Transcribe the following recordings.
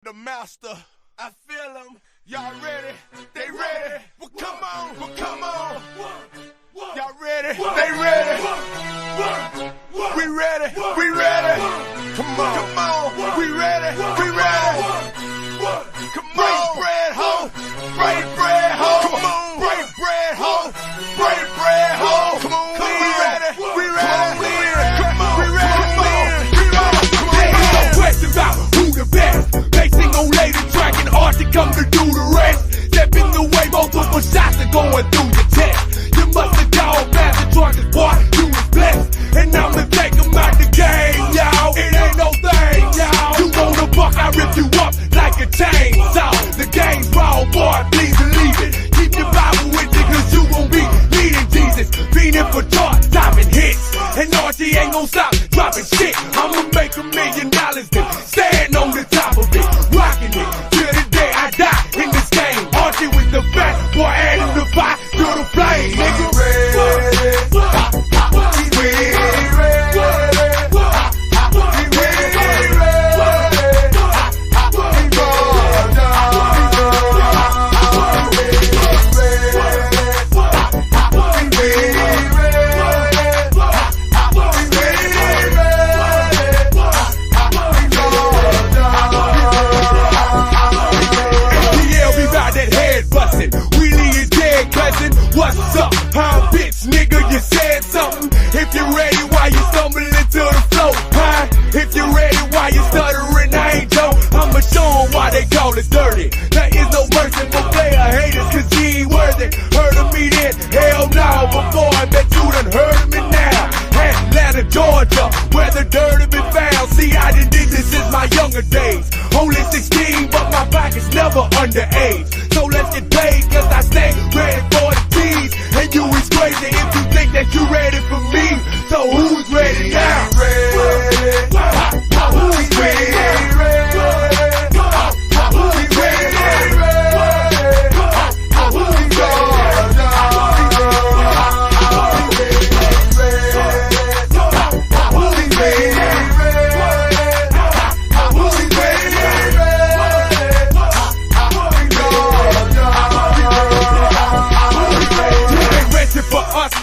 the master. I feel them. Y'all ready? They ready. Well, come on. Well, come on. Y'all ready? They ready. We ready. We ready. Come on. Come on. We ready. We ready. Come on. Break bread, ho. Break bread, ho. Come on. Break bread, ho. Break bread, ho. Come on. We ready. We ready. Come on. We ready. There is no question about who the best. Basing on lay the track and art to come to do the rest. Step in the way, multiple shots are going through your chest. You must have gone past the choices, boy, you was blessed. And I'ma take them out the game, y'all. It ain't no thing, y'all. You wanna buck, I rip you up like a chainsaw. The game's raw, boy, please believe it. Keep your Bible with you, cause you gon' be leading Jesus. Feeding for chart, topping hits. And Archie ain't gon' stop dropping shit. I'ma make $1 million, then stand on the top of it. Rocking it till the day I die in this game. Archie with the best, boy, adding the fire to the flame, nigga. What's up, huh, bitch, nigga, you said something. If you're ready, why you stumbling to the floor, huh? If you're ready, why you stuttering, I ain't Joe. I'ma show 'em why they call it dirty. There is no mercy for player haters, cause you ain't worth it. Heard of me then? Hell no, before I bet you done heard of me now. Atlanta, Georgia, where the dirt have been found. See, I done did this since my younger days. Only 16, but my pocket's never underage. So let's get paid, cause I stay ready for the G's. And you is crazy if you think that you ready for me. So who's ready now? Who's ready?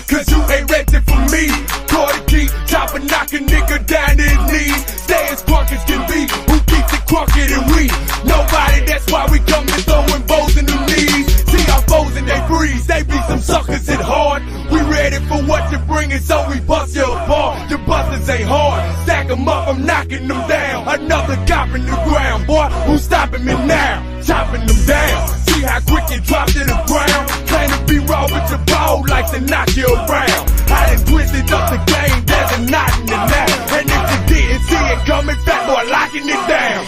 Cause you ain't ready for me. Quarter key, chopper, knock a nigga down to his knees. Stay as crunk as can be. Who keeps it crunker than we? Nobody, that's why we come to throwing bows in the knees. See our foes and they freeze. They be some suckers at hard. We ready for what you're bringing, so we bust you apart. Your busters ain't hard. Stack 'em up, I'm knocking them down. Another cop in the ground. Boy, who's stopping me now? Chopping them down. See how quick you drop to the ground. Claim to be raw, but your ball like to knock you around. I done twisted up the game, there's a knot in the knot. And if you didn't see it coming, fat boy locking it down.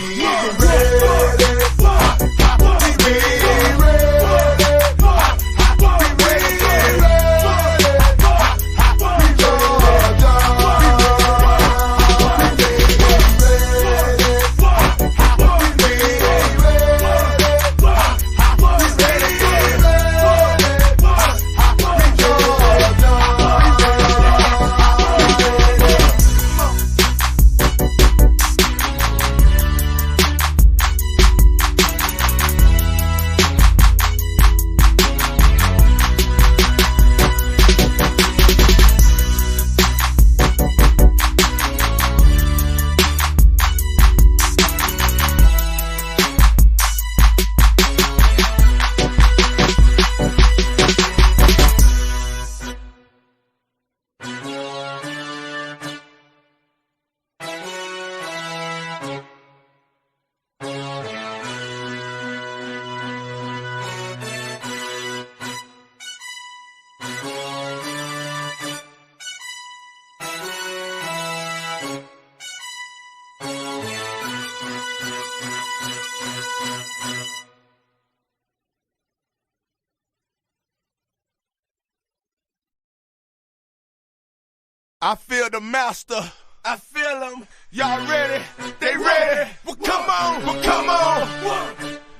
I feel the master. I feel them. Y'all ready? They ready. Well, come on. Well, come on.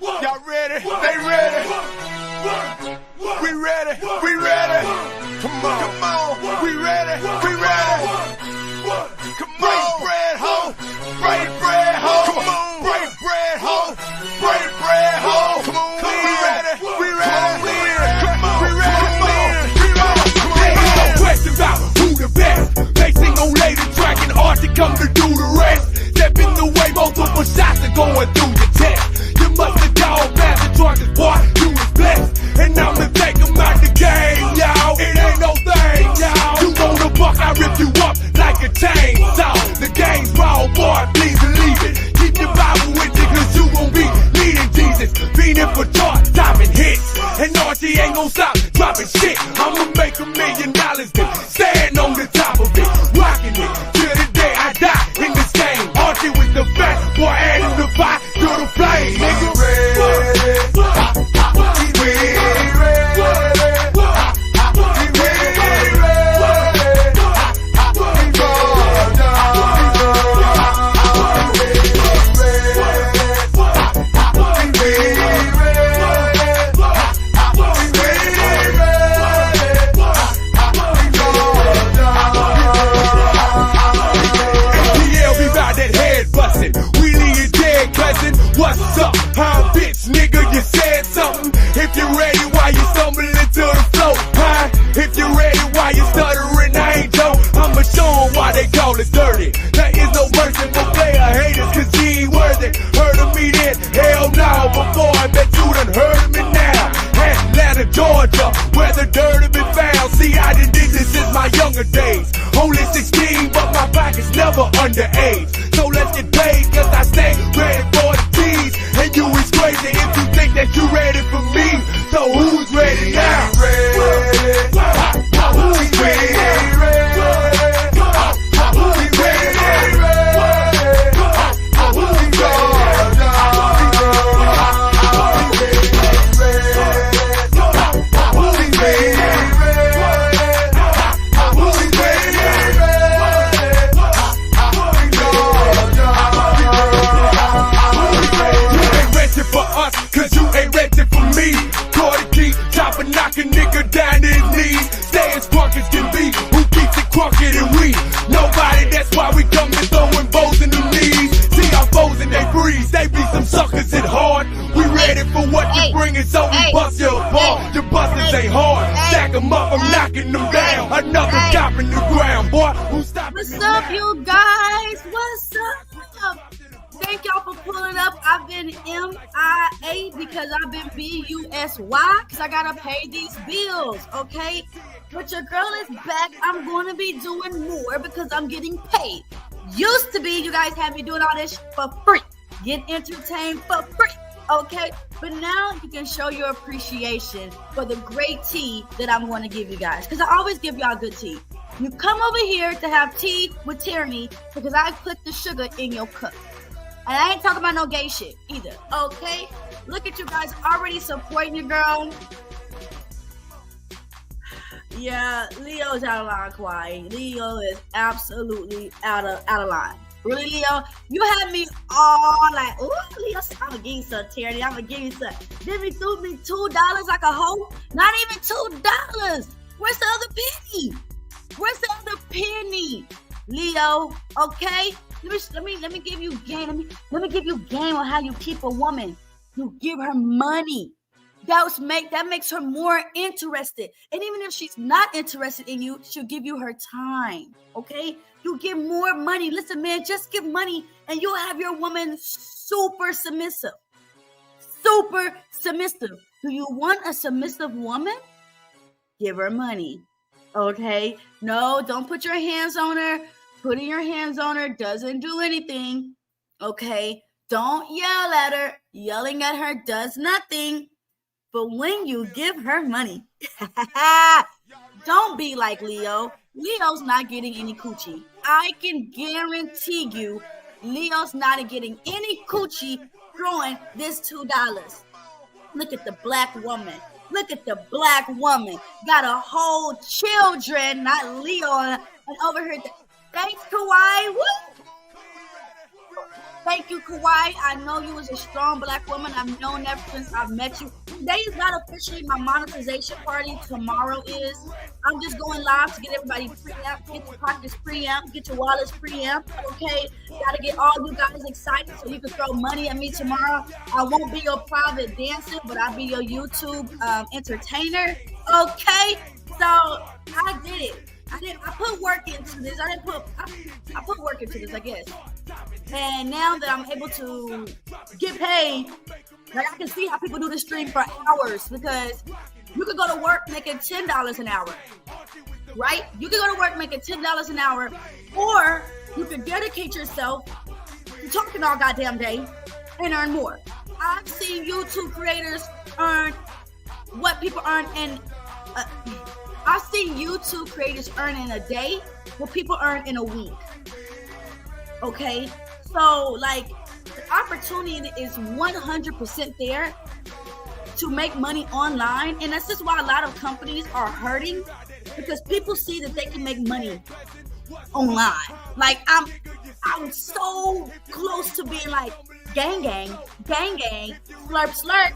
Y'all ready? They ready. We ready. We ready. Come on. Come on. We ready. We ready. Come on. Break bread, ho. Break bread, ho. Come on. Break bread, ho. ho. Break bread, ho. Come on, we ready. We ready. Come on, we ready. There ain't no question about who the best. They sing on lay the track and hard to come to do the rest. Step in the way, multiple shots are going through your chest. You must have called master charges, boy, you was blessed. And I'ma take 'em out the game, y'all. It ain't no thing, y'all. You want a buck, I rip you up like a chainsaw. The game's raw, boy, please believe it. Keep your Bible with you, cause you won't be leading Jesus. Feeding for chart, topping hits. And Archie ain't gon' stop dropping shit. I'ma make $1 million then stand on the top of it. Rocking it till the day I die in this game. Archie with the fat boy, adding the fire to the flame, nigga. What's up, huh, bitch, nigga, you said something. If you're ready, why you stumbling to the floor, huh? If you're ready, why you stuttering, I ain't Joe. I'ma show 'em why they call it dirty. There is no mercy for player haters, cause he ain't worthy. Heard of me then? Hell no, before I bet you done heard of me now. Atlanta, Georgia, where the dirt have been found. See, I done did this since my younger days. Only 16, but my back is never underage. So let's get paid, cause I stay ready for the tease. And you is crazy if you think that you ready for me. So who's ready now? Who's ready? Knocking nigga down to his knees. Stay as drunk as can be. Who keeps it crunker than we? Nobody, that's why we come to throwing bows in the knees. See our foes and they freeze. They be some suckers at hard. We ready for what you bringin', so we bust your apart. Your busters ain't hard. Stack 'em up, I'm knocking them down. Another drop in the ground, boy. Who's stopping? What's up, you guys? What's up? Thank y'all for pulling up. I've been MIA because I've been BUSY because I gotta pay these bills, okay? But your girl is back. I'm gonna be doing more because I'm getting paid. Used to be, you guys had me doing all this for free. Get entertained for free, okay? But now you can show your appreciation for the great tea that I'm gonna give you guys because I always give y'all good tea. You come over here to have tea with Tierney because I put the sugar in your cup. And I ain't talking about no gay shit either, okay? Look at you guys already supporting your girl. Yeah, Leo's out of line, Kawhi. Leo is absolutely out of line. Really, Leo? You had me all like, ooh, Leo, I'm gonna give you some, Tierney. I'm gonna give you some. Then we threw me $2 like a hoe. Not even $2. Where's the other penny? Where's the other penny? Leo, okay? Let me give you game. Let me give you game on how you keep a woman. You give her money. That makes her more interested. And even if she's not interested in you, she'll give you her time. Okay? You give more money. Listen, man, just give money and you'll have your woman super submissive. Super submissive. Do you want a submissive woman? Give her money. Okay? No, don't put your hands on her. Putting your hands on her doesn't do anything, okay? Don't yell at her. Yelling at her does nothing. But when you give her money, don't be like Leo. Leo's not getting any coochie. I can guarantee you Leo's not getting any coochie throwing this $2. Look at the black woman. Look at the black woman. Got a whole children, not Leo, and over here. Thanks, Kawhi. Woo! Thank you, Kawhi. I know you was a strong black woman. I've known that since I've met you. Today is not officially my monetization party. Tomorrow is. I'm just going live to get everybody preamp, get your pockets preamp, get your wallets preamp. Okay, gotta get all you guys excited so you can throw money at me tomorrow. I won't be your private dancer, but I'll be your YouTube entertainer. Okay, so I did it. I put work into this. I put work into this, I guess. And now that I'm able to get paid, like I can see how people do the stream for hours, because you could go to work making $10 an hour, right? You could go to work making $10 an hour, or you could dedicate yourself to talking all goddamn day and earn more. I've seen YouTube creators earn what people earn in I've seen YouTube creators earn in a day what people earn in a week. Okay? So, like, the opportunity is 100% there to make money online. And that's just why a lot of companies are hurting, because people see that they can make money online. Like, I'm so close to being like, gang, gang, gang, gang, slurp, slurp.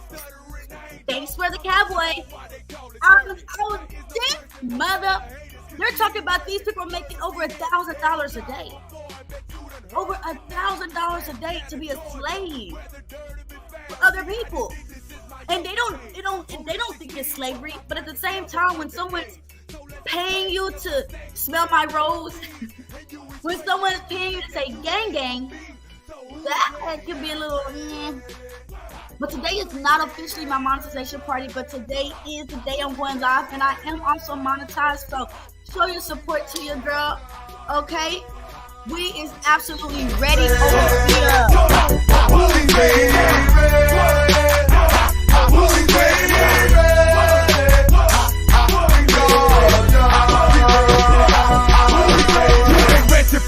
Thanks for the cowboy. This mother, they're talking about these people making over $1,000 a day. Over $1,000 a day to be a slave for other people. And they don't think it's slavery, but at the same time, when someone's paying you to smell my rose, when someone's paying you to say gang gang, that can be a little But today is not officially my monetization party, but today is the day I'm going live, and I am also monetized, so show your support to your girl, okay? We is absolutely ready over here.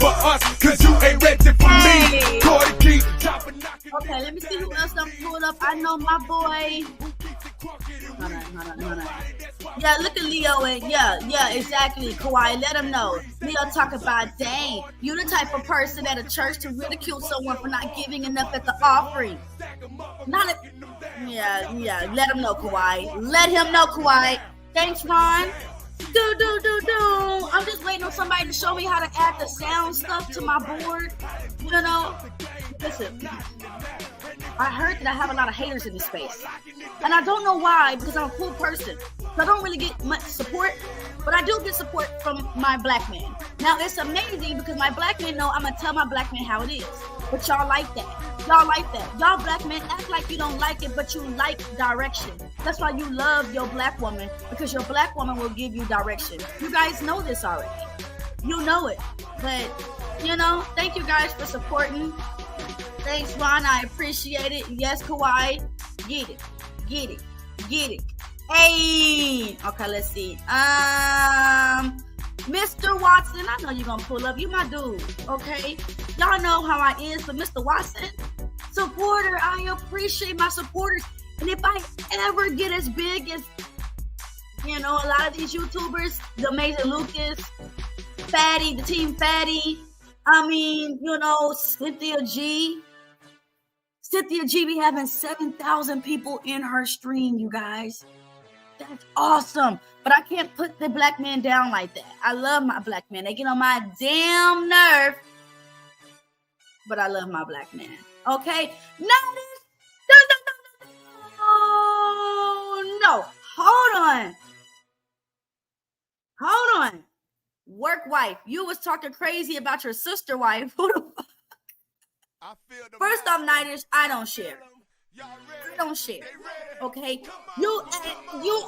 For us, cause you ain't ready for me. Okay, let me see who else I'm pulling up. I know my boy. Hold on. Yeah, look at Leo and yeah, exactly. Kawhi, let him know. Leo talk about, dang, you the type of person at a church to ridicule someone for not giving enough at the offering. Yeah, let him know, Kawhi. Let him know, Kawhi. Thanks, Ron. Do. I'm just waiting on somebody to show me how to add the sound stuff to my board. You know, listen, I heard that I have a lot of haters in this space. And I don't know why, because I'm a cool person. So I don't really get much support, but I do get support from my black man. Now, it's amazing because my black men know I'm going to tell my black man how it is. But y'all like that. Y'all black men act like you don't like it, but you like direction. That's why you love your black woman, because your black woman will give you direction. You guys know this already. You know it. But, you know, thank you guys for supporting. Thanks, Ron. I appreciate it. Yes, Kawhi. Get it. Hey. Okay, let's see. Mr. Watson, I know you're gonna pull up. You my dude, okay? Y'all know how I is, but Mr. Watson, supporter, I appreciate my supporters. And if I ever get as big as, you know, a lot of these YouTubers, the Amazing Lucas, Fatty, the Team Fatty, I mean, you know, Cynthia G be having 7,000 people in her stream, you guys. That's awesome. But I can't put the black man down like that. I love my black man. They get on my damn nerve. But I love my black man. Okay? No. Hold on. Work wife. You was talking crazy about your sister wife. Who the fuck? First off, Nighters, I don't share. Okay? You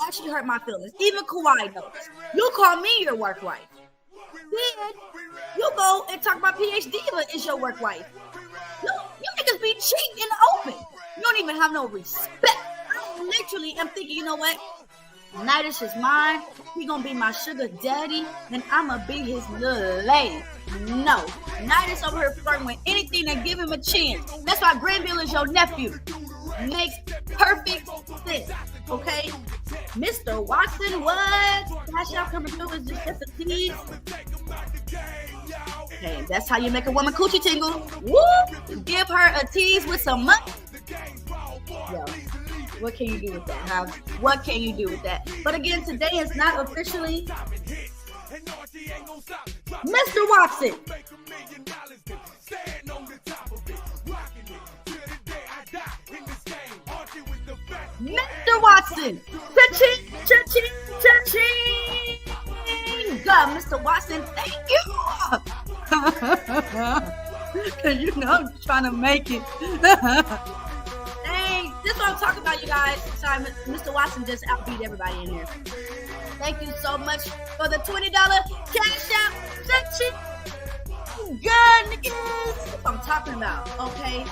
actually hurt my feelings. Even Kawhi knows. You call me your work wife. Then you go and talk about PhD is your work wife. You niggas be cheating in the open. You don't even have no respect. I literally am thinking, you know what? Nighters is mine. He gonna be my sugar daddy, and I'ma be his little lady. No. Nighters over here flirting with anything that give him a chance. That's why Granville is your nephew. Makes perfect sense. Okay? Mr. Watson, what? Cash out coming through is just a tease. Okay, that's how you make a woman coochie tingle. Woo! Give her a tease with some money. Yo, what can you do with that, huh? What can you do with that? But again, today is not officially Mr. Watson. Mr. Watson. Cha-ching, cha-ching, cha-ching. God, Mr. Watson, thank you. Because you know I'm trying to make it. Dang, this is what I'm talking about, you guys. Sorry, Mr. Watson just outbeat everybody in here. Thank you so much for the $20 cash out. Cha-ching. Good, niggas. That's what I'm talking about, okay?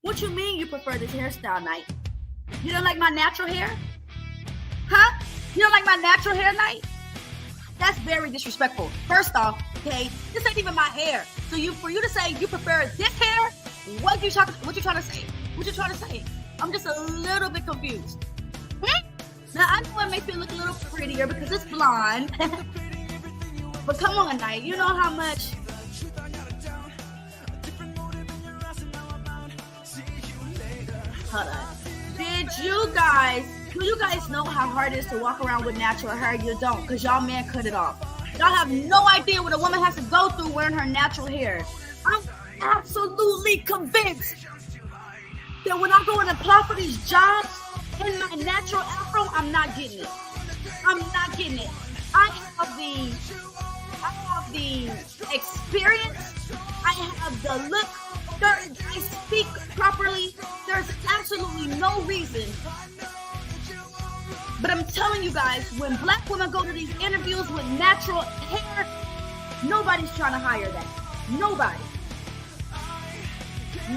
What you mean you prefer this hairstyle, Night? You don't like my natural hair? Huh? You don't like my natural hair, Night? That's very disrespectful. First off, okay, this ain't even my hair. So for you to say you prefer this hair, what you trying to say? What you trying to say? I'm just a little bit confused. Now I know it makes me look a little prettier because it's blonde. But come on, Night, you know how much. Hold on. Do you guys know how hard it is to walk around with natural hair? You don't, because y'all men cut it off. Y'all have no idea what a woman has to go through wearing her natural hair. I'm absolutely convinced that when I go and apply for these jobs in my natural afro, I'm not getting it. I'm not getting it. I have the experience. I have the look. I speak properly. There's absolutely no reason. But I'm telling you guys, when black women go to these interviews with natural hair, nobody's trying to hire that. Nobody.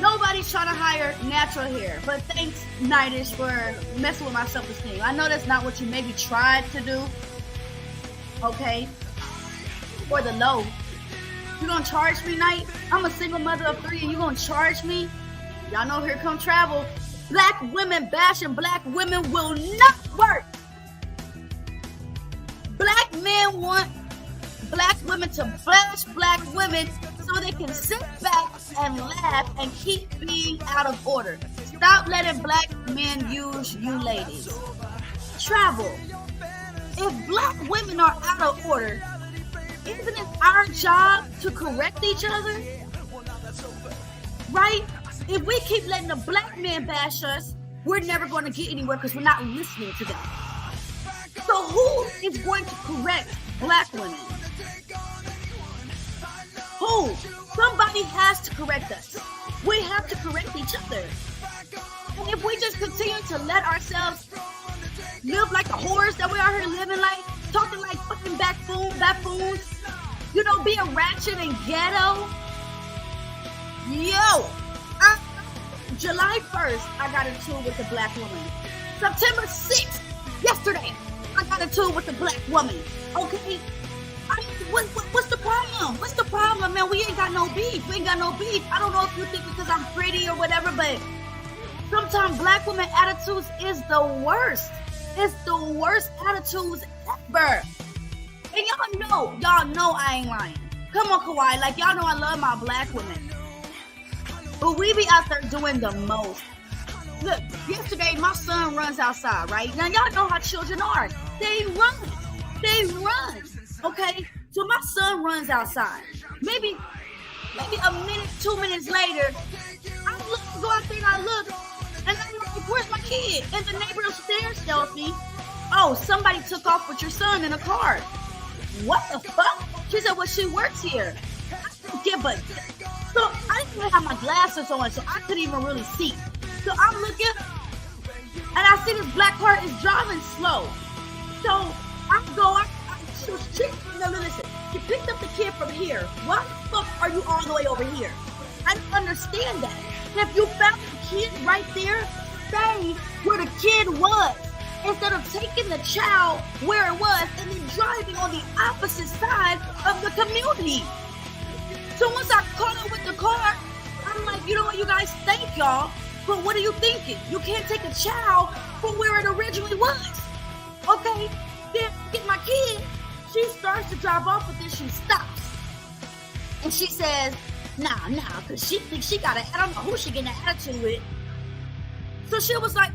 Nobody's trying to hire natural hair. But thanks, Nightish, for messing with my self-esteem. I know that's not what you maybe tried to do. Okay? For the low. You gonna charge me, Night? I'm a single mother of 3 and you gonna charge me? Y'all know here come travel. Black women bashing black women will not work. Black men want black women to bash black women so they can sit back and laugh and keep being out of order. Stop letting black men use you ladies. Travel. If black women are out of order, isn't it our job to correct each other? Right? If we keep letting the black men bash us, we're never going to get anywhere because we're not listening to them. So who is going to correct black women? Who? Somebody has to correct us. We have to correct each other. And if we just continue to let ourselves live like the whores that we are here living like, talking like fucking buffoons, you know, being ratchet and ghetto. Yo, July 1st, I got into it with a black woman. September 6th, yesterday, I got into it with a black woman. Okay? What's the problem? What's the problem, man? We ain't got no beef. We ain't got no beef. I don't know if you think because I'm pretty or whatever, but sometimes black women attitudes is the worst. It's the worst attitudes ever. And y'all know I ain't lying. Come on, Kawhi. Like, y'all know I love my black women. But we be out there doing the most. Look, yesterday my son runs outside, right? Now y'all know how children are. They run. Okay? So my son runs outside. Maybe a minute, 2 minutes later, I go out there and I look, and I'm like, where's my kid? And the neighbor upstairs tells me, oh, somebody took off with your son in a car. What the fuck? She said, well, she works here. I don't give a... So I didn't even have my glasses on, so I couldn't even really see. So I'm looking, and I see this black car is driving slow. So I go, listen, you picked up the kid from here. Why the fuck are you all the way over here? I don't understand that. And if you found the kid right there, stay where the kid was. Instead of taking the child where it was and then driving on the opposite side of the community. So once I caught up with the car, I'm like, you know what, you guys, thank y'all, but what are you thinking? You can't take a child from where it originally was. Okay, then get my kid. She starts to drive off, but then she stops. And she says, nah, because she thinks she got I don't know who she getting an attitude with. So she was like,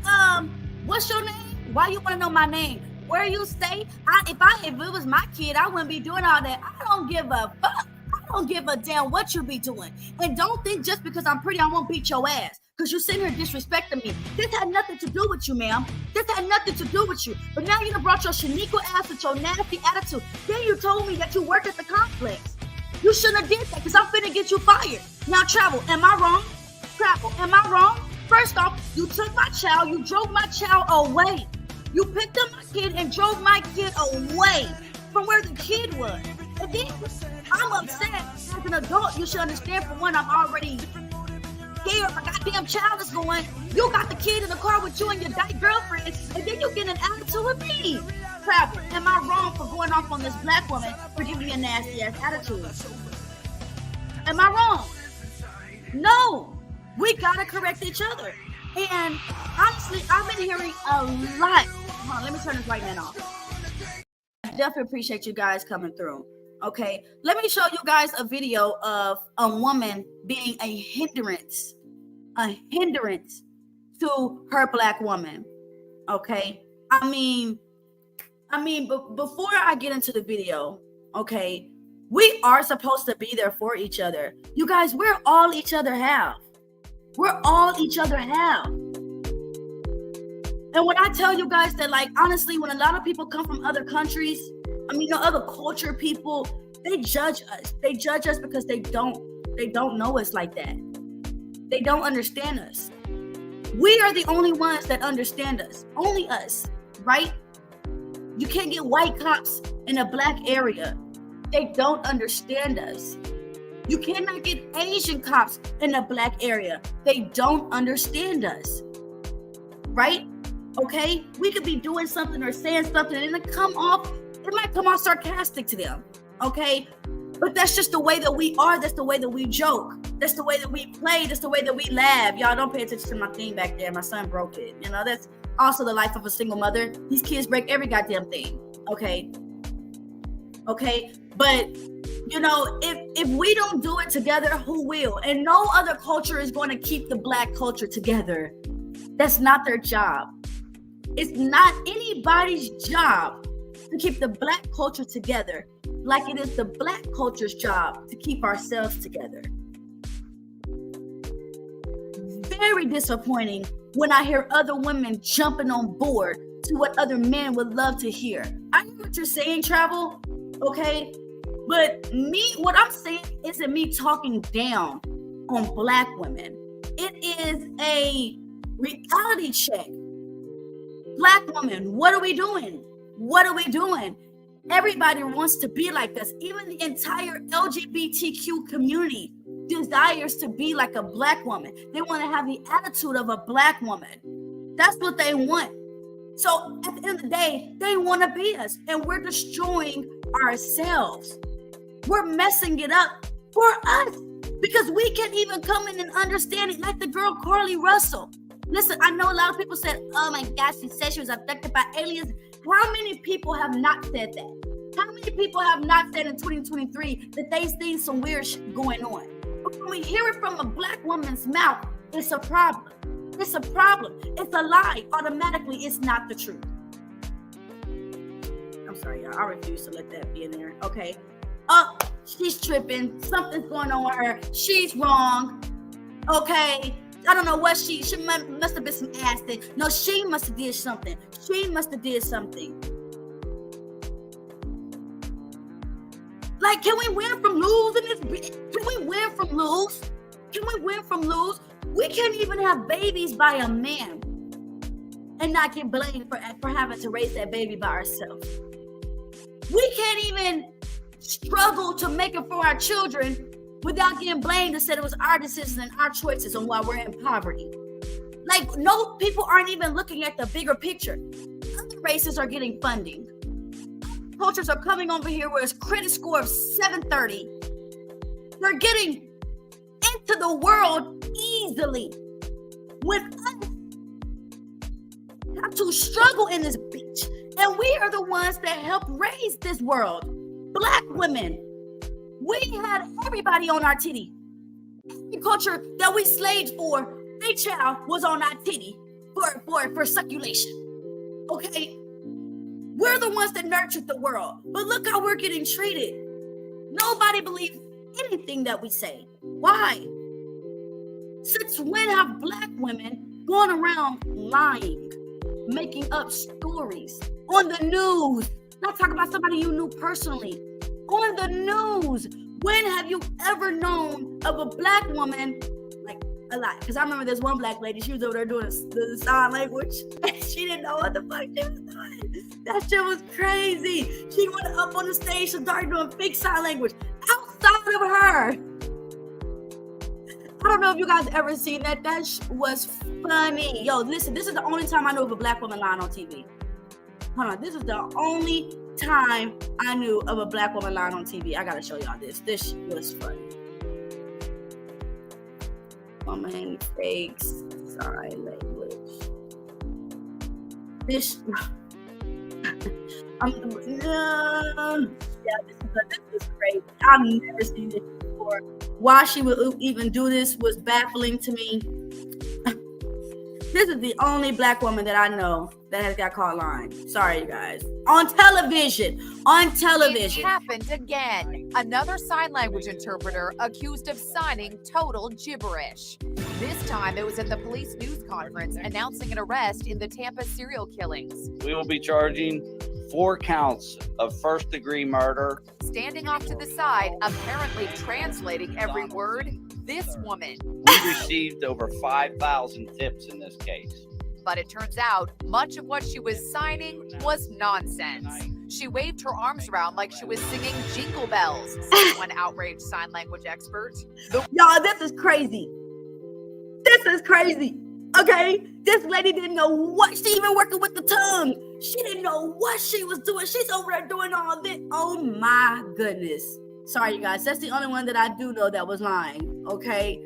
what's your name? Why you want to know my name? Where you stay? If it was my kid, I wouldn't be doing all that. I don't give a fuck. I don't give a damn what you be doing. And don't think just because I'm pretty, I won't beat your ass. Because you sitting here disrespecting me. This had nothing to do with you, ma'am. This had nothing to do with you. But now you done brought your Shaniqua ass with your nasty attitude. Then you told me that you worked at the complex. You shouldn't have did that because I'm finna get you fired. Now, Travel, am I wrong? Travel, am I wrong? First off, you took my child, you drove my child away. You picked up my kid and drove my kid away from where the kid was. And then I'm upset. As an adult, you should understand, for one, I'm already scared my goddamn child is going. You got the kid in the car with you and your dyke girlfriend, and then you get an attitude with me. Travel, am I wrong for going off on this black woman for giving me a nasty ass attitude? Am I wrong? No, we gotta correct each other. And honestly, I've been hearing a lot. Hold on, let me turn this right now off. I definitely appreciate you guys coming through. Okay, let me show you guys a video of a woman being a hindrance to her black woman. Okay, I mean, but before I get into the video, okay, we are supposed to be there for each other. You guys, we're all each other have. We're all each other have. And when I tell you guys that, like, honestly, when a lot of people come from other countries, other culture people, they judge us. They judge us because they don't know us like that. They don't understand us. We are the only ones that understand us. Only us, right? You can't get white cops in a black area. They don't understand us. You cannot get Asian cops in a black area. They don't understand us, right? Okay? We could be doing something or saying something and it might come off sarcastic to them, okay? But that's just the way that we are. That's the way that we joke. That's the way that we play. That's the way that we laugh. Y'all don't pay attention to my thing back there. My son broke it. That's also the life of a single mother. These kids break every goddamn thing, okay? Okay? But, if we don't do it together, who will? And no other culture is going to keep the black culture together. That's not their job. It's not anybody's job to keep the black culture together like it is the black culture's job to keep ourselves together. Very disappointing when I hear other women jumping on board to what other men would love to hear. I know what you're saying, Travel, okay? But what I'm saying isn't me talking down on black women. It is a reality check. Black women, what are we doing? What are we doing? Everybody wants to be like us. Even the entire LGBTQ community desires to be like a black woman. They want to have the attitude of a black woman. That's what they want. So at the end of the day, they want to be us, and we're destroying ourselves. We're messing it up for us because we can't even come in and understand it, like the girl Carly Russell. Listen, I know a lot of people said, oh my gosh, she said she was abducted by aliens. How many people have not said that? How many people have not said in 2023 that they seen some weird shit going on? But when we hear it from a black woman's mouth, it's a problem. It's a problem. It's a lie. Automatically, it's not the truth. I'm sorry, y'all. I refuse to let that be in there. Okay. Oh, she's tripping. Something's going on with her. She's wrong. Okay. I don't know what she must have been some acid. No, she must have did something. She must have did something. Like, can we win from losing this? Can we win from lose? Can we win from lose? We can't even have babies by a man and not get blamed for having to raise that baby by ourselves. We can't even struggle to make it for our children without getting blamed and said it was our decisions and our choices on why we're in poverty. Like, no, people aren't even looking at the bigger picture. Other races are getting funding. Cultures are coming over here where it's credit score of 730. They're getting into the world easily. When us have to struggle in this bitch And we are the ones that helped raise this world. Black women. We had everybody on our titty. The culture that we slaved for, their child was on our titty for circulation. Okay? We're the ones that nurtured the world. But look how we're getting treated. Nobody believes anything that we say. Why? Since when have Black women gone around lying, making up stories on the news? Not talking about somebody you knew personally. On the news. When have you ever known of a Black woman, like a lot? Because I remember this one Black lady, she was over there doing the sign language. She didn't know what the fuck she was doing. That shit was crazy. She went up on the stage and started doing fake sign language outside of her. I don't know if you guys ever seen that. That was funny. Yo, listen, this is the only time I know of a Black woman lying on TV. Hold on, this is the only time I knew of a Black woman lying on TV. I gotta show y'all this. This was funny. Woman fakes sign language. This. This is crazy. I've never seen this before. Why she would even do this was baffling to me. This is the only Black woman that I know that has got caught lying. Sorry, you guys. On television. It happened again. Another sign language interpreter accused of signing total gibberish. This time it was at the police news conference announcing an arrest in the Tampa serial killings. We will be charging 4 counts of first-degree murder. Standing off to the side, apparently translating every word, this woman. We received over 5,000 tips in this case. But it turns out much of what she was signing was nonsense. She waved her arms around like she was singing Jingle Bells, said one outraged sign language expert. Y'all, this is crazy. This is crazy. Okay? This lady didn't know what she even working with the tongue. She didn't know what she was doing. She's over there doing all this. Oh my goodness. Sorry, you guys. That's the only one that I do know that was lying. Okay?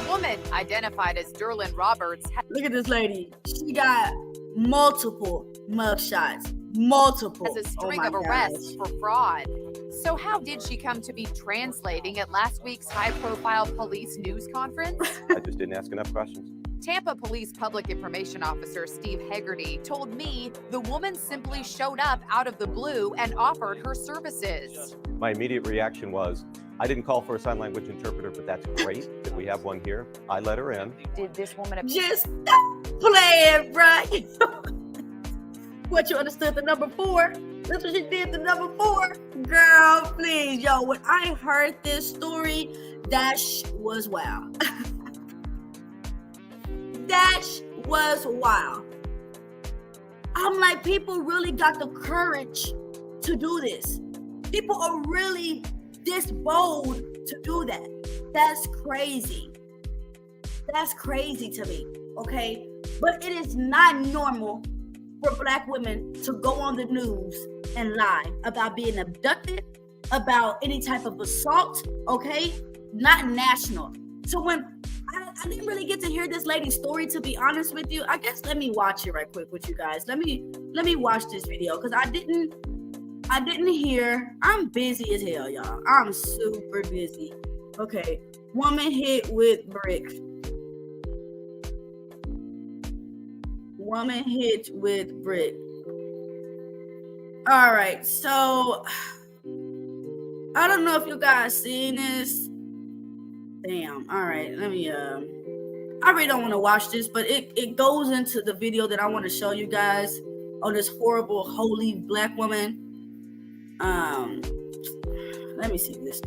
Woman identified as Derlin Roberts. Look at this lady. She got multiple mugshots. Multiple. Has a string of arrests for fraud. So how did she come to be translating at last week's high-profile police news conference? I just didn't ask enough questions. Tampa Police Public Information Officer Steve Haggerty told me the woman simply showed up out of the blue and offered her services. My immediate reaction was, I didn't call for a sign language interpreter, but that's great that we have one here. I let her in. Did this woman just stop playing, bruh? What, you understood the number 4? That's what she did, the number 4? Girl, please. Yo, when I heard this story, that was wild. That was wild. I'm like, people really got the courage to do this. People are really this bold to do that. That's crazy. That's crazy to me, okay? But it is not normal for Black women to go on the news and lie about being abducted, about any type of assault, okay? Not national. So when I didn't really get to hear this lady's story, to be honest with you, I guess let me watch it right quick with you guys. Let me watch this video because I didn't hear. I'm busy as hell, y'all. I'm super busy. Okay, woman hit with brick. Woman hit with brick. All right, so I don't know if you guys seen this. Damn. All right, let me I really don't want to watch this, but it goes into the video that I want to show you guys on this horrible holy Black woman. Let me see this.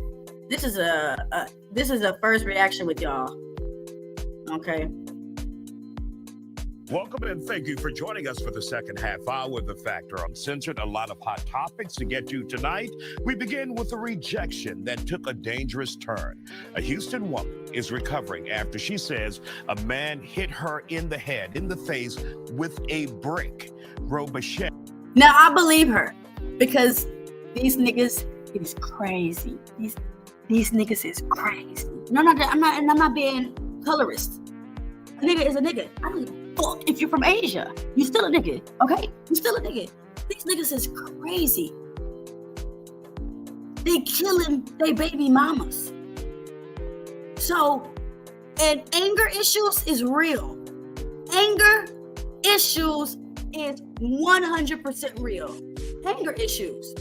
This is a first reaction with y'all. Okay. Welcome and thank you for joining us for the second half hour of The Factor Uncensored. A lot of hot topics to get to tonight. We begin with a rejection that took a dangerous turn. A Houston woman is recovering after she says a man hit her in the head, in the face, with a brick. Robichette. Now I believe her because these niggas is crazy. These niggas is crazy. No, I'm not being colorist. A nigga is a nigga. I don't give a fuck if you're from Asia. You still a nigga, okay? You still a nigga. These niggas is crazy. They killing their baby mamas. So, and anger issues is real. Anger issues is 100% real. Anger issues.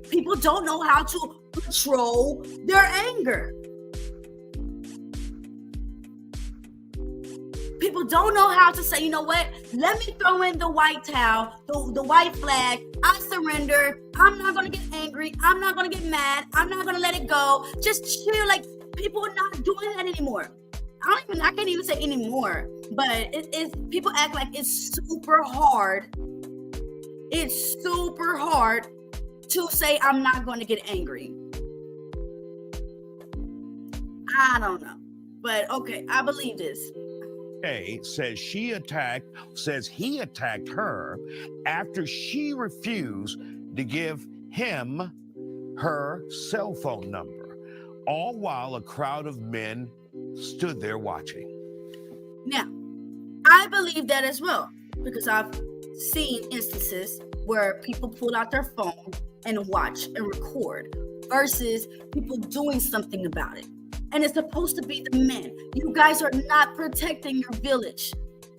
People don't know how to control their anger. People don't know how to say, you know what? Let me throw in the white towel, the white flag. I surrender. I'm not going to get angry. I'm not going to get mad. I'm not going to let it go. Just chill. Like, people are not doing that anymore. I can't even say anymore, but it's people act like it's super hard. It's super hard to say I'm not going to get angry. I don't know, but okay, I believe this. Says he attacked her after she refused to give him her cell phone number, all while a crowd of men stood there watching. Now, I believe that as well, because I've seen instances where people pull out their phone and watch and record versus people doing something about it. And it's supposed to be the men. You guys are not protecting your village.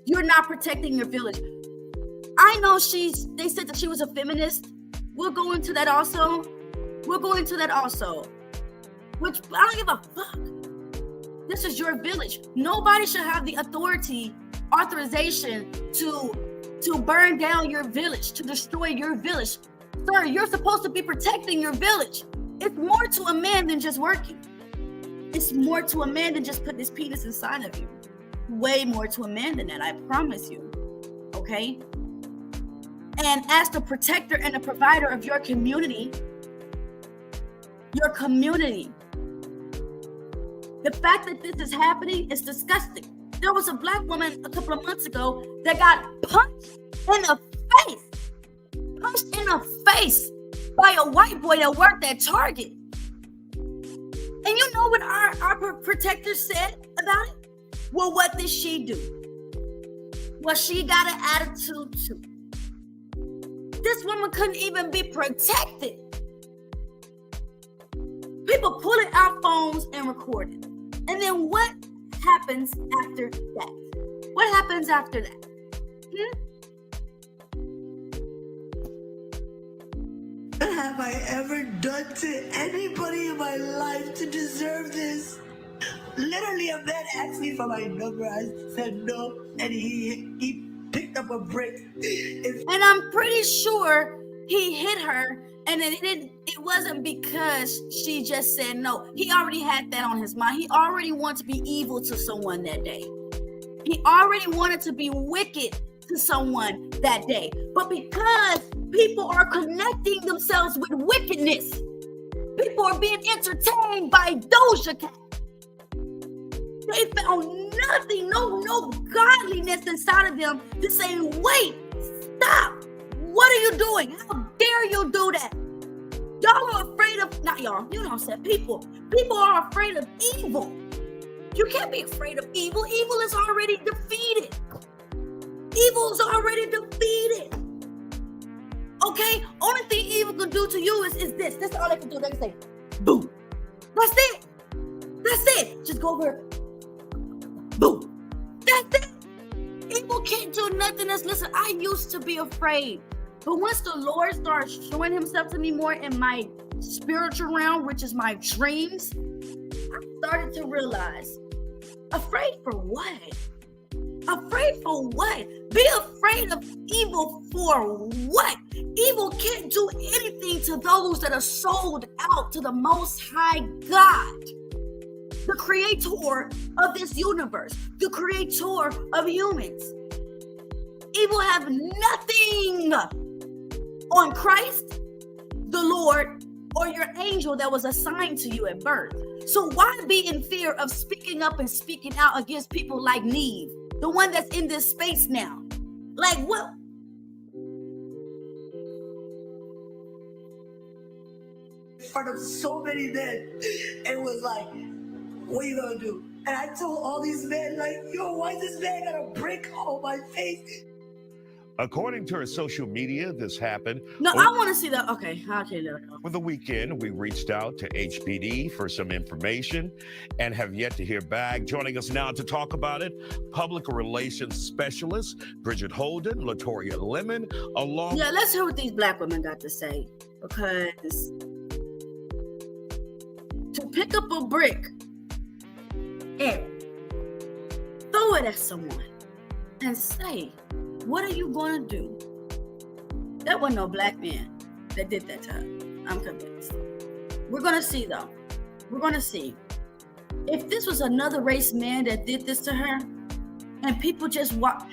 You're not protecting your village. I know they said that she was a feminist. We'll go into that also. Which I don't give a fuck. This is your village. Nobody should have the authorization to burn down your village, to destroy your village. Sir, you're supposed to be protecting your village. It's more to a man than just working. It's more to a man than just putting his penis inside of you. Way more to a man than that, I promise you. Okay? And as the protector and the provider of your community, the fact that this is happening is disgusting. There was a black woman a couple of months ago that got punched in the face by a white boy that worked at Target. And you know what our protector said about it? Well, what did she do? Well, she got an attitude too. This woman couldn't even be protected. People pulling out phones and recording. And then what happens after that? What happens after that? What have I ever done to anybody in my life to deserve this? Literally, a man asked me for my number. I said no, and he picked up a brick. And I'm pretty sure he hit her, and it wasn't because she just said no. He already had that on his mind. He already wanted to be evil to someone that day. He already wanted to be wicked to someone that day. But because people are connecting themselves with wickedness, people are being entertained by Doja Cat. They found nothing, no godliness inside of them to say, wait, stop. What are you doing? How dare you do that? Y'all are afraid of, not y'all, you know what I'm saying, people. People are afraid of evil. You can't be afraid of evil. Evil is already defeated. Evil is already defeated. Okay? Only thing evil can do to you is this. That's all they can do. They can say, boom. That's it. That's it. Just go over. Boom. That's it. Evil can't do nothing else. Listen, I used to be afraid. But once the Lord starts showing himself to me more in my spiritual realm, which is my dreams, I started to realize, afraid for what? Afraid for what? Be afraid of evil for what? Evil can't do anything to those that are sold out to the Most High God, the creator of this universe, the creator of humans. Evil have nothing on Christ, the Lord, or your angel that was assigned to you at birth. So why be in fear of speaking up and speaking out against people like Neve, the one that's in this space now? Like what? In front of so many men, it was like, what are you gonna do? And I told all these men, like, yo, why this man got a brick on my face? According to her social media, this happened No, I want to see that. Okay, there we go. over the weekend. We reached out to HPD for some information and have yet to hear back. Joining us now to talk about it, public relations specialist Bridget Holden, Latoya Lemon, along. Yeah, let's hear what these black women got to say, because to pick up a brick and throw it at someone and say, what are you going to do? That wasn't no black man that did that to her. I'm convinced. We're going to see, though. We're going to see. If this was another race man that did this to her, and people just watch.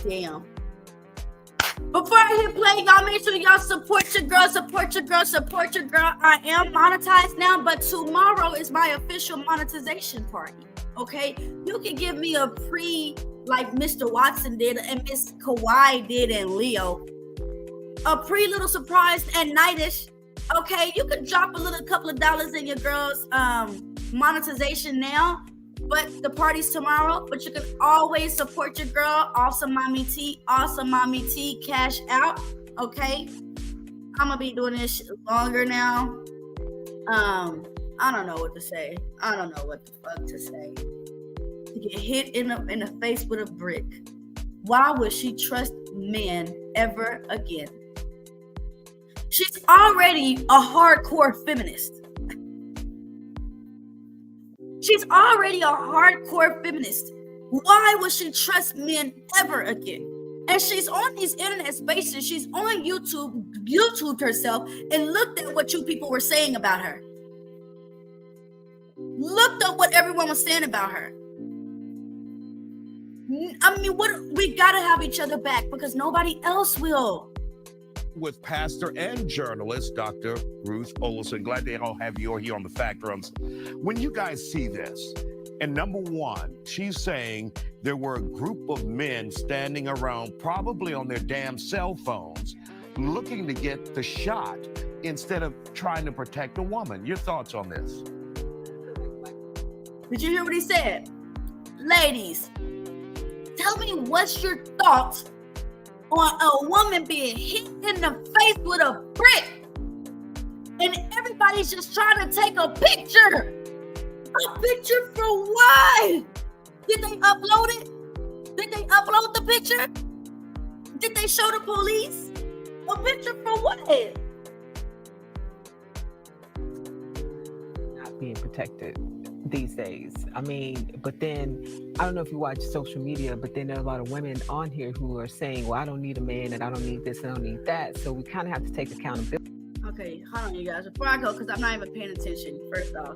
Damn. Before I hit play, y'all make sure y'all support your girl, support your girl, support your girl. I am monetized now, but tomorrow is my official monetization party. Okay, you can give me a pre, like Mr. Watson did and Miss Kawhi did and Leo, a pre little surprise and nightish. Okay, you can drop a couple of dollars in your girl's monetization now, but the party's tomorrow. But you can always support your girl. Awesome Mommy T, cash out. Okay, I'm gonna be doing this longer now. I don't know what to say. I don't know what the fuck to say. To get hit in the face with a brick. Why would she trust men ever again? She's already a hardcore feminist. She's already a hardcore feminist. Why would she trust men ever again? And she's on these internet spaces. She's on YouTubed herself and looked at what you people were saying about her. Looked up what everyone was saying about her. I mean, we gotta have each other back because nobody else will. With pastor and journalist Dr. Ruth Olson. Glad they all have you here on the Fact Rooms. When you guys see this, and number one, she's saying there were a group of men standing around, probably on their damn cell phones, looking to get the shot instead of trying to protect a woman. Your thoughts on this? Did you hear what he said? Ladies, tell me what's your thoughts on a woman being hit in the face with a brick and everybody's just trying to take a picture. A picture for what? Did they upload it? Did they upload the picture? Did they show the police? A picture for what? Not being protected these days. I mean, but then I don't know if you watch social media, but then there's a lot of women on here who are saying, well, I don't need a man and I don't need this and I don't need that. So we kind of have to take accountability. Okay, hold on, you guys. Before I go, because I'm not even paying attention, first off.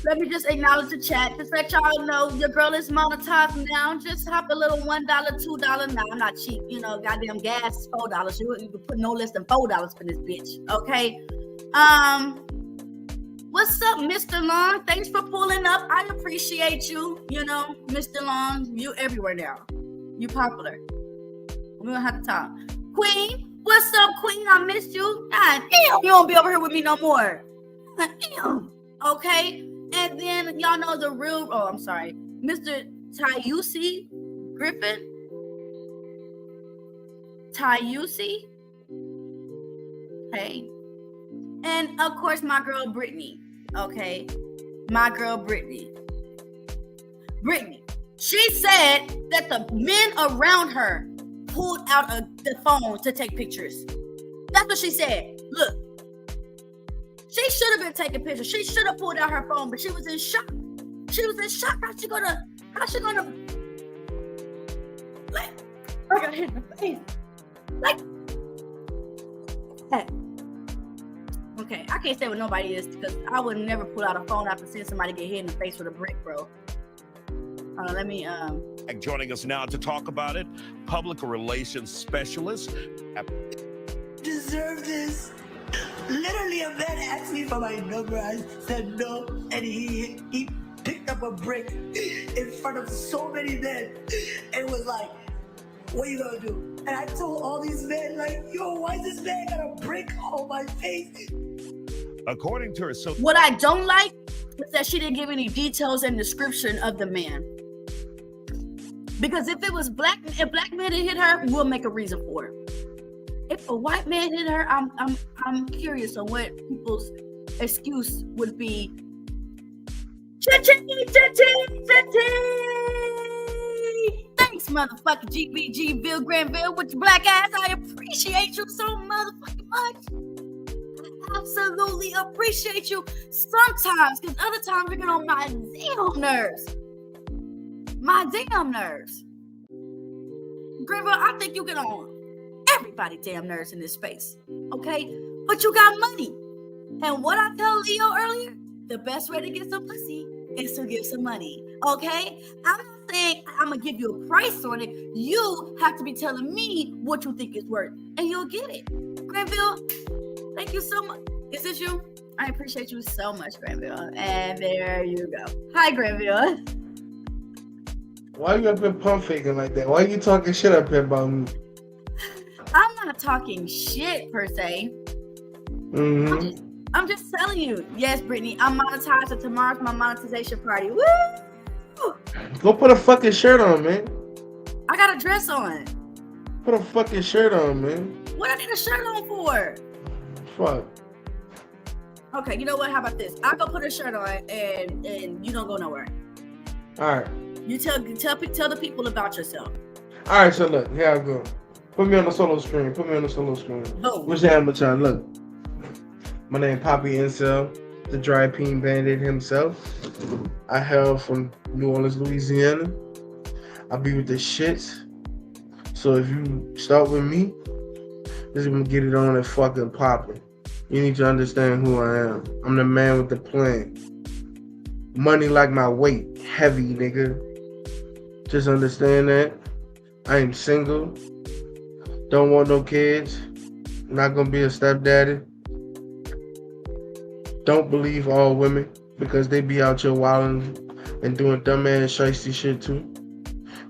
Let me just acknowledge the chat. Just let y'all know your girl is monetized now. Just hop a little $1, $2. Now I'm not cheap. You know, goddamn gas is $4. You can put no less than $4 for this bitch. Okay. What's up, Mr. Long? Thanks for pulling up. I appreciate you. You know, Mr. Long, you everywhere now. You popular. We're gonna have to talk. Queen, what's up, Queen? I missed you. God damn, you won't be over here with me no more. God damn. Okay. And then y'all know the real, I'm sorry, Mr. Tayusi Griffin. Tayusi. Hey. And of course, my girl Brittany. Okay. My girl Brittany. Brittany. She said that the men around her pulled out the phone to take pictures. That's what she said. Look. She should have been taking pictures. She should have pulled out her phone, but she was in shock. She was in shock. How's she gonna like, I got hit in the face. Like that. Okay, I can't say what nobody is because I would never pull out a phone after seeing somebody get hit in the face with a brick, bro. Let me Joining us now to talk about it, public relations specialist. Deserve this. Literally, a man asked me for my number. I said no, and he picked up a brick in front of so many men and was like, "What are you gonna do?" And I told all these men, like, "Yo, why is this man got a brick on my face?" According to her, what I don't like is that she didn't give any details and description of the man. Because if it was a black man that hit her, we'll make a reason for it. If a white man hit her, I'm curious on what people's excuse would be. Cha-ching, cha-ching, cha-ching. Thanks, motherfucking GBG Bill Granville with your black ass. I appreciate you so motherfucking much. I absolutely appreciate you sometimes, because other times you're getting on my damn nerves. My damn nerves. Granville, I think you get on everybody damn nerves in this space. Okay? But you got money. And what I told Leo earlier, the best way to get some pussy is to give some money. Okay? I'm not saying I'm gonna give you a price on it. You have to be telling me what you think it's worth, and you'll get it. Granville, thank you so much. Is this you? I appreciate you so much, Granville. And there you go. Hi, Granville. Why you up here pump faking like that? Why you talking shit up here about me? I'm not talking shit per se. Mm-hmm. I'm just telling you. Yes, Brittany, I'm monetized, so tomorrow's my monetization party. Woo! Go put a fucking shirt on, man. I got a dress on. Put a fucking shirt on, man. What I need a shirt on for? Fuck. Okay, you know what? How about this? I'll go put a shirt on and you don't go nowhere. All right. You tell the people about yourself. All right, so look, here I go. Put me on the solo screen. Boom. What's the amateur? Look. My name Poppy Incel, the dry peen bandit himself. I hail from New Orleans, Louisiana. I be with the shits. So if you start with me, this is gonna get it on and fucking popping. You need to understand who I am. I'm the man with the plan. Money like my weight, heavy nigga. Just understand that. I am single. Don't want no kids. Not gonna be a stepdaddy. Don't believe all women because they be out here wilding and doing dumbass shiesty shit too.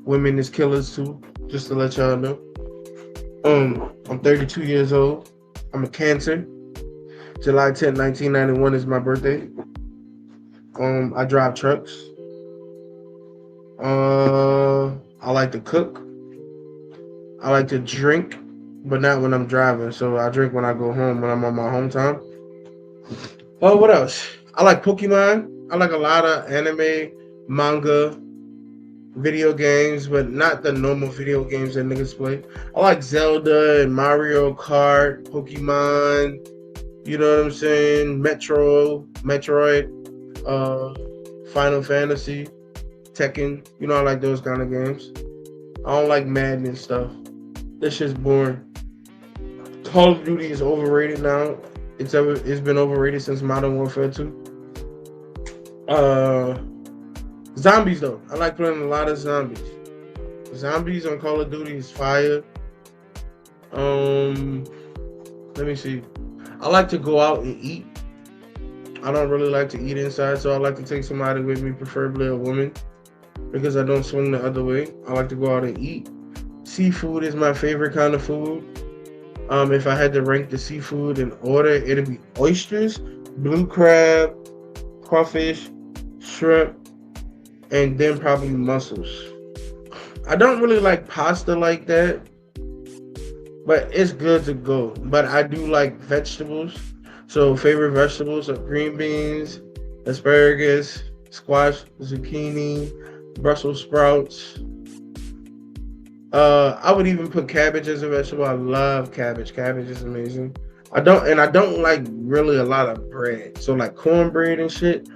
Women is killers too, just to let y'all know. I'm 32 years old. I'm a Cancer. July 10th, 1991 is my birthday. I drive trucks. I like to cook. I like to drink, but not when I'm driving. So I drink when I go home, when I'm on my home time. Oh, what else? I like Pokemon. I like a lot of anime, manga, video games, but not the normal video games that niggas play. I like Zelda and Mario Kart, Pokemon, you know what I'm saying? Metroid, Final Fantasy, Tekken. You know, I like those kind of games. I don't like Madden and stuff. This shit's boring. Call of Duty is overrated now. It's been overrated since Modern Warfare 2. Zombies though. I like playing a lot of zombies. Zombies on Call of Duty is fire. Let me see. I like to go out and eat. I don't really like to eat inside, so I like to take somebody with me, preferably a woman, because I don't swing the other way. I like to go out and eat. Seafood is my favorite kind of food. If I had to rank the seafood in order, it'd be oysters, blue crab, crawfish, shrimp, and then probably mussels. I don't really like pasta like that, but it's good to go. But I do like vegetables. So favorite vegetables are green beans, asparagus, squash, zucchini, Brussels sprouts. I would even put cabbage as a vegetable. I love cabbage. Cabbage is amazing. I don't like really a lot of bread. So like cornbread and shit,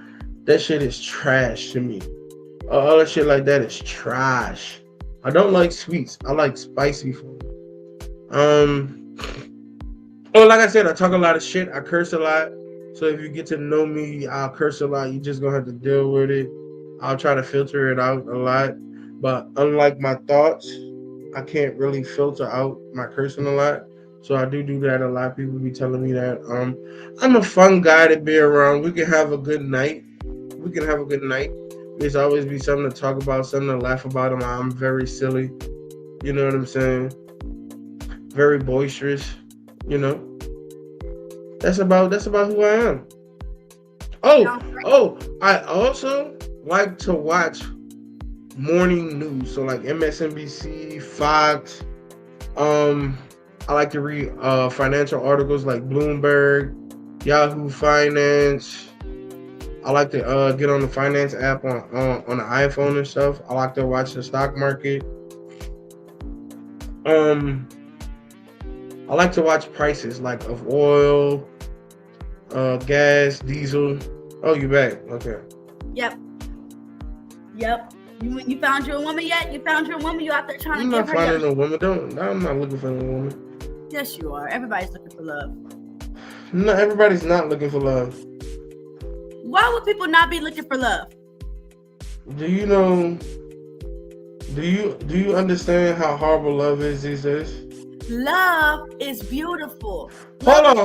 that shit is trash to me. All that shit like that is trash. I don't like sweets. I like spicy food. Like I said, I talk a lot of shit. I curse a lot. So if you get to know me, I'll curse a lot. You just gonna have to deal with it. I'll try to filter it out a lot. But unlike my thoughts, I can't really filter out my cursing a lot. So I do that a lot. People be telling me that. I'm a fun guy to be around. We can have a good night. There's always be something to talk about, something to laugh about. I'm very silly. You know what I'm saying? Very boisterous. You know. That's about who I am. Oh, I also like to watch morning news. So like MSNBC, Fox. I like to read financial articles like Bloomberg, Yahoo Finance. I like to get on the finance app on the iPhone and stuff. I like to watch the stock market. I like to watch prices like of oil, gas, diesel. Oh, you back? Okay. Yep. You found your woman yet? You found your woman? You out there trying I'm to not give her finding your... no woman. I'm not looking for no woman. Yes, you are. Everybody's looking for love. No, everybody's not looking for love. Why would people not be looking for love? Do you know? Do you understand how horrible love is these days? Love is beautiful. Hold on.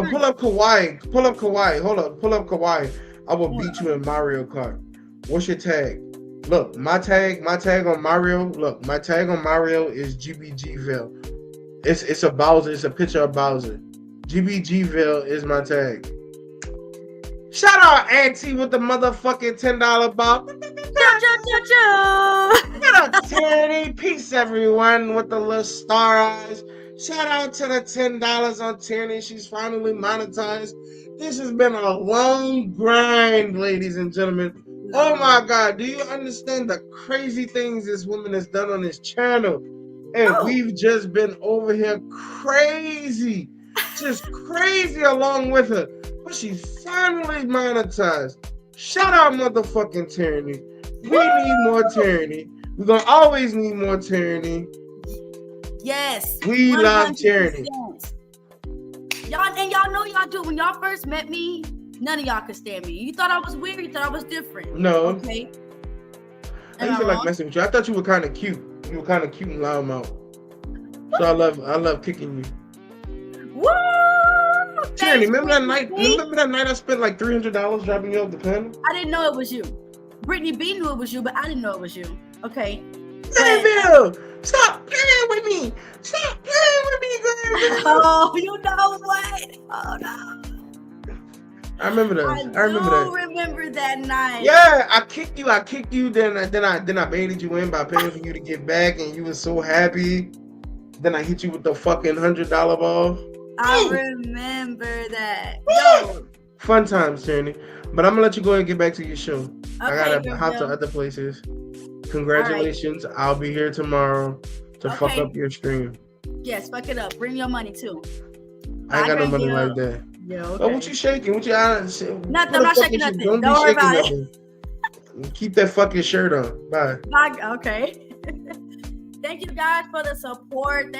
Pull up Kawhi. Hold up Kawhi. I will beat you in Mario Kart. What's your tag? Look, my tag on Mario. Look, my tag on Mario is GBGville. It's a Bowser. It's a picture of Bowser. GBGville is my tag. Shout out Auntie with the motherfucking $10 ball. Shout out Tierney. Peace everyone with the little star eyes. Shout out to the $10 on Tierney. She's finally monetized. This has been a long grind, ladies and gentlemen. Oh my God, do you understand the crazy things this woman has done on this channel? And we've just been over here crazy, just crazy along with her. But she's finally monetized. Shout out motherfucking Tierney. We need more Tierney. We're gonna always need more Tierney. Yes. We love Tierney. Y'all know y'all do. When y'all first met me, none of y'all could stand me. You thought I was weird. You thought I was different. No. Okay. I used to like messing with you. I thought you were kind of cute. You were kind of cute and loudmouth. So I love kicking you. Woo! Tierney, remember that night? Remember that night I spent like $300 dropping you off the panel? I didn't know it was you. Brittany B knew it was you, but I didn't know it was you. Okay. Granville, stop playing with me. Stop playing with me, Granville. Oh, you know what? Oh no. I remember that. I remember that night. Yeah, I kicked you. Then I baited you in by paying for you to get back, and you were so happy. Then I hit you with the fucking $100 ball. I remember that. Yo. Fun times, Tierney. But I'm gonna let you go ahead and get back to your show. Okay, I gotta hop to other places. Congratulations. Right. I'll be here tomorrow to fuck up your stream. Yes, fuck it up. Bring your money too. I ain't got no money like that. Yeah, okay. Oh, what you shaking? What you nothing, I'm not shaking nothing. Don't worry about it. Keep that fucking shirt on. Bye. Bye. Okay. Thank you guys for the support.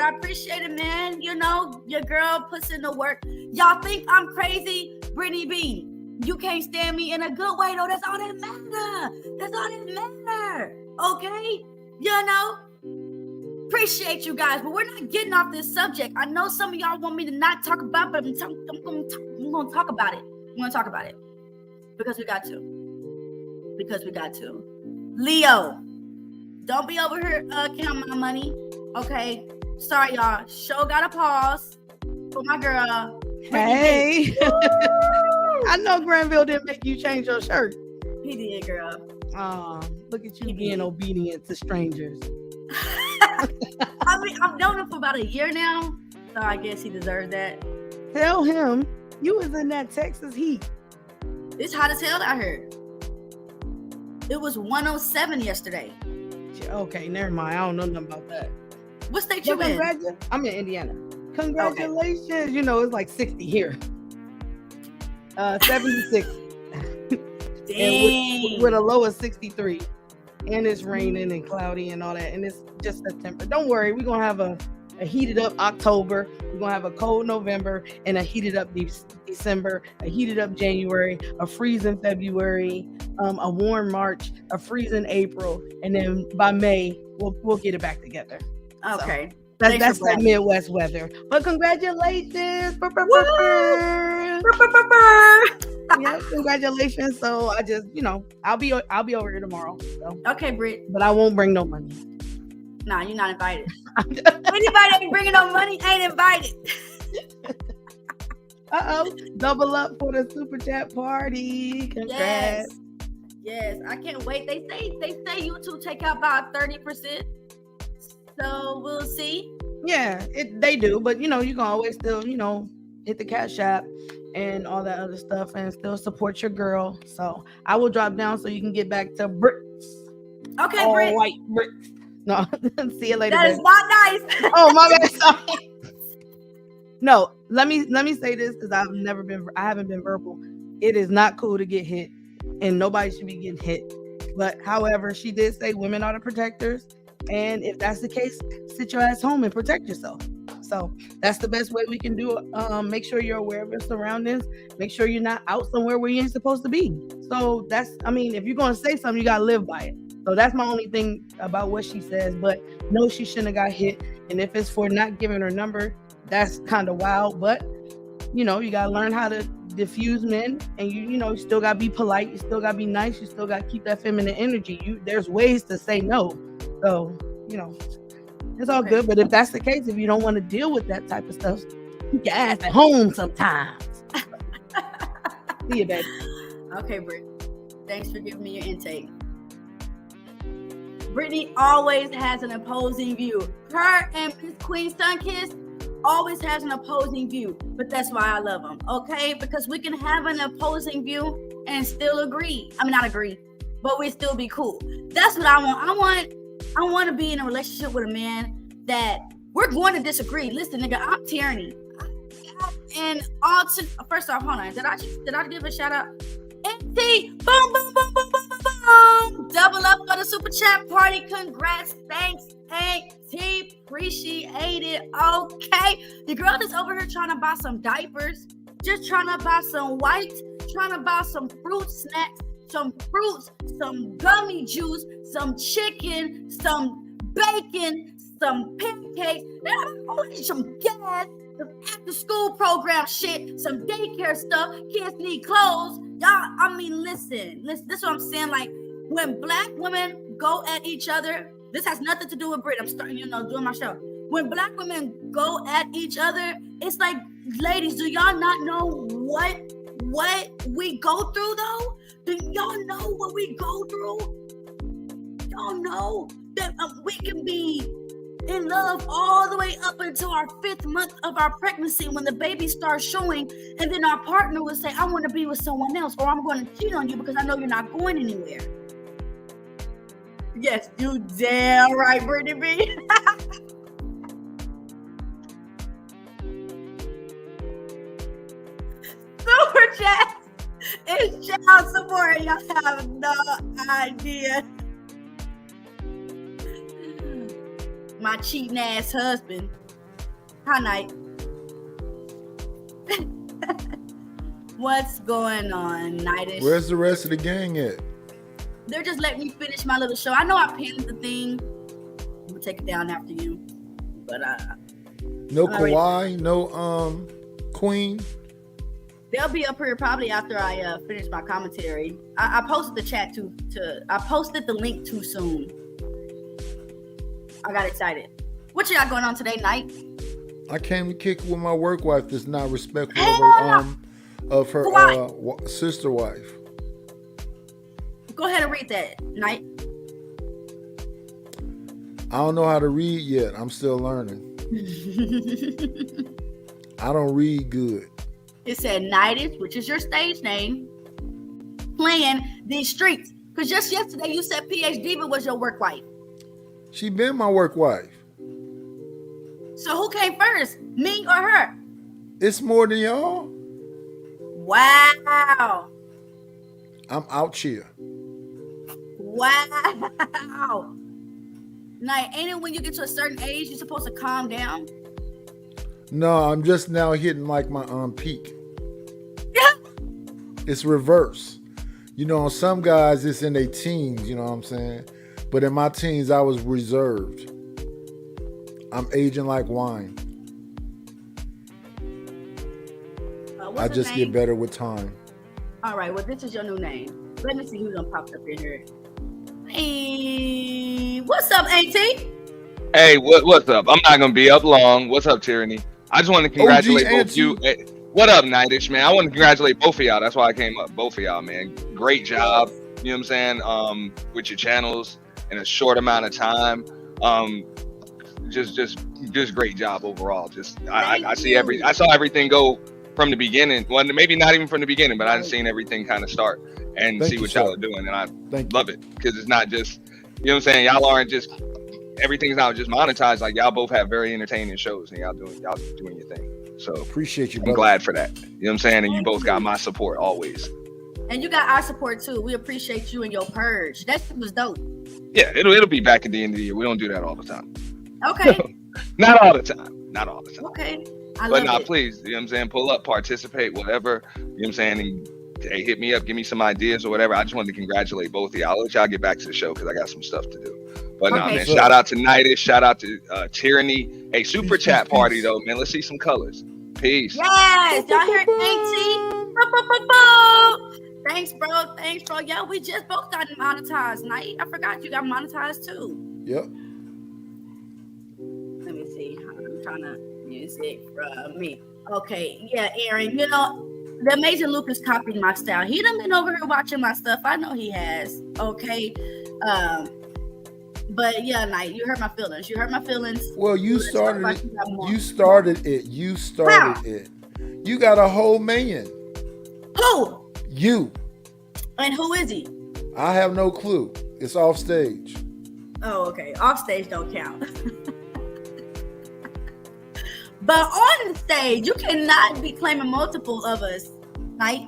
I appreciate it, man. You know, your girl puts in the work. Y'all think I'm crazy? Brittany B, you can't stand me in a good way, though. That's all that matter. Okay? You know? Appreciate you guys, but we're not getting off this subject. I know some of y'all want me to not talk about it, but I'm going to talk about it. I'm going to talk about it. Because we got to. Leo. Don't be over here counting my money. Okay. Sorry, y'all. Show got a pause for my girl. Hey. I know Granville didn't make you change your shirt. He did, girl. Look at you being obedient to strangers. I mean, I've known him for about a year now, so I guess he deserved that. Tell him you was in that Texas heat. It's hot as hell out here. It was 107 yesterday. Okay, never mind. I don't know nothing about that. What state you in? I'm in Indiana. Congratulations. Okay. You know, it's like 60 here. 76. Dang. With a low of 63. And it's raining and cloudy and all that. And it's just September. Don't worry. We're going to have a heated up October. We're going to have a cold November and a heated up December, a heated up January, a freezing February, a warm March, a freezing April. And then by May, we'll get it back together. Okay. So that's that Midwest weather. But congratulations. Yeah, congratulations. So I just, I'll be over here tomorrow. So. Okay, Britt. But I won't bring no money. Nah, you're not invited. Anybody ain't bringing no money ain't invited. Double up for the super chat party. Congrats. Yes, I can't wait. They say YouTube take out about 30%. So we'll see. Yeah, they do, but you know, you can always still, you know, hit the Cash App and all that other stuff and still support your girl. So I will drop down so you can get back to bricks. Okay, all Britt. white bricks. No, see you later. That is babe. not nice. Oh my bad. Sorry. No, let me say this because I haven't been verbal. It is not cool to get hit, and nobody should be getting hit. But however, she did say women are the protectors, and if that's the case, sit your ass home and protect yourself. So that's the best way we can do it. Make sure you're aware of your surroundings. Make sure you're not out somewhere where you ain't supposed to be. So if you're gonna say something, you gotta live by it. So that's my only thing about what she says. But no, she shouldn't have got hit. And if it's for not giving her number, that's kind of wild. But you know, you gotta learn how to diffuse men, and you know, you still gotta be polite. You still gotta be nice. You still gotta keep that feminine energy. There's ways to say no. So you know, it's all good. But if that's the case, if you don't want to deal with that type of stuff, keep your ass at home sometimes. See you, baby. Okay, Britt. Thanks for giving me your intake. Brittany always has an opposing view. Her and Miss Queen Sunkiss always has an opposing view, but that's why I love them, okay? Because we can have an opposing view and still agree. I mean, not agree, but we still be cool. That's what I want. I want to be in a relationship with a man that we're going to disagree. Listen, nigga, I'm Tierney. And first off, hold on. Did I give a shout out? NT, boom, boom, boom, boom, boom, boom, boom. Double up for the super chat party. Congrats. Thanks, NT. Appreciate it. Okay. The girl is over here trying to buy some diapers, just trying to buy some wipes, trying to buy some fruit snacks, some fruits, some gummy juice, some chicken, some bacon, some pancakes, some gas, some after school program shit, some daycare stuff. Kids need clothes. Y'all, I mean, listen, this is what I'm saying. Like, when black women go at each other, this has nothing to do with Brit. I'm starting, doing my show. When black women go at each other, it's like, ladies, do y'all not know what we go through though? Do y'all know what we go through? Y'all know that we can be in love all the way up until our 5th month of our pregnancy when the baby starts showing, and then our partner will say, I want to be with someone else, or I'm going to cheat on you because I know you're not going anywhere. Yes, you damn right, Brittany B. Super chat is child support. Y'all have no idea. My cheating ass husband. Hi, Night. What's going on, Nightish? Where's the rest of the gang at? They're just letting me finish my little show. I know I pinned the thing. I'm gonna take it down after you. But no Kawhi, no Queen. They'll be up here probably after I finish my commentary. I posted the chat I posted the link too soon. I got excited. What you got going on today, Night? I came to kick it with my work wife that's not respectful of her sister wife. Go ahead and read that, Night. I don't know how to read yet. I'm still learning. I don't read good. It said Nightish, which is your stage name, playing these streets. Because just yesterday you said PhD but was your work wife. She been my work wife. So who came first, me or her? It's more than y'all. Wow. I'm out here. Wow. Now, ain't it when you get to a certain age, you're supposed to calm down? No, I'm just now hitting like my peak. It's reverse. Some guys, it's in their teens, you know what I'm saying? But in my teens, I was reserved. I'm aging like wine. I just get better with time. All right, well, this is your new name. Let me see who's gonna pop up in here. Hey, what's up, AT? Hey, what's up? I'm not gonna be up long. What's up, Tyranny? I just want to congratulate both of you. What up, Nightish, man? I want to congratulate both of y'all. That's why I came up. Both of y'all, man. Great job. you know what I'm saying, with your channels in a short amount of time. Just great job overall. I saw everything go from the beginning. Well, maybe not even from the beginning, but I've seen everything kind of start and see what y'all are doing, and I love it because it's not just, you know what I'm saying, y'all aren't just, everything's not just monetized. Like, y'all both have very entertaining shows, and y'all doing your thing. So appreciate you, I'm brother. glad for that. You know what I'm saying? And you both got my support always. And you got our support too. We appreciate you and your purge. That shit was dope. Yeah, it'll be back at the end of the year. We don't do that all the time. Okay. Not all the time. Not all the time. Okay. But nah, please, you know what I'm saying? Pull up, participate, whatever. You know what I'm saying? And, hey, hit me up, give me some ideas or whatever. I just wanted to congratulate both of y'all. I'll let y'all get back to the show because I got some stuff to do. But nah, man, shout out to Nidus, shout out to Tyranny. Hey, super chat party though, man. Let's see some colors. Peace. Yes, y'all hear Thanks, bro. Thanks, bro. Yeah, we just both got monetized. Night. I forgot you got monetized too. Yep. Let me see. I'm trying to use it from me. Okay. Yeah, Aaron. You know, the Amazing Lucas copied my style. He done been over here watching my stuff. I know he has. Okay. But yeah, Night. You hurt my feelings. You hurt my feelings. Well, you started it. You started it. You started it. You got a whole man. Who? You. And who is he? I have no clue. It's off stage. Oh, okay. Off stage don't count. But on the stage, you cannot be claiming multiple of us, right?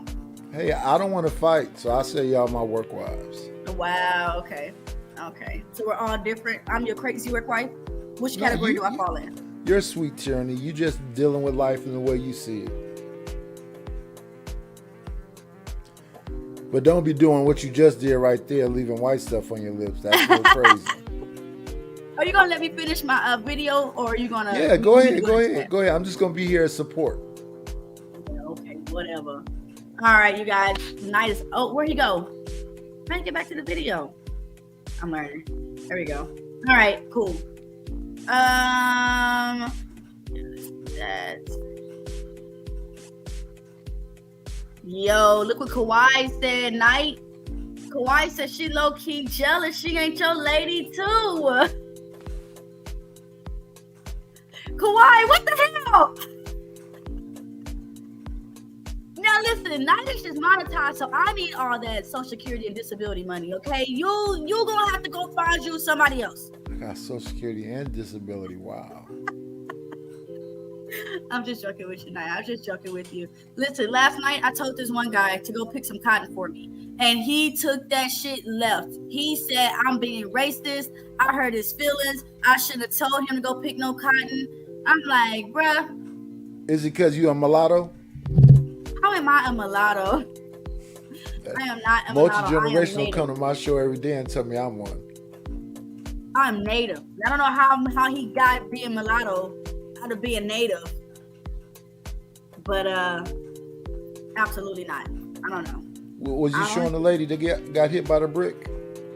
Hey, I don't want to fight, so I say y'all my work wives. Wow. Okay. Okay. So we're all different. I'm your crazy work wife. Which category do I fall in? You're sweet, Tyranny. You just dealing with life in the way you see it. But don't be doing what you just did right there, leaving white stuff on your lips. That's real crazy. Are you gonna let me finish my video, or are you gonna? Yeah, go ahead, go ahead, go ahead. I'm just gonna be here as support. Okay, whatever. All right, you guys. Night is. Oh, where'd he go? Trying to get back to the video. I'm learning. There we go. All right, cool. That's. Yo, look what Kawhi said, Night. Kawhi said she low-key jealous. She ain't your lady, too. Kawhi, what the hell? Now, listen, Night is just monetized, so I need all that Social Security and disability money, okay? You gonna have to go find you somebody else. I got Social Security and disability. Wow. I'm just joking with you, Night. I'm just joking with you. Listen, last night I told this one guy to go pick some cotton for me, and he took that shit left. He said I'm being racist. I hurt his feelings. I shouldn't have told him to go pick no cotton. I'm like, bruh. Is it because you a mulatto? How am I a mulatto? I am not a mulatto. Multi-generational come to my show every day and tell me I'm one. I'm native. I don't know how he got being mulatto out of being native. But absolutely not. I don't know. Was you showing the lady that got hit by the brick?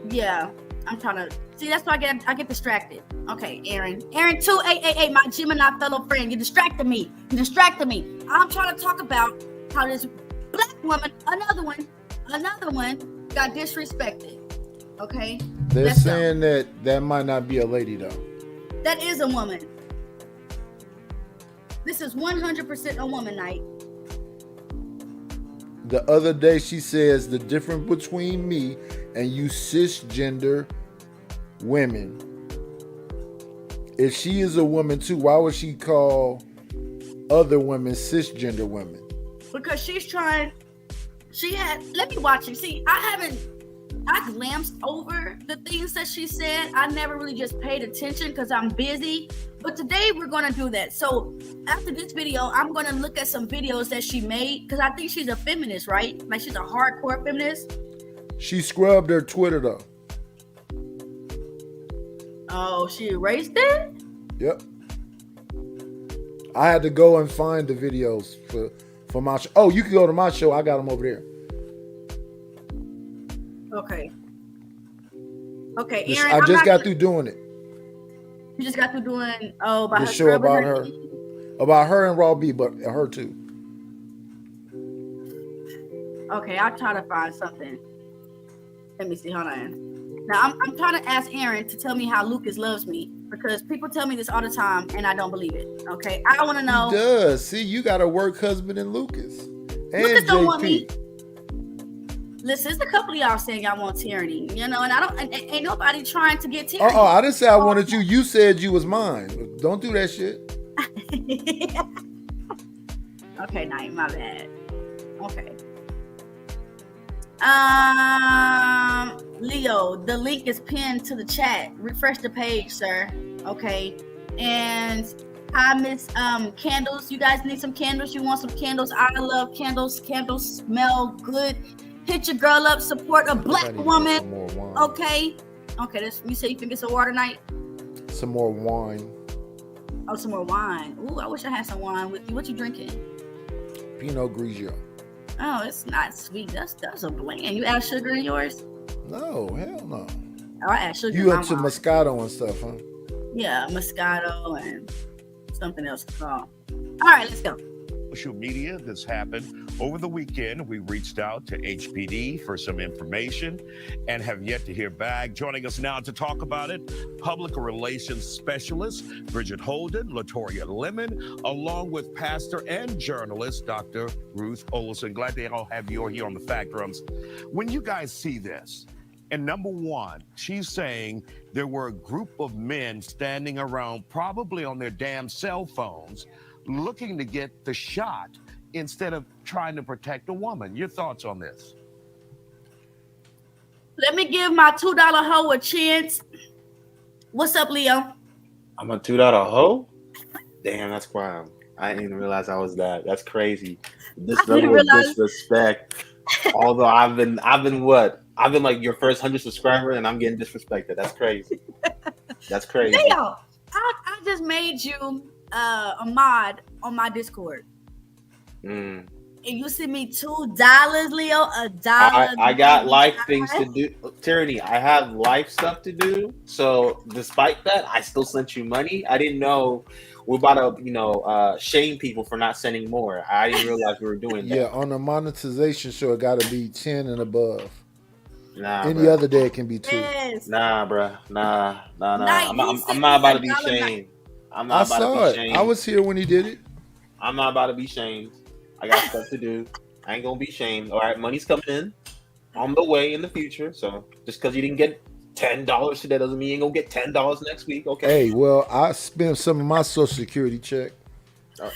Yeah. I'm trying to see, that's why I get distracted. Okay, Aaron 2888, my Gemini fellow friend. You distracted me. I'm trying to talk about how this black woman, another one, got disrespected. Okay? They're saying that might not be a lady though. That is a woman. This is 100% a woman, Night. The other day she says the difference between me and you cisgender women. If she is a woman too, why would she call other women cisgender women? Because let me watch it. See, I glanced over the things that she said. I never really just paid attention because I'm busy. But today we're going to do that. So after this video, I'm going to look at some videos that she made because I think she's a feminist, right? Like she's a hardcore feminist. She scrubbed her Twitter though. Oh, she erased it? Yep. I had to go and find the videos for my show. Oh, you can go to my show. I got them over there. Okay. Okay, Aaron. I just got through doing it. You just got through doing about the her show about her. About her and Raw B, but her too. Okay, I'll try to find something. Let me see. Hold on. Now I'm trying to ask Aaron to tell me how Lucas loves me because people tell me this all the time and I don't believe it. Okay, I want to know. He does. See, you got a work husband in Lucas and Lucas don't want me. JP. Listen, there's a couple of y'all saying y'all want tyranny, and I don't. And ain't nobody trying to get tyranny. I didn't say I wanted you. You said you was mine. Don't do that shit. Okay, Night, my bad. Okay. Leo, the link is pinned to the chat. Refresh the page, sir. Okay. And hi, Miss Candles. You guys need some candles? You want some candles? I love candles. Candles smell good. Hit your girl up. Support a black woman. Okay. Okay. You say you can get some water, Night? Some more wine. Oh, some more wine. Ooh, I wish I had some wine with you. What you drinking? Pinot Grigio. Oh, it's not sweet. That's a bland. You add sugar in yours? No, hell no. Oh, I add sugar. You into Moscato and stuff, huh? Yeah, Moscato and something else to call. All right, let's go. Social media that's happened over the weekend. We reached out to HPD for some information and have yet to hear back. Joining us now to talk about it, public relations specialist Bridget Holden, Latoya Lemon, along with pastor and journalist Dr. Ruth Olson. Glad they all have you here on the Fact Drums. When you guys see this, and number one, she's saying there were a group of men standing around, probably on their damn cell phones, looking to get the shot instead of trying to protect a woman. Your thoughts on this? Let me give my $2 hoe a chance. What's up, Leo? I'm a $2 hoe? Damn, that's wild. I didn't even realize I was that. That's crazy. This level of disrespect. Although I've been what? I've been like your first 100 subscriber and I'm getting disrespected. That's crazy. That's crazy. Leo, I just made you a mod on my Discord. And you sent me $2, Leo, $1. I got life things to do. Tyranny, I have life stuff to do. So despite that, I still sent you money. I didn't know we're about to, shame people for not sending more. I didn't realize we were doing that. Yeah, on a monetization show, it got to be 10 and above. Nah, Any bruh. other day it can be 2. Yes. Nah, bro. Nah. I'm not about to be shamed. I'm not about to be shamed. I was here when he did it. I'm not about to be shamed. I got stuff to do. I ain't gonna be shamed. All right, money's coming in on the way in the future. So just because you didn't get $10 today doesn't mean you ain't gonna get $10 next week. Okay. Hey, well, I spent some of my Social Security check.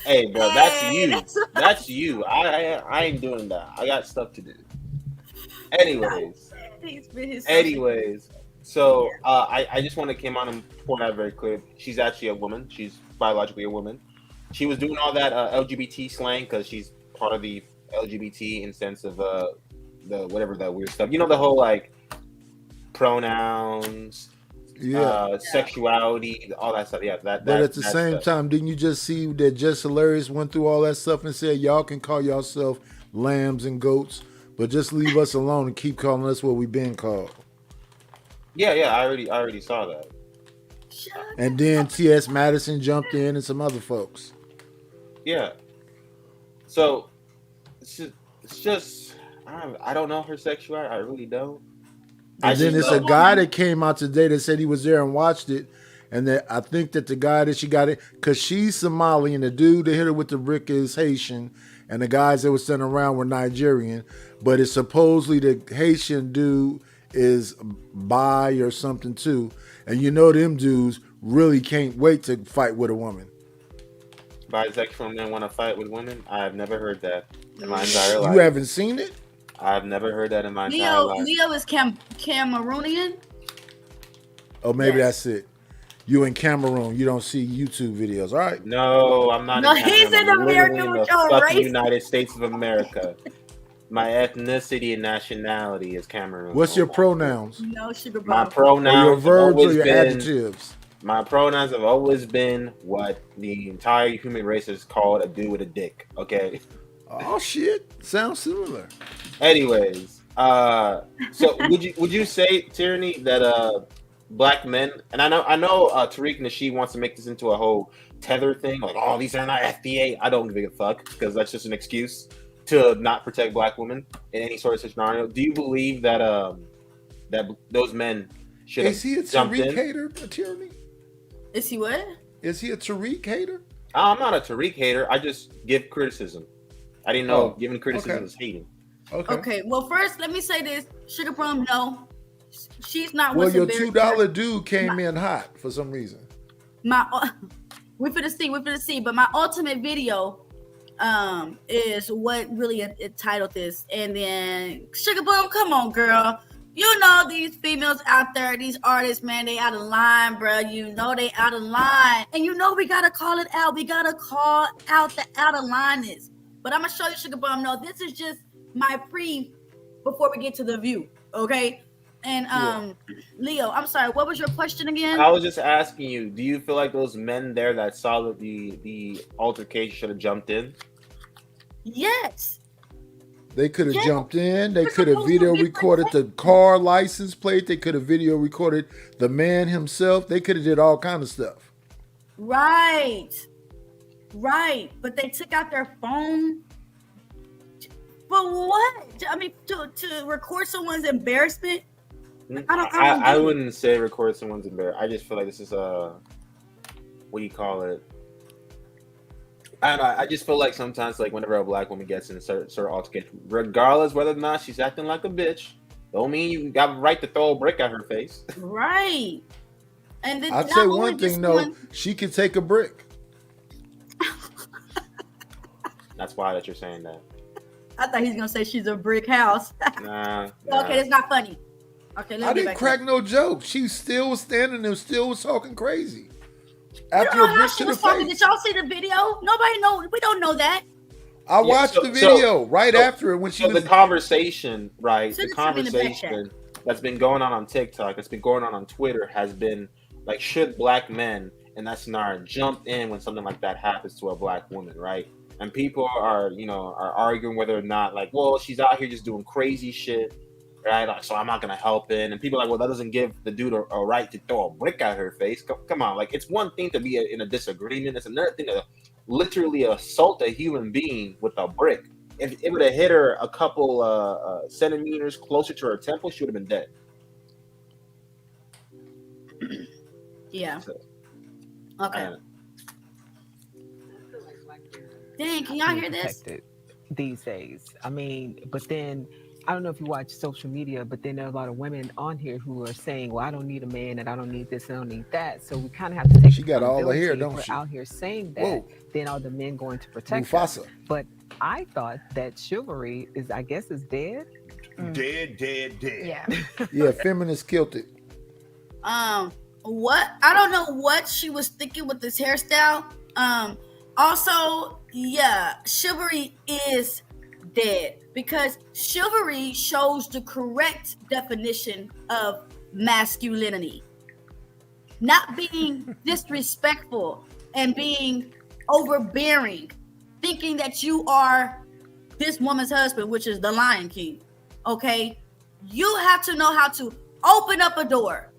Hey, bro, that's you. That's you. I ain't doing that. I got stuff to do. Anyways. So I just want to come on and point out very clear. She's actually a woman. She's biologically a woman. She was doing all that LGBT slang because she's part of the LGBT in sense of the whatever that weird stuff. You know, the whole like pronouns, sexuality, all that stuff. Yeah, that. But at the same time, didn't you just see that Just Hilarious went through all that stuff and said y'all can call yourself lambs and goats, but just leave us alone and keep calling us what we've been called. Yeah, I already saw that. And then T.S. Madison jumped in and some other folks. Yeah. So it's just I don't know her sexuality. I really don't. And then it's a guy that came out today that said he was there and watched it. And that I think that the guy that she got it, because she's Somali and the dude that hit her with the brick is Haitian. And the guys that were sent around were Nigerian. But it's supposedly the Haitian dude is bi or something too. And you know them dudes really can't wait to fight with a woman. Bisexual men want to fight with women? I have never heard that in my entire life. You haven't seen it? I've never heard that in my entire life. Leo is Cameroonian? Oh, maybe that's it. You in Cameroon, you don't see YouTube videos, all right? No, I'm not. No, he's in America with your race. United States of America. My ethnicity and nationality is Cameroon. What's your pronouns? No sugar bomb. My pronouns. Or your verbs or your adjectives? My pronouns have always been what the entire human race is called a dude with a dick. Okay. Oh shit! Sounds similar. Anyways, so would you say, Tyranny, that black men, and I know Tariq Nasheed wants to make this into a whole tether thing, like, oh, these are not FBA. I don't give a fuck because that's just an excuse to not protect black women in any sort of scenario. Do you believe that that those men should have Is he a jumped Tariq in. hater, Tierney? Is he what? Is he a Tariq hater? I'm not a Tariq hater. I just give criticism. I didn't know giving criticism is hating. Okay. Well, first, let me say this. Sugar Plum, no. She's not Well, what's your embarrassing. $2 dude came in hot for some reason. We're finna see. But my ultimate video is what really entitled this. And then Sugar Plum, come on, girl. You know these females out there, these artists, man, they out of line, bro. You know they out of line. And you know we gotta call it out. We gotta call out the out of lineness. But I'm gonna show you, Sugar Plum. No, this is just my before we get to the view, okay? And Leo, I'm sorry, what was your question again? I was just asking you, do you feel like those men there that saw the altercation should have jumped in? Yes. They could have jumped in. They could have video recorded the car license plate. They could have video recorded the man himself. They could have did all kind of stuff. Right. But they took out their phone. For what? I mean, to record someone's embarrassment? I wouldn't say record someone's embarrassment. I just feel like this is what do you call it? I don't know. I just feel like sometimes, like whenever a black woman gets in a certain altercation, regardless whether or not she's acting like a bitch, don't mean you got the right to throw a brick at her face. Right. And then I'd say one thing though, she could take a brick. That's why that you're saying that. I thought he was gonna say she's a brick house. Nah. Okay, that's not funny. Okay, I didn't crack no joke. She still was standing there, still was talking crazy. After you know a how brick she to the was talking? face. Did y'all see the video? Nobody know. We don't know that. I watched the video right after it when she was the conversation, right? Send The it to me in the back conversation that's been going on TikTok, that's been going on Twitter, has been like, should black men in that scenario jump in when something like that happens to a black woman, right? And people are arguing whether or not, like, well, she's out here just doing crazy shit, right? Like, so I'm not gonna help in. And people are like, well, that doesn't give the dude a right to throw a brick at her face. Come on, like, it's one thing to be in a disagreement. It's another thing to literally assault a human being with a brick. If it would have hit her a couple centimeters closer to her temple, she would have been dead. Yeah. Okay. Dang, can y'all hear this? These days. I mean, but then I don't know if you watch social media, but then there are a lot of women on here who are saying, well, I don't need a man and I don't need this and I don't need that. So we kind of have to take She got all the hair, don't we're she? out here saying that. Whoa. Then are the men going to protect Mufasa. her? But I thought that chivalry is dead. Dead. Yeah. Yeah, feminists killed it. What? I don't know what she was thinking with this hairstyle. Also, yeah, chivalry is dead because chivalry shows the correct definition of masculinity. Not being disrespectful and being overbearing, thinking that you are this woman's husband, which is the Lion King. Okay? You have to know how to open up a door,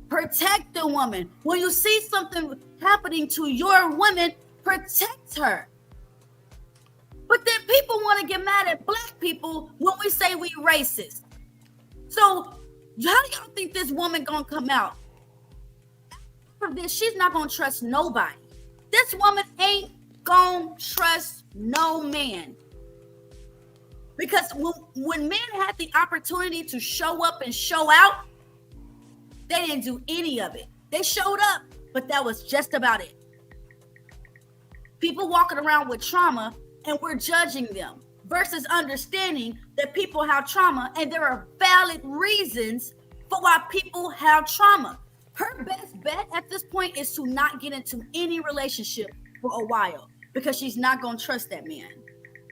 protect the woman. When you see something happening to your woman, protect her. But then people want to get mad at black people when we say we racist. So how do y'all think this woman gonna come out? After this, she's not gonna trust nobody. This woman ain't gonna trust no man. Because when men had the opportunity to show up and show out, they didn't do any of it. They showed up, but that was just about it. People walking around with trauma and we're judging them versus understanding that people have trauma and there are valid reasons for why people have trauma. Her best bet at this point is to not get into any relationship for a while because she's not going to trust that man.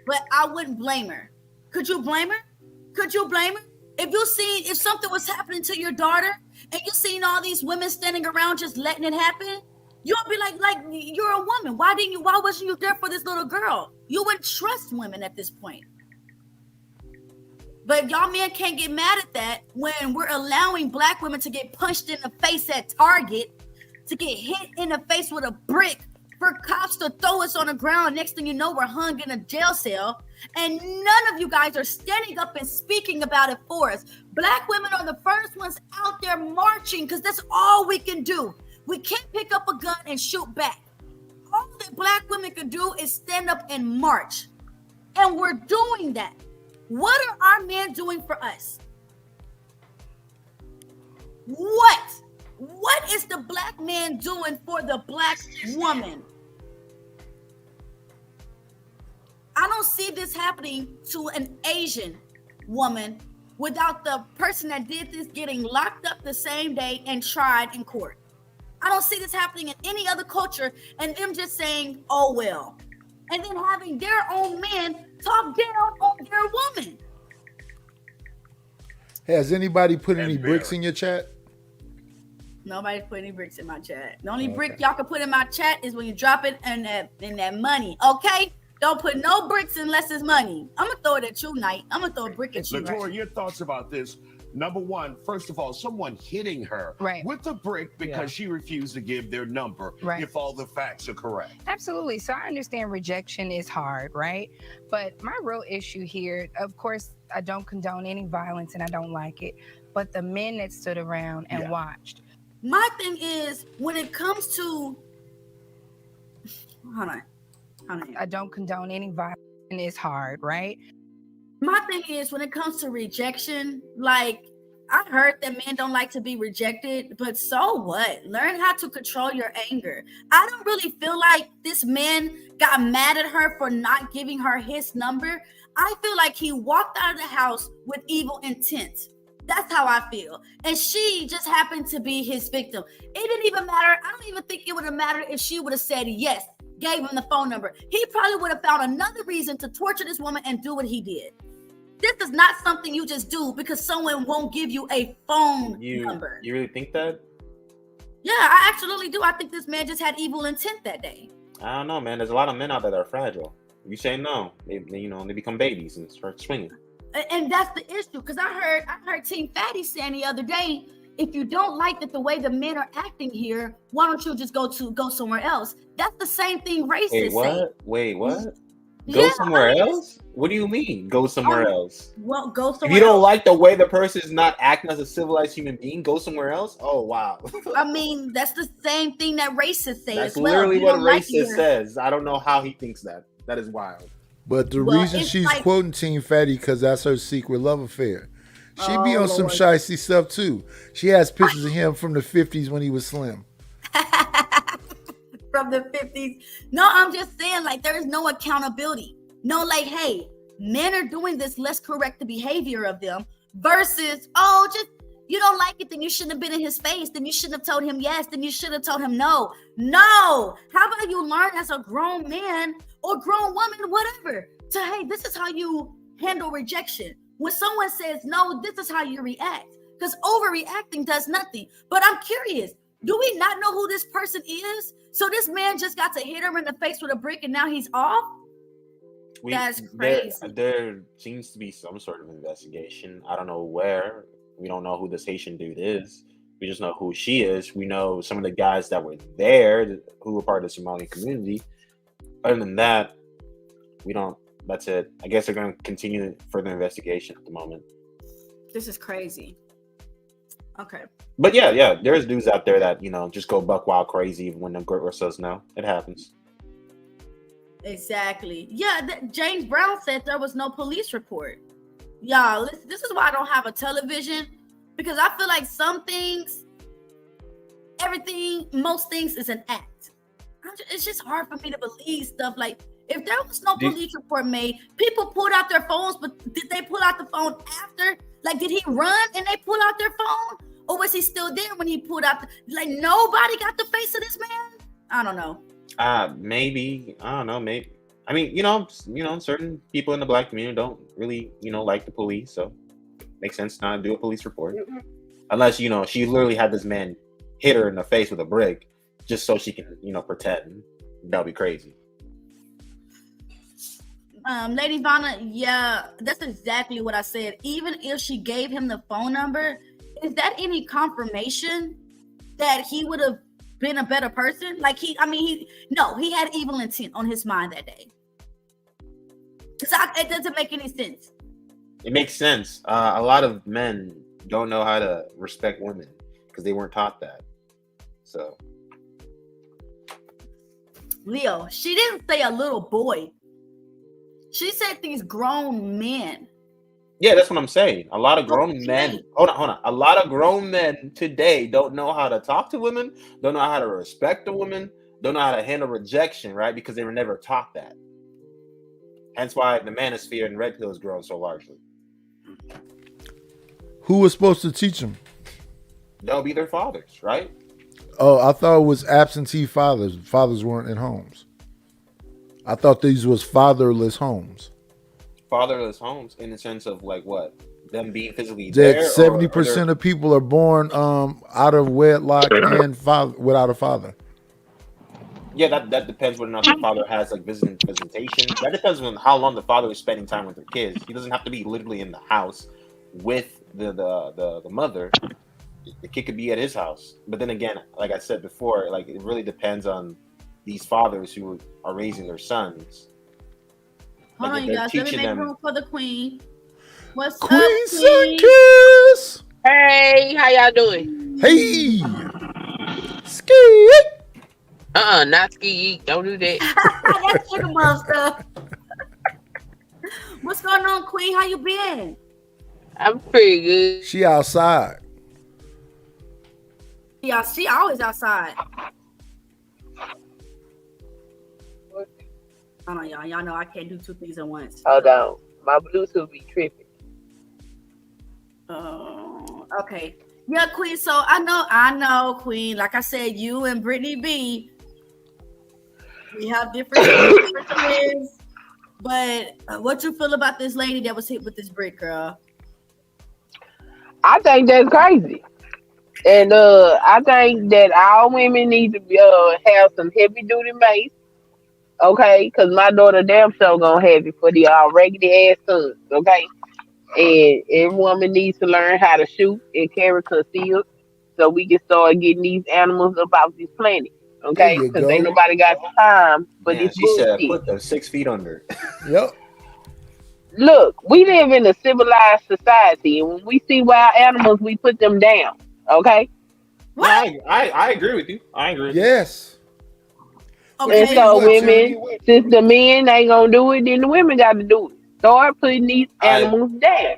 But I wouldn't blame her. Could you blame her? Could you blame her? If something was happening to your daughter and you seen all these women standing around just letting it happen, you'll be like you're a woman. Why wasn't you there for this little girl? You wouldn't trust women at this point. But y'all men can't get mad at that when we're allowing black women to get punched in the face at Target, to get hit in the face with a brick for cops to throw us on the ground. Next thing you know, we're hung in a jail cell. And none of you guys are standing up and speaking about it for us. Black women are the first ones out there marching because that's all we can do. We can't pick up a gun and shoot back. All that Black women can do is stand up and march. And we're doing that. What are our men doing for us? What? What is the Black man doing for the Black woman? I don't see this happening to an Asian woman without the person that did this getting locked up the same day and tried in court. I don't see this happening in any other culture and them just saying, oh, well, and then having their own men talk down on their woman. Has anybody put any bricks in your chat? Nobody's put any bricks in my chat. The only brick y'all can put in my chat is when you drop it in that money, okay? Don't put no bricks unless it's money. I'm gonna throw it at you, Knight. I'm gonna throw a brick at you. Latoya, right? your thoughts about this? Number one, first of all, someone hitting her with a brick because she refused to give their number, if all the facts are correct. Absolutely. So I understand rejection is hard, right? But my real issue here, of course, I don't condone any violence and I don't like it, but the men that stood around and watched. My thing is, when it comes to, hold on. I don't condone any violence and it's hard, right? My thing is, when it comes to rejection, like, I heard that men don't like to be rejected, but so what? Learn how to control your anger. I don't really feel like this man got mad at her for not giving her his number. I feel like he walked out of the house with evil intent. That's how I feel. And she just happened to be his victim. It didn't even matter. I don't even think it would have mattered if she would have said yes, gave him the phone number. He probably would have found another reason to torture this woman and do what he did. This is not something you just do because someone won't give you a phone number. You really think that? Yeah, I absolutely do. I think this man just had evil intent that day. I don't know, man. There's a lot of men out there that are fragile. You say no, they become babies and start swinging. And that's the issue, because I heard Team Fatty saying the other day, if you don't like that the way the men are acting here, why don't you just go somewhere else? That's the same thing racists say. Wait, what? Go somewhere else? What do you mean, go somewhere else? Well, go somewhere If you don't else. like the way the person is not acting as a civilized human being, go somewhere else? Oh, wow. I mean, that's the same thing that racists say That's as well. literally If you what don't like racist it, says. I don't know how he thinks that. That is wild. But the Well, reason it's she's like- quoting Team Fatty because that's her secret love affair. She be Oh, on some Lord. shicey stuff too. She has pictures of him from the 50s when he was slim. from the 50s. No, I'm just saying, like, there is no accountability. No, like, hey, men are doing this, let's correct the behavior of them, versus, oh, just, you don't like it, then you shouldn't have been in his face, then you shouldn't have told him yes, then you should have told him no. No, how about you learn as a grown man or grown woman, whatever, to, hey, this is how you handle rejection. When someone says no, this is how you react, because overreacting does nothing. But I'm curious, do we not know who this person is? So this man just got to hit her in the face with a brick and now he's off? That's crazy. There seems to be some sort of investigation. I don't know where. We don't know who this Haitian dude is. We just know who she is. We know some of the guys that were there who were part of the Somali community. Other than that, we don't. That's it. I guess they're going to continue further investigation at the moment. This is crazy. Okay. But yeah, there's dudes out there that, just go buck wild crazy even when the girl says no. It happens. Exactly. Yeah, James Brown said there was no police report. Y'all, this is why I don't have a television, because I feel like some things, most things is an act. It's just hard for me to believe stuff like, if there was no police report made, people pulled out their phones, but did they pull out the phone after? Like, did he run and they pull out their phone? Or was he still there when he pulled out? Nobody got the face of this man? I don't know. Maybe. I don't know. Maybe. I mean, certain people in the Black community don't really, like the police. So it makes sense not to do a police report. Mm-hmm. Unless, she literally had this man hit her in the face with a brick just so she can, pretend. That'd be crazy. Lady Vanna, yeah, that's exactly what I said. Even if she gave him the phone number, is that any confirmation that he would have been a better person? Like he had evil intent on his mind that day. It doesn't make any sense. It makes sense. A lot of men don't know how to respect women because they weren't taught that. So, Leo, she didn't say a little boy. She said these grown men. yeah, that's what I'm saying. A lot of grown men. Hold on. A lot of grown men today don't know how to talk to women, don't know how to respect a woman, don't know how to handle rejection, right? Because they were never taught that. Hence why the manosphere and red pill is growing so largely. Who was supposed to teach them? They'll be their fathers, right? Oh, I thought it was absentee fathers. Fathers weren't in homes. I thought these was fatherless homes. Fatherless homes in the sense of like what? Them being physically That there? 70% of people are born out of wedlock and without a father. Yeah, that depends whether or not the father has like visitation. That depends on how long the father is spending time with their kids. He doesn't have to be literally in the house with the mother. The kid could be at his house. But then again, like I said before, like it really depends on these fathers who are raising their sons. Hold Like, on, if you they're guys. Let me teaching make them- room for the queen. What's Queen up, Sun queen? Kiss. Hey, how y'all doing? Hey. Ski. Not ski. Don't do that. That's Sugar Monster. What's going on, queen? How you been? I'm pretty good. She outside. Yeah, she always outside. Hold on, y'all. Y'all know I can't do two things at once. Hold on. My Bluetooth be tripping. Okay. Yeah, queen. So I know, queen. Like I said, you and Brittany B, we have different differences. But what you feel about this lady that was hit with this brick, girl? I think that's crazy. And I think that all women need to have some heavy duty mace. Okay, because my daughter damn sure gonna have it for the raggedy ass sons. Okay, and every woman needs to learn how to shoot and carry concealed, so we can start getting these animals up off this planet. Okay, There you because go. ain't nobody got time for Man, this she said bullshit. put them 6 feet under. Yep. Look, we live in a civilized society, and when we see wild animals, we put them down. Okay. I agree with you. I agree with Yes. And so women, since the men ain't gonna do it, then the women got to do it. Start putting these animals down.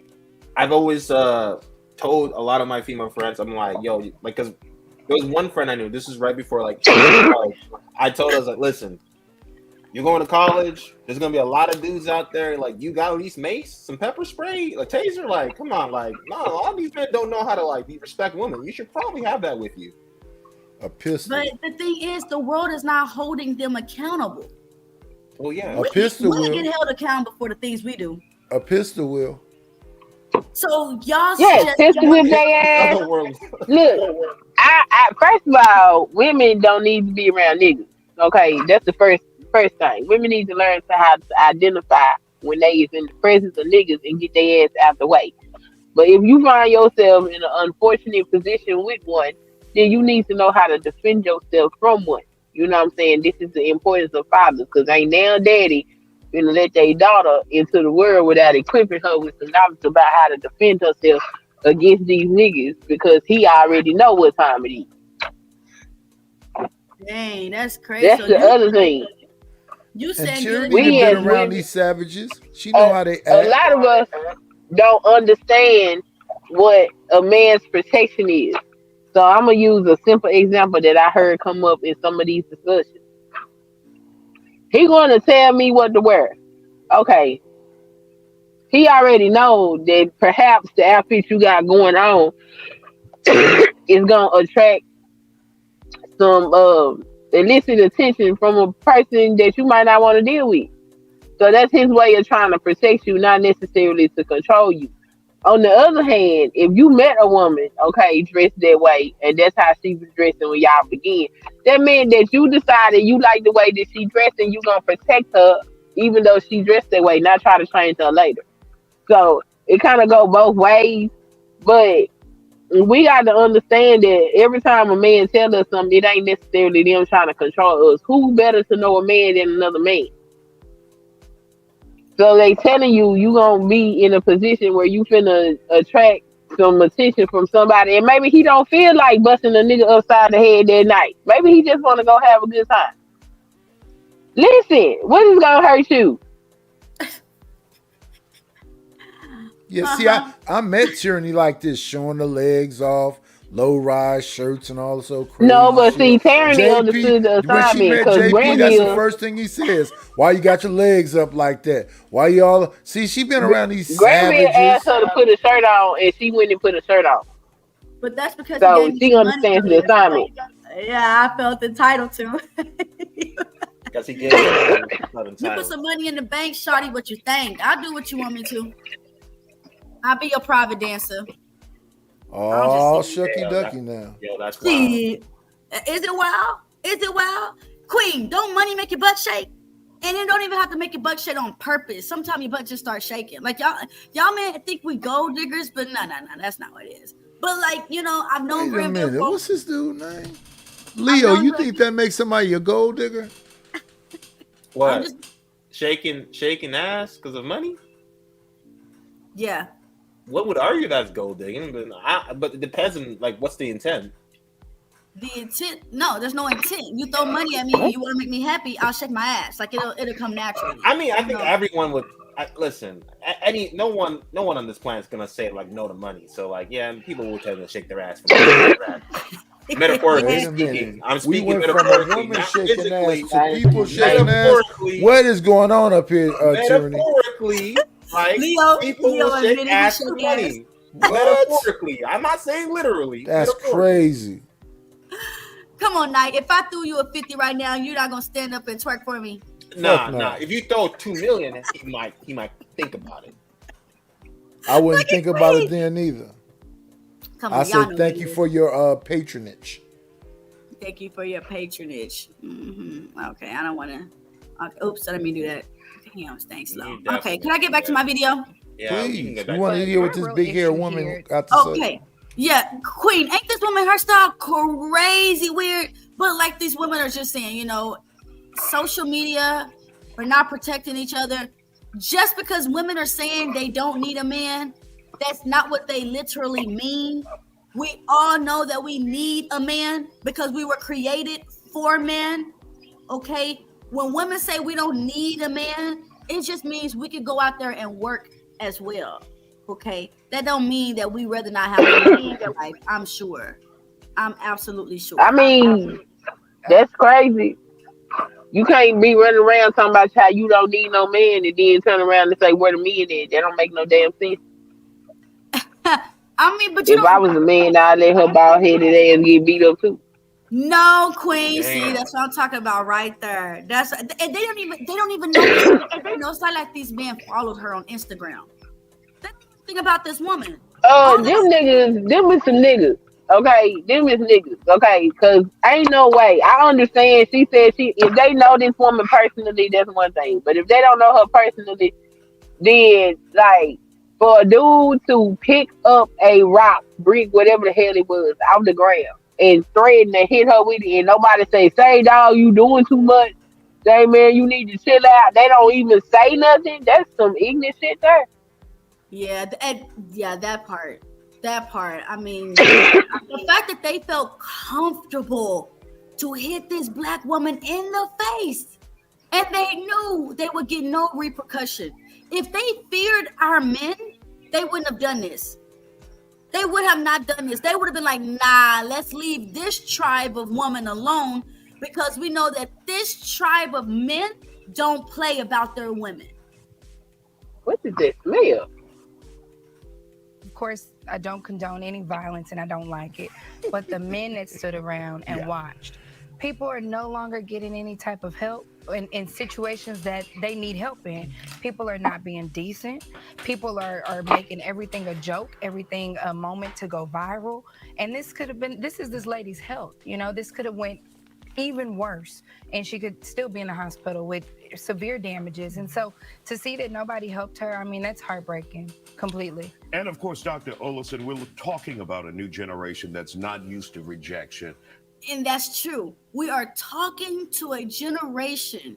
I've always told a lot of my female friends, I'm like, yo, like, because there was one friend I knew, this is right before, like, college. I told her, I was like, listen, you're going to college, there's going to be a lot of dudes out there, like, you got at least mace, some pepper spray, a taser, like, come on, like, no, a lot of these men don't know how to, like, respect women. You should probably have that with you. A pistol. But the thing is, the world is not holding them accountable. Well, yeah. A pistol We will. get held accountable for the things we do. A pistol will. So y'all Yes, pistol whip their ass. Look, I first of all, women don't need to be around niggas. Okay, that's the first thing. Women need to learn how to identify when they is in the presence of niggas and get their ass out the way. But if you find yourself in an unfortunate position with one, then you need to know how to defend yourself from one. You know what I'm saying? This is the importance of fathers, because ain't now daddy gonna let their daughter into the world without equipping her with some knowledge about how to defend herself against these niggas, because he already know what time it is. Dang, that's crazy. That's So the you- other thing. You And said Charity We done as been around women- these savages. She know how they A act. lot of us don't understand what a man's protection is. So I'm gonna use a simple example that I heard come up in some of these discussions. He gonna tell me what to wear. Okay. He already know that perhaps the outfit you got going on is gonna attract some illicit attention from a person that you might not want to deal with. So that's his way of trying to protect you, not necessarily to control you. On the other hand, if you met a woman, okay, dressed that way, and that's how she was dressing when y'all began, that meant that you decided you like the way that she dressed and you gonna protect her even though she dressed that way, not try to change her later. So it kind of go both ways. But we got to understand that every time a man tells us something, it ain't necessarily them trying to control us. Who better to know a man than another man? So they telling you gonna be in a position where you finna attract some attention from somebody, and maybe he don't feel like busting a nigga upside the head that night. Maybe he just want to go have a good time. Listen, what is gonna hurt you? Yeah, see, I met Tyranny like this, showing the legs off, low rise shirts and all so crazy. No, but shit. see, Tyranny understood the when she assignment met because JP, that's the first thing he says. Why you got your legs up like that? Why you all see? She been around these Granny savages. asked her to put a shirt on, and she went and put a shirt on. But that's because So he gave me she some understands money. the assignment. Yeah, I felt entitled to. Because he gave her You put some money in the bank, shawty. What you think? I'll do what you want me to. I'll be your private dancer. Oh, shucky ducky now. Yeah, that's wild. See, is it wild? Is it wild? Queen, don't money make your butt shake? And it don't even have to make your butt shake on purpose. Sometimes your butt just starts shaking. Like y'all man think we gold diggers, but no, that's not what it is. But like, you know, I've known Wait a minute, Granville. what's this dude name? Leo, you think that makes somebody a gold digger? What? Shaking ass because of money? Yeah. What would argue that's gold digging? But it depends on like what's the intent. The intent? No, there's no intent. You throw money at me and you want to make me happy, I'll shake my ass. Like it'll come naturally. I mean, I think everyone would listen. No one on this planet is gonna say like no to money. So like, yeah, people will tend to shake their ass. Metaphorically speaking, I'm speaking we went metaphorically, from a woman not shaking physically. ass to people shaking ass. What is going on up here, Tyranny? Metaphorically, like people will shake ass for money. Metaphorically, I'm not saying literally. That's crazy. Come on, Knight. If I threw you a 50 right now, you're not gonna stand up and twerk for me. Nah. If you throw 2 million, he might think about it. I wouldn't think about it then either. Come I on, y'all said know thank me. you for your patronage. Thank you for your patronage. Okay, I don't want to. Oops, let me do that. Damn, staying slow. Okay, can I get back to my video? Yeah, please. We want to hear what this big hair woman got to say. Okay. Yeah, Queen, ain't this woman hairstyle crazy weird? But like these women are just saying, you know, social media, we're not protecting each other. Just because women are saying they don't need a man, that's not what they literally mean. We all know that we need a man because we were created for men. Okay? When women say we don't need a man, it just means we could go out there and work as well. Okay? That don't mean that we rather not have a man in their life. I'm sure. I'm absolutely sure. I mean, that's crazy. You can't be running around talking about how you don't need no man and then turn around and say where the men is. That don't make no damn sense. I mean, but you if I was a man, I'd let her bald headed ass get beat up too. No, Queen. Damn. See, that's what I'm talking about right there. That's and they don't even know. You know, it's not like these men followed her on Instagram. Think about this woman. Them is some niggas. Okay, them is niggas. Okay, because ain't no way. I understand. She said if they know this woman personally, that's one thing. But if they don't know her personally, then like for a dude to pick up a rock, brick, whatever the hell it was, off the ground and threaten to hit her with it, and nobody say, dog, you doing too much. Say, man, you need to chill out. They don't even say nothing. That's some ignorant shit there. Yeah, that part. I mean, the fact that they felt comfortable to hit this black woman in the face, and they knew they would get no repercussion. If they feared our men, they wouldn't have done this. They would have not done this. They would have been like, nah, let's leave this tribe of women alone because we know that this tribe of men don't play about their women. What is this smell? Of course, I don't condone any violence and I don't like it. But the men that stood around and watched, people are no longer getting any type of help in situations that they need help in. People are not being decent. People are making everything a joke, everything a moment to go viral. And this is this lady's health. You know, this could have went even worse and she could still be in the hospital with severe damages. And so to see that nobody helped her, I mean, that's heartbreaking completely. And of course, Dr. Olison, we're talking about a new generation that's not used to rejection. And that's true. We are talking to a generation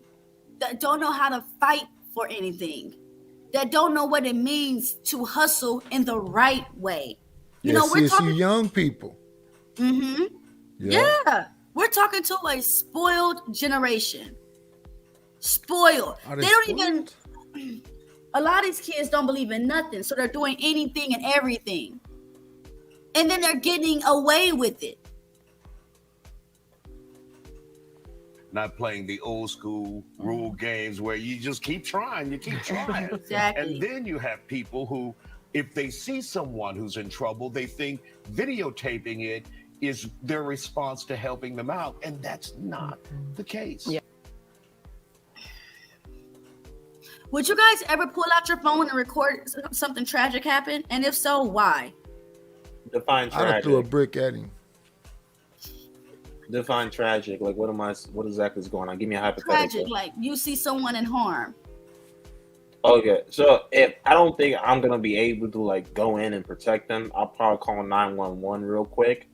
that don't know how to fight for anything, that don't know what it means to hustle in the right way. You know, we're talking young people. Mm-hmm. Yeah. We're talking to a spoiled generation. Spoiled. Are They don't even, a lot of these kids don't believe in nothing. So they're doing anything and everything. And then they're getting away with it. Not playing the old school rule games where you just keep trying, Exactly. And then you have people who, if they see someone who's in trouble, they think videotaping it is their response to helping them out. And that's not the case. Yeah. Would you guys ever pull out your phone and record something tragic happen? And if so, why? Define I'd tragic. have threw a brick at him. Define tragic. Like, what exactly is going on? Give me a hypothetical. Tragic, like you see someone in harm. Okay, so if I don't think I'm gonna be able to like go in and protect them, I'll probably call 911 real quick,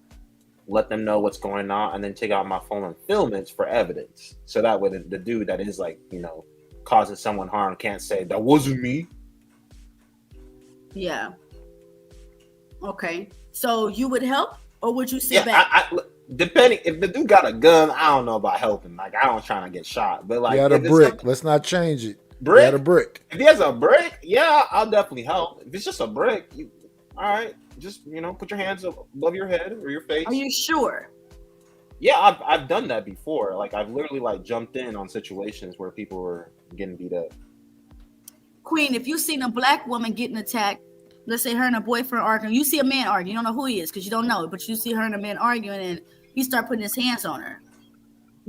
let them know what's going on, and then take out my phone and film it for evidence. So that way the dude that is like, you know, causing someone harm can't say that wasn't me. Yeah. Okay. So you would help, or would you sit back? Depending if the dude got a gun, I don't know about helping. Like, I don't trying to get shot, but like, You had a brick. Let's not change it. Brick? You had a brick. If he has a brick, yeah, I'll definitely help. If it's just a brick, all right, just, you know, put your hands above your head or your face. Are you sure? Yeah, I've done that before. Like, I've literally like jumped in on situations where people were getting beat up. Queen, if you seen a black woman getting attacked, let's say her and a boyfriend arguing, you see a man arguing, you don't know who he is because you don't know, but you see her and a man arguing and he start putting his hands on her.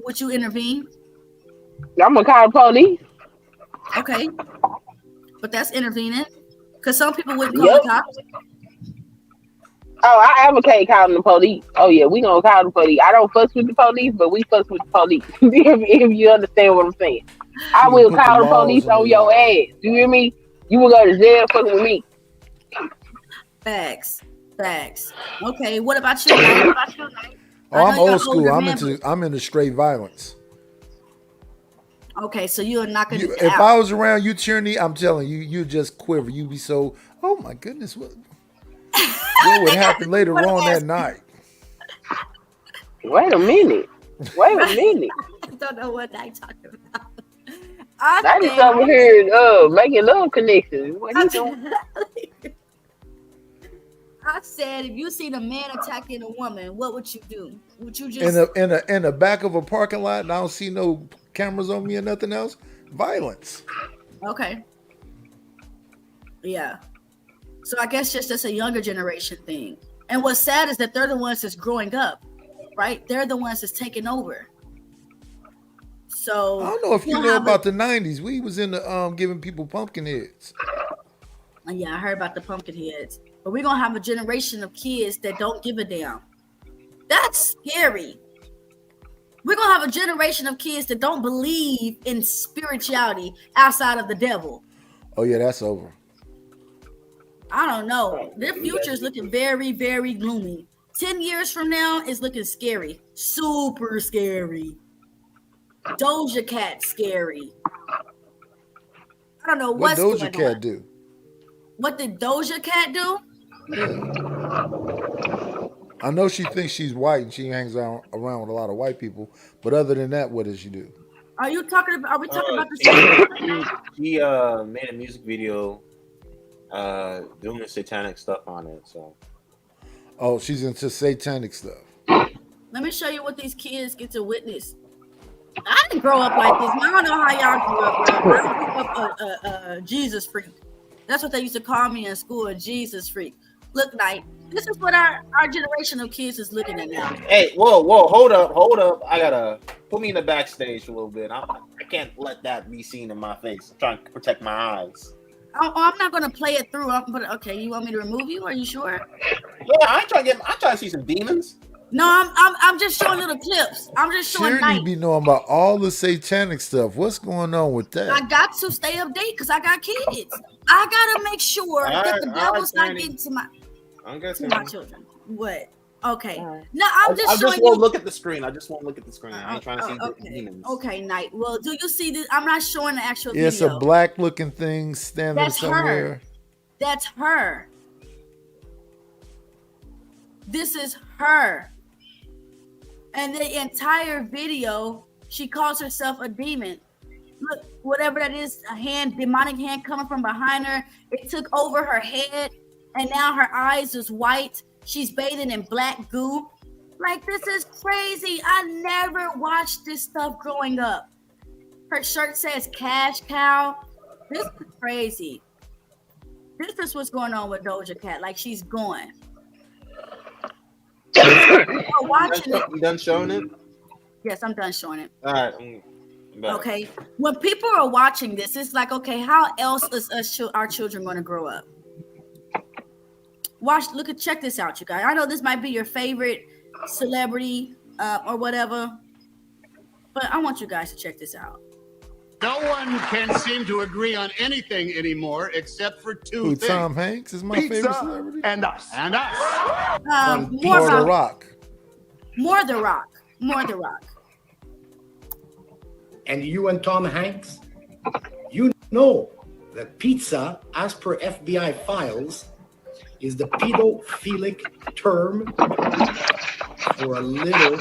Would you intervene? I'm gonna call the police. Okay. But that's intervening. Because some people wouldn't call the cops. Oh, I advocate calling the police. Oh yeah, we gonna call the police. I don't fuss with the police, but we fuss with the police. if you understand what I'm saying. I will call the police on your ass. You hear me? You will go to jail fucking with me. Facts. Okay, what about you? Oh, I'm old school. I'm into straight violence. Okay, so you're not gonna. If I was around you, Tierney, I'm telling you, you just quiver. You'd be so. Oh my goodness, what would happen later on that night? Wait a minute. I don't know what I'm talking about. I just over here making love connections. What are you doing? I said, if you seen a man attacking a woman, what would you do? Would you just in the back of a parking lot and I don't see no cameras on me or nothing else? Violence. Okay. Yeah. So I guess just that's a younger generation thing. And what's sad is that they're the ones that's growing up, right? They're the ones that's taking over. So I don't know if you know about the 90s. We was in the giving people pumpkin heads. Yeah, I heard about the pumpkin heads. But we're gonna have a generation of kids that don't give a damn. That's scary. We're gonna have a generation of kids that don't believe in spirituality outside of the devil. Oh yeah, that's over. I don't know. Their future is looking very, very gloomy. 10 years from now is looking scary. Super scary. Doja Cat scary. I don't know what what's Doja going Cat on. do. What did Doja Cat do? I know she thinks she's white and she hangs around with a lot of white people, but other than that, what does she do? Are we talking about the same? He made a music video doing the satanic stuff on it. So Oh, she's into satanic stuff. Let me show you what these kids get to witness. I didn't grow up like this. I don't know how y'all grew up. I grew up a Jesus freak. That's what they used to call me in school, a Jesus freak. Look, Knight, this is what our generation of kids is looking at now. Hey, whoa, hold up. I gotta put me in the backstage a little bit. I can't let that be seen in my face. I'm trying to protect my eyes. I'm not gonna play it through. But okay, you want me to remove you? Are you sure? Yeah, I'm trying to see some demons. No, I'm just showing little clips. I'm just showing Charity night. be knowing about all the satanic stuff. What's going on with that? I got to stay updated because I got kids. I gotta make sure that the devil's not getting to my children. What? Okay. No, I'm just showing you. Won't look at the screen. I just won't look at the screen. I ain't trying to see the demons. Okay, Night. Well, do you see this? I'm not showing the actual It's video. a black looking thing standing That's somewhere. her. That's her. This is her. And the entire video, she calls herself a demon. Look, whatever that is, a hand, demonic hand coming from behind her. It took over her head, and now her eyes is white. She's bathing in black goo. Like, this is crazy. I never watched this stuff growing up. Her shirt says cash cow. This is crazy. This is what's going on with Doja Cat. Like, she's going. Watching it. You done showing it? Yes, I'm done showing it. All right. Okay. When people are watching this, it's like, okay, how else is our children going to grow up? Check this out, you guys. I know this might be your favorite celebrity or whatever, but I want you guys to check this out. No one can seem to agree on anything anymore except for two Who, things. Tom Hanks is my favorite celebrity? And us. And us. More The Rock. More The Rock. More The Rock. And you and Tom Hanks, you know that pizza, as per FBI files, is the pedophilic term for a little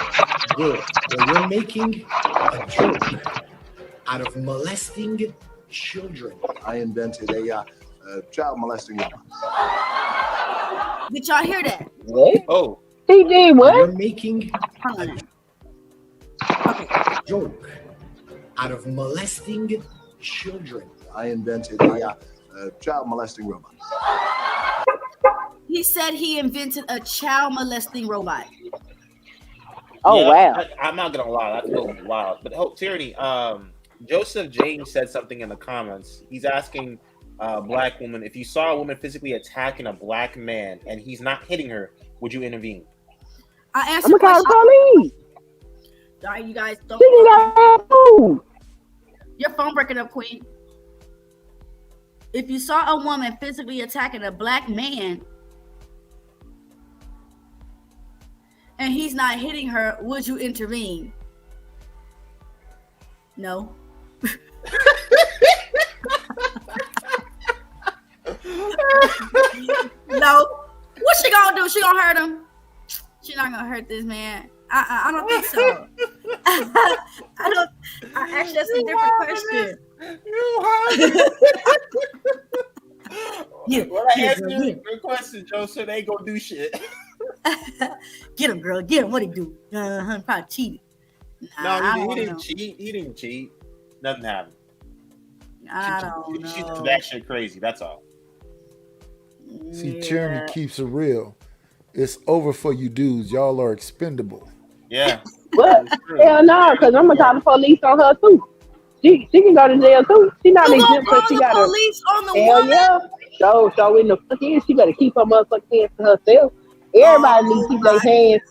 girl. When you're making a joke out of molesting children. I invented a child molesting robot. Did y'all hear that? What? Oh. He did what? You're making a joke out of molesting children. I invented a child molesting robot. He said he invented a child molesting robot. Oh, wow. I'm not gonna lie, that's a little wild. But Tyranny, Joseph James said something in the comments. He's asking a black woman, if you saw a woman physically attacking a black man and he's not hitting her, would you intervene? I answered I'm gonna call the police. All right, you guys don't. Your phone breaking up, Queen. If you saw a woman physically attacking a black man and he's not hitting her, would you intervene? No. No. What she gonna do? She gonna hurt him? She not gonna hurt this man. I don't think so. Actually, that's a different question. Well, I asked you a good question, Joseph. They ain't gonna do shit. Get him, girl. Get him. What'd he do? Probably cheated. No, he didn't cheat. He didn't cheat. Nothing happened. She's that shit crazy. That's all. See, Tyranny keeps it real. It's over for you dudes. Y'all are expendable. Yeah. What? Hell no, because I'm gonna call the police on her too. She can go to jail too. She not exempt because she got police on the hell woman. Yeah. So in the fucking she better keep her motherfucking hands to herself. Everybody needs to keep their hands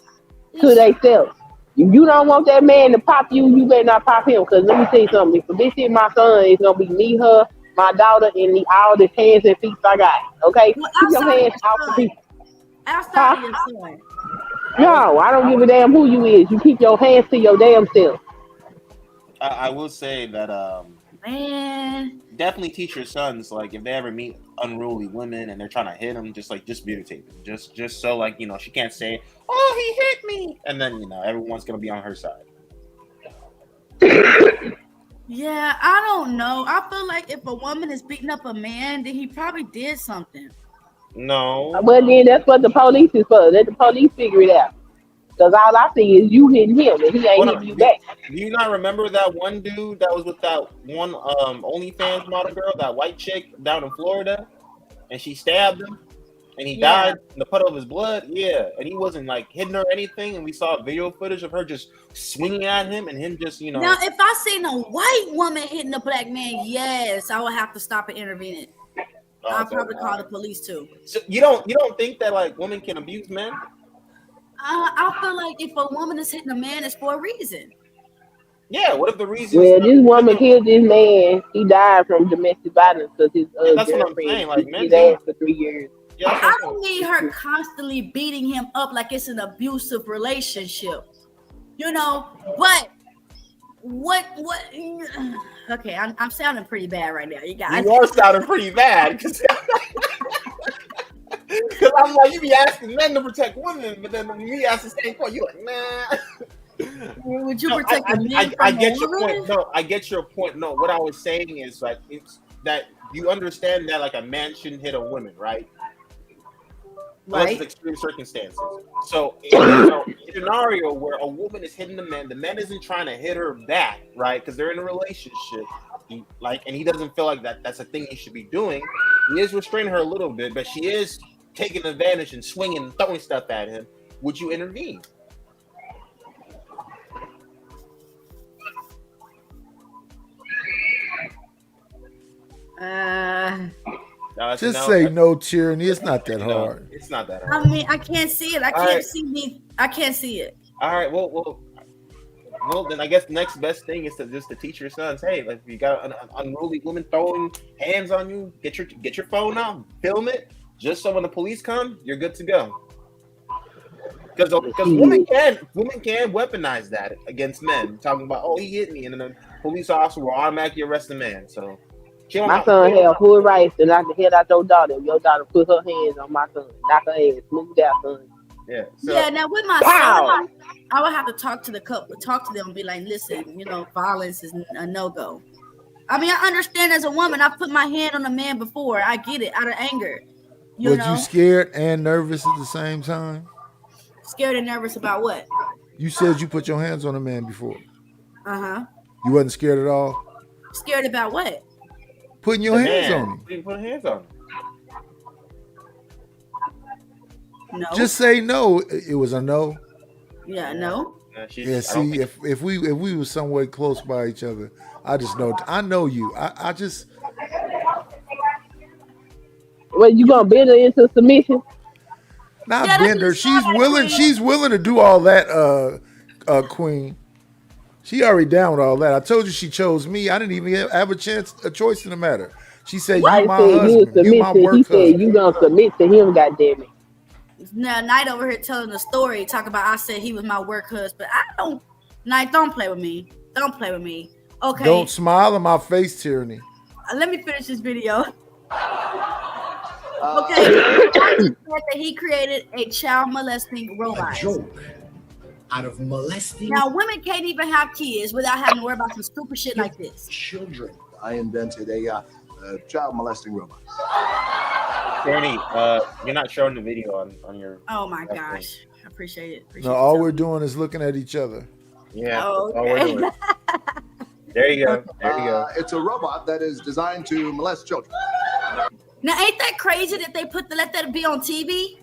to themselves. If you don't want that man to pop you, you better not pop him. Because let me tell you something. If this is my son, it's gonna be me, her, my daughter, and all the hands and feet I got. Okay, Well, keep your hands off the people. Outside of your son. No, I don't give a damn who you is. You keep your hands to your damn self. I will say that Man. definitely teach your sons, like, if they ever meet unruly women and they're trying to hit them, just videotape it. Just so, like, she can't say, oh, he hit me, and then everyone's gonna be on her side. Yeah, I don't know. I feel like if a woman is beating up a man, then he probably did something. No. Well, then that's what the police is for. Let the police figure it out. Because all I see is you hitting him and he ain't hitting you back. Do you not remember that one dude that was with that one OnlyFans model girl, that white chick down in Florida, and she stabbed him and he died in the puddle of his blood? Yeah, and he wasn't like hitting her or anything, and we saw video footage of her just swinging at him and him just Now, if I seen a white woman hitting a black man, yes, I would have to stop and intervene it. I'll probably call the police too. So you don't think that like women can abuse men? I feel like if a woman is hitting a man, it's for a reason. Yeah, what if the reason? Well, this woman killed this man. He died from domestic violence because his that's what I'm girlfriend saying. Like, his ass for 3 years. I don't need her constantly beating him up like it's an abusive relationship. You know, but what? Okay, I'm sounding pretty bad right now, you guys. You are sounding pretty bad because I'm like, you be asking men to protect women, but then when me ask the same point, you're like, nah. Would you protect the men? I get your point. No, I get your point. No, what I was saying is like it's that you understand that like a man shouldn't hit a woman, right? Unless it's extreme circumstances. So in a scenario where a woman is hitting the man isn't trying to hit her back, right? Because they're in a relationship, and he doesn't feel like that's a thing he should be doing. He is restraining her a little bit, but she is taking advantage and swinging and throwing stuff at him. Would you intervene? Just say no, tyranny. It's not that hard. It's not that hard. I mean, I can't see it. I can't see it. All right. Well, then I guess the next best thing is to teach your sons. Hey, like if you got an unruly woman throwing hands on you, get your phone out, film it, just so when the police come, you're good to go. Because women can weaponize that against men, talking about, oh, he hit me, and then the police officer will automatically arrest the man. So my son had full rights to knock the head out your daughter. Your daughter put her hands on my son, knock her ass, move that son. Yeah. Now with my son, I would have to talk to them and be like, listen, violence is a no-go. I mean, I understand as a woman, I put my hand on a man before. I get it out of anger. You scared and nervous at the same time? Scared and nervous about what? You said you put your hands on a man before. Uh-huh. You wasn't scared at all? Scared about what? Putting your hands on him. You put hands on him. No. Just say no. It was a no. Yeah, no. Yeah, see, if we were somewhere close by each other, I just know. I know you. I just. Well, you gonna bend her into submission? Not bend her. She's willing. She's willing to do all that. Queen. She already down with all that. I told you she chose me. I didn't even have a choice in the matter. She said, "You my husband. You my work husband." He said, "You gonna submit to him?" Goddamn it. Now, Knight over here telling the story, talk about I said he was my work husband. Knight, don't play with me. Don't play with me. Okay. Don't smile in my face, tyranny. Let me finish this video. Okay. That he created a child molesting robot. A joke out of molesting. Now, women can't even have kids without having to worry about some stupid shit like this. Children. I invented a child molesting robot. Danny, you're not showing the video on your. Oh my gosh, I appreciate it. No, all we're doing is looking at each other. Yeah, oh, okay. All we're doing. There you go. There you go. It's a robot that is designed to molest children. Now, ain't that crazy that they let that be on TV?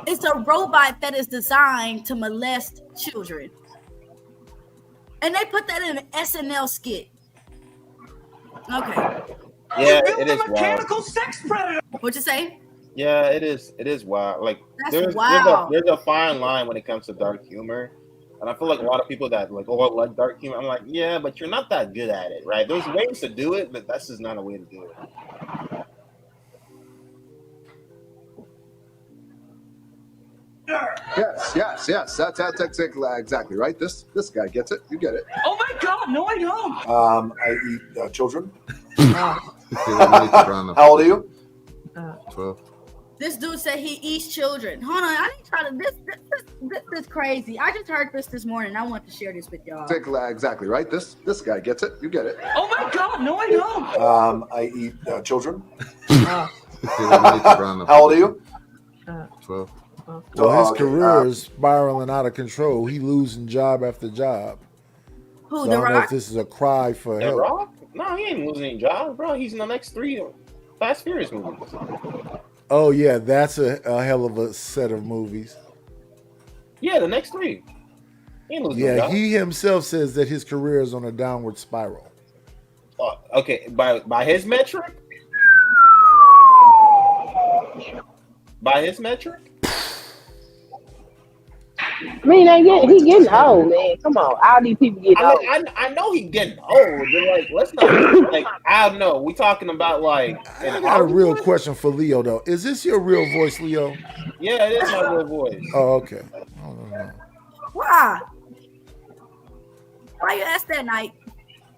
It's a robot that is designed to molest children, and they put that in an SNL skit. Okay. Yeah, it is mechanical sex predator. What you say? Yeah, it is. It is wild. Like there's a fine line when it comes to dark humor, and I feel like a lot of people that like like dark humor. I'm like, yeah, but you're not that good at it, right? There's ways to do it, but that's just not a way to do it. Yes. That's exactly right. This guy gets it. You get it. Oh my God, no, I don't. I eat children. How old are you? 12. This dude said he eats children. Hold on, I didn't try to. This is crazy. I just heard this morning. I want to share this with y'all. Exactly right. This guy gets it. You get it. Oh my God, no, I don't. I eat children. How old are you? 12. So his career is spiraling out of control. He losing job after job. Who, so The I don't know Rock? if this is a cry for The help. Rock? No, he ain't losing any jobs, bro. He's in the next 3 Fast Furious movies. Oh yeah, that's a hell of a set of movies. Yeah, the next 3. He ain't losing Yeah, jobs. he himself says that his career is on a downward spiral. Okay, by his metric? By his metric? I mean, he getting old, man. Come on, all these people getting old. I know he getting old, but like, let's not like. I don't know. We talking about like. I got a real question for Leo though. Is this your real voice, Leo? Yeah, it is my real voice. Oh, okay. I don't know. Why? Why you asked that night?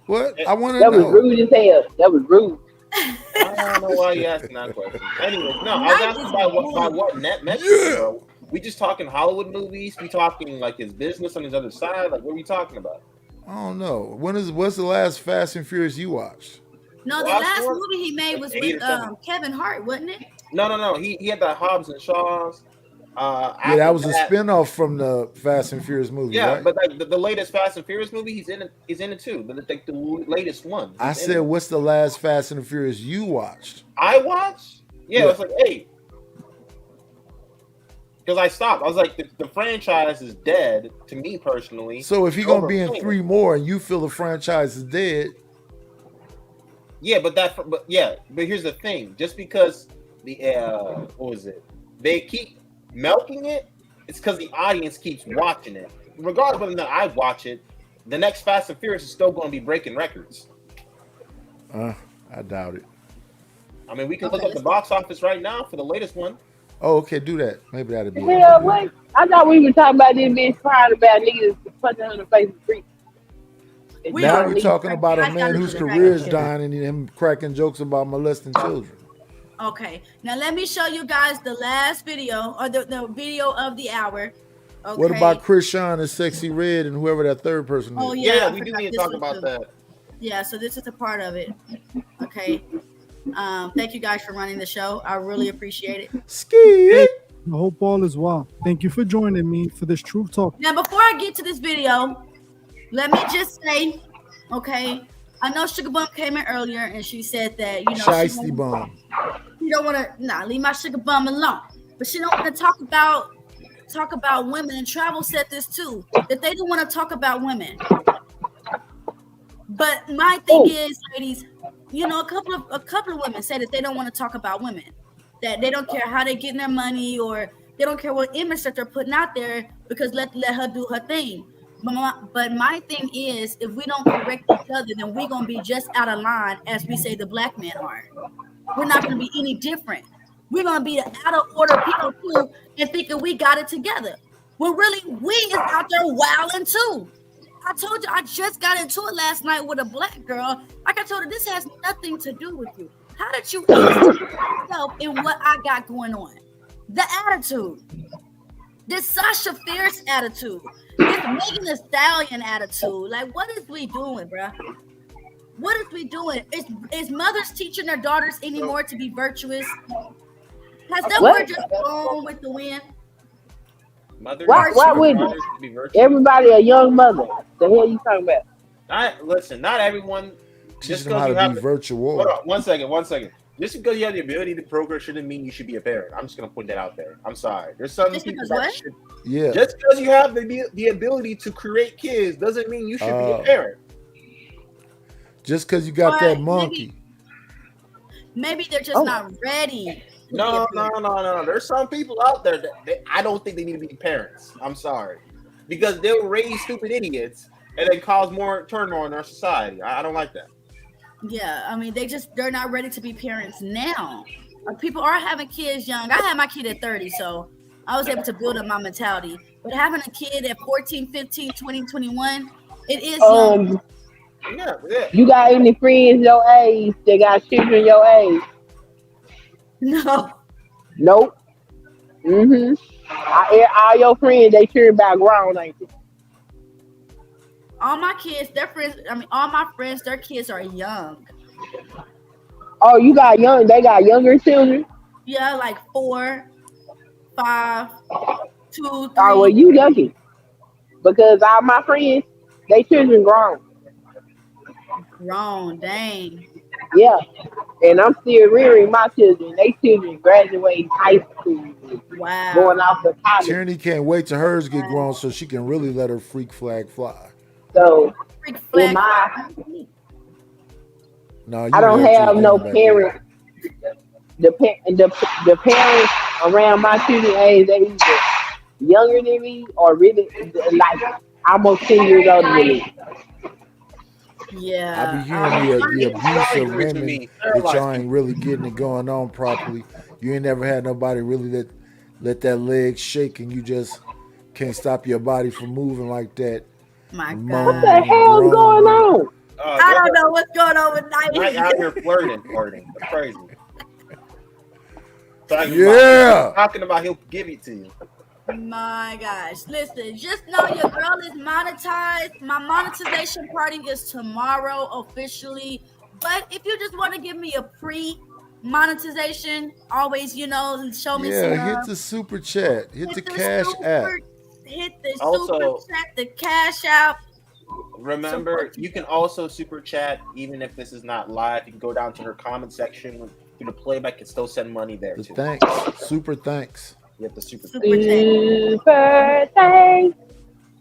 What? I want to know. That was know. rude as hell. That was rude. I don't know why you asking that question. Anyway, no, I was asking about what net metrics, bro. We just talking Hollywood movies. We talking like his business on his other side. Like, what are we talking about? I don't know. What's the last Fast and Furious you watched? No, the last movie he made was with Kevin Hart, wasn't it? No. He had that Hobbs and Shaw's. Yeah, that was a spinoff from the Fast and Furious movie. Yeah, right? but like the latest Fast and Furious movie, he's in it too. Like the latest one. I said, what's the last Fast and Furious you watched? I watched. Yeah, it was like 8. Because I stopped. I was like, the franchise is dead to me personally. So if he's gonna be in 3 more and you feel the franchise is dead, yeah, but here's the thing: just because the what was it? They keep milking it. It's because the audience keeps watching it. Regardless of whether or not I watch it, the next Fast and Furious is still going to be breaking records. I doubt it. I mean, we can look up the box office right now for the latest one. Oh, okay, do that. Maybe that'll be. Yeah, what? I thought we were talking about this bitch crying about niggas punching her in the face of the street. Now we're talking about a man whose career is dying and him cracking jokes about molesting children. Okay, now let me show you guys the last video or the video of the hour. Okay. What about Chris Sean and Sexy Red and whoever that third person is? Oh yeah, we do need to talk about that. Yeah, so this is a part of it. Okay. Thank you guys for running the show. I really appreciate it. Ski. I hope all is well. Thank you for joining me for this Truth Talk. Now, before I get to this video, let me just say, okay, I know Sugar Bum came in earlier and she said that, you know, Shiesty Bum. You don't want to, leave my Sugar Bum alone. But she don't want to talk about women. And Travel said this too, that they don't want to talk about women. But my thing is, ladies, you know, a couple of women say that they don't want to talk about women, that they don't care how they getting their money or they don't care what image that they're putting out there because let her do her thing. But my thing is, if we don't correct each other, then we're gonna be just out of line, as we say the black men are. We're not gonna be any different. We're gonna be the out of order people too, and thinking we got it together. When really we is out there wilding too. I told you I just got into it last night with a black girl. Like I told her, this has nothing to do with you. How did you insert yourself in what I got going on? The attitude. This Sasha Fierce attitude. This Megan Thee Stallion attitude. Like, what is we doing, bruh? What is we doing? Is mothers teaching their daughters anymore to be virtuous? Has that word just gone with the wind? Why would everybody a young mother? The hell you talking about? Not everyone. Just because you have virtual. Hold on, one second. Just because you have the ability to procreate shouldn't mean you should be a parent. I'm just gonna put that out there. I'm sorry. There's some people that should. Yeah. Just because you have the ability to create kids doesn't mean you should be a parent. Just because you got that monkey. Maybe they're just not ready. No. There's some people out there that I don't think they need to be parents. I'm sorry, because they'll raise stupid idiots and then cause more turmoil in our society. I don't like that. Yeah, I mean, they're not ready to be parents now. People are having kids young. I had my kid at 30, so I was able to build up my mentality. But having a kid at 14, 15, 20, 21, it is young. Yeah. You got any friends your age that got children your age? No. Nope. All your friends, they turn about grown, ain't they? All my kids, all my friends, their kids are young. Oh, you got young, they got younger children? Yeah, like 4, 5, 2, 3. Oh, well, you lucky. Because all my friends, they children grown. Grown, dang. Yeah. And I'm still rearing my children. They children graduating high school. Wow. Going off to college. Tyranny can't wait till hers get grown so she can really let her freak flag fly. So in I No, don't have no parents. The parents around my children age, younger than me or really like almost 10 years older than me. Yeah. I be hearing the abuse of women that y'all ain't really getting it going on properly. You ain't never had nobody really let that leg shake and you just can't stop your body from moving like that. My God. Moan What the and hell's groan. going on? I don't know what's going on with Right out here Night. flirting. That's crazy. Yeah. Talking about he'll give it to you. My gosh. Listen, just know your girl is monetized. My monetization party is tomorrow officially. But if you just want to give me a pre-monetization, always, show me some Yeah, hit love. the super chat. Hit the cash app. Hit the Also- super chat, the cash out. Remember, you can also super chat even if this is not live. You can go down to her comment section. Do the playback and still send money there The too. thanks. Super thanks. You have the super. Super chat. Super thanks.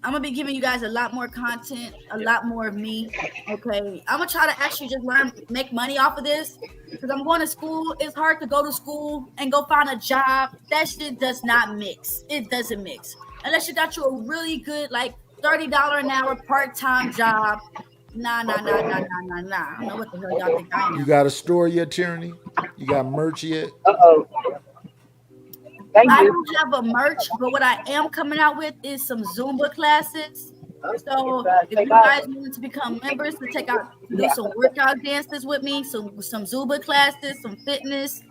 I'm gonna be giving you guys a lot more content, a lot more of me. Okay, I'm gonna try to actually just make money off of this because I'm going to school. It's hard to go to school and go find a job. That shit does not mix. It doesn't mix unless you got you a really good like $30 an hour part-time job. Nah. I don't know what the hell y'all think I You am. got a store yet, Tyranny? You got merch yet? Thank I you. don't have a merch, but what I am coming out with is some Zumba classes. So if you guys want to become members to do some workout dances with me, some Zumba classes, some fitness,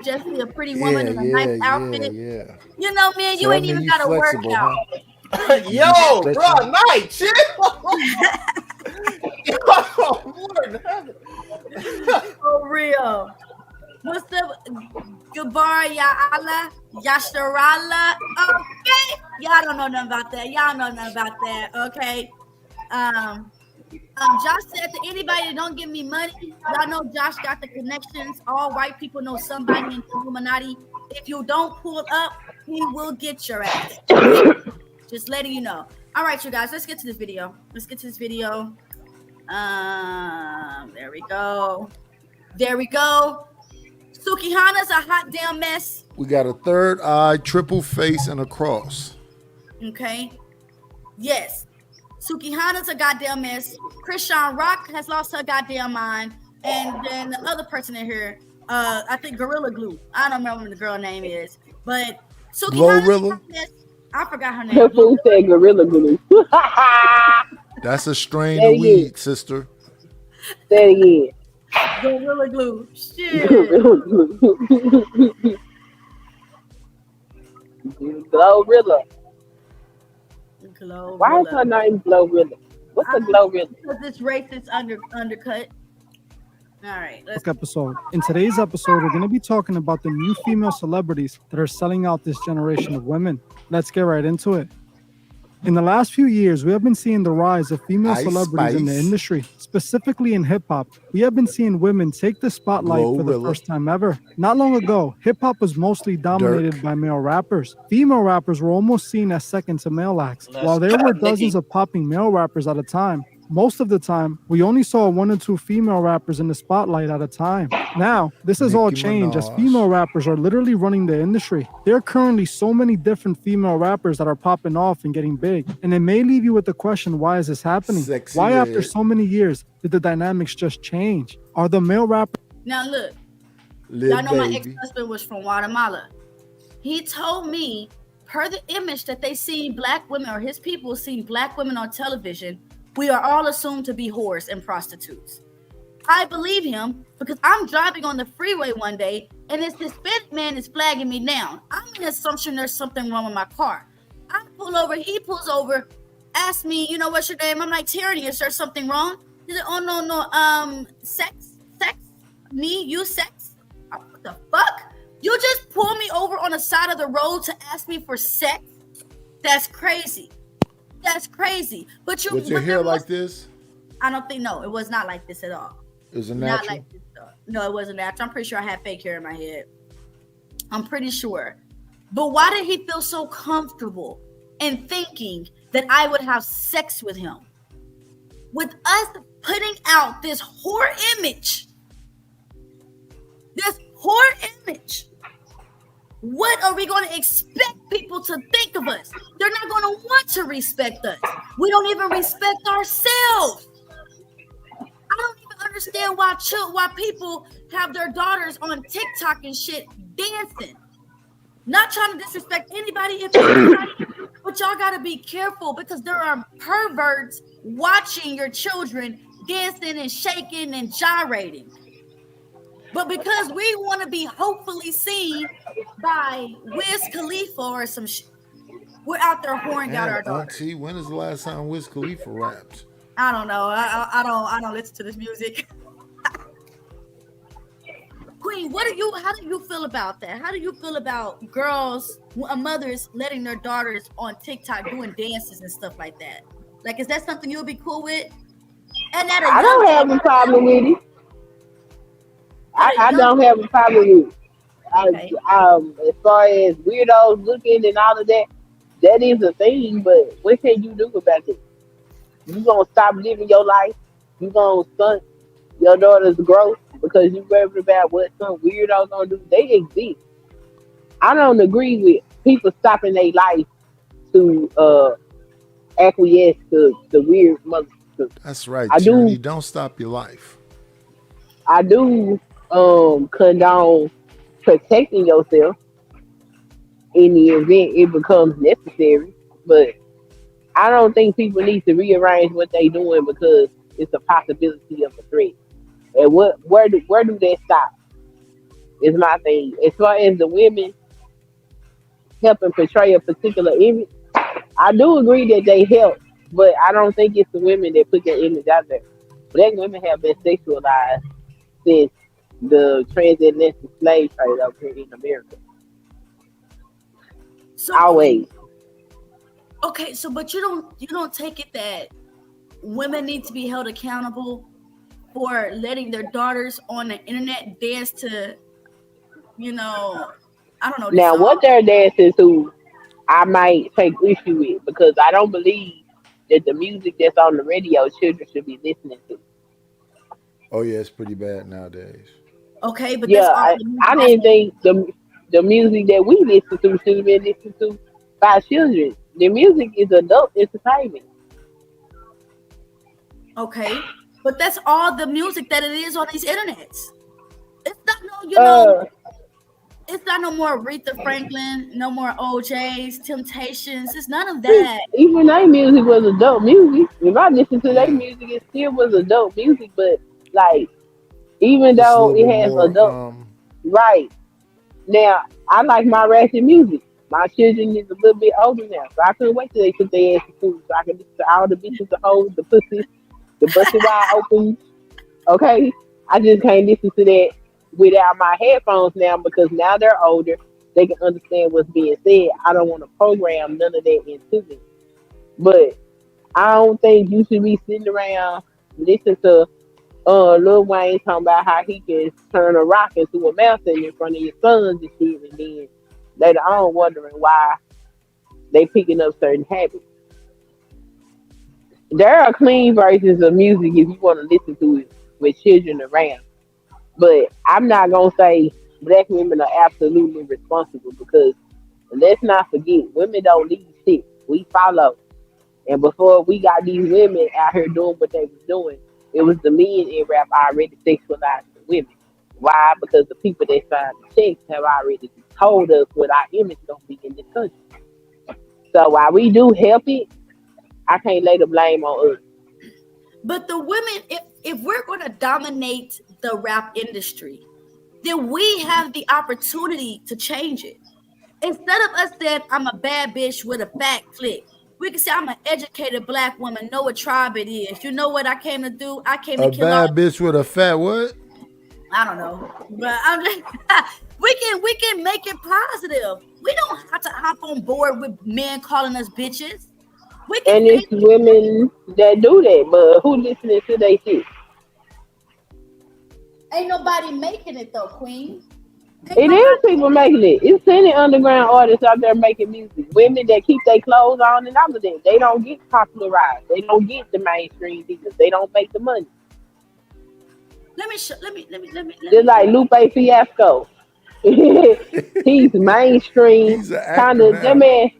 just be a pretty woman in a nice outfit. Yeah. Man, So you that ain't mean even you gotta work flexible, out. huh? Yo, Stretching. bro, night, chill. Yo, Lord in heaven. For real. What's up, Gabar Ya'ala? Yasharala? Okay. Y'all don't know nothing about that. Y'all know nothing about that. Okay. Josh said to anybody that don't give me money, y'all know Josh got the connections. All white people know somebody in the Illuminati. If you don't pull up, he will get your ass. Just letting you know. All right, you guys, let's get to this video. There we go. Sukihana's a hot damn mess. We got a third eye, triple face, and a cross. Okay. Yes. Sukihana's a goddamn mess. Krishan Rock has lost her goddamn mind. And then the other person in here, I think Gorilla Glue. I don't remember what the girl name is. But Sukihana's a hot mess. I forgot her name. Her food said Gorilla Glue. That's a strain of weed, sister. Say it again. Gorilla Glue. Shit. Glorilla. Glorilla. Why is her name Glorilla? What's a Glorilla? Because it's racist undercut. All right. Let's Episode. In today's episode, we're going to be talking about the new female celebrities that are selling out this generation of women. Let's get right into it. In the last few years, we have been seeing the rise of female celebrities in the industry, specifically in hip-hop. We have been seeing women take the spotlight for the first time ever. Not long ago, hip-hop was mostly dominated by male rappers. Female rappers were almost seen as second to male acts. While there were dozens of popping male rappers at a time, most of the time, we only saw 1 or 2 female rappers in the spotlight at a time. Now, this has all changed as female rappers are literally running the industry. There are currently so many different female rappers that are popping off and getting big. And it may leave you with the question, why is this happening? Why after so many years did the dynamics just change? Are the male rappers... Now look, Lil y'all know my baby. ex-husband was from Guatemala. He told me, per the image that they see black women, or his people see black women on television, we are all assumed to be whores and prostitutes. I believe him because I'm driving on the freeway one day and this Hispanic man is flagging me down. I'm in assumption there's something wrong with my car. I pull over, he pulls over, asks me, what's your name? I'm like, Tyranny, is there something wrong? He said, oh, no, sex, me, you sex? What the fuck? You just pull me over on the side of the road to ask me for sex? That's crazy. That's crazy. But you. Was your hair like this? I don't think. No, it was not like this at all. It was a Not natural. like this. No, it wasn't natural. I'm pretty sure I had fake hair in my head. I'm pretty sure. But why did he feel so comfortable in thinking that I would have sex with him? With us putting out this whore image. This whore image. what are we going to expect people to think of us? They're not going to want to respect us. We don't even respect ourselves. I don't even understand why people have their daughters on TikTok and shit dancing. Not trying to disrespect anybody, but y'all got to be careful because there are perverts watching your children dancing and shaking and gyrating. But because we want to be hopefully seen by Wiz Khalifa or some shit, we're out there whoring out our daughters. Auntie, when is the last time Wiz Khalifa rapped? I don't know. I don't listen to this music. Queen, how do you feel about that? How do you feel about mothers letting their daughters on TikTok doing dances and stuff like that? Like, is that something you'll be cool with? And I don't have a problem with it. I don't have a problem with it. Okay. As far as weirdos looking and all of that, that is a thing, but what can you do about it? You gonna stop living your life? You gonna stunt your daughter's growth because you worried about what some weirdo gonna do? They exist. I don't agree with people stopping their life to acquiesce to the weird mother. That's right, Charity. Don't stop your life. I do condone protecting yourself in the event it becomes necessary, but I don't think people need to rearrange what they're doing because it's a possibility of a threat. And where do they stop? Is my thing. As far as the women helping portray a particular image, I do agree that they help, but I don't think it's the women that put their image out there. Black women have been sexualized since the transatlantic slave trade over here in America. So, always. Okay, so but you don't take it that women need to be held accountable for letting their daughters on the internet dance to, I don't know. Now, what they're dancing to, I might take issue with because I don't believe that the music that's on the radio children should be listening to. Oh yeah, it's pretty bad nowadays. Okay, but yeah, I didn't think the music that we listen to should have been listened to by children. The music is adult entertainment. Okay, but that's all the music that it is on these internets. It's not it's not no more Aretha Franklin, no more OJ's, Temptations. It's none of that. Even their music was adult music. If I listen to their music, it still was adult music. But like, even though it has adult, right now, I like my ratchet music. My children is a little bit older now, so I couldn't wait till they took their ass to school so I could listen to all the bitches, the hoes, the pussies, the busted wide open. Okay, I just can't listen to that without my headphones now because now they're older. They can understand what's being said. I don't want to program none of that into them. But I don't think you should be sitting around listening to Lil Wayne talking about how he can turn a rock into a mountain in front of your sons and shit, and then later on wondering why they picking up certain habits. There are clean versions of music if you want to listen to it with children around. But I'm not going to say black women are absolutely responsible because let's not forget, women don't lead shit. We follow. And before we got these women out here doing what they was doing, it was the men in rap already sexualized the women. Why? Because the people that signed the checks have already told us what our image is going to be in this country. So while we do help it, I can't lay the blame on us. But the women, if we're going to dominate the rap industry, then we have the opportunity to change it. Instead of us saying, I'm a bad bitch with a fat click, we can say, I'm an educated black woman, know what tribe it is. You know what I came to do? I came to kill a bad bitch with a fat what? I don't know. But I'm just, we can make it positive. We don't have to hop on board with men calling us bitches. And it's women that do that, but who listening to they shit? Ain't nobody making it though, Queen. It is people making it. It's plenty underground artists out there making music. Women that keep their clothes on and all of that. They don't get popularized. They don't get the mainstream because they don't make the money. Let me. Just like Lupe Fiasco. He's mainstream. Kind of that man.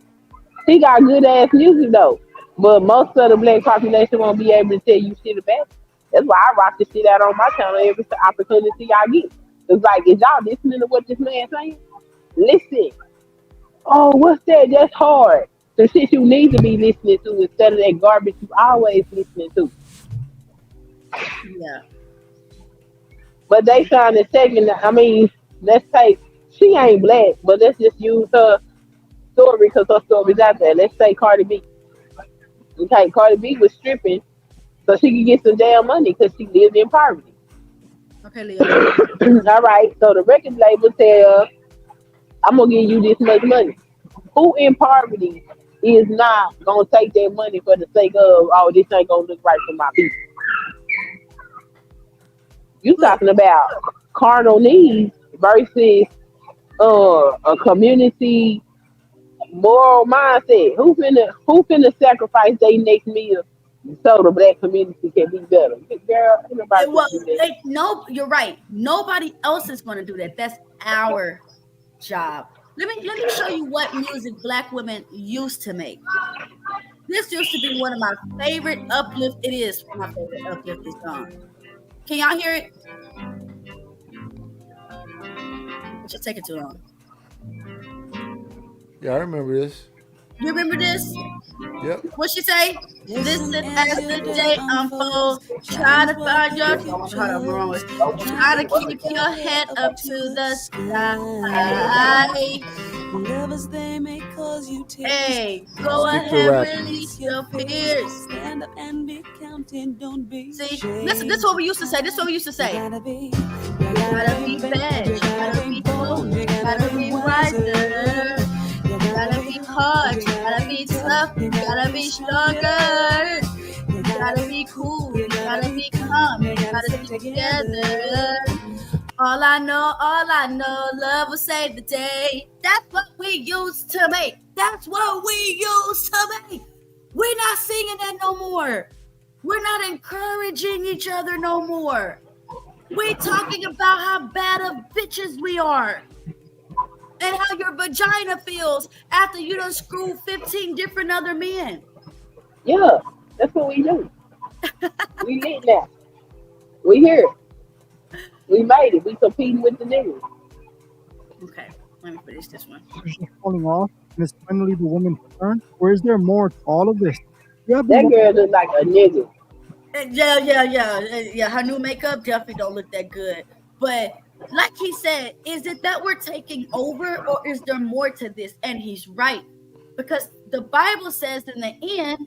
He got good ass music though, but most of the black population won't be able to tell you shit about it. That's why I rock this shit out on my channel every opportunity I get. It's like, is y'all listening to what this man saying? Listen. Oh, what's that? That's hard. The shit you need to be listening to instead of that garbage you always listening to. Yeah. But they trying to segment. I mean, let's take. She ain't black, but let's just use her story because her story's out there. Let's say Cardi B. Okay, Cardi B was stripping so she could get some damn money because she lived in poverty. Okay, Leo. All right, so the record label tell, I'm gonna give you this much money. Who in poverty is not gonna take that money for the sake of, oh, this ain't gonna look right for my people? You talking about carnal needs versus a community moral mindset. Who finna sacrifice their next meal so the black community can be better? Girl, no, you're right. Nobody else is gonna do that. That's our job. Let me show you what music black women used to make. This used to be one of my favorite uplift. It is my favorite uplifting song. Can y'all hear it? It should take it too long. Yeah, I remember this. You remember this? Yep. What she say? Listen as the day unfolds. Try to find your. Try to keep your head up to the sky. Hey, go ahead, release your fears. Stand up and be counted. Don't be. See, this is what we used to say. This is what we used to say. Gotta be fed. Gotta be cold. Gotta be wiser. Gotta be hard, gotta be tough, gotta be stronger. You gotta be cool, you gotta be calm, you gotta be together. All I know, love will save the day. That's what we used to make. That's what we used to make. We're not singing that no more. We're not encouraging each other no more. We're talking about how bad of bitches we are. And how your vagina feels after you done screw 15 different other men. Yeah, that's what we do. We lit now. We here. We made it. We competing with the niggas. Okay, let me finish this one. Falling off, and it's finally the woman's turn. Or is there more to all of this? That girl look like a nigga. Yeah. Her new makeup definitely don't look that good. But like he said, is it that we're taking over or is there more to this? And he's right. Because the Bible says in the end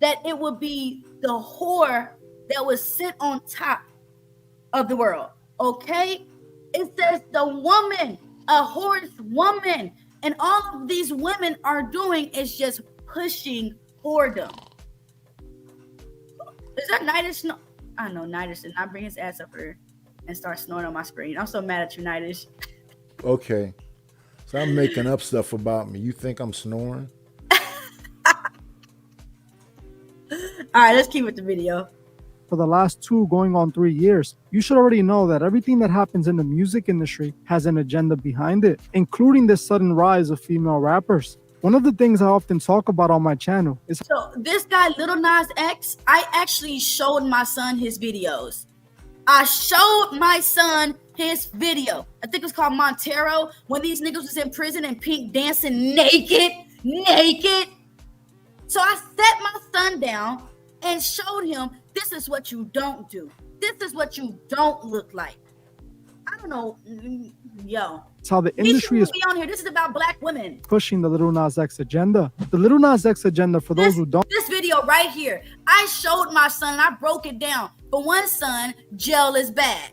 that it would be the whore that was sit on top of the world. Okay? It says the woman, a whore's woman. And all of these women are doing is just pushing whoredom. Is that Nitish? No, I know Nitish did not bring his ass up here and start snoring on my screen. I'm so mad at you, Nitish. Okay. So I'm making up stuff about me. You think I'm snoring? All right, let's keep with the video. For the last 2 going on 3 years, you should already know that everything that happens in the music industry has an agenda behind it, including the sudden rise of female rappers. One of the things I often talk about on my channel is... So this guy, Lil Nas X, I actually showed my son his videos. I showed my son his video. I think it was called Montero, when these niggas was in prison and Pink dancing naked. So I set my son down and showed him, this is what you don't do. This is what you don't look like. I don't know, yo. It's how the industry is be on here. This is about black women. Pushing the Lil Nas X agenda. The Lil Nas X agenda, for those who don't... This video right here, I showed my son and I broke it down. For one son, jail is bad.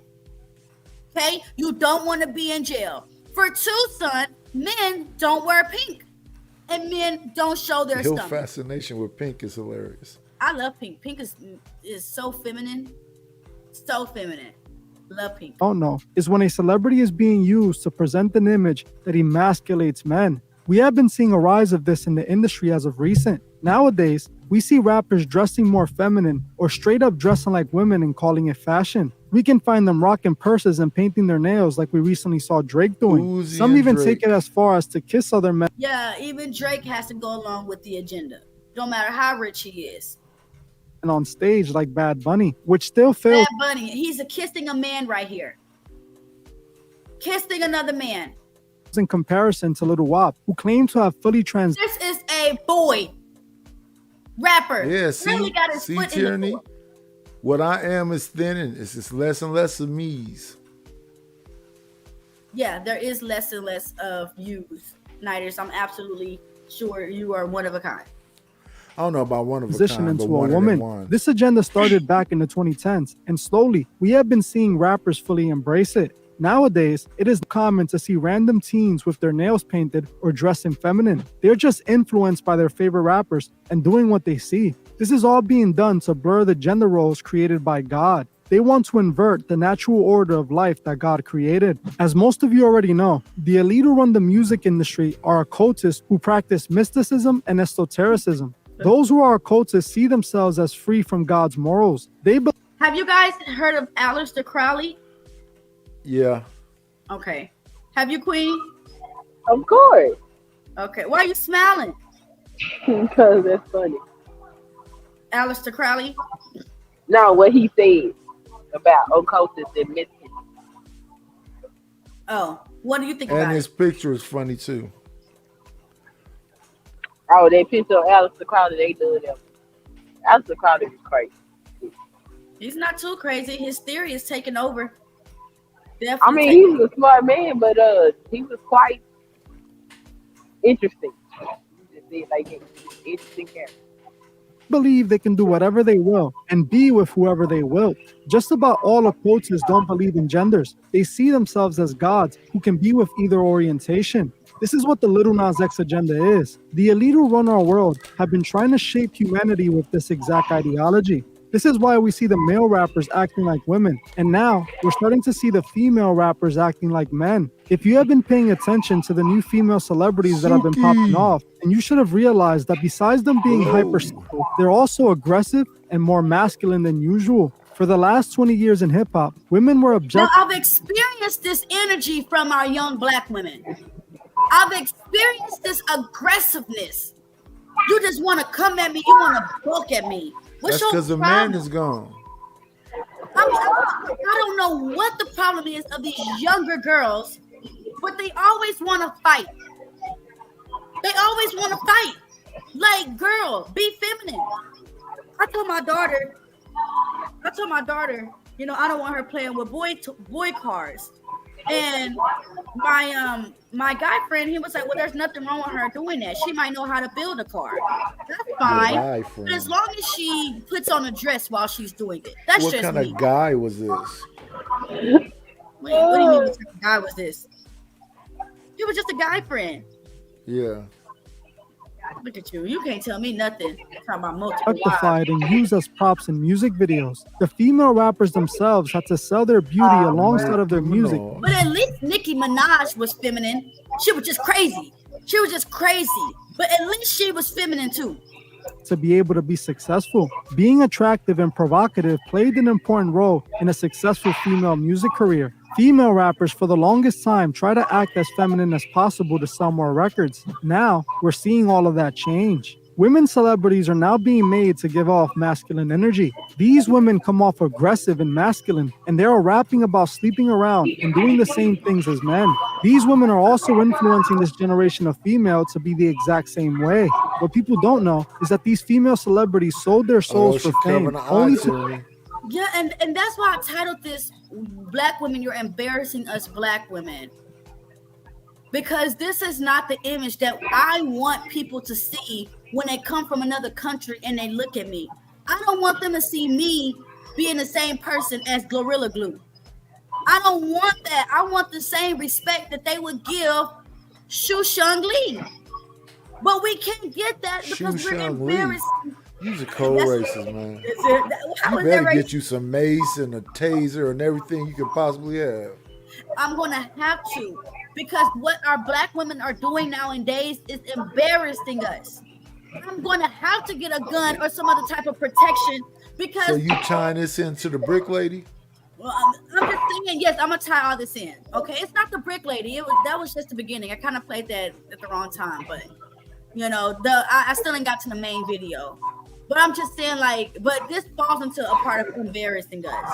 Okay? You don't want to be in jail. For 2, son, men don't wear pink. And men don't show their Your stomach. fascination with pink is hilarious. I love pink. Pink is so feminine. So feminine. Love pink. don't know is when a celebrity is being used to present an image that emasculates men. We have been seeing a rise of this in the industry as of recent. Nowadays, we see rappers dressing more feminine or straight up dressing like women and calling it fashion. We can find them rocking purses and painting their nails like we recently saw Drake doing. Uzi Some and even Drake. take it as far as to kiss other men. Yeah, even Drake has to go along with the agenda. No matter how rich he is. On stage like Bad Bunny, which still fails. Bad Bunny, he's kissing a man right here. Kissing another man. In comparison to Lil Wop, who claimed to have fully trans. This is a boy rapper. Yeah, see, Really got his see, foot in the tyranny. door. What I am is thinning. It's just less and less of me's. Yeah, there is less and less of yous. Nighters, I'm absolutely sure you are one of a kind. I don't know about one of a Position kind, but into a one of them woman. ones. This agenda started back in the 2010s, and slowly we have been seeing rappers fully embrace it. Nowadays, it is common to see random teens with their nails painted or dressing feminine. They're just influenced by their favorite rappers and doing what they see. This is all being done to blur the gender roles created by God. They want to invert the natural order of life that God created. As most of you already know, the elite who run the music industry are occultists who practice mysticism and esotericism. Those who are occultists see themselves as free from God's morals. Have you guys heard of Aleister Crowley? Yeah. Okay. Have you, Queen? Of course. Okay. Why are you smiling? Because that's funny. Aleister Crowley? No, what he said about occultists and mystics. Oh, what do you think And about his it? picture is funny too. Oh, they picture of Aleister Crowley, they do them. Aleister Crowley is crazy. He's not too crazy. His theory is taking over. I mean, he was a smart man, but he was quite interesting. Just seemed like an interesting character. believe they can do whatever they will and be with whoever they will. Just about all occultists don't believe in genders. They see themselves as gods who can be with either orientation. This is what the Lil Nas X agenda is. The elite who run our world have been trying to shape humanity with this exact ideology. This is why we see the male rappers acting like women, and now we're starting to see the female rappers acting like men. If you have been paying attention to the new female celebrities that have been popping off, and you should have realized that besides them being hypersexual, they're also aggressive and more masculine than usual. For the last 20 years in hip-hop, women were Now, objective. I've experienced this energy from our young black women. I've experienced this aggressiveness. You just want to come at me. You want to buck at me. What's That's your because the problem? man is gone. I don't know what the problem is of these younger girls, but they always want to fight. They always want to fight. Like, girl, be feminine. I told my daughter, you know, I don't want her playing with boy cars. And my guy friend, he was like, well, there's nothing wrong with her doing that. She might know how to build a car. That's fine. guy But friend. as long as she puts on a dress while she's doing it. That's What just kind me. of guy was this? Wait, what do you mean what type of guy was this? He was just a guy friend. Yeah. Look at you. You can't tell me nothing. Talking about multiple Objectified wives. and used as props in music videos. The female rappers themselves had to sell their beauty alongside of their music. But at least Nicki Minaj was feminine. She was just crazy. She was just crazy. But at least she was feminine too. To be able to be successful. Being attractive and provocative played an important role in a successful female music career. Female rappers for the longest time try to act as feminine as possible to sell more records. Now, we're seeing all of that change. Women celebrities are now being made to give off masculine energy. These women come off aggressive and masculine, and they are rapping about sleeping around and doing the same things as men. These women are also influencing this generation of female to be the exact same way. What people don't know is that these female celebrities sold their souls for fame, only to Yeah, and that's why I titled this Black Women, You're Embarrassing Us Black Women. Because this is not the image that I want people to see when they come from another country and they look at me. I don't want them to see me being the same person as Gorilla Glue. I don't want that. I want the same respect that they would give Shu Shang Lee. But we can't get that because Shu we're Shang Lee. embarrassed. You's a cold That's- racist, man. How You is that better racist? get you some mace and a taser and everything you can possibly have. I'm gonna have to, because what our black women are doing nowadays is embarrassing us. I'm gonna have to get a gun or some other type of protection because So you tying this into the brick lady? Well, I'm just saying, yes, I'm gonna tie all this in. Okay, it's not the brick lady. That was just the beginning. I kind of played that at the wrong time, but you know, I still ain't got to the main video. But I'm just saying, like, but this falls into a part of embarrassing us.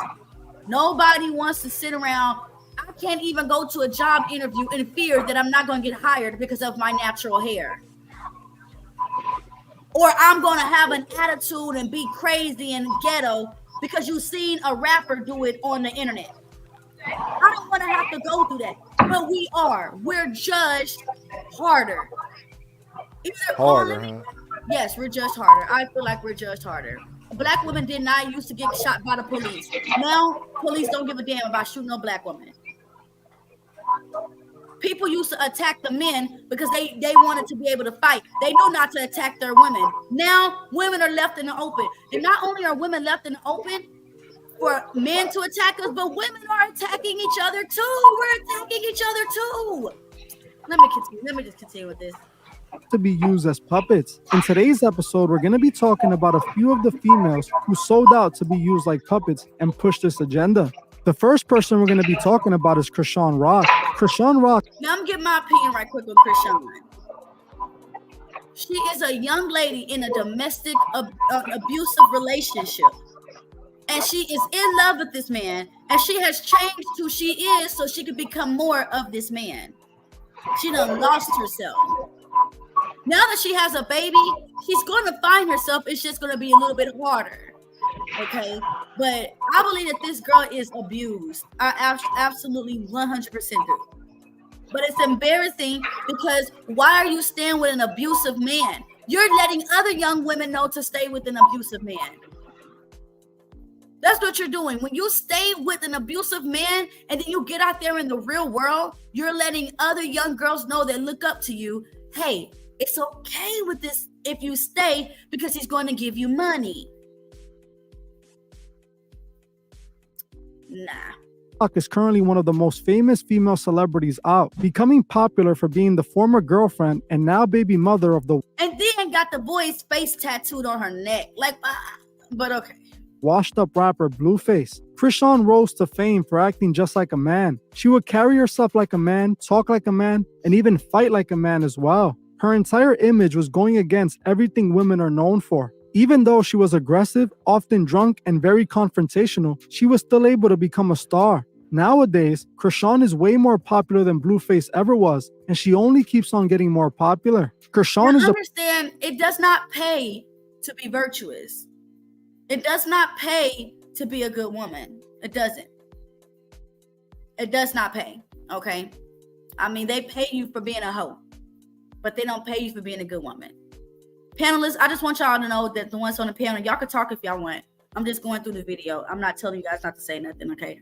Nobody wants to sit around. I can't even go to a job interview in fear that I'm not going to get hired because of my natural hair. Or I'm going to have an attitude and be crazy and ghetto because you've seen a rapper do it on the internet. I don't want to have to go through that. But we are. We're judged harder. Harder, huh? Yes, we're judged harder. I feel like we're judged harder. Black women did not used to get shot by the police. Now, police don't give a damn about shooting no black woman. People used to attack the men because they wanted to be able to fight. They knew not to attack their women. Now, women are left in the open. And not only are women left in the open for men to attack us, but women are attacking each other too. We're attacking each other too. Let me just continue with this. To be used as puppets. In today's episode, we're going to be talking about a few of the females who sold out to be used like puppets and push this agenda. The first person we're going to be talking about is Chrisean Rock. Chrisean Rock. Now I'm getting my opinion right quick on Chrisean. She is a young lady in a domestic abusive relationship. And she is in love with this man. And she has changed who she is so she could become more of this man. She done lost herself. Now that she has a baby, she's going to find herself. It's just going to be a little bit harder. Okay. But I believe that this girl is abused. I absolutely 100% do. But it's embarrassing because why are you staying with an abusive man? You're letting other young women know to stay with an abusive man. That's what you're doing. When you stay with an abusive man and then you get out there in the real world, you're letting other young girls know that look up to you. Hey, it's okay with this if you stay because he's going to give you money. Nah. Rock is currently one of the most famous female celebrities out, becoming popular for being the former girlfriend and now baby mother of the And then got the boy's face tattooed on her neck. Like, but okay. Washed up rapper Blueface. Chrisean rose to fame for acting just like a man. She would carry herself like a man, talk like a man, and even fight like a man as well. Her entire image was going against everything women are known for. Even though she was aggressive, often drunk, and very confrontational, she was still able to become a star. Nowadays, Chrisean is way more popular than Blueface ever was, and she only keeps on getting more popular. Chrisean is understand it does not pay to be virtuous. It does not pay to be a good woman. It doesn't. It does not pay, okay? I mean, they pay you for being a hoe, but they don't pay you for being a good woman. Panelists, I just want y'all to know that the ones on the panel, y'all can talk if y'all want. I'm just going through the video. I'm not telling you guys not to say nothing, okay?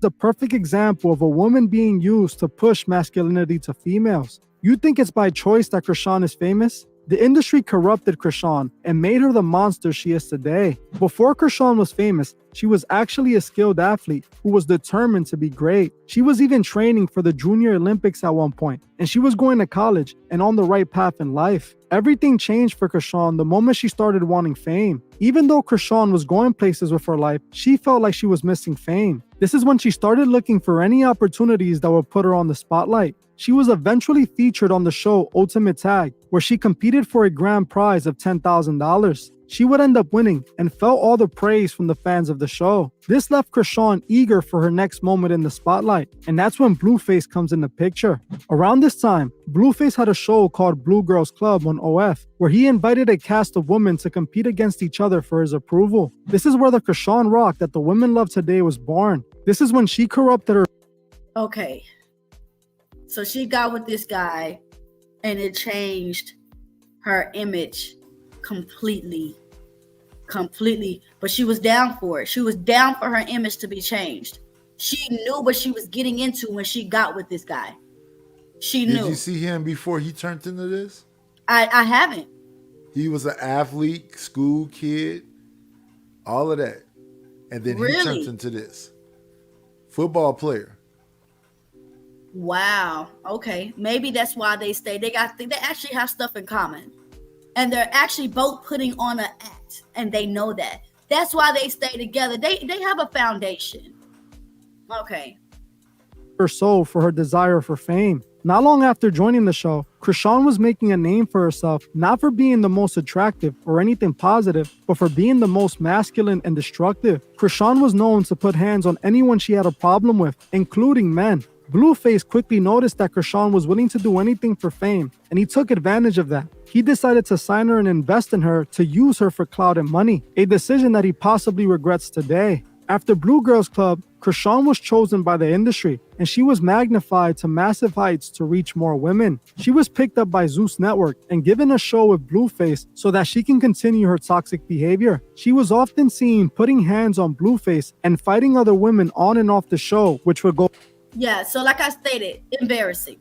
The perfect example of a woman being used to push masculinity to females. You think it's by choice that Chrisean is famous? The industry corrupted Chrisean and made her the monster she is today. Before Chrisean was famous, she was actually a skilled athlete who was determined to be great. She was even training for the Junior Olympics at one point, and she was going to college and on the right path in life. Everything changed for Chrisean the moment she started wanting fame. Even though Chrisean was going places with her life, she felt like she was missing fame. This is when she started looking for any opportunities that would put her on the spotlight. She was eventually featured on the show Ultimate Tag, where she competed for a grand prize of $10,000. She would end up winning and felt all the praise from the fans of the show. This left Chrisean eager for her next moment in the spotlight, and that's when Blueface comes in the picture. Around this time, Blueface had a show called Blue Girls Club on OF, where he invited a cast of women to compete against each other for his approval. This is where the Chrisean Rock that the women love today was born. This is when she corrupted her. Okay. So she got with this guy, and it changed her image completely. But she was down for it. She was down for her image to be changed. She knew what she was getting into when she got with this guy. She knew. Did you see him before he turned into this? I haven't. He was an athlete, school kid, all of that. And then he turned into this. Football player. Wow. Okay. Maybe that's why they stay. They actually have stuff in common. And they're actually both putting on an act. And they know that. That's why they stay together. They have a foundation. Okay. Her soul for her desire for fame. Not long after joining the show, Krishan was making a name for herself, not for being the most attractive or anything positive, but for being the most masculine and destructive. Krishan was known to put hands on anyone she had a problem with, including men. Blueface quickly noticed that Krishan was willing to do anything for fame, and he took advantage of that. He decided to sign her and invest in her to use her for clout and money, a decision that he possibly regrets today. After Blue Girls Club, Krishan was chosen by the industry, and she was magnified to massive heights to reach more women. She was picked up by Zeus Network and given a show with Blueface so that she can continue her toxic behavior. She was often seen putting hands on Blueface and fighting other women on and off the show, which would go... Yeah, so like I stated, embarrassing.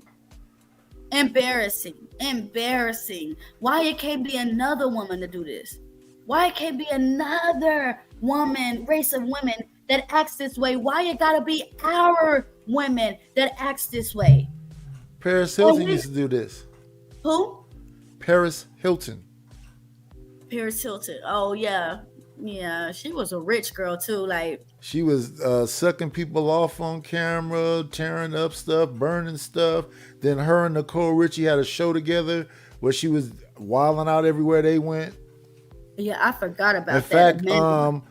Why it can't be another woman to do this? Why it can't be another woman, race of women that acts this way? Why it gotta be our women that acts this way? Paris Hilton used to do this. Who? Paris Hilton. Paris Hilton. Oh yeah. Yeah, she was a rich girl too. Like she was sucking people off on camera, tearing up stuff, burning stuff. Then her and Nicole Richie had a show together where she was wilding out everywhere they went. Yeah, I forgot about that. In fact,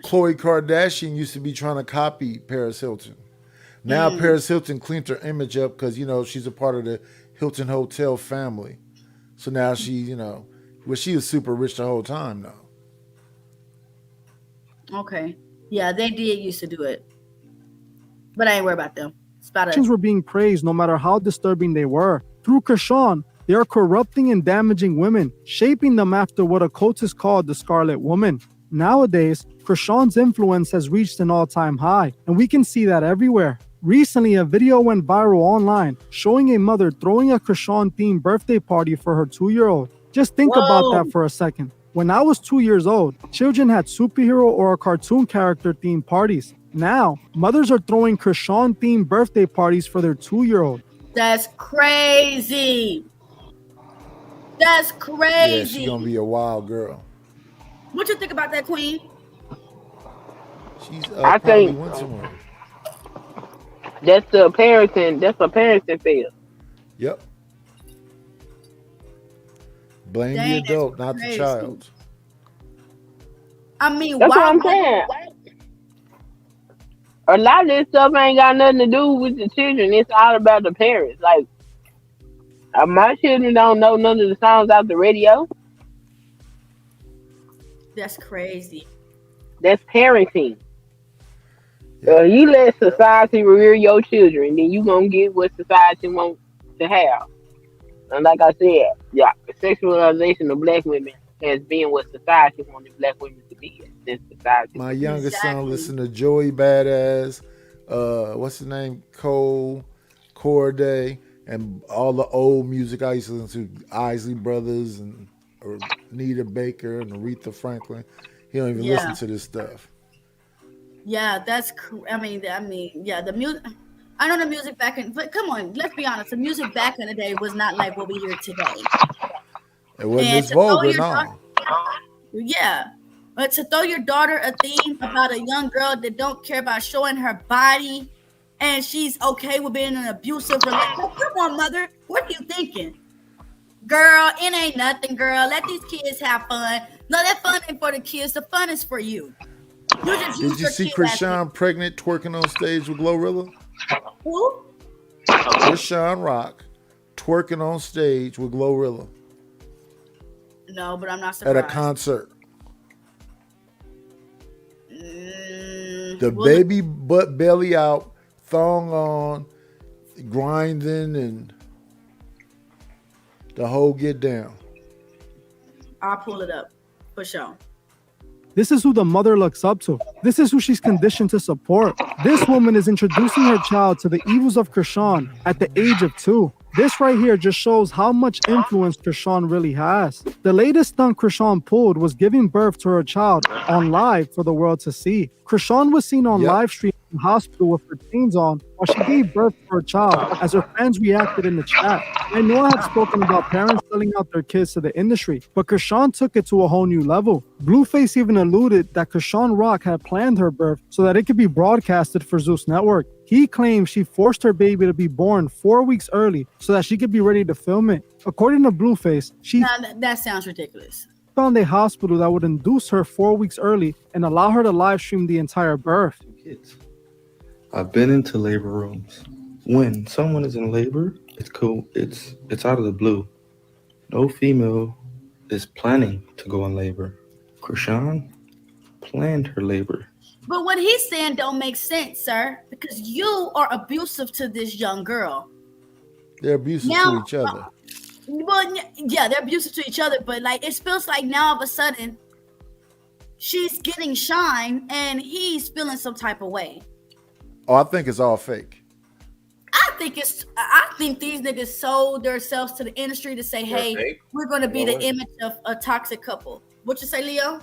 Khloe Kardashian used to be trying to copy Paris Hilton. Now Paris Hilton cleaned her image up because, you know, she's a part of the Hilton Hotel family. So now she, you know, well, she was super rich the whole time though. Okay. Yeah, they did used to do it. But I ain't worried about them. Actions were being praised no matter how disturbing they were. Through Krishan, they are corrupting and damaging women, shaping them after what occultists called the Scarlet Woman. Nowadays, Krishan's influence has reached an all-time high, and we can see that everywhere. Recently, a video went viral online showing a mother throwing a Krishan-themed birthday party for her 2-year-old. Just think about that for a second. When I was 2 years old, children had superhero or a cartoon character themed parties. Now, mothers are throwing Krishan themed birthday parties for their 2-year-old. That's crazy. That's crazy. Yeah, she's gonna be a wild girl. What you think about that, Queen? She's I think went somewhere. That's a parenting fail. Yep. Blame the adult, not the child. I mean, that's what I'm saying. A lot of this stuff ain't got nothing to do with the children. It's all about the parents. Like, my children don't know none of the songs out the radio. That's crazy. That's parenting. You let society rear your children, then you gonna get what society wants to have. And like I said, yeah, sexualization of black women has been what society wanted black women to be since society. My youngest son listened to Joey Badass, what's his name? Cole Corday, and all the old music I used to listen to, Isley Brothers and Anita Baker and Aretha Franklin. He don't even listen to this stuff. Yeah, that's. I mean, yeah, the music. I know the music back in, but come on, let's be honest. The music back in the day was not like what we hear today. It wasn't as vulgar, no. Yeah, but to throw your daughter a theme about a young girl that don't care about showing her body, and she's okay with being in an abusive relationship. Come on, mother, what are you thinking? Girl, it ain't nothing, girl. Let these kids have fun. No, that fun ain't for the kids. The fun is for you. Did you see Krishan pregnant twerking on stage with Glorilla? Who? Krishan Rock twerking on stage with Glorilla. No, but I'm not surprised. At a concert. The baby butt belly out, thong on, grinding, and the whole get down. I'll pull it up for sure. This is who the mother looks up to. This is who she's conditioned to support. This woman is introducing her child to the evils of Krishan at the age of 2. This right here just shows how much influence Krishan really has. The latest stunt Krishan pulled was giving birth to her child on live for the world to see. Krishan was seen on live stream in the hospital with her jeans on while she gave birth to her child, as her fans reacted in the chat. I know I had spoken about parents selling out their kids to the industry, but Krishan took it to a whole new level. Blueface even alluded that Krishan Rock had planned her birth so that it could be broadcasted for Zeus Network. He claims she forced her baby to be born 4 weeks early so that she could be ready to film it. According to Blueface, she that sounds ridiculous. found a hospital that would induce her 4 weeks early and allow her to live stream the entire birth. I've been into labor rooms. When someone is in labor, it's cool. It's out of the blue. No female is planning to go in labor. Krishan planned her labor. But what he's saying don't make sense, sir, because you are abusive to this young girl. They're abusive to each other. Well, yeah, they're abusive to each other, but like it feels like now all of a sudden she's getting shine and he's feeling some type of way. Oh, I think it's all fake. I think these niggas sold themselves to the industry to say, hey, fake? we're gonna be No the way. image of a toxic couple. What you say, Leo?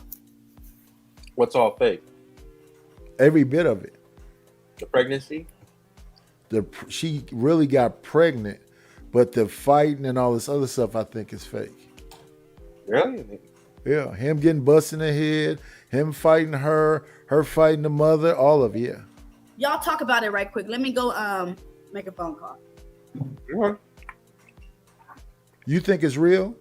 What's all fake? Every bit of it. The pregnancy? She really got pregnant, but the fighting and all this other stuff I think is fake. Really? Yeah, him getting busted in the head, him fighting her fighting the mother, all of it, yeah. Y'all talk about it right quick. Let me go make a phone call. You think it's real?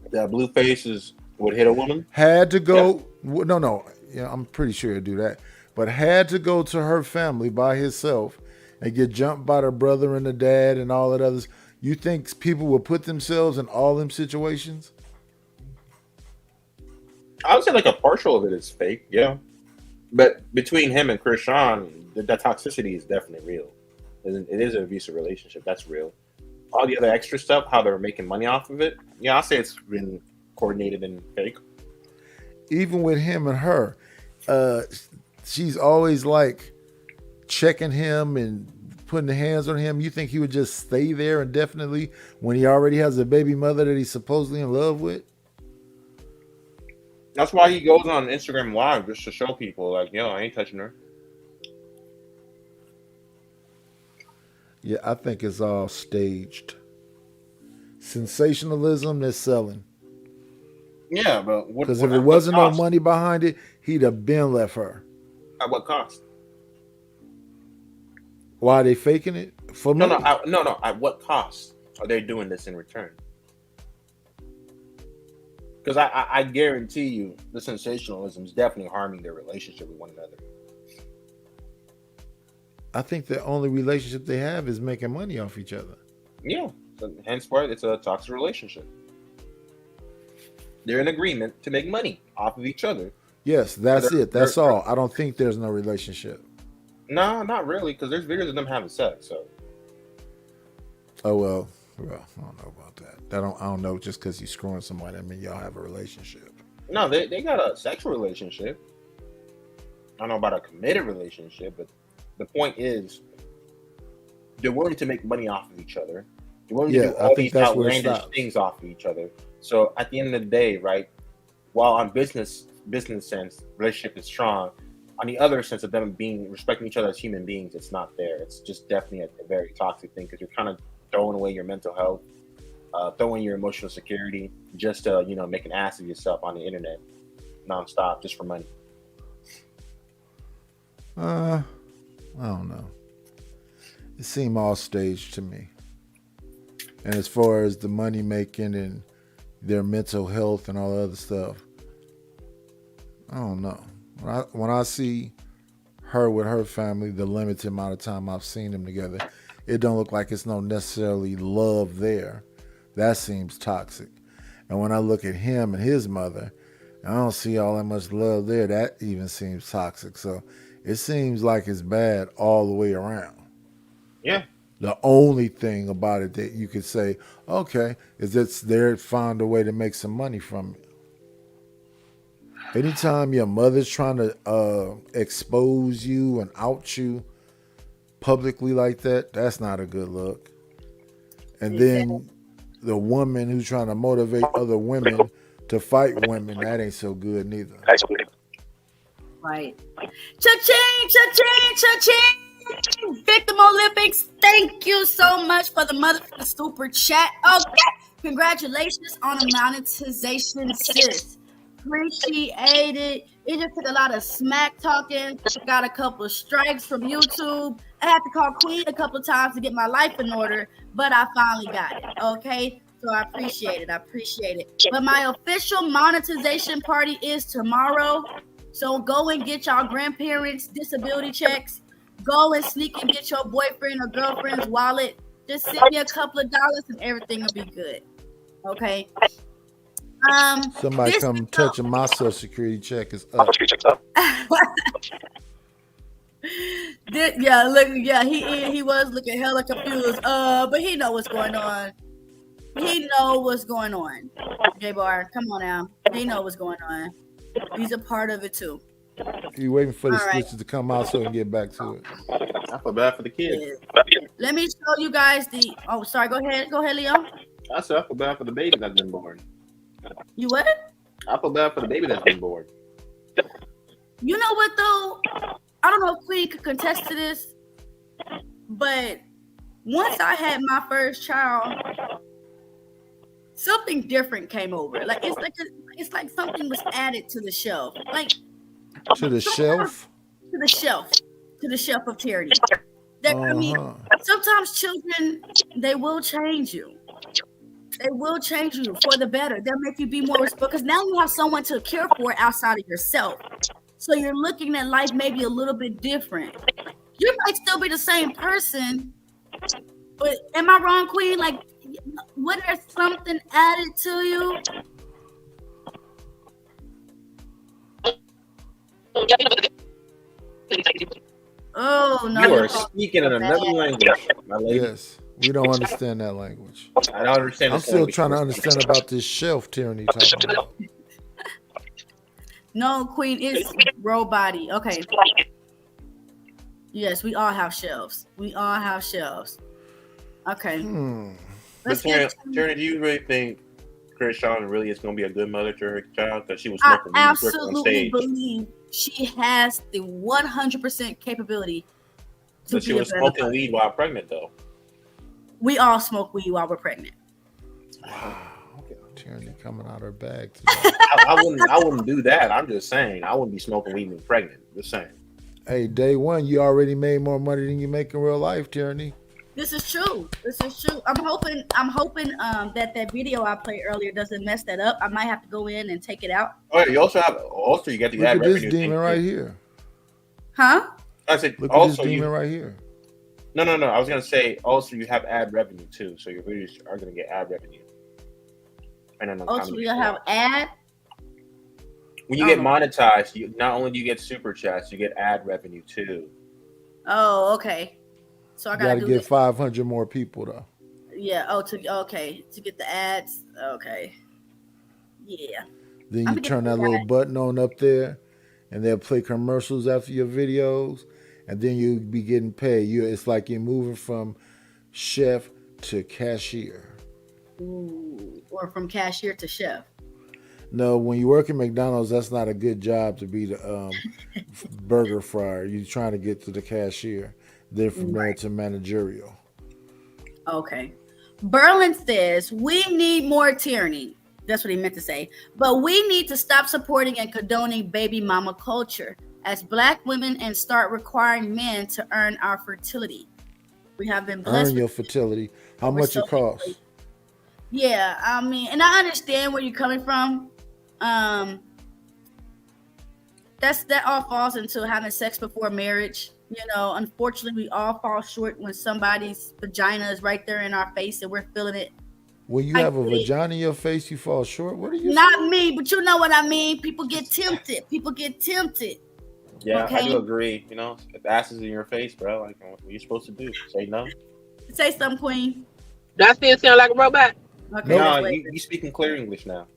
That Blueface would hit a woman? Had to go, no. Yeah, I'm pretty sure he'd do that. But had to go to her family by himself and get jumped by the brother and the dad and all that others. You think people will put themselves in all them situations? I would say like a partial of it is fake, yeah. But between him and Krishan, the toxicity is definitely real. It is an abusive relationship. That's real. All the other extra stuff, how they're making money off of it, yeah, I'll say it's been coordinated and fake. Even with him and her, she's always like checking him and putting the hands on him. You think he would just stay there indefinitely when he already has a baby mother that he's supposedly in love with? That's why he goes on Instagram Live, just to show people, like, yo, I ain't touching her. Yeah, I think it's all staged. Sensationalism that's selling. Yeah, but what? Because if it wasn't no money behind it, he'd have been left her. At what cost? Why are they faking it? For No, money? no. At what cost are they doing this in return? Because I guarantee you, the sensationalism is definitely harming their relationship with one another. I think the only relationship they have is making money off each other. Yeah, so henceforth, it's a toxic relationship. They're in agreement to make money off of each other. Yes, that's it. That's all. I don't think there's no relationship. No, not really, because there's videos of them having sex. So, Oh well, I don't know about that. I don't know. Just because you're screwing somebody, I mean y'all have a relationship. no, they got a sexual relationship. I don't know about a committed relationship, but the point is, they're willing to make money off of each other. They're willing to do all these outlandish things off of each other. So at the end of the day, right, while on business sense, relationship is strong, on the other sense of them being respecting each other as human beings, it's not there. It's just definitely a very toxic thing because you're kind of throwing away your mental health, throwing your emotional security just to make an ass of yourself on the internet nonstop just for money. I don't know. It seemed all staged to me. And as far as the money making and their mental health and all the other stuff, I don't know. When I see her with her family, the limited amount of time I've seen them together, it don't look like it's no necessarily love there. That seems toxic. And when I look at him and his mother, I don't see all that much love there. That even seems toxic. So it seems like it's bad all the way around. Yeah. The only thing about it that you could say, okay, is it's there to find a way to make some money from it. Anytime your mother's trying to expose you and out you publicly like that, that's not a good look. And then the woman who's trying to motivate other women to fight women, that ain't so good neither. Right. Cha-ching, cha-ching, cha-ching. Victim Olympics, thank you so much for the motherfucking super chat. Okay. Congratulations on the monetization, sis. Appreciate it. It just took a lot of smack talking. Got a couple of strikes from YouTube. I had to call Queen a couple of times to get my life in order, but I finally got it. Okay. So I appreciate it. I appreciate it. But my official monetization party is tomorrow. So go and get y'all grandparents' disability checks. Go and sneak and get your boyfriend or girlfriend's wallet. Just send me a couple of dollars and everything will be good. Okay. Somebody come touching my Social Security check is up. Yeah, look, yeah, he was looking hella confused. But he know what's going on. He know what's going on. J-Bar, come on now. He know what's going on. He's a part of it too. You waiting for the All right. stitches to come out so we can get back to it. I feel bad for the kids. Let me show you guys the. Oh, sorry. Go ahead, Leo. I said I feel bad for the baby that's been born. You what? I feel bad for the baby that's been born. You know what though? I don't know if Queen could contest to this, but once I had my first child, something different came over. Like it's like something was added to the shelf. Like To the shelf? to the shelf of tyranny. I mean, sometimes children, they will change you. They will change you for the better. They'll make you be more responsible because now you have someone to care for outside of yourself. So you're looking at life maybe a little bit different. You might still be the same person, but am I wrong, Queen? Like, what is something added to you? Oh no! You are speaking in another language, my lady. Yes, we don't understand that language. I don't understand. I'm this still language. trying to understand about this shelf tyranny talking about. No, Queen, it's bro body. Okay. Yes, we all have shelves. We all have shelves. Okay. But Tyranny, do you really think Chris Shawn really is going to be a good mother to her child? Because she was smoking I weed on absolutely stage. believe she has the 100% capability to But she be a was better smoking mother. weed while pregnant, though. We all smoke weed while we're pregnant. Tyranny coming out her bag. I wouldn't do that. I'm just saying I wouldn't be smoking weed when pregnant. Just saying. Hey, day one, you already made more money than you make in real life, Tyranny. This is true. This is true. I'm hoping that video I played earlier doesn't mess that up. I might have to go in and take it out. Oh, you also you get the Look ad at this revenue demon thing, right too. here. Huh? I said Look at also this demon right here. No. I was gonna say also you have ad revenue too, so your videos are gonna get ad revenue. And then Oh, so we gonna have ad. when you get monetized, you not only do you get super chats, you get ad revenue too. Oh, okay. So I You gotta gotta do get this. 500 more people though. Yeah. Oh, to get the ads. Okay. Yeah. Then I'm you gonna turn get that the little ad. button on up there, and they'll play commercials after your videos, and then you'll be getting paid. It's like you're moving from chef to cashier. Ooh, or from cashier to chef. No, when you work at McDonald's, that's not a good job to be the burger fryer. You're trying to get to the cashier. Then from there to managerial. Okay. Berlin says we need more tyranny. That's what he meant to say. But we need to stop supporting and condoning baby mama culture as Black women and start requiring men to earn our fertility. We have been blessed. Earn your fertility. How We're much so it costs? Yeah, I mean, and I understand where you're coming from. That all falls into having sex before marriage. You know, unfortunately, we all fall short when somebody's vagina is right there in our face and we're feeling it. When you I have a get it. vagina in your face, you fall short. What are you Not me, but you know what I mean. People get tempted. Yeah, Okay. I do agree. You know, if ass is in your face, bro, like what are you supposed to do? Say no? Say something, Queen. That still sound like a robot? Okay, No, wait. you speaking clear English now.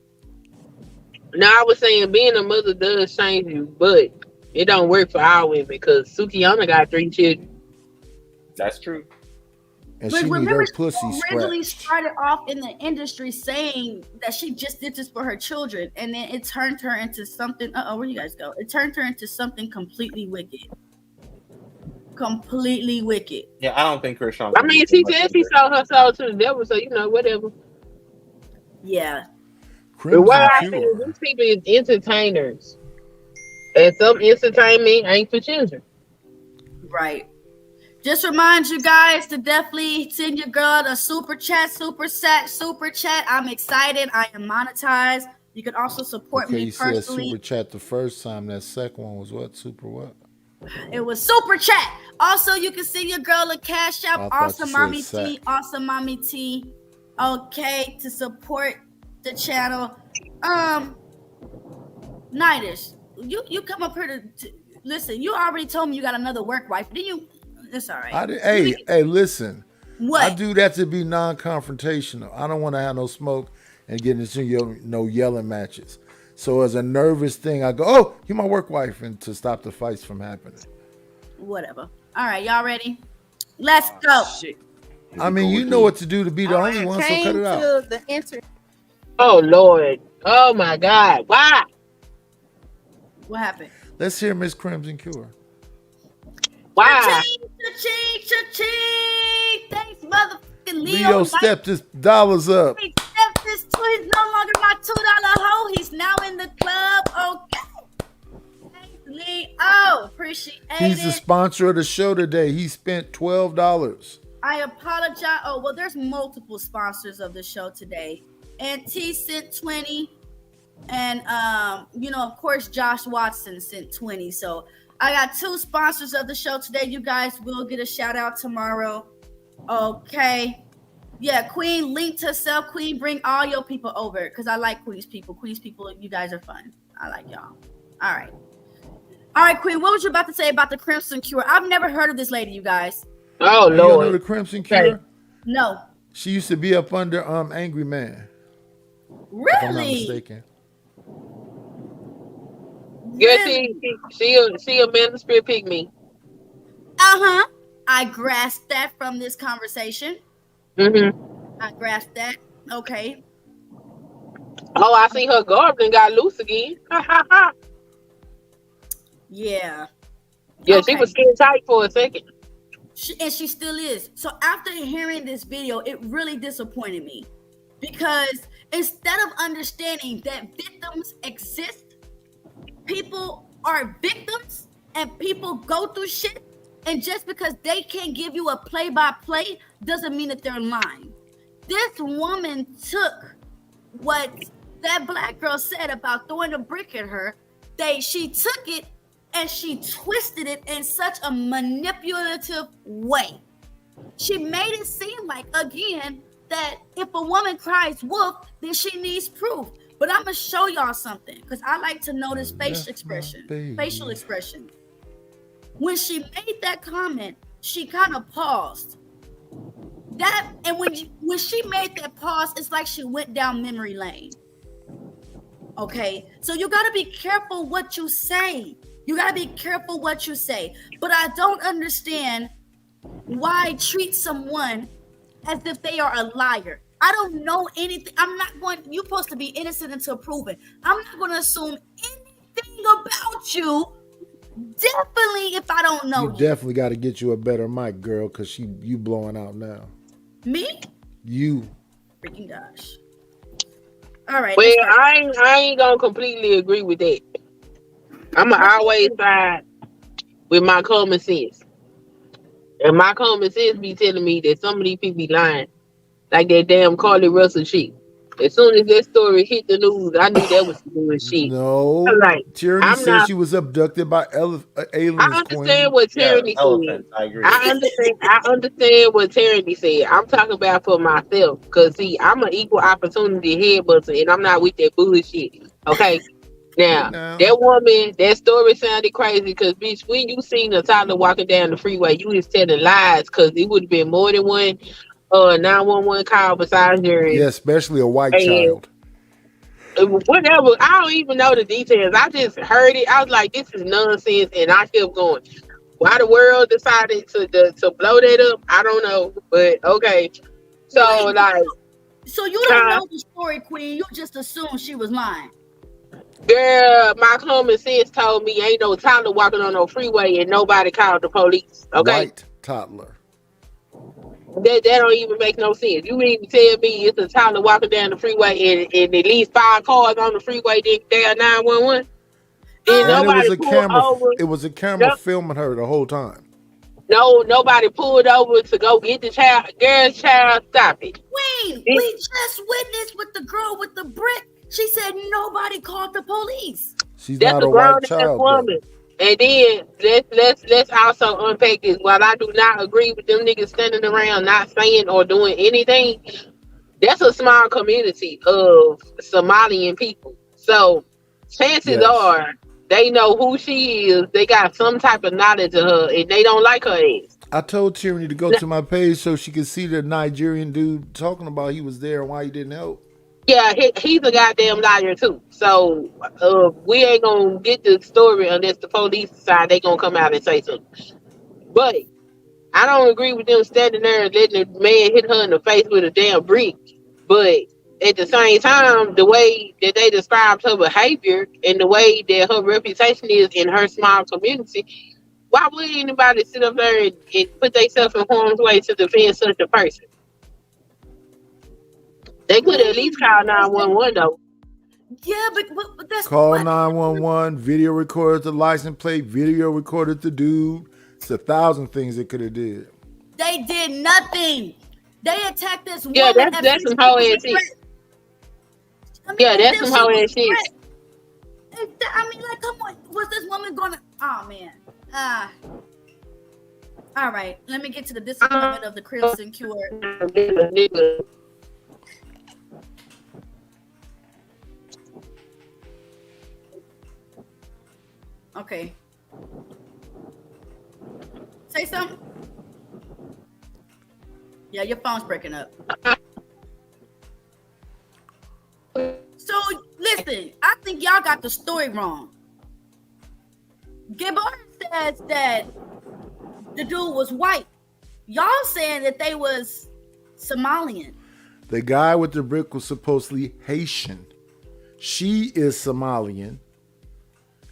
No, I was saying being a mother does change you, but it don't work for our women because Sukiyama got 3 children. That's true. And But she need remember, her she pussy originally scratched. started off in the industry saying that she just did this for her children, and then it turned her into something. Where you guys go? It turned her into something completely wicked. Completely wicked. Yeah, I don't think Krishan. I mean, she said she sold her soul to the devil, so whatever. Yeah. But what I think is these people is entertainers, and some entertainment ain't for children. Right. Just remind you guys to definitely send your girl a super chat. I'm excited. I am monetized. You can also support Okay, me you said personally. super chat the first time. That second one was what? Super what? It was super chat. Also, you can send your girl a cash app. I thought Awesome you said Mommy sack. T. Awesome Mommy T. Okay, to support the channel. Nidus, you come up here to listen. You already told me you got another work wife. Didn't you? It's all right. Hey, listen. What? I do that to be non-confrontational. I don't want to have no smoke and get into no yelling matches. So as a nervous thing, I go, "Oh, you're my work wife," and to stop the fights from happening. Whatever. All right, y'all ready? Let's go. I mean, you know what to do to be the only one, so cut it out. The answer. Oh Lord! Oh my God! Why? What happened? Let's hear Miss Crimson Cure. Why? Cha-ching. Thanks, motherfucking Leo stepped his dollars up. He stepped his he's no longer my $2 hoe. He's now in the club. Okay. Thanks, Leo. Appreciate He's the it. sponsor of the show today. He spent $12. I apologize. Oh, well, there's multiple sponsors of the show today. And T sent 20. And of course, Josh Watson sent 20. So I got 2 sponsors of the show today. You guys will get a shout out tomorrow. Okay. Yeah, Queen linked herself. Queen, bring all your people over because I like Queen's people. Queen's people, you guys are fun. I like y'all. All right. All right, Queen, what was you about to say about the Crimson Cure? I've never heard of this lady, you guys. Oh, You don't know Lord. the Crimson Cure? No. She used to be up under Angry Man. If I'm not Really? mistaken. Yeah, she a ministry pygmy. Uh-huh. I grasped that from this conversation. Mm-hmm. I grasped that. Okay. Oh, I see her garden got loose again. Yeah. Yeah, Okay. she was skin tight for a second. And she still is. So after hearing this video, it really disappointed me because instead of understanding that victims exist, people are victims and people go through shit. And just because they can't give you a play-by-play doesn't mean that they're lying. This woman took what that black girl said about throwing a brick at her. She took it and she twisted it in such a manipulative way. She made it seem like, again, that if a woman cries wolf, then she needs proof. But I'm gonna show y'all something because I like to notice facial expression. When she made that comment, she kind of paused. And when she made that pause, it's like she went down memory lane. Okay, so you gotta be careful what you say. But I don't understand why treat someone as if they are a liar. I don't know anything. You're supposed to be innocent until proven. I'm not going to assume anything about you. Definitely if I don't know You definitely got to get you a better mic, girl, because you blowing out now. Me? You. Freaking gosh. All right. Well, I ain't gonna completely agree with that. I'ma always side with my common sense. And my common sense be telling me that some of these people be lying. Like that damn Carly Russell shit. As soon as that story hit the news, I knew that was some good shit. No. Tyranny said she was abducted by aliens. I understand what Tyranny said. I agree. I understand what Tyranny said. I'm talking about for myself. Because, see, I'm an equal opportunity headbuster, and I'm not with that bullshit. Okay? Now, that woman, that story sounded crazy because, bitch, when you seen a toddler walking down the freeway, you was telling lies because it would have been more than one 911 call besides your... Yeah, especially a white child. Whatever. I don't even know the details. I just heard it. I was like, this is nonsense, and I kept going. Why the world decided to blow that up, I don't know. But okay. So Wait, like, so you don't know the story, Queen. You just assume she was lying. girl, my common sense told me ain't no toddler walking on no freeway and nobody called the police. Okay. White toddler. That don't even make no sense. You mean to tell me it's a toddler walking down the freeway and at least 5 cars on the freeway didn't dial 911? Then And nobody it was a pulled camera. over. It was a camera Yep. filming her the whole time. No, nobody pulled over to go get the child. Girl's child, stop it. Queen, we just witnessed with the girl with the brick. She said nobody called the police. She's That's not a a white grown-ass child. though. woman. And then let's also unpack this. While I do not agree with them niggas standing around not saying or doing anything, that's a small community of Somalian people. So chances Yes. are they know who she is. They got some type of knowledge of her, and they don't like her ass. I told Tyranny to go to my page so she could see the Nigerian dude talking about he was there and why he didn't help. Yeah, he's a goddamn liar too. So we ain't gonna get the story unless the police decide they gonna come out and say something. But I don't agree with them standing there and letting the man hit her in the face with a damn brick. But at the same time, the way that they described her behavior and the way that her reputation is in her small community, why would anybody sit up there and put themselves in harm's way to defend such a person? They could at least call 911 though. Yeah, but that's Call 911, video recorded the license plate, video recorded the dude. It's 1,000 things they could have did. they did nothing. They attacked this woman. Yeah, that's and some she hoe was ass a shit. threat. I mean, Yeah, that's if some she hoe was ass a shit. threat, I mean, like, come on. Was this woman gonna? Oh man. All right. Let me get to the disappointment of the Crimson Cure. Okay. Say something. Yeah, your phone's breaking up. So listen, I think y'all got the story wrong. Gibbon says that the dude was white. Y'all saying that they was Somalian. The guy with the brick was supposedly Haitian. She is Somalian.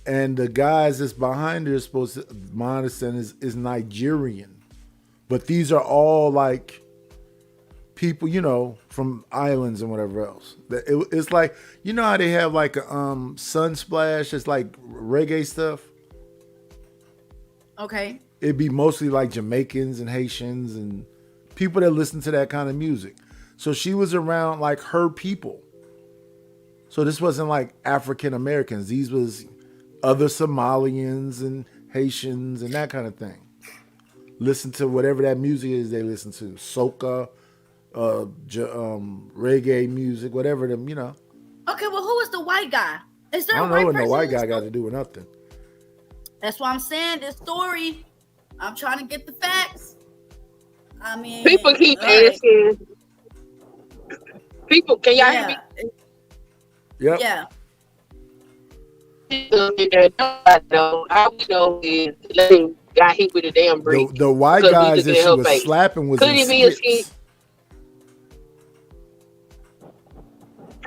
And the guys that's behind her is supposed to, my understanding is Nigerian. But these are all like people, you know, from islands and whatever else. It's like, you know how they have like a Sunsplash, it's like reggae stuff. Okay. It'd be mostly like Jamaicans and Haitians and people that listen to that kind of music. So she was around like her people. So this wasn't like African Americans. These was other Somalians and Haitians and that kind of thing. Listen to whatever that music is they listen to. Soca, reggae music, whatever them, you know. Okay, well, who is the white guy? Is there I a don't know white what no person? white guy got to do with nothing. That's why I'm saying this story. I'm trying to get the facts. I mean, People keep all right. asking. People, can y'all hear me? Yep. Yeah. All we know is Lane got hit with a damn brick. The white because he guys took that it in she her was face. slapping was Could in it be a skits. skit?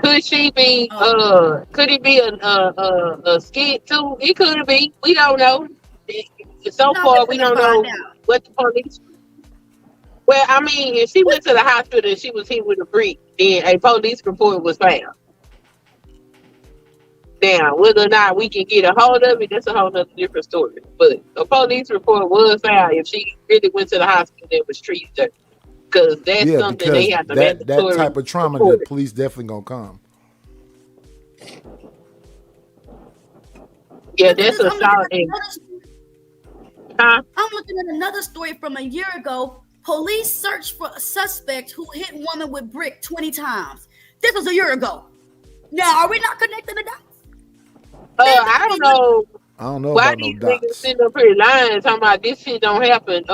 Could she be? Could it be a skit too? It could be. We don't know. So far, we don't know what the police. Well, I mean, if she went to the hospital and she was hit with a brick, then a police report was found. Now, whether or not we can get a hold of it, that's a whole nother different story. But a police report was found if she really went to the hospital and was treated. Because that's something because they have to that mandatory type of trauma, report. the police definitely gonna come. Yeah, that's a solid thing. I'm looking at another story from a year ago. Police searched for a suspect who hit woman with brick 20 times. This was a year ago. Now, are we not connecting the dots? I don't know. I don't know Why about no these dots. niggas sitting up here lying, talking about this shit don't happen?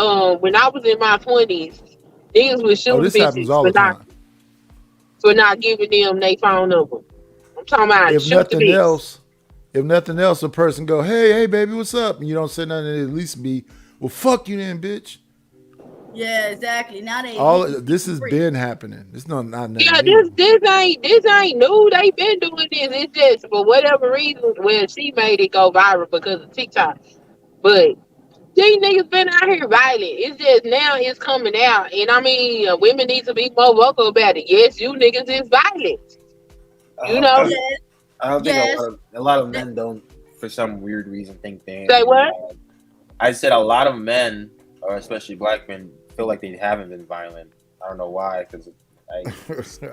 When I was in my 20s, niggas was shooting this happens bitches all the time. for not giving them their phone number. I'm talking about If shoot the nothing bitch. else, a person go, hey baby, what's up? And you don't say nothing, it at least be Well, fuck you then, bitch. Yeah, exactly. Now they This has been happening. It's not nothing Yeah, new. this ain't new. They been doing this. It's just for whatever reason, well, she made it go viral because of TikTok. But these niggas been out here violent. It's just now it's coming out, and I mean, women need to be more vocal about it. Yes, you niggas is violent. You know. I don't think a lot of men don't, for some weird reason, think they. Say what? I said a lot of men, or especially black men, feel like they haven't been violent. I don't know why, because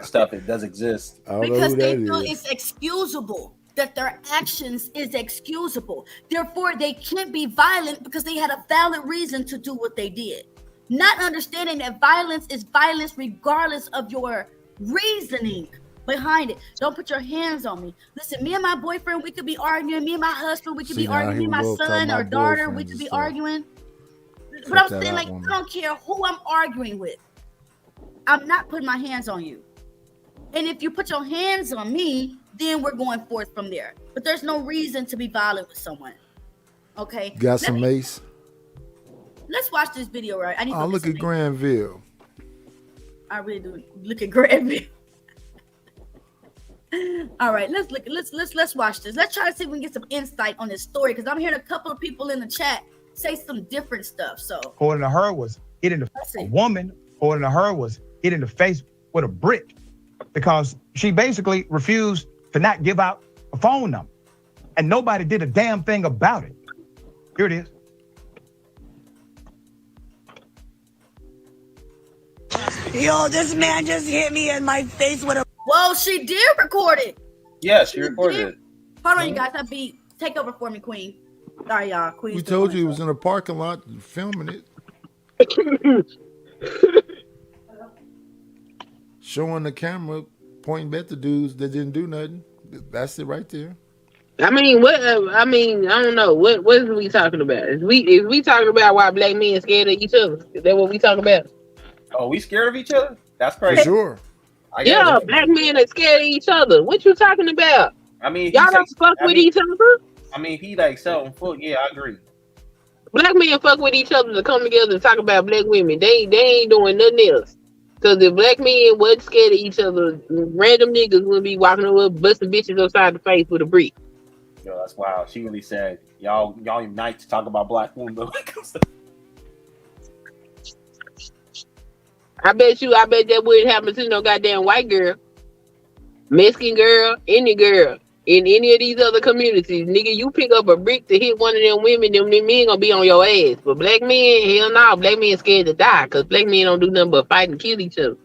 stuff it does exist. Because they feel it's excusable, that their actions is excusable. Therefore, they can't be violent because they had a valid reason to do what they did. Not understanding that violence is violence regardless of your reasoning behind it. Don't put your hands on me. Listen, me and my boyfriend, we could be arguing. Me and my husband, we could be arguing. Me and my son or daughter, we could be arguing. But I'm saying, like, I don't care who I'm arguing with. I'm not putting my hands on you. And if you put your hands on me, then we're going forth from there. But there's no reason to be violent with someone. Okay? Got some mace? Let's watch this video, right? I need to look at Granville. I really do look at Granville. All right, let's watch this. Let's try to see if we can get some insight on this story, because I'm hearing a couple of people in the chat say some different stuff. So according to her was hitting a woman, according to her was hitting the face with a brick, because she basically refused to not give out a phone number, and nobody did a damn thing about it. Here it is. Yo, this man just hit me in my face with a. Whoa, she did record it. Yeah, she recorded it. Hold on, you guys. Take over for me, Queen. Sorry, y'all. Queen. We told you he was in a parking lot filming it. Showing the camera, pointing at the dudes that didn't do nothing. That's it right there. I mean, what? I don't know. What is we talking about? Is we talking about why black men scared of each other? Is that what we talking about? Oh, we scared of each other? That's crazy. For sure. Yeah, black men are scared of each other. What you talking about? I mean, y'all don't fuck with each other. I mean, he like selling foot. Yeah, I agree. Black men fuck with each other to come together and talk about black women. They ain't doing nothing else. Cause if black men wasn't scared of each other, random niggas would be walking around busting bitches upside the face with a brick. Yo, that's wild. She really said, y'all unite to talk about black women. I bet that wouldn't happen to no goddamn white girl, Mexican girl, any girl in any of these other communities. Nigga, you pick up a brick to hit one of them women, them men gonna be on your ass. But black men, hell no, black men scared to die, because black men don't do nothing but fight and kill each other.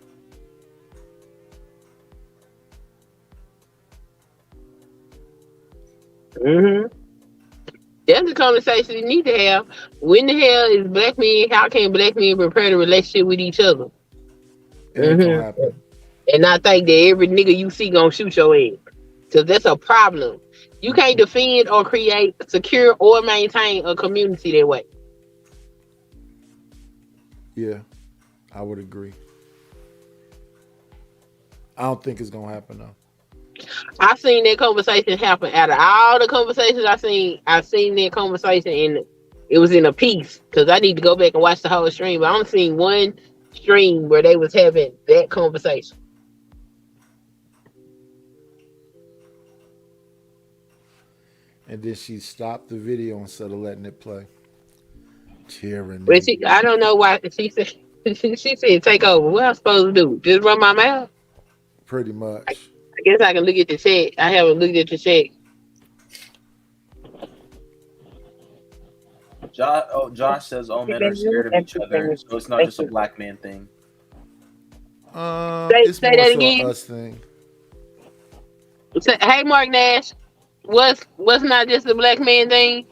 That's the conversation you need to have. When the hell is black men, how can black men prepare the relationship with each other? And not think that every nigga you see gonna shoot your ass. Because that's a problem. You can't defend or create, secure, or maintain a community that way. Yeah, I would agree. I don't think it's gonna happen though. I've seen that conversation happen. Out of all the conversations I've seen that conversation, and it was in a piece, because I need to go back and watch the whole stream. But I only seen one stream where they was having that conversation. And then she stopped the video instead of letting it play. Cheering. But I don't know why she said she said take over. What I'm supposed to do? Just run my mouth? Pretty much. I guess I can look at the chat. I haven't looked at the chat. Josh says all men are scared of each other, so it's not just a black man thing. It's say more that so again. us thing. Hey, Mark Nash, what's not just a black man thing?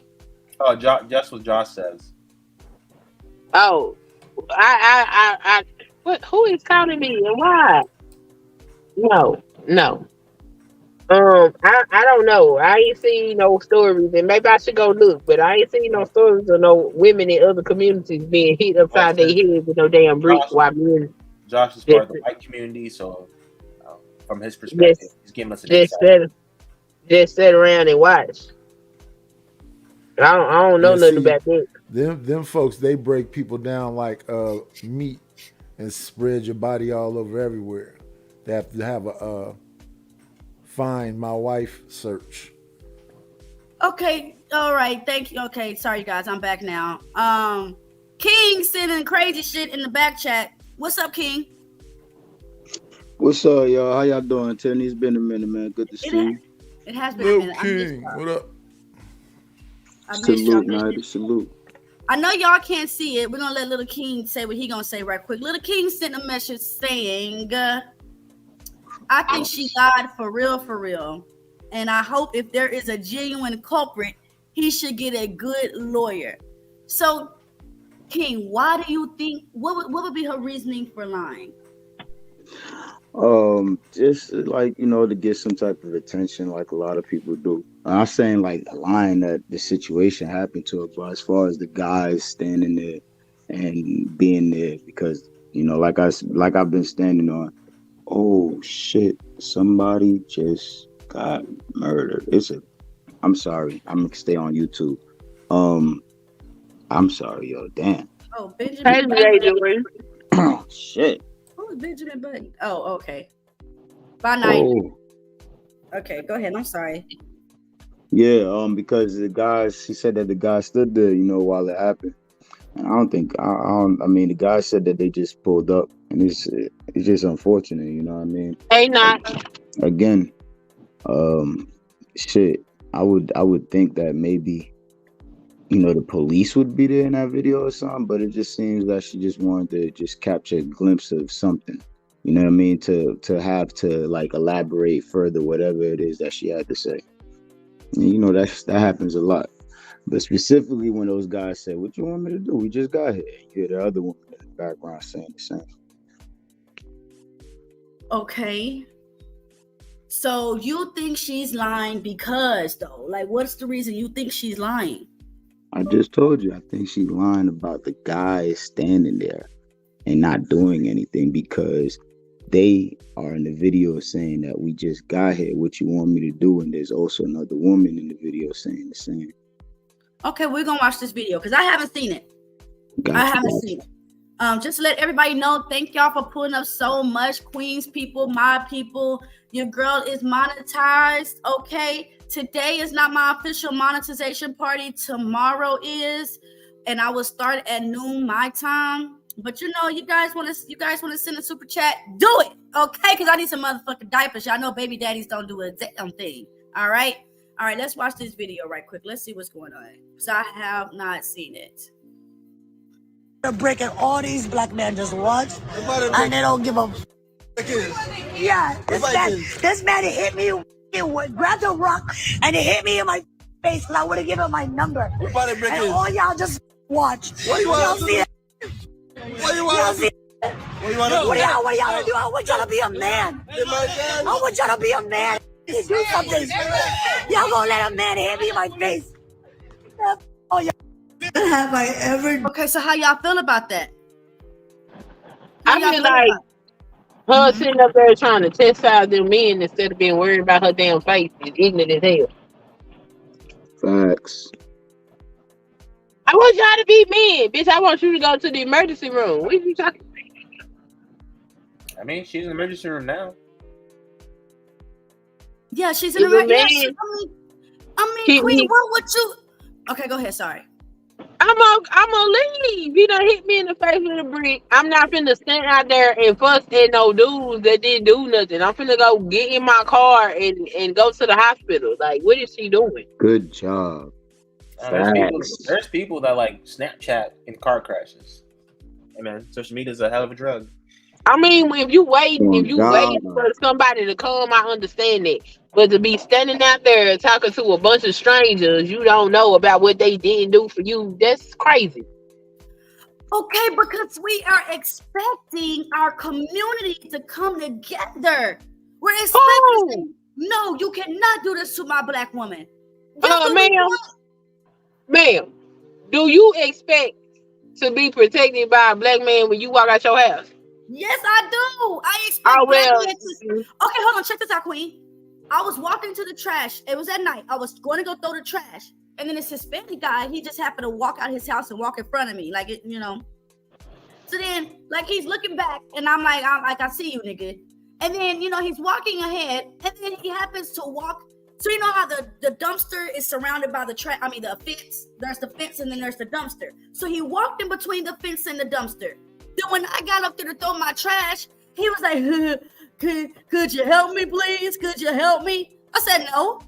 Oh, that's what Josh says. Oh, I what? Who is calling me and why? No. I don't know. I ain't seen no stories, and maybe I should go look, but I ain't seen no stories of no women in other communities being hit upside their head with no damn brick while men. Josh is part of the white community, so from his perspective, he's giving us a just sit around and watch. I don't know nothing about that. Them folks, they break people down like meat and spread your body all over everywhere. They have to have a find my wife search. Okay, all right, thank you. Okay, sorry guys, I'm back now. King sending crazy shit in the back chat. What's up, King? What's up, y'all? How y'all doing? Tierney, it's been a minute, man. Good to see you. It has been a minute. King, what up? Salute, Nighty. Salute. I know y'all can't see it. We're gonna let Little King say what he gonna say right quick. Little King sent a message saying, I think she lied for real. And I hope if there is a genuine culprit, he should get a good lawyer. So, King, why do you think, what would be her reasoning for lying? Just like, to get some type of attention, like a lot of people do. I'm not saying like lying that the situation happened to her, but as far as the guys standing there and being there, because like I've been standing on, oh shit, somebody just got murdered. I'm sorry, I'm gonna stay on YouTube. I'm sorry, yo, damn. Oh, Benjamin. Oh shit. Who is Benjamin Button? Oh, okay. Bye, night. Oh. Okay, go ahead. I'm sorry. Yeah, because he said that the guy stood there, while it happened. And I mean, the guy said that they just pulled up, and it's just unfortunate, you know what I mean? Hey, not. Again, shit, I would think that maybe, the police would be there in that video or something, but it just seems that she just wanted to just capture a glimpse of something, you know what I mean? To have to like elaborate further, whatever it is that she had to say. And, that happens a lot. But specifically when those guys say, what you want me to do? We just got here. You hear the other woman in the background saying the same. Okay. So you think she's lying because, though? Like, what's the reason you think she's lying? I just told you, I think she's lying about the guys standing there and not doing anything because they are in the video saying that we just got here. What you want me to do? And there's also another woman in the video saying the same. Okay, we're gonna watch this video because I haven't seen it. I haven't seen it. Just to let everybody know, thank y'all for pulling up so much. Queens people, my people, your girl is monetized. Okay, today is not my official monetization party. Tomorrow is, and I will start at noon my time. But you guys want to send a super chat? Do it, okay? Because I need some motherfucking diapers. Y'all know baby daddies don't do a damn thing. All right, let's watch this video right quick. Let's see what's going on. Because I have not seen it. They're breaking all these black men just watch, and they don't give a. Yeah, this man hit me, grabbed a rock, and he hit me in my face, and I would have given him my number. And all y'all just watch. What you want to do? What y'all do? I want y'all to be a man. I want y'all to be a man. Do something. Y'all gonna let a man hit me in my face? Oh, y'all. Have I ever? Okay, so how y'all feel about that? I feel like her sitting up there trying to test out them men instead of being worried about her damn face is ignorant as hell. Facts. I want y'all to be men, bitch. I want you to go to the emergency room. What are you talking about? I mean, she's in the emergency room now. Yeah, she's in the emergency room. I mean, Queen, what would you? Okay, go ahead. Sorry. I'm gonna leave. You done hit me in the face with a brick. I'm not finna stand out there and fuss at no dudes that didn't do nothing. I'm finna go get in my car and go to the hospital. Like, what is she doing? Good job. There's people that like Snapchat in car crashes. Hey man, social media is a hell of a drug. I mean, if you waiting for somebody to come, I understand that. But to be standing out there talking to a bunch of strangers you don't know about what they didn't do for you, that's crazy. Okay, because we are expecting our community to come together. We're expecting. No, you cannot do this to my black woman. Ma'am, do you expect to be protected by a black man when you walk out your house? Yes, I do. I expect black men to. Okay, hold on. Check this out, Queen. I was walking to the trash. It was at night. I was going to go throw the trash. And then this Hispanic guy, he just happened to walk out his house and walk in front of me, like it, you know. So then, like, he's looking back, and I'm like, I see you, nigga. And then, you know, he's walking ahead, and then he happens to walk. So you know how the dumpster is surrounded by the fence. There's the fence, and then there's the dumpster. So he walked in between the fence and the dumpster. Then when I got up there to throw my trash, he was like, could you help me, please? Could you help me? I said, no.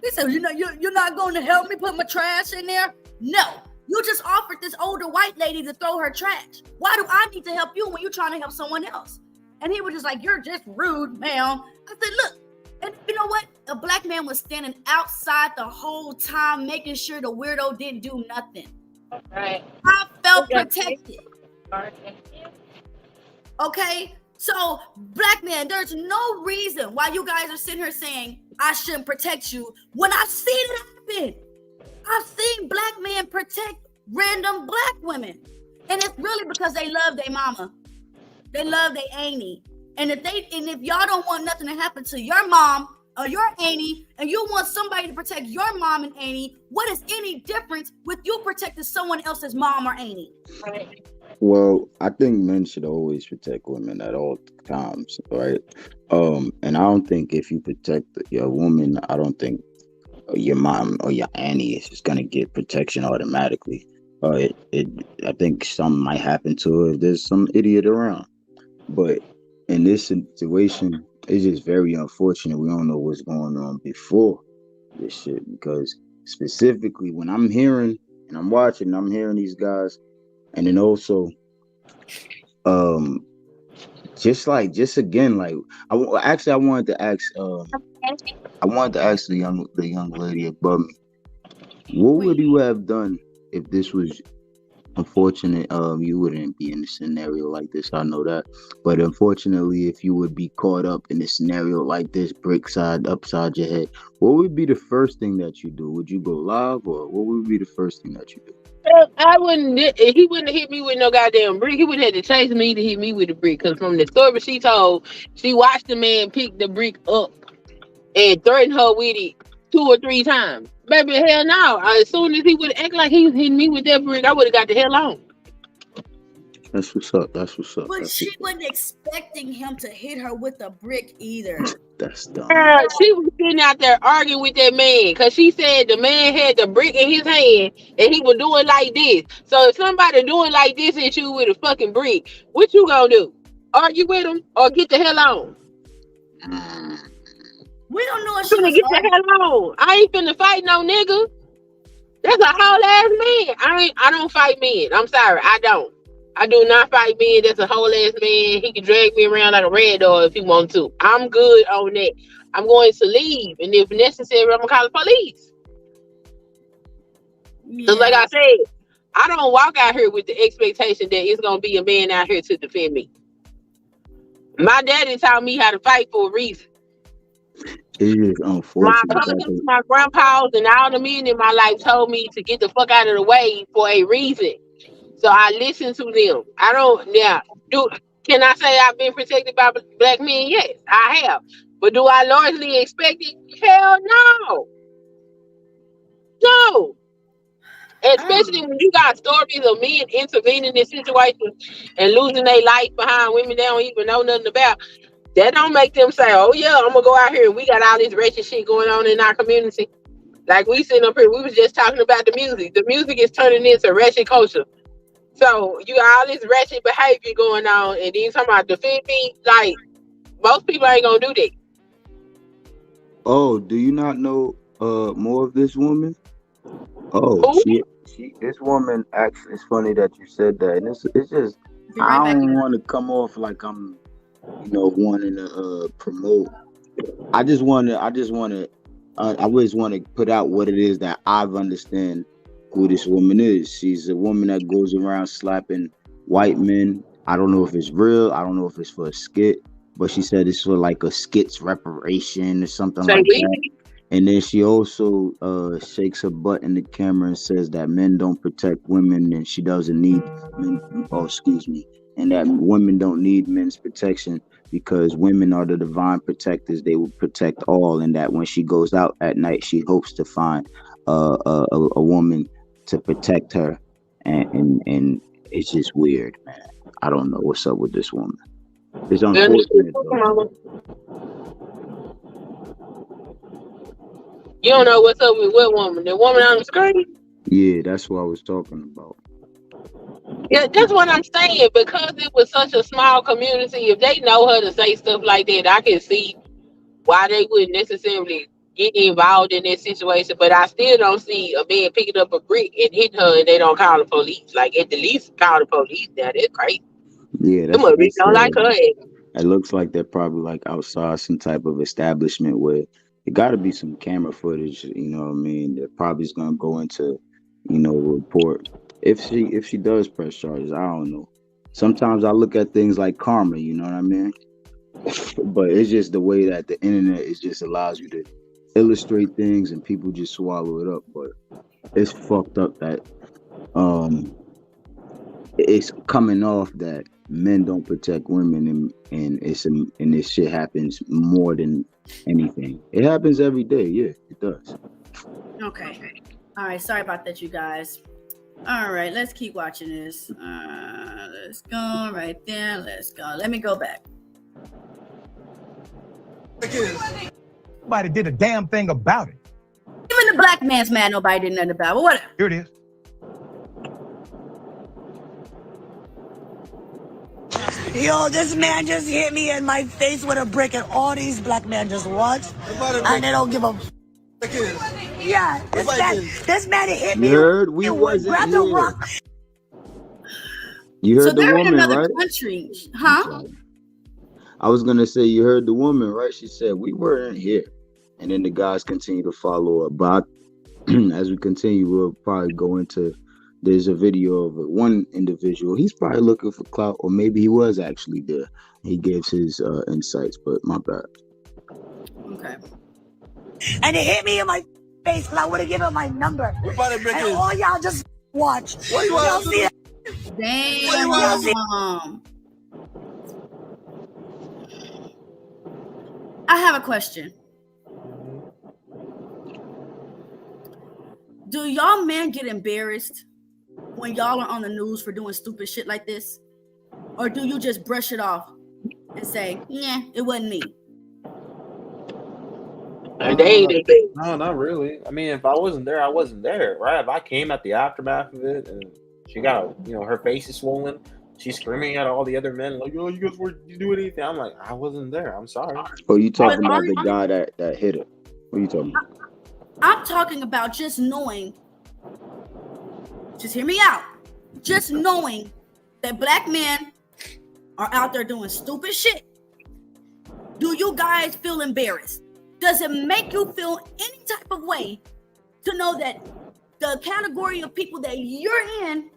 He said, you're not going to help me put my trash in there? No. You just offered this older white lady to throw her trash. Why do I need to help you when you're trying to help someone else? And he was just like, you're just rude, ma'am. I said, look, and you know what? A black man was standing outside the whole time, making sure the weirdo didn't do nothing. Right. I felt protected. Okay? So, black man, there's no reason why you guys are sitting here saying I shouldn't protect you when I've seen it happen. I've seen black men protect random black women. And it's really because they love their mama. They love their auntie. And if y'all don't want nothing to happen to your mom or your auntie, and you want somebody to protect your mom and auntie, what is any difference with you protecting someone else's mom or auntie? Right. Well, I think men should always protect women at all times, right? And I don't think if you protect your woman, I don't think your mom or your auntie is just gonna get protection automatically. I think something might happen to her if there's some idiot around. But in this situation, it's just very unfortunate. We don't know what's going on before this shit, because specifically when I'm hearing and I'm watching, I'm hearing these guys, and then also, just again, like I wanted to ask the young lady above me, what would you have done if this was unfortunate? You wouldn't be in a scenario like this, I know that, but unfortunately, if you would be caught up in a scenario like this, brick side upside your head, what would be the first thing that you do? Would you go live, or what would be the first thing that you do? I wouldn't. He wouldn't have hit me with no goddamn brick. He would have had to chase me to hit me with a brick. Because from the story she told, she watched the man pick the brick up and threaten her with it 2 or 3 times. Baby, hell no. As soon as he would act like he was hitting me with that brick, I would have got the hell on. That's what's up. But she wasn't expecting him to hit her with a brick either. That's dumb. She was sitting out there arguing with that man because she said the man had the brick in his hand and he was doing like this. So if somebody doing like this at you with a fucking brick, what you gonna do? Argue with him or get the hell on? We don't know if she was get the hell on. I ain't finna fight no nigga. That's a whole ass man. I don't fight men. I'm sorry, I don't. I do not fight men. That's a whole ass man. He can drag me around like a red dog if he wants to. I'm good on that. I'm going to leave, and if necessary, I'm gonna call the police. Because, like I said, I don't walk out here with the expectation that it's gonna be a man out here to defend me. My daddy taught me how to fight for a reason. It is unfortunate. My grandpas and all the men in my life told me to get the fuck out of the way for a reason. So I listen to them. I don't can I say I've been protected by black men? Yes, I have. But do I largely expect it? Hell no. No. Especially when you got stories of men intervening in situations and losing their life behind women they don't even know nothing about. That don't make them say, oh yeah, I'm gonna go out here and we got all this wretched shit going on in our community. Like we sitting up here, we was just talking about the music. The music is turning into wretched culture. So you got all this ratchet behavior going on, and then you talking about defend me. Like most people ain't gonna do that. Oh, do you not know more of this woman? Oh, this woman actually. It's funny that you said that, and it's just I don't want to come off like I'm, wanting to promote. I always want to put out what it is that I've understand. Who this woman is. She's a woman that goes around slapping white men. I don't know if it's real. I don't know if it's for a skit, but she said it's for like a skit's reparation or something like that. And then she also shakes her butt in the camera and says that men don't protect women and she doesn't need men. Oh, excuse me. And that women don't need men's protection because women are the divine protectors. They will protect all. And that when she goes out at night, she hopes to find a woman to protect her, and it's just weird, man. I don't know what's up with this woman. It's unfortunate though. You don't know what's up with what woman? The woman on the screen? Yeah, that's what I was talking about. Yeah, that's what I'm saying. Because it was such a small community, if they know her to say stuff like that, I can see why they wouldn't necessarily get involved in that situation. But I still don't see a man picking up a brick and hitting her and they don't call the police. Like, at the least call the police. Now, that's crazy. Yeah, Them must be don't like her. It looks like they're probably like outside some type of establishment where it got to be some camera footage. You know what I mean? That probably is gonna go into, report if she does press charges. I don't know. Sometimes I look at things like karma. You know what I mean? But it's just the way that the internet is just allows you to illustrate things and people just swallow it up. But it's fucked up that it's coming off that men don't protect women and this shit happens more than anything. It happens every day. Yeah, it does. Okay. All right. Sorry about that, you guys. All right. Let's keep watching this. Let's go right there. Let's go. Let me go back. Nobody did a damn thing about it. Even the black man's mad. Nobody did nothing about it. But whatever. Here it is. Yo, this man just hit me in my face with a brick, and all these black men just watch, and they don't give a. Yeah, this man hit me. You heard? We wasn't grabbed here. a rock. You heard So the they're in woman, another right? country, huh? I was gonna say you heard the woman, right? She said we weren't here, and then the guys continue to follow up. But as we continue, we'll probably go into. There's a video of one individual. He's probably looking for clout, or maybe he was actually there. He gives his insights, but my bad. Okay. And it hit me in my face, because I would have given him my number. And all y'all just watch. Y'all see that? Damn. I have a question. Do y'all men get embarrassed when y'all are on the news for doing stupid shit like this? Or do you just brush it off and say, yeah, it wasn't me? No, not really. I mean, if I wasn't there, I wasn't there, right? If I came at the aftermath of it and she got, her face is swollen, she's screaming at all the other men, like, oh, you guys weren't doing anything. I'm like, I wasn't there. I'm sorry. Oh, you talking about the guy that hit her? What are you talking about? I'm talking about just knowing, just hear me out, just knowing that black men are out there doing stupid shit. Do you guys feel embarrassed? Does it make you feel any type of way to know that the category of people that you're in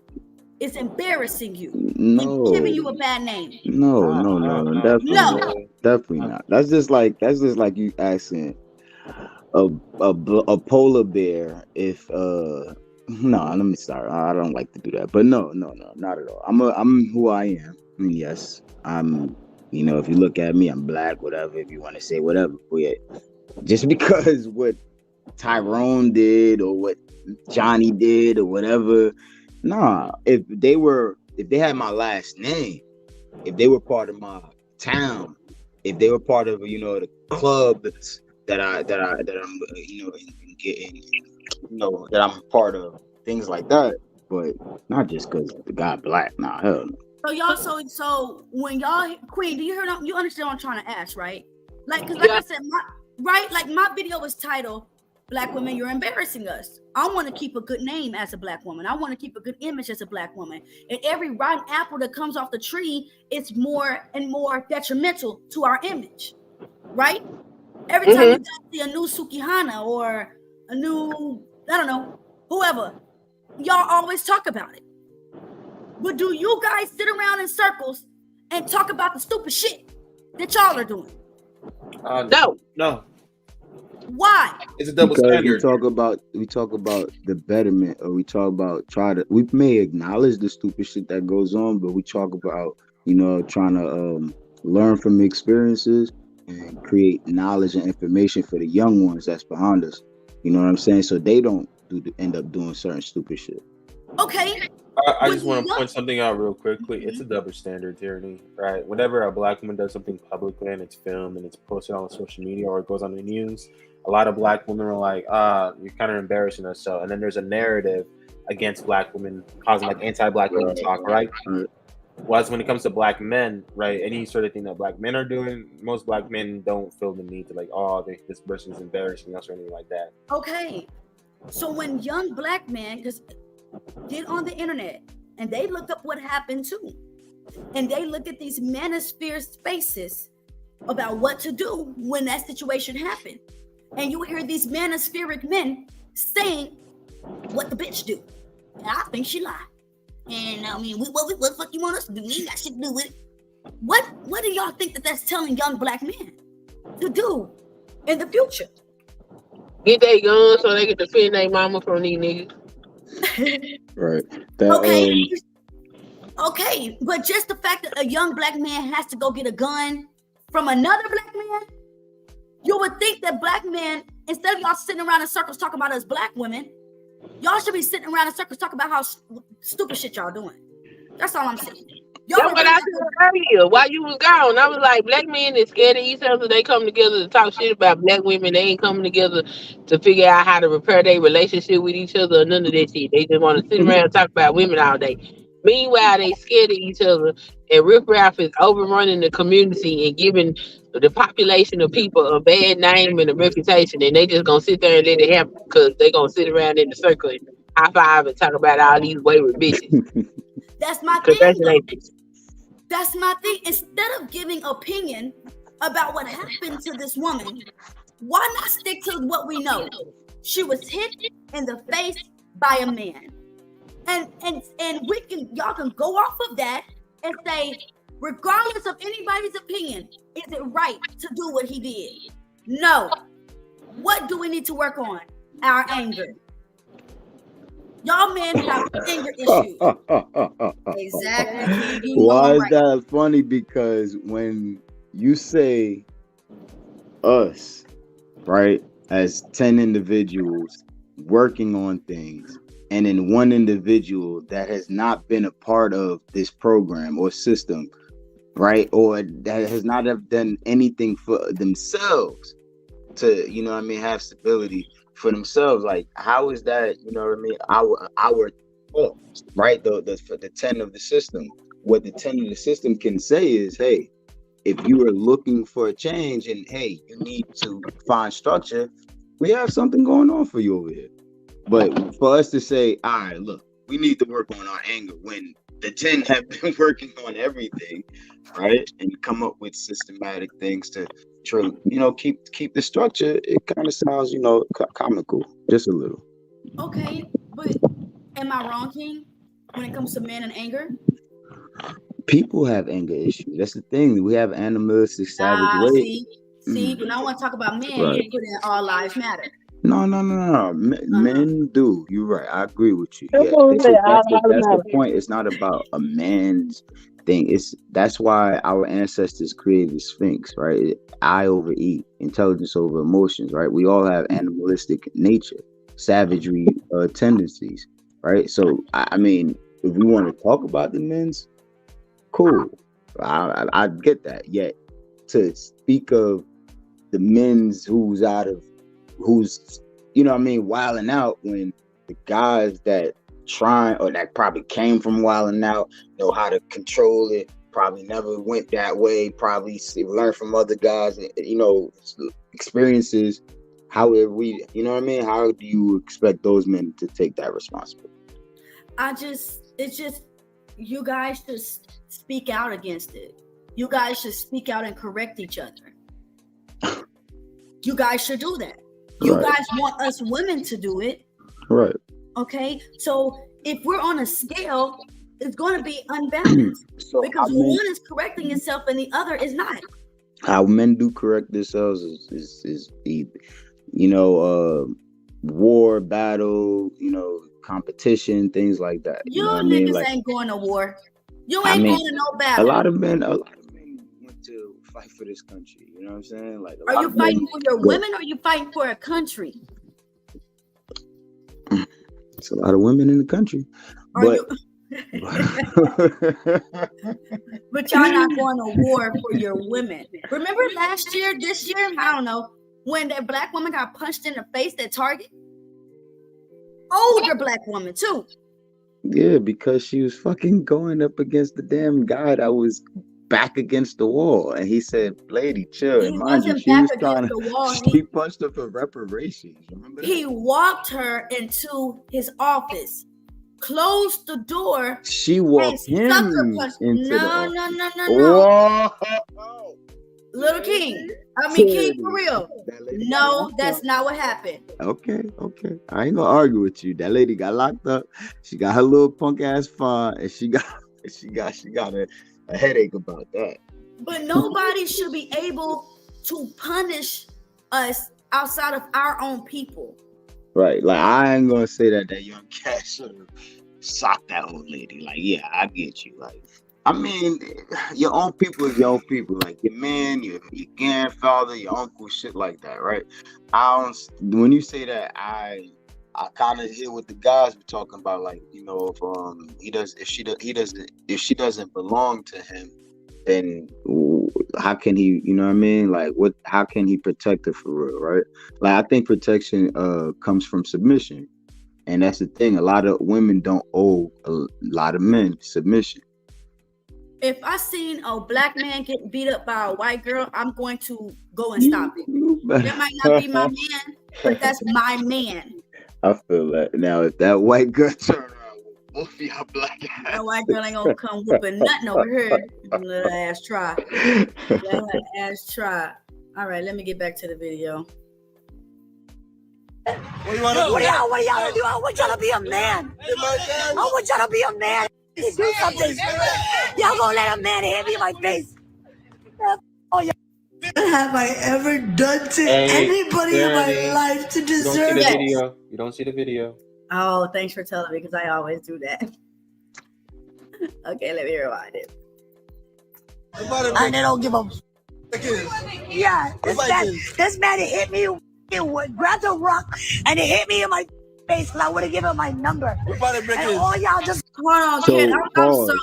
is embarrassing you and giving you a bad name? No, definitely not. That's just like you asking a polar bear if no, let me start. I don't like to do that, but no, not at all. I'm who I am. I mean, yes, I'm. If you look at me, I'm black. Whatever, if you want to say whatever. But yeah, just because what Tyrone did or what Johnny did or whatever, nah. If they had my last name, if they were part of my town, if they were part of the club that I'm getting, that I'm part of, things like that, but not just because the guy black. Nah, hell no. So y'all, so when y'all, Queen, do you hear? You understand what I'm trying to ask, right? Like, cause like I said, my video was titled "Black Women, You're Embarrassing Us." I want to keep a good name as a black woman. I want to keep a good image as a black woman. And every rotten apple that comes off the tree, it's more and more detrimental to our image, right? Every time you see a new Sukihana or a new, I don't know, whoever, y'all always talk about it. But do you guys sit around in circles and talk about the stupid shit that y'all are doing? No. Why? It's a double because standard. We talk about the betterment, or we talk about we may acknowledge the stupid shit that goes on, but we talk about trying to learn from experiences and create knowledge and information for the young ones that's behind us. You know what I'm saying? So they don't end up doing certain stupid shit. Okay. I just want to point something out real quickly. It's a double standard, Tierney, right? Whenever a black woman does something publicly and it's filmed and it's posted on social media or it goes on the news, a lot of black women are like, you're kind of embarrassing us. So, and then there's a narrative against black women causing like anti-black women talk, right? Whereas when it comes to black men, right, any sort of thing that black men are doing, most black men don't feel the need to like, this person is embarrassing us or anything like that. Okay. So when young black men get on the internet and they look up what happened too, and they look at these manosphere spaces about what to do when that situation happened, and you hear these manospheric men saying what the bitch do, and I think she lied. And I mean, what the fuck you want us to do? We ain't got shit to do with it. What do y'all think that's telling young black men to do in the future? Get their guns so they can defend their mama from these niggas. Right. Okay, but just the fact that a young black man has to go get a gun from another black man, you would think that black men, instead of y'all sitting around in circles talking about us black women, y'all should be sitting around in circles talking about how stupid shit y'all doing. That's all I'm saying. That's what I said earlier while you was gone. I was like, black men is scared of each other. They come together to talk shit about black women. They ain't coming together to figure out how to repair their relationship with each other or none of that shit. They just want to sit around and talk about women all day. Meanwhile, they scared of each other, and Riff Raff is overrunning the community and giving the population of people a bad name and a reputation, and they just gonna sit there and let it happen because they gonna sit around in the circle and high five and talk about all these wayward bitches. That's my thing. That's my thing. Instead of giving opinion about what happened to this woman, why not stick to what we know? She was hit in the face by a man. And y'all can go off of that and say, regardless of anybody's opinion, is it right to do what he did? No. What do we need to work on? Our anger. Y'all men have anger issues. Exactly. Why is that funny? Because when you say us, right, as 10 individuals working on things, and in one individual that has not been a part of this program or system, right, or that has not have done anything for themselves to, you know what I mean, have stability for themselves, like how is that, you know what I mean, our right, the 10 of the system, what the 10 of the system can say is, hey, if you are looking for a change and hey, you need to find structure, we have something going on for you over here. But for us to say, all right, look, we need to work on our anger when the 10 have been working on everything, right? And come up with systematic things to, you know, keep the structure. It kind of sounds, you know, comical, just a little. Okay, but am I wrong, King, when it comes to men and anger? People have anger issues. That's the thing. We have animalistic, savage ways. See, when I want to talk about men, Right. you put in all lives matter. No. Men do. You're right. I agree with you. That's Yeah, what we say, that's all the matter. point. It's not about a man's thing. That's why our ancestors created the Sphinx, right? I over eat, intelligence over emotions, right? We all have animalistic nature, savagery tendencies, right? So I mean, if we want to talk about the men's, cool. I get that. Yet to speak of the men's who's you know what I mean, wilding out, when the guys that trying or that probably came from wilding out know how to control it, probably never went that way, probably learned from other guys, you know, experiences. How are we, you know what I mean? How do you expect those men to take that responsibility? It's just, you guys should speak out against it. You guys should speak out and correct each other. You guys should do that. You Right. guys want us women to do it. Right. Okay, so if we're on a scale, it's going to be unbalanced because one is correcting itself and the other is not. How men do correct themselves is you know, war, battle, you know, competition, things like that. You know what I niggas mean? Like, ain't going to war. You I ain't mean, going to no a battle. lot of men went to fight for this country. You know what I'm saying? Like, a Are lot you of men fighting for your go- women or are you fighting for a country? It's a lot of women in the country. But but y'all not going to war for your women. Remember last year, this year, I don't know, when that black woman got punched in the face at Target? Older black woman too. yeah, because she was fucking going up against the damn guy that was back against the wall, and he said, "Lady, chill." He And mind you, wasn't she back was against trying the wall. to. He punched her for reparations. Remember that? He walked her into his office, closed the door. She walked and sucker him punched. into the No, office. no, no, no, no. Whoa. Little King. I mean, King for real. No, that's not what happened. Okay. I ain't gonna argue with you. That lady got locked up. She got her little punk ass fine, and she got a headache about that. But nobody should be able to punish us outside of our own people. Right. Like, I ain't gonna say that young cat should have socked that old lady. Like, yeah, I get you. Like, I mean, your own people is your own people. Like your man, your grandfather, your uncle, shit like that, right? When you say that, I kind of hear what the guys were talking about. Like, you know, if she doesn't belong to him, then how can he? You know what I mean? Like, how can he protect her for real, right? Like, I think protection comes from submission, and that's the thing. A lot of women don't owe a lot of men submission. If I seen a black man get beat up by a white girl, I'm going to go and stop it. That might not be my man, but that's my man. I feel that. Now, if that white girl turn around with both of y'all black ass, that white girl ain't gonna come whooping nothing over here. Let her ass try. Let her ass try. All right, let me get back to the video. What y'all do? I want y'all to be a man. I want y'all to be a man. Do something. Y'all gonna let a man hit me in my face? Oh, yeah. What have I ever done to anybody in my life to deserve it? You don't see the video. Oh, thanks for telling me, because I always do that. Okay, let me rewind it. And they don't give a yeah, this man hit me, grabbed a rock, and it hit me in my face, because I would have given him my number. And all y'all just hold on, So, kid. I'm so.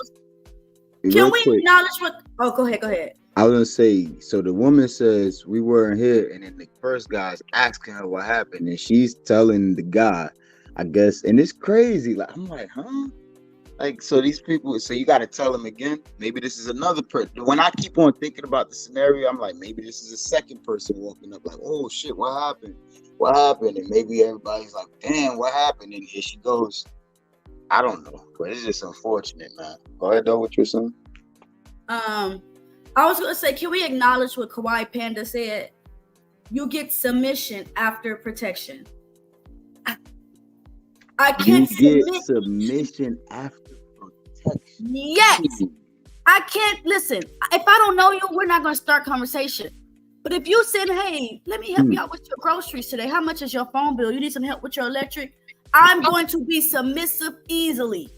Can real we quick, acknowledge what? Oh, go ahead. I was gonna say, so the woman says we weren't here, and then the first guy's asking her what happened, and she's telling the guy, I guess, and it's crazy. Like, I'm like, huh? Like, so these people, so you got to tell them again. Maybe this is another person. When I keep on thinking about the scenario, I'm like, maybe this is a second person walking up, like, oh shit, what happened? What happened? And maybe everybody's like, damn, what happened? And here she goes. I don't know, but it's just unfortunate, man. Go ahead, though, what you're saying. I was gonna say, can we acknowledge what Kawaii Panda said? You get submission after protection. I can't get submission after protection. Yes. I can't listen. If I don't know you, we're not gonna start conversation. But if you said, hey, let me help you out with your groceries today. How much is your phone bill? You need some help with your electric? I'm going to be submissive easily.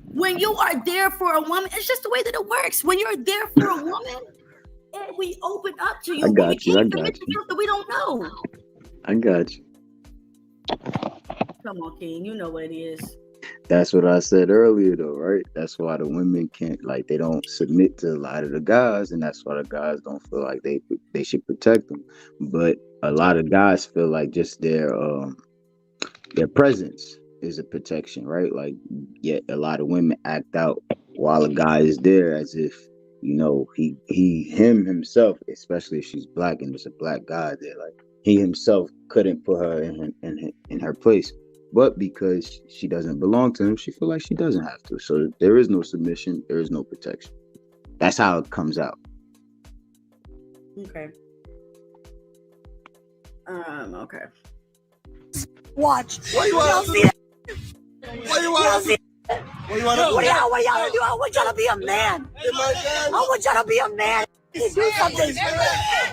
When you are there for a woman, it's just the way that it works. When you're there for a woman, and we open up to you. I got you. That we don't know. I got you. Come on, King. You know what it is. That's what I said earlier, though, right? That's why the women can't, like, they don't submit to a lot of the guys, and that's why the guys don't feel like they should protect them. But a lot of guys feel like just their presence is a protection, right? Like, yet a lot of women act out while a guy is there as if, you know, him himself, especially if she's black and there's a black guy there, like, he himself couldn't put her in her place. But because she doesn't belong to him, she feels like she doesn't have to. So there is no submission, there is no protection. That's how it comes out. Okay. Okay. Watch. What do you want to see? What do you want to see? What y'all do? I want y'all to be a man. I want y'all to be a man. Do something.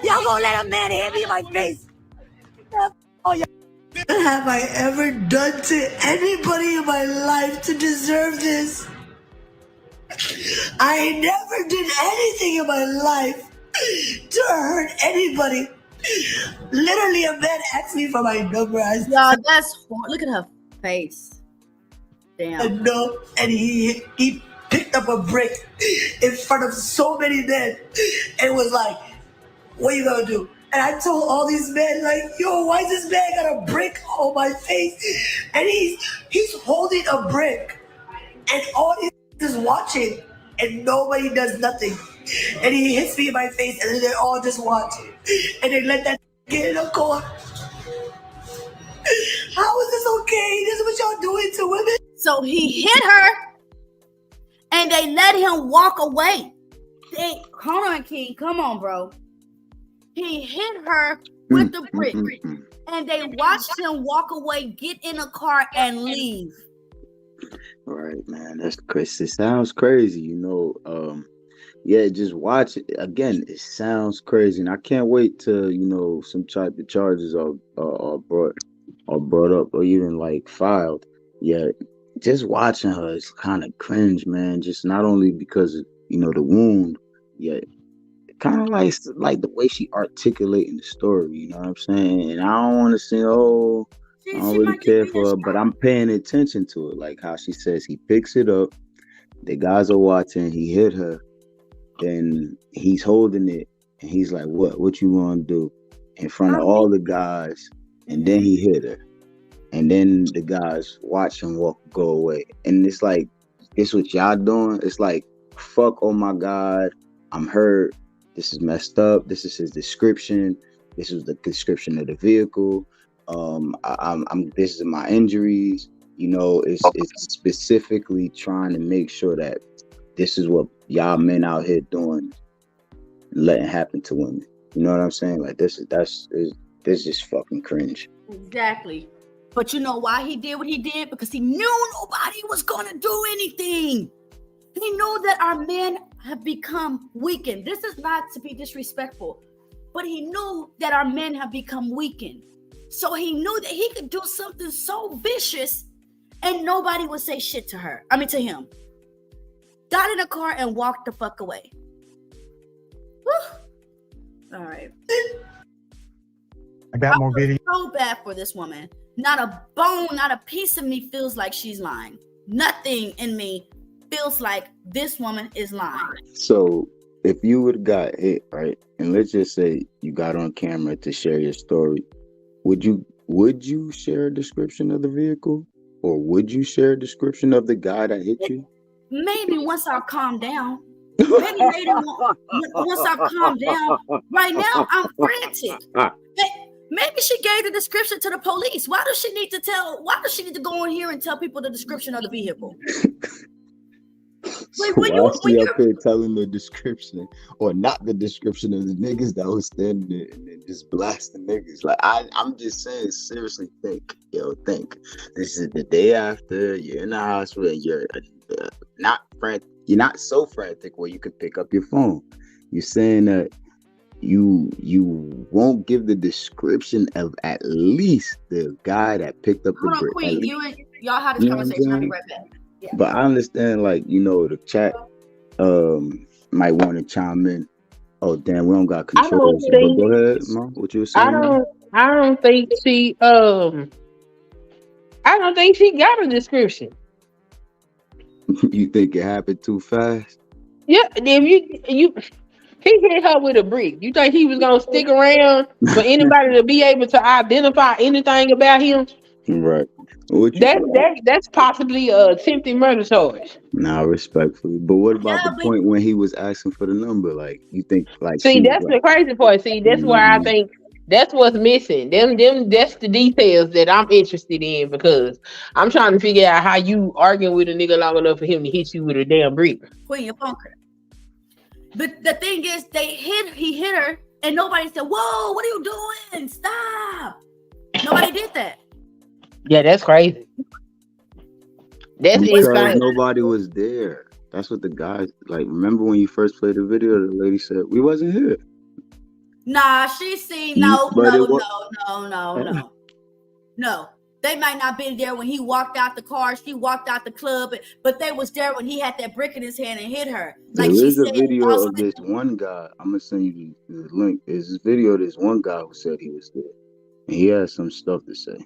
Y'all gonna let a man hit me in my face? Oh, yeah. What have I ever done to anybody in my life to deserve this? I never did anything in my life to hurt anybody. Literally, a man asked me for my number. Y'all, look at her face. Damn. And no, and he picked up a brick in front of so many men and was like, what you gonna do? And I told all these men, like, yo, why is this man got a brick on my face? And he's holding a brick and all these is watching and nobody does nothing. And he hits me in my face and then they're all just watching. And they let that get in a corner. How is this okay? This is what y'all doing to women? So he hit her and they let him walk away. Hold on, King. Come on, bro. He hit her with the brick and they watched him walk away, get in a car, and leave. Right, man. That's crazy. It sounds crazy, you know. Yeah, just watch it again. It sounds crazy, and I can't wait till some type of charges are brought up or even like filed. Yeah, just watching her is kind of cringe, man. Just not only because of the wound, yeah, kind of like the way she articulating the story. You know what I'm saying? And I don't want to say, oh, I don't really care for her, but I'm paying attention to it. Like how she says he picks it up, the guys are watching, he hit her, then he's holding it, and he's like, what you gonna do? In front of all the guys, and then he hit her. And then the guys watch him go away. And it's like, it's what y'all doing. It's like, fuck, oh my God, I'm hurt. This is messed up. This is his description. This is the description of the vehicle. This is my injuries. It's specifically trying to make sure that this is what y'all men out here doing, letting happen to women. You know what I'm saying? Like this is just fucking cringe. Exactly. But you know why he did what he did? Because he knew nobody was gonna do anything. He knew that our men have become weakened. This is not to be disrespectful, but he knew that our men have become weakened. So he knew that he could do something so vicious and nobody would say shit to him. Got in a car and walked the fuck away. Whew. All right. I got more video. So bad for this woman. Not a bone, not a piece of me feels like she's lying. Nothing in me feels like this woman is lying. So if you would have got hit, right, and let's just say you got on camera to share your story, would you share a description of the vehicle, or would you share a description of the guy that hit you? Maybe once I calm down. Maybe later once I calm down. Right now, I'm frantic. Maybe she gave the description to the police. Why does she need to go in here and tell people the description of the vehicle? Like, why is she up here telling the description or not the description of the niggas that was standing there and then just blasting niggas? Like, I'm just saying, seriously, think. This is the day after, you're in the hospital, you're not frantic. You're not so frantic where you can pick up your phone. You're saying that you won't give the description of at least the guy that picked up the brick. Queen, y'all had this conversation. I'll be right back. Yeah. But I understand, like, the chat might want to chime in. Oh, damn, we don't got control. But go ahead, Mom. What you were saying? I don't think she got a description. You think it happened too fast? Yeah, if he hit her with a brick. You think he was gonna stick around for anybody to be able to identify anything about him? Right. That's possibly a attempted murder charge. Nah, respectfully. But what about the point when he was asking for the number? Like, you think, like, see, that's the crazy part. See, that's where I think that's what's missing. That's the details that I'm interested in, because I'm trying to figure out how you arguing with a nigga long enough for him to hit you with a damn brick. Queen, your phone crack. But the thing is, he hit her, and nobody said, "Whoa, what are you doing? Stop!" Nobody did that. Yeah, that's crazy. That's insane. Nobody was there. That's what the guys like. Remember when you first played the video? The lady said we wasn't here. Nah, she seen no. They might not been there when he walked out the car. She walked out the club, but they was there when he had that brick in his hand and hit her. Like, there is a video of this one guy. I'm gonna send you the link. There's this video of this one guy who said he was there, and he has some stuff to say.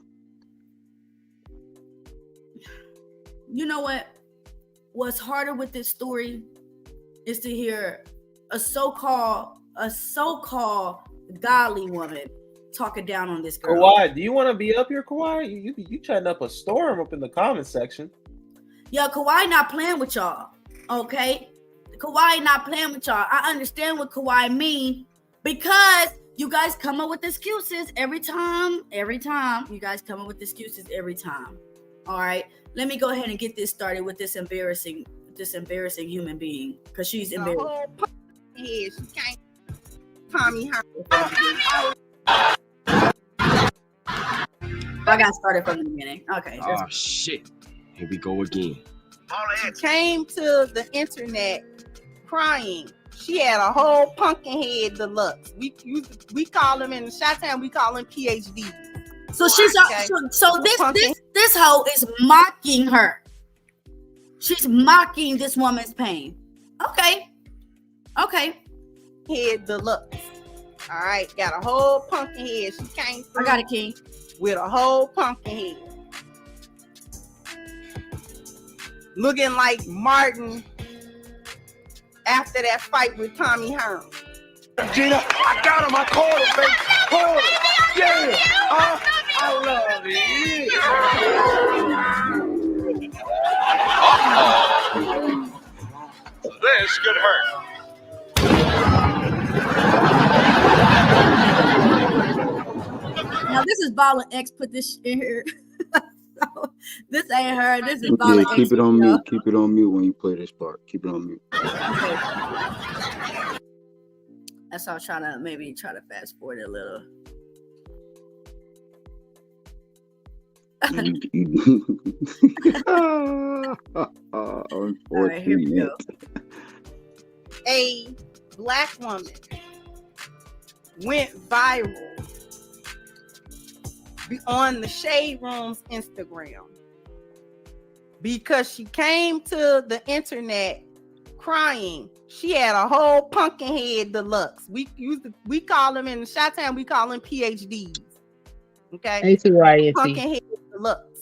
you know what? What's harder with this story is to hear a so-called godly woman talking down on this girl. Kawhi, do you want to be up here, Kawhi? You chatting up a storm up in the comment section. Yo, Kawhi not playing with y'all, okay? Kawhi not playing with y'all. I understand what Kawhi mean because you guys come up with excuses every time. You guys come up with excuses every time. All right, let me go ahead and get this started with this embarrassing human being because she's embarrassing. Yeah, she can't. Tommy Hearns. I got started from the beginning. Okay. Oh shit! Here we go again. She came to the internet crying. She had a whole pumpkin head deluxe. We call them in the Chi-Town, we call them PhD. So she's okay. this hoe is mocking her. She's mocking this woman's pain. Okay. Head deluxe. All right, got a whole pumpkin head. She came through. I got a key with a whole pumpkin head, looking like Martin after that fight with Tommy Hearns. Gina, I got him. I called him, baby. Called him. Yeah. I love it. This could hurt. Now this is Violent X put this in here. So, this ain't her. This is Violent X. Keep it on mute. Keep it on mute when you play this part. Keep it on mute. Okay. That's how I'm trying to fast forward a little. All right, here we go. A black woman went viral on the Shade Room's Instagram because she came to the internet crying. She had a whole pumpkin head deluxe. We call them in the Chi-Town, we call them PhDs. Okay. Pumpkin head deluxe.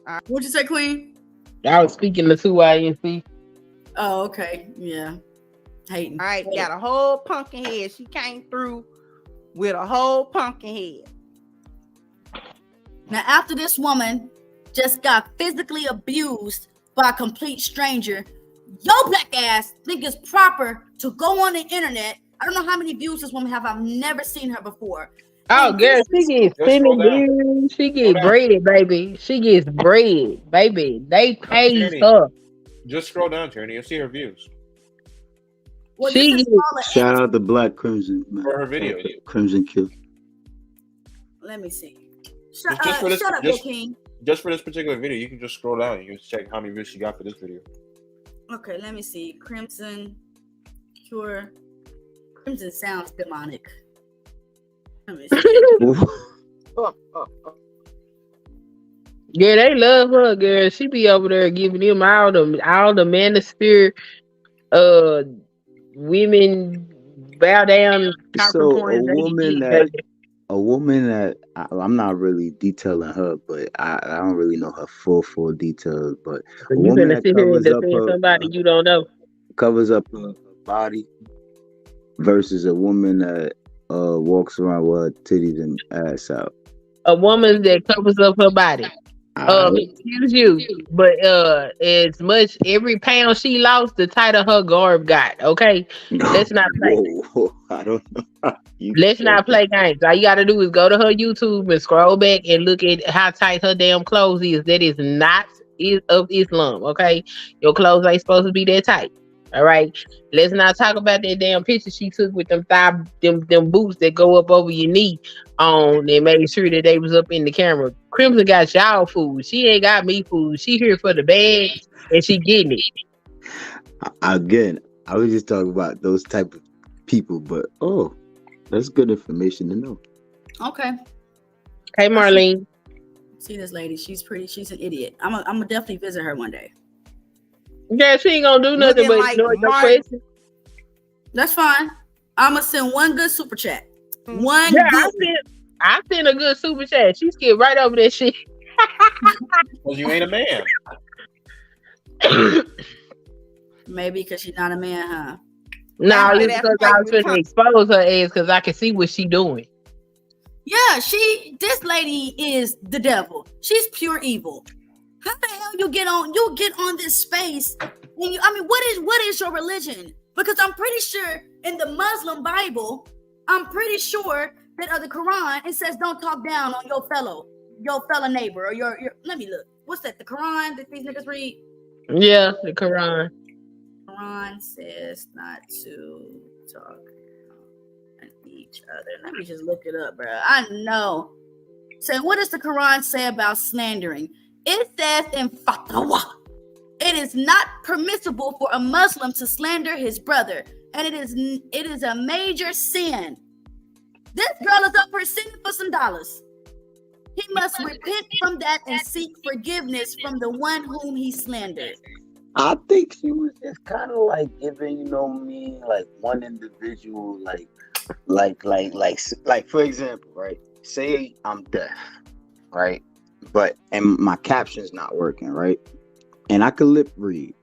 All right. What'd you say, Queen? I was speaking to 2INC. Oh, okay. Yeah. Hating. All right, got a whole pumpkin head. She came through with a whole pumpkin head. Now, after this woman just got physically abused by a complete stranger, your black ass think it's proper to go on the internet. I don't know how many views this woman have. I've never seen her before. Oh, girl, she gets spinning views. She gets braided, baby. She gets braided, baby. They pay her. Just scroll down, Tierney. You'll see her views. Well, Shout out to Black Crimson, man. For her video. Crimson Kill. Let me see. Shut up, King. Just for this particular video, you can just scroll down and you can check how many views she got for this video. Okay, let me see. Crimson Cure. Crimson sounds demonic. Let me see. Yeah, they love her, girl. She be over there giving them all the manosphere women bow down. So a woman that I'm not really detailing her, but I don't really know her full details. But a woman that covers up somebody you don't know, covers up her body, versus a woman that walks around with her titties and ass out. A woman that covers up her body. Excuse you, but as much every pound she lost, the tighter her garb got. Okay, let's not play. I don't know. Let's not play games. All you gotta do is go to her YouTube and scroll back and look at how tight her damn clothes is. That is not of Islam. Okay, your clothes ain't supposed to be that tight. All right, let's not talk about that damn picture she took with them them boots that go up over your knee on and made sure that they was up in the camera. Crimson got y'all food. She ain't got me food. She here for the bags and she getting it. Again, I was just talking about those type of people, but that's good information to know. Okay. Hey, Marlene. See this lady? She's pretty. She's an idiot. I'm gonna definitely visit her one day. Yeah, she ain't gonna do nothing but ignore your question. That's fine. I'm gonna send one good super chat. I sent a good super chat. She skipped right over that shit. Because you ain't a man. Maybe because she's not a man, huh? No, it's because I was trying to expose her ass because I can see what she doing. Yeah, this lady is the devil. She's pure evil. How the hell you get on this space and what is your religion? Because I'm pretty sure in the Muslim Bible, I'm pretty sure that the Quran, it says don't talk down on your fellow neighbor or your let me look. What's that? The Quran that these niggas read? Yeah, the Quran. Quran says not to talk at each other. Let me just look it up, bro. I know. So what does the Quran say about slandering? It says in Fatwa, it is not permissible for a Muslim to slander his brother, and it is a major sin. This girl is up for sinning for some dollars. He must repent from that and seek forgiveness from the one whom he slandered. I think she was just kind of like giving, like one individual, like for example, right? Say I'm deaf, right? And my caption's not working, right? And I could lip read.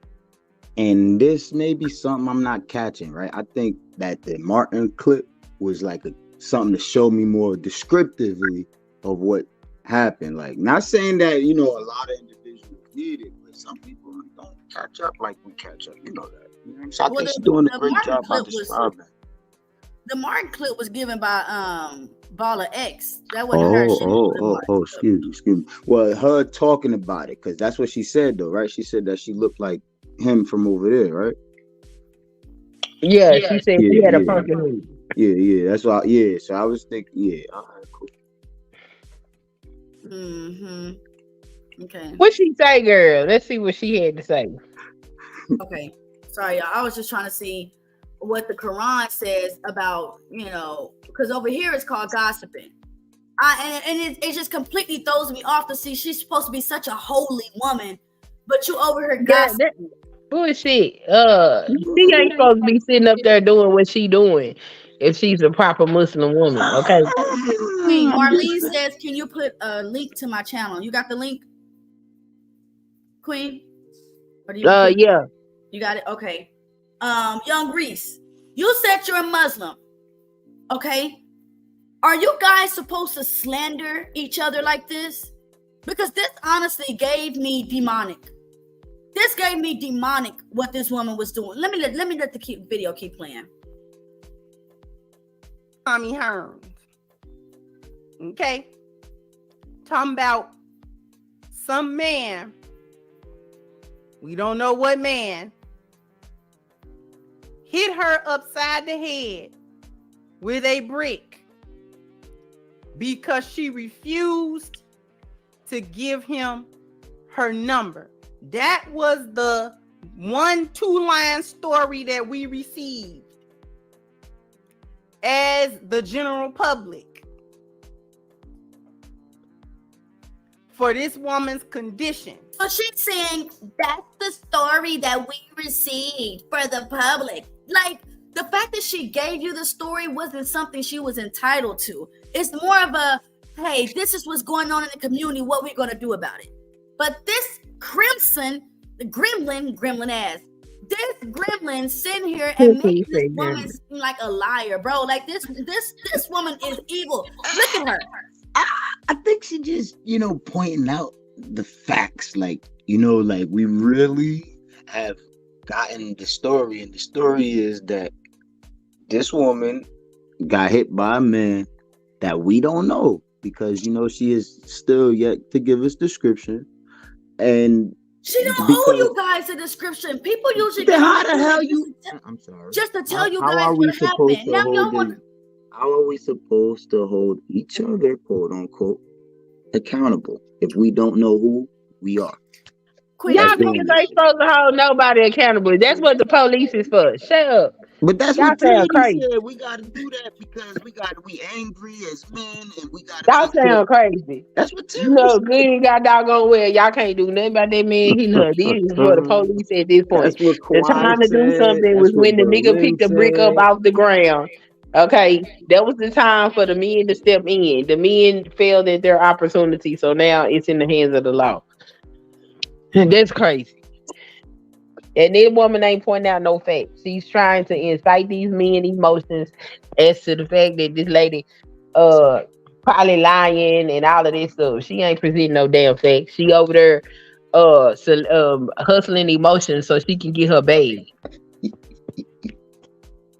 And this may be something I'm not catching, right? I think that the Martin clip was like something to show me more descriptively of what happened. Like, not saying that, a lot of individuals did it, but some people don't catch up like we catch up. You know that. So I think she's doing a great job by describing. The Martin clip was given by Baller X. That wasn't her. Excuse me. Well, her talking about it, because that's what she said though, right? She said that she looked like him from over there, right? Yeah, she said she had a pumpkin hood. Yeah, that's why. Yeah, so I was thinking, all right, cool. Okay. What she say, girl? Let's see what she had to say. Okay. Sorry, y'all. I was just trying to see what the Quran says about, because over here it's called gossiping. It just completely throws me off to see she's supposed to be such a holy woman, but you over here gossiping. Bullshit. She ain't supposed to be sitting up there doing what she doing if she's a proper Muslim woman, okay? Queen Marlene says, can you put a link to my channel? You got the link, Queen? Or do you yeah. You got it? Okay. Young Reese, you said you're a Muslim, okay? Are you guys supposed to slander each other like this? Because this honestly gave me demonic. This gave me demonic what this woman was doing. Let me let the video keep playing. Tommy Hearns. Okay. Talking about some man. We don't know what man. Hit her upside the head with a brick because she refused to give him her number. That was the 1-2 line story that we received as the general public for this woman's condition. So she's saying that's the story that we received for the public. Like, the fact that she gave you the story wasn't something she was entitled to. It's more of a, hey, this is what's going on in the community. What we're going to do about it. But this Crimson, the gremlin ass, this gremlin sitting here and making this woman seem like a liar, bro. Like this woman is evil. Look at her. I think she just, pointing out the facts. Like, like we really have gotten the story. And the story is that this woman got hit by a man that we don't know because, she is still yet to give us description. And she don't owe you guys a description. People usually then how the hell you? I'm sorry. Just to tell you guys what happened. Now y'all want. How are we supposed to hold each other, quote unquote, accountable if we don't know who we are? Y'all niggas ain't supposed to hold nobody accountable. That's what the police is for. Shut up. But that's y'all what sound crazy. Said. We got to do that because we angry as men and we got to. Y'all sound crazy. That's what good and got doggone well. Y'all can't do nothing about that man. He know this is for the police at this point. The time to do something was when the nigga picked the brick up off the ground. Okay, that was the time for the men to step in. The men failed at their opportunity, so now it's in the hands of the law. That's crazy. And this woman ain't pointing out no facts. She's trying to incite these men emotions as to the fact that this lady probably lying and all of this stuff. She ain't presenting no damn facts. She over there hustling emotions so she can get her baby.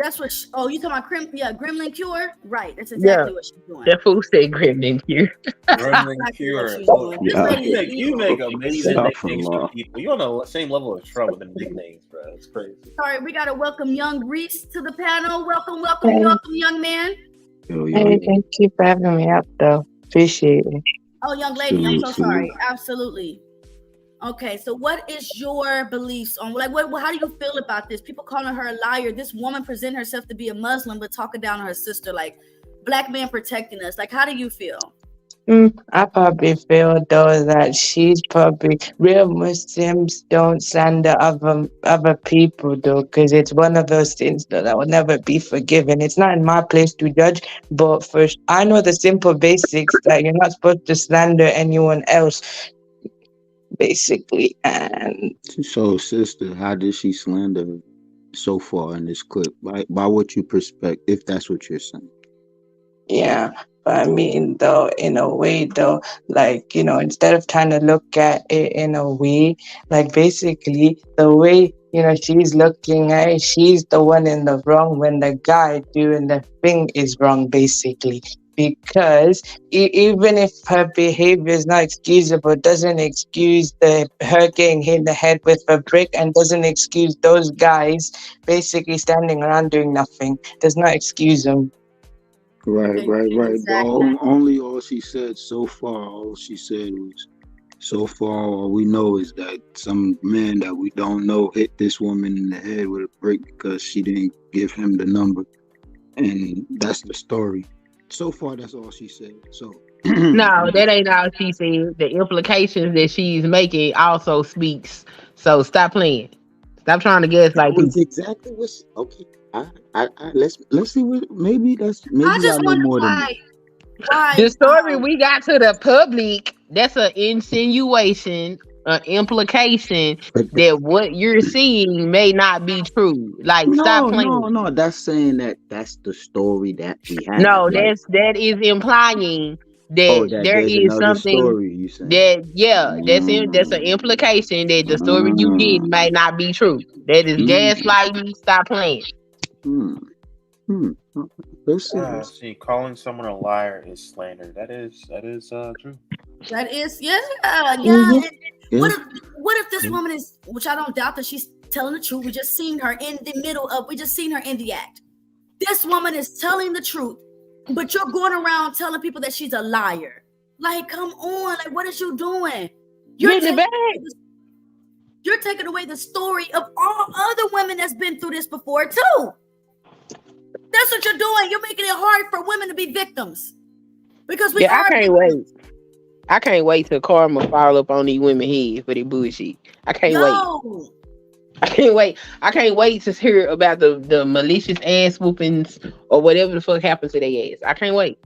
That's what. You talking about Gremlin Cure? Right. That's exactly what she's doing. That fool said Gremlin Cure. Gremlin Cure. You make amazing nicknames for people. You on the same level as Trump with the nicknames, bro. It's crazy. Sorry, we gotta welcome young Reese to the panel. Welcome, young man. Hey, thank you for having me up, though. Appreciate it. Oh, young lady, I'm so sorry. Absolutely. Okay, so what is your beliefs on how do you feel about this? People calling her a liar. This woman present herself to be a Muslim, but talking down on her sister, like black man protecting us. Like, how do you feel? I probably feel though that she's probably real Muslims don't slander other people though, because it's one of those things that will never be forgiven. It's not in my place to judge, but first I know the simple basics that you're not supposed to slander anyone else. Basically, and so, sister, how did she slander so far in this clip? By what you perspective, if that's what you're saying? Yeah, but I mean, though, in a way, though, like, instead of trying to look at it in a way, like, basically, the way, she's looking at it, she's the one in the wrong when the guy doing the thing is wrong, basically. Because even if her behavior is not excusable, doesn't excuse her getting hit in the head with a brick, and doesn't excuse those guys basically standing around doing nothing. Does not excuse them. Right. Exactly. But only all she said so far, all we know is that some man that we don't know hit this woman in the head with a brick because she didn't give him the number. And that's the story. So far, that's all she said. So no, that ain't all she said. The implications that she's making also speaks. So stop playing. Stop trying to guess like this. Exactly what's okay. Let's see what maybe I know more than that. The story we got to the public, that's an insinuation, an implication that what you're seeing may not be true. Like, stop playing. No, that's saying that's the story that we have. No, that is implying that there is something that's an implication that the story you get may not be true. That is gaslighting. Stop playing. See, calling someone a liar is slander. That is true. That is, What if this woman is, which I don't doubt that she's telling the truth. We just seen her in the act. This woman is telling the truth, but you're going around telling people that she's a liar. Like, come on, like, what is you doing? You're taking away the story of all other women that's been through this before too. That's what you're doing. You're making it hard for women to be victims. Because I can't wait till karma fall up on these women heads for the bullshit. I can't wait. I can't wait to hear about the malicious ass whoopings or whatever the fuck happens to their ass. I can't wait.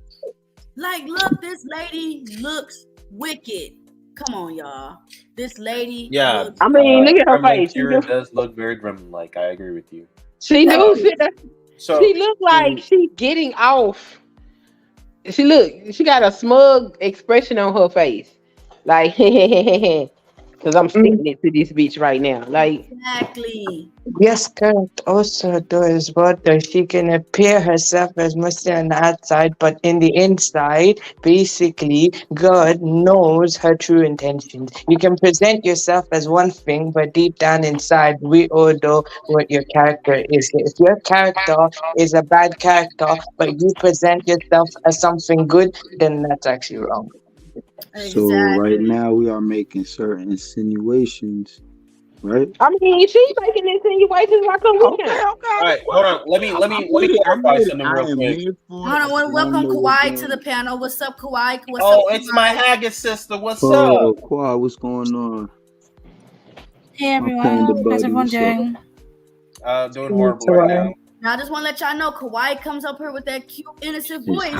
Like, look, this lady looks wicked. Come on, y'all. This lady. Yeah. Looks look at her face. She does look very gremlin-like. I agree with you. She look like she getting off. She got a smug expression on her face. Like, because I'm sticking it to this bitch right now. Like, exactly. Yes, correct. Also, though, as well, she can appear herself as Muslim on the outside, but in the inside, basically, God knows her true intentions. You can present yourself as one thing, but deep down inside, we all know what your character is. If your character is a bad character, but you present yourself as something good, then that's actually wrong. Exactly. So right now we are making certain insinuations, right? I mean, she's making insinuations like a weekend. Okay. All right, hold on. Let me clarify something real quick. Hold on, I want to welcome Kawhi to the panel. What's up, Kawhi? It's my Haggis sister. What's up? Kawhi, what's going on? Hey everyone, how's everyone doing? Doing horrible right now. Now, I just want to let y'all know, Kawhi comes up here with that cute, innocent voice,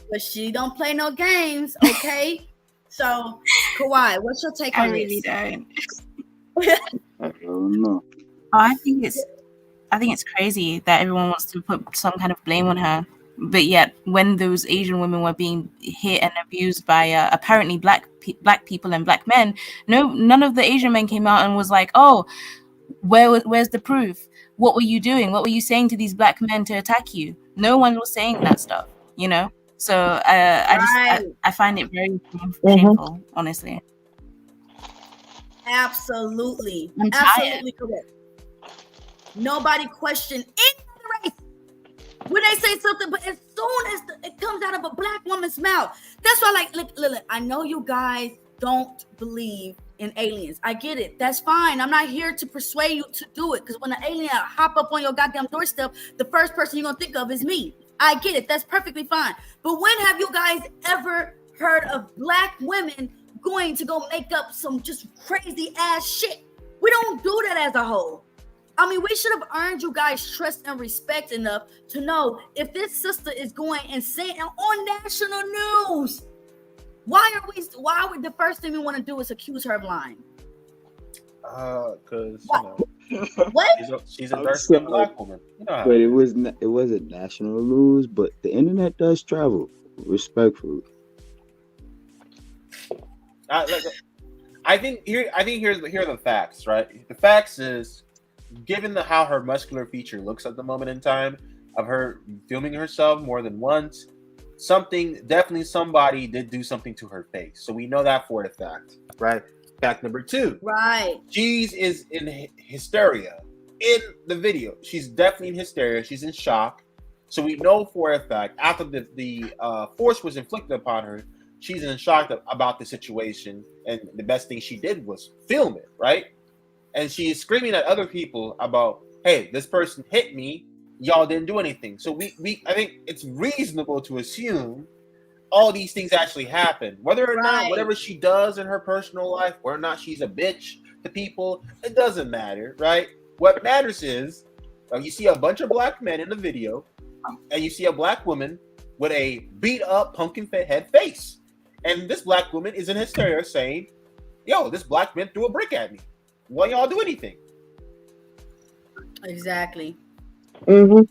but she don't play no games, okay? So, Kawhi, what's your take on this? I really don't. I don't know. I think it's crazy that everyone wants to put some kind of blame on her, but yet when those Asian women were being hit and abused by apparently black people and black men, none of the Asian men came out and was like, "Oh, where's the proof? What were you doing? What were you saying to these black men to attack you?" No one was saying that stuff, you know. So I find it very shameful, honestly. Absolutely, I'm tired. absolutely correct. Nobody questioned any of the race when they say something, but as soon as it comes out of a black woman's mouth, that's why, look, I know you guys don't believe in aliens. I get it. That's fine. I'm not here to persuade you to do it, because when an alien hop up on your goddamn doorstep, the first person you're gonna think of is me. I get it. That's perfectly fine. But when have you guys ever heard of black women going to go make up some just crazy ass shit? We don't do that as a whole. I mean, we should have earned you guys trust and respect enough to know if this sister is going and saying on national news, why would the first thing we want to do is accuse her of lying? Because what? She's a dark-skinned black woman. You know how But it wasn't national news, but the internet does travel, respectfully. I think here are the facts, right? The facts is, given how her muscular feature looks at the moment in time of her filming herself more than once, somebody did do something to her face. So we know that for a fact, right? Fact number 2. Right. She is in hysteria in the video. She's definitely in hysteria. She's in shock. So we know for a fact after the force was inflicted upon her, she's in shock about the situation, and the best thing she did was film it, right? And she is screaming at other people about, "Hey, this person hit me. Y'all didn't do anything." So I think it's reasonable to assume all these things actually happen. Whether or not whatever she does in her personal life, or not she's a bitch to people, it doesn't matter, right? What matters is you see a bunch of black men in the video, and you see a black woman with a beat up pumpkin head face. And this black woman is in hysteria saying, "Yo, this black man threw a brick at me. Why y'all do anything?" Exactly. Mm-hmm.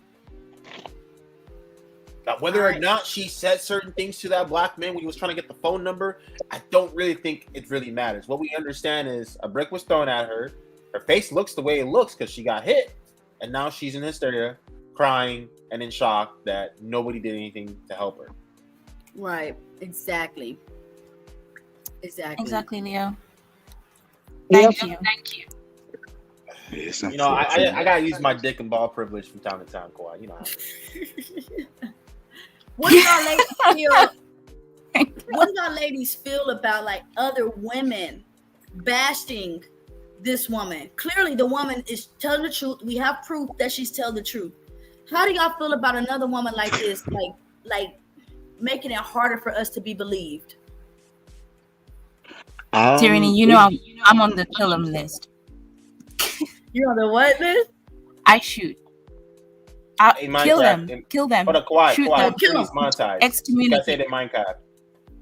Now, whether or not she said certain things to that black man when he was trying to get the phone number, I don't really think it really matters. What we understand is a brick was thrown at her. Her face looks the way it looks because she got hit. And now she's in hysteria, crying and in shock that nobody did anything to help her. Right. Exactly, Leo. Thank you. You know, I gotta use my dick and ball privilege from time to time, Kawhi. You know. What do y'all ladies feel? What do y'all ladies feel about like other women bashing this woman? Clearly, the woman is telling the truth. We have proof that she's telling the truth. How do y'all feel about another woman like this, like making it harder for us to be believed? Tyranny, I'm on the kill 'em list. You're on the what list? I shoot. Kill them. Hold on, Kawhi. Shoot Kawhi, them. kill them. Montage. Excommunicate. Say it in Minecraft.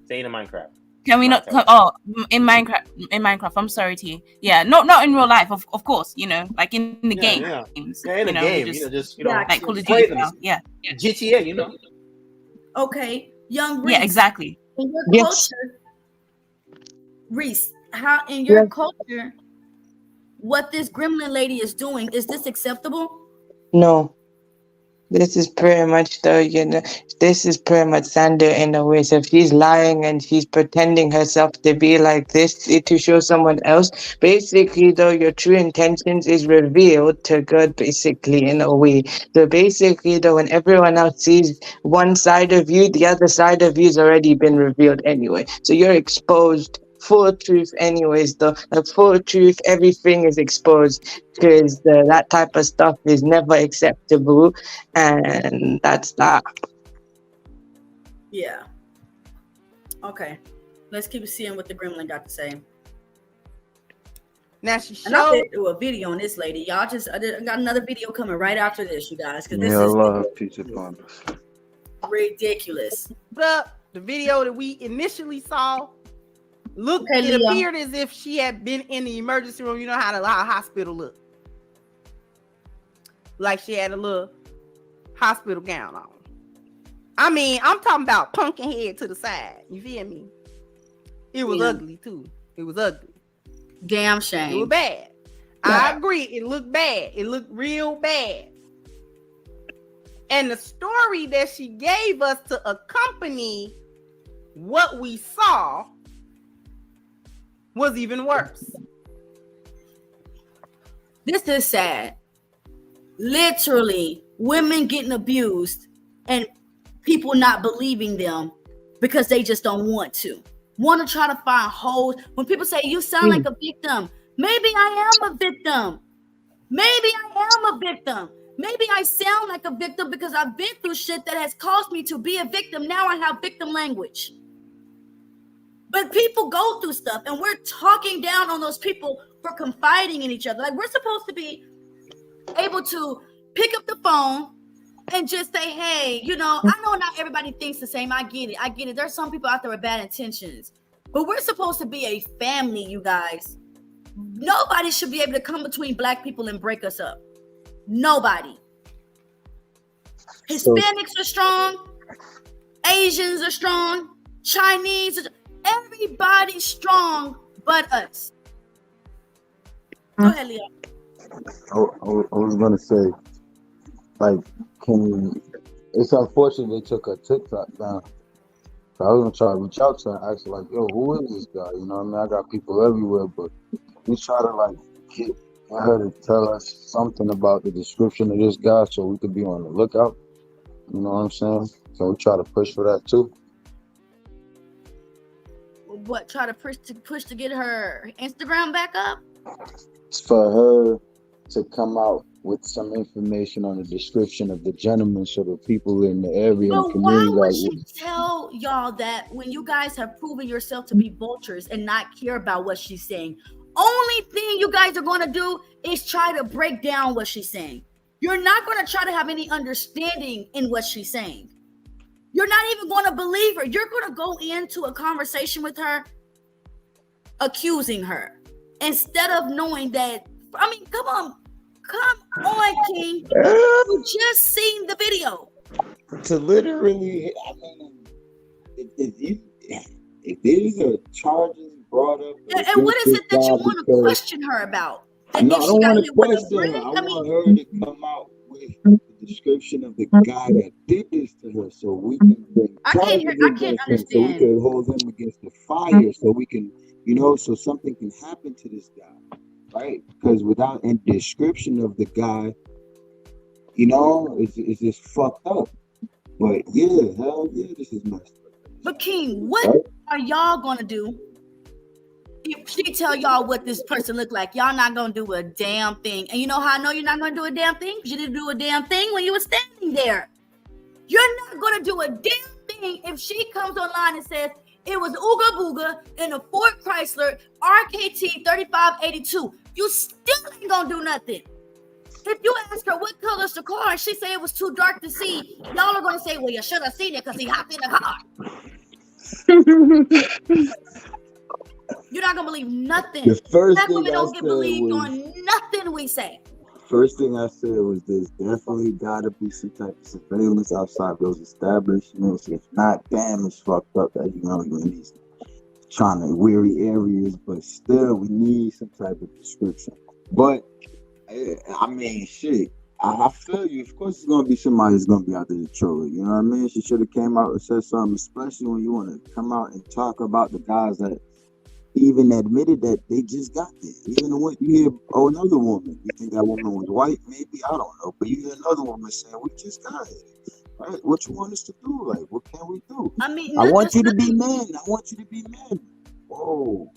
Say it in Minecraft. Can we not? Oh, in Minecraft. In Minecraft. I'm sorry, T. Yeah, not in real life, of course. You know, like in the game. Yeah, in the game. Like Call of Duty. Yeah. GTA. You know. Okay, young Reese. Yeah, exactly. In your culture, Reese, how in your culture, what this gremlin lady is doing, is this acceptable? No. This is pretty much this is pretty much Sander in a way. So if she's lying and she's pretending herself to be like this to show someone else, basically though your true intentions is revealed to God basically in a way. So basically though when everyone else sees one side of you, the other side of you's already been revealed anyway. So you're exposed. Full truth anyways though. The full truth, everything is exposed because that type of stuff is never acceptable, and that's that. Yeah. Okay. Let's keep seeing what the gremlin got to say. Now she showed. And I did do a video on this lady. Y'all I got another video coming right after this, you guys, because this I is love pizza bundles. ridiculous. The video that we initially saw. It appeared as if she had been in the emergency room. You know how the hospital look. like she had a little hospital gown on. I mean, I'm talking about pumpkin head to the side. You feel me? It was ugly too. It was ugly. Damn shame. It was bad. I agree. It looked bad. It looked real bad. And the story that she gave us to accompany what we saw was even worse. This is sad. Literally, women getting abused and people not believing them because they just don't want to try to find holes. When people say you sound like a victim, maybe I am a victim. Maybe I am a victim. Maybe I sound like a victim because I've been through shit that has caused me to be a victim. Now I have victim language. But people go through stuff and we're talking down on those people for confiding in each other. Like, we're supposed to be able to pick up the phone and just say, hey, you know, I know not everybody thinks the same. I get it. There's some people out there with bad intentions. But we're supposed to be a family, you guys. Nobody should be able to come between Black people and break us up. Nobody. Hispanics are strong. Asians are strong. Chinese, everybody's strong but us. Go ahead, Leo. I was gonna say, like, it's unfortunate they took her TikTok down. So I was gonna try to reach out to her and ask her, like, yo, who is this guy? You know what I mean? I got people everywhere, but we try to, like, get her to tell us something about the description of this guy so we could be on the lookout. You know what I'm saying? So we try to push for that too. What, try to push to get her Instagram back up? It's for her to come out with some information on the description of the gentleman so the people in the area and But community why would like she tell y'all that when you guys have proven yourself to be vultures and not care about what she's saying? Only thing you guys are going to do is try to break down what she's saying. You're not going to try to have any understanding in what she's saying. You're not even going to believe her. You're going to go into a conversation with her accusing her instead of knowing that. I mean, come on, King. You just seen the video. to literally, I mean, if these are charges brought up, and what is it that you want to question her about? No, I don't want to question her. I want her to come out with the description of the guy that did this to her, so we can bring charges against him, so we can hold him against the fire, so we can, you know, so something can happen to this guy, right? Because without any description of the guy, you know, it's just fucked up. But yeah, hell yeah, this is messed up. But King, what are y'all gonna do if she tell y'all what this person look like? Y'all not gonna do a damn thing. And you know how I know you're not gonna do a damn thing? You didn't do a damn thing when you were standing there. You're not gonna do a damn thing if she comes online and says it was Ooga Booga in a Ford Chrysler RKT 3582. You still ain't gonna do nothing. If you ask her what color's the car and she say it was too dark to see, y'all are gonna say, well, you should have seen it because he hopped in the car. You're not gonna believe nothing. The first Black thing women I don't get said believed was- on nothing we say. First thing I said was there's definitely gotta be some type of surveillance outside those establishments. If not, damn, it's fucked up that, you know, you're in these trying to weary areas, but still we need some type of description. But I mean, shit, I feel you. Of course, it's gonna be somebody who's gonna be out there to troll it. You know what I mean? She should have came out and said something, especially when you want to come out and talk about the guys that even admitted that they just got there. Even when you hear, oh, another woman, you think that woman was white? Maybe, I don't know. But you hear another woman saying, we just got here. Right? What you want us to do? Like, what can we do? I mean, I want you to be men. I want you to be men. Whoa.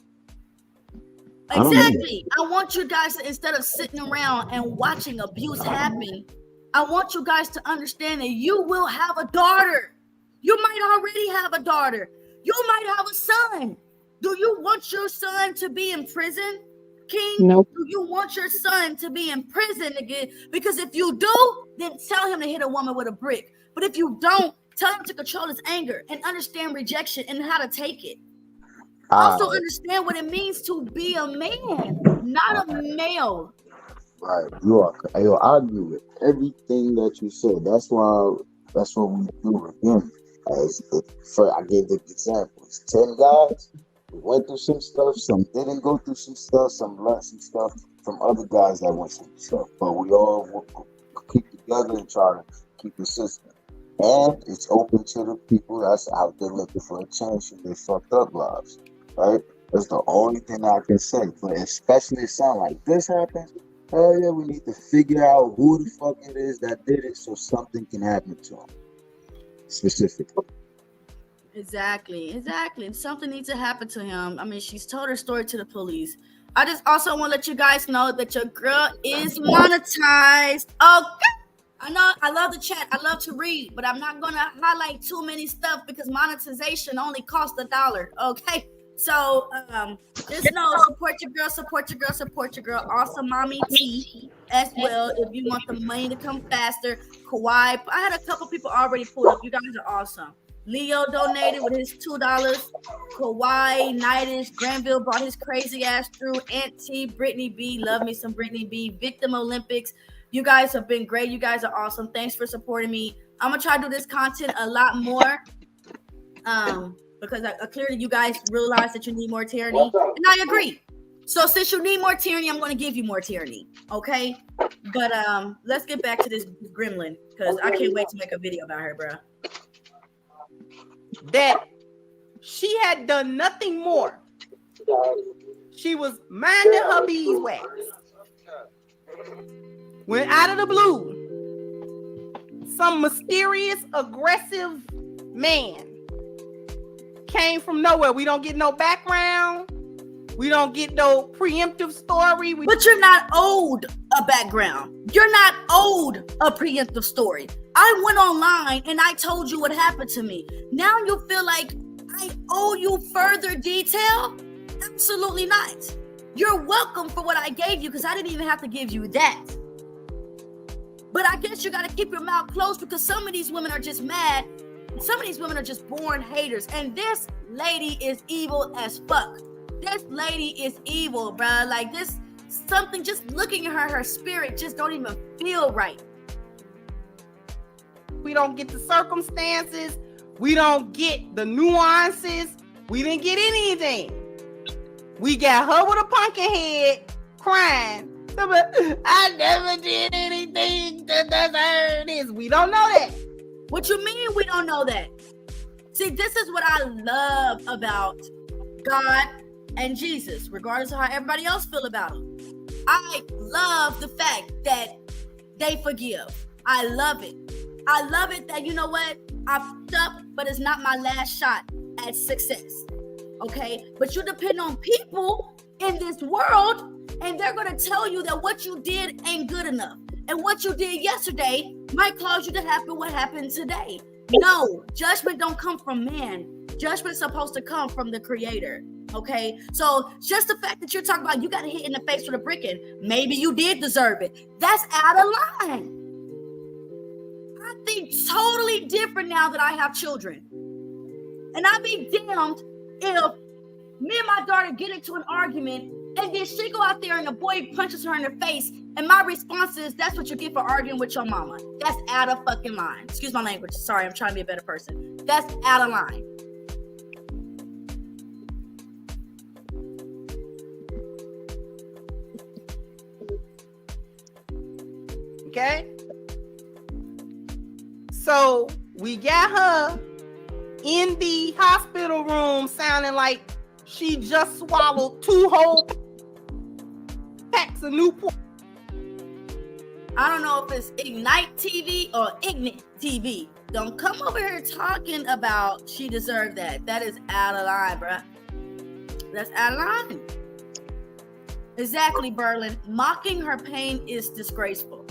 Exactly. I want you guys to, instead of sitting around and watching abuse happen, I want you guys to understand that you will have a daughter. You might already have a daughter. You might have a son. Do you want your son to be in prison, King? Nope. Do you want your son to be in prison again? Because if you do, then tell him to hit a woman with a brick. But if you don't, tell him to control his anger and understand rejection and how to take it. Also understand what it means to be a man, not a male. Right. I agree with everything that you said. That's what we do again. I gave the examples. 10 guys, we went through some stuff, some didn't go through some stuff, some learned some stuff from other guys that went through stuff. But we all keep together and try to keep it consistent. And it's open to the people that's out there looking for a change in their fucked up lives. Right? That's the only thing I can say. But especially if something like this happens, hell yeah, we need to figure out who the fuck it is that did it so something can happen to them. Specifically. Exactly. And something needs to happen to him. I mean, she's told her story to the police. I just also want to let you guys know that your girl is monetized. Okay. I know I love the chat. I love to read, but I'm not going to highlight too many stuff because monetization only costs $1. Okay. So just know, support your girl. Awesome Mommy T as well. If you want the money to come faster, Kawhi. I had a couple people already pulled up. You guys are awesome. Leo donated with his $2. Kawhi, Nightish, Granville brought his crazy ass through. Aunt T, Brittany B, love me some Brittany B. Victim Olympics. You guys have been great. You guys are awesome. Thanks for supporting me. I'm gonna try to do this content a lot more. Because clearly you guys realize that you need more tyranny, and I agree. So since you need more tyranny, I'm going to give you more tyranny, okay? But let's get back to this gremlin because I can't wait to make a video about her, bro. That she had done nothing more. She was minding her beeswax. When out of the blue, some mysterious, aggressive man came from nowhere. We don't get no background. We don't get no preemptive story. But you're not owed a background. You're not owed a preemptive story. I went online and I told you what happened to me. Now you feel like I owe you further detail? Absolutely not. You're welcome for what I gave you because I didn't even have to give you that. But I guess you got to keep your mouth closed because some of these women are just mad. Some of these women are just born haters. And this lady is evil as fuck. This lady is evil, bruh. Like this, something just looking at her spirit just don't even feel right. We don't get the circumstances. We don't get the nuances. We didn't get anything. We got her with a pumpkin head crying. I never did anything to deserve this. We don't know that. What you mean we don't know that? See, this is what I love about God and Jesus, regardless of how everybody else feel about them. I love the fact that they forgive. I love it. I love it that, you know what? I fucked up, but it's not my last shot at success. Okay? But you depend on people in this world, and they're going to tell you that what you did ain't good enough. And what you did yesterday might cause you to happen what happened today. No, judgment don't come from man. Judgment's supposed to come from the creator. Okay? So just the fact that you're talking about you got hit in the face with a brick and maybe you did deserve it. That's out of line. I think totally different now that I have children. And I'd be damned if me and my daughter get into an argument and then she go out there and the boy punches her in the face and my response is, that's what you get for arguing with your mama. That's out of fucking line. Excuse my language. Sorry, I'm trying to be a better person. That's out of line. Okay? So we got her in the hospital room sounding like she just swallowed 2 whole packs of Newport. I don't know if it's Ignite TV or Ignite TV. Don't come over here talking about she deserved that. That is out of line, bruh. That's out of line. Exactly, Berlin. Mocking her pain is disgraceful.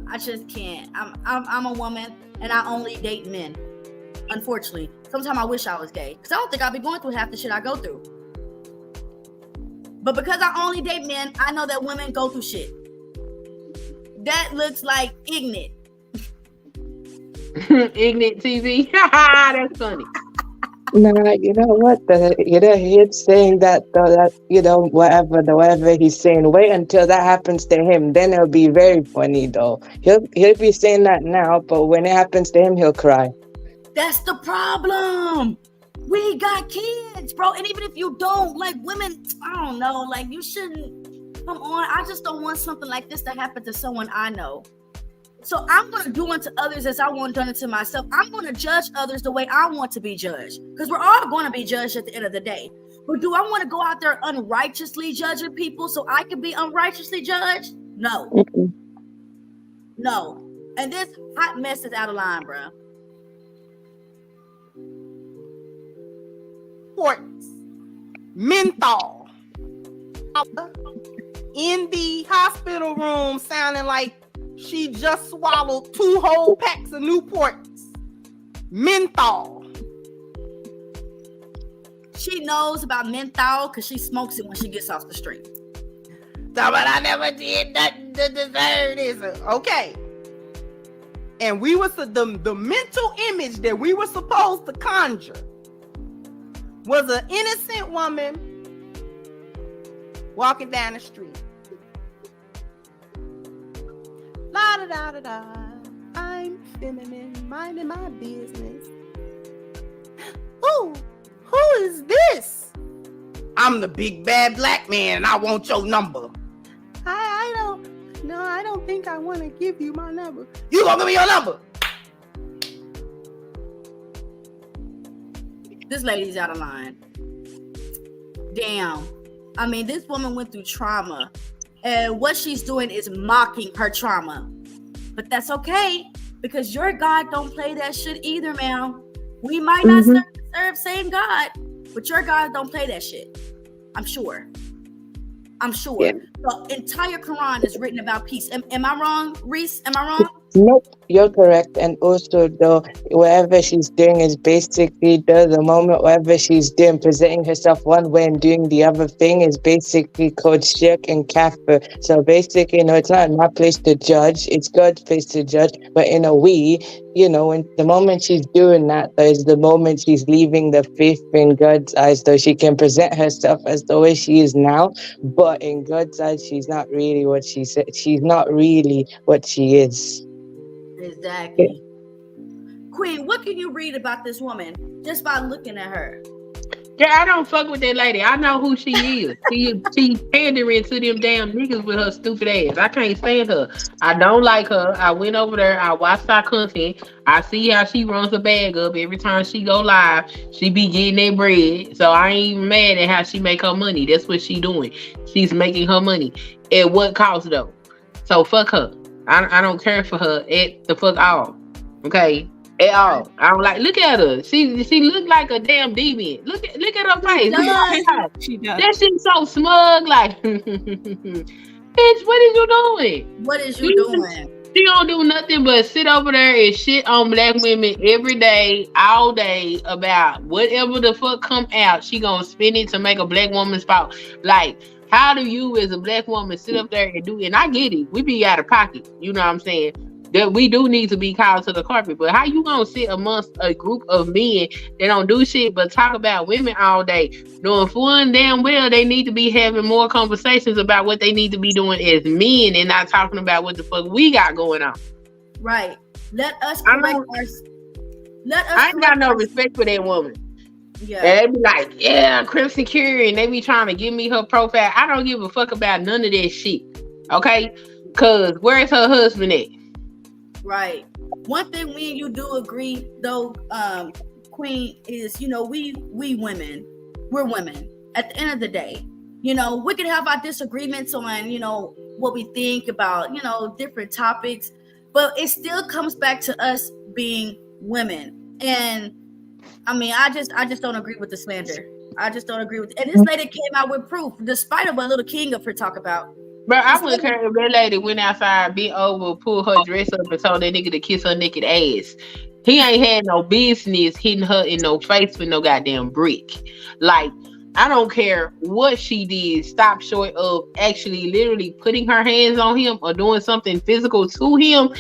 I just can't. I'm a woman and I only date men. Unfortunately. Sometimes I wish I was gay. Because I don't think I'd be going through half the shit I go through. But because I only date men, I know that women go through shit. That looks like Ignite. Ignite TV. That's funny. Nah, you know what? He's saying that though, that whatever he's saying. Wait until that happens to him, then it'll be very funny though. He'll be saying that now, but when it happens to him, he'll cry. That's the problem. We got kids, bro. And even if you don't, like women, I don't know, like you shouldn't. Come on, I just don't want something like this to happen to someone I know. So I'm going to do unto others as I want done it to myself. I'm going to judge others the way I want to be judged, because we're all going to be judged at the end of the day. But do I want to go out there unrighteously judging people so I can be unrighteously judged? No. Mm-mm. No. And this hot mess is out of line, bro. Ports, menthol in the hospital room, sounding like she just swallowed 2 whole packs of Newports. Menthol. She knows about menthol because she smokes it when she gets off the street. But I never did nothing to deserve this. Okay. And we was the mental image that we were supposed to conjure was an innocent woman walking down the street. La da da da da. I'm feminine, minding my business. Ooh, who is this? I'm the big bad black man and I want your number. I don't think I want to give you my number. You gonna give me your number? This lady's out of line. Damn. I mean, this woman went through trauma, and what she's doing is mocking her trauma. But that's okay, because your God don't play that shit either, man. We might not serve same God, but your God don't play that shit. I'm sure. Yeah. The entire Quran is written about peace. Am I wrong, Reese? Am I wrong? Nope, you're correct. And also, though, whatever she's doing is basically the moment whatever she's doing, presenting herself one way and doing the other thing is basically called shirk and kafir. So basically, it's not my place to judge. It's God's place to judge. But in a way, when the moment she's doing that, though, is the moment she's leaving the faith in God's eyes, though she can present herself as the way she is now. But in God's eyes, she's not really what she said. She's not really what she is. Exactly. Queen, what can you read about this woman just by looking at her? Yeah, I don't fuck with that lady. I know who she is. She pandering to them damn niggas with her stupid ass. I can't stand her. I don't like her. I went over there. I watched her content. I see how she runs the bag up every time she go live. She be getting that bread. So I ain't even mad at how she make her money. That's what she doing. She's making her money. At what cost though? So fuck her. I don't care for her at the fuck all. Okay? At all. I don't like. Look at her. She look like a damn demon. Look at her face. She does. That shit's so smug. Like, bitch, what is you doing? What is you doing? She don't do nothing but sit over there and shit on black women every day, all day about whatever the fuck come out. She gonna spin it to make a black woman's fault. Like, how do you as a black woman sit up there and do it? And I get it. We be out of pocket. You know what I'm saying? That we do need to be called to the carpet. But how you gonna sit amongst a group of men that don't do shit but talk about women all day, knowing full and damn well they need to be having more conversations about what they need to be doing as men and not talking about what the fuck we got going on. Right. Let us correct I ain't got no respect for that woman. Yeah. They be like, yeah, Crimson Curie, and they be trying to give me her profile. I don't give a fuck about none of that shit. Okay? Cause where's her husband at? Right. One thing me and you do agree, though, Queen, is we women, we're women. At the end of the day, we can have our disagreements on what we think about different topics, but it still comes back to us being women. And I mean, I just don't agree with the slander. I just don't agree with it. And this lady came out with proof, despite of what Little King up here talk about. Bro, I wouldn't care if that lady went outside, bent over, pull her dress up, and told that nigga to kiss her naked ass. He ain't had no business hitting her in no face with no goddamn brick. Like, I don't care what she did, stop short of actually literally putting her hands on him or doing something physical to him.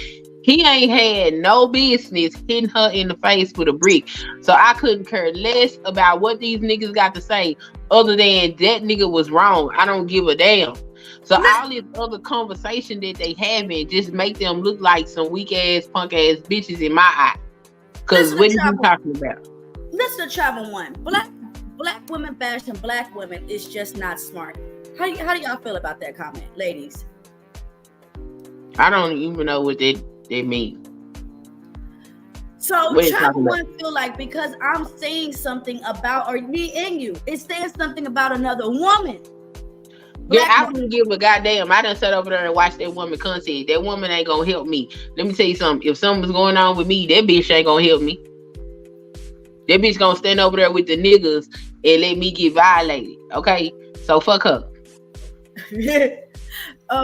He ain't had no business hitting her in the face with a brick. So I couldn't care less about what these niggas got to say other than that nigga was wrong. I don't give a damn. So all this other conversation that they having just make them look like some weak ass, punk ass bitches in my eye. Cause what are you talking about? Listen to Travel One. Black women bashing black women is just not smart. How do y'all feel about that comment, ladies? I don't even know what they mean. So Travel One feel like because I'm saying something about, or me and you, it's saying something about another woman. Yeah, I wouldn't give a goddamn. I done sat over there and watched that woman content. That woman ain't gonna help me. Let me tell you something. If something was going on with me, that bitch ain't gonna help me. That bitch gonna stand over there with the niggas and let me get violated. Okay? So fuck her.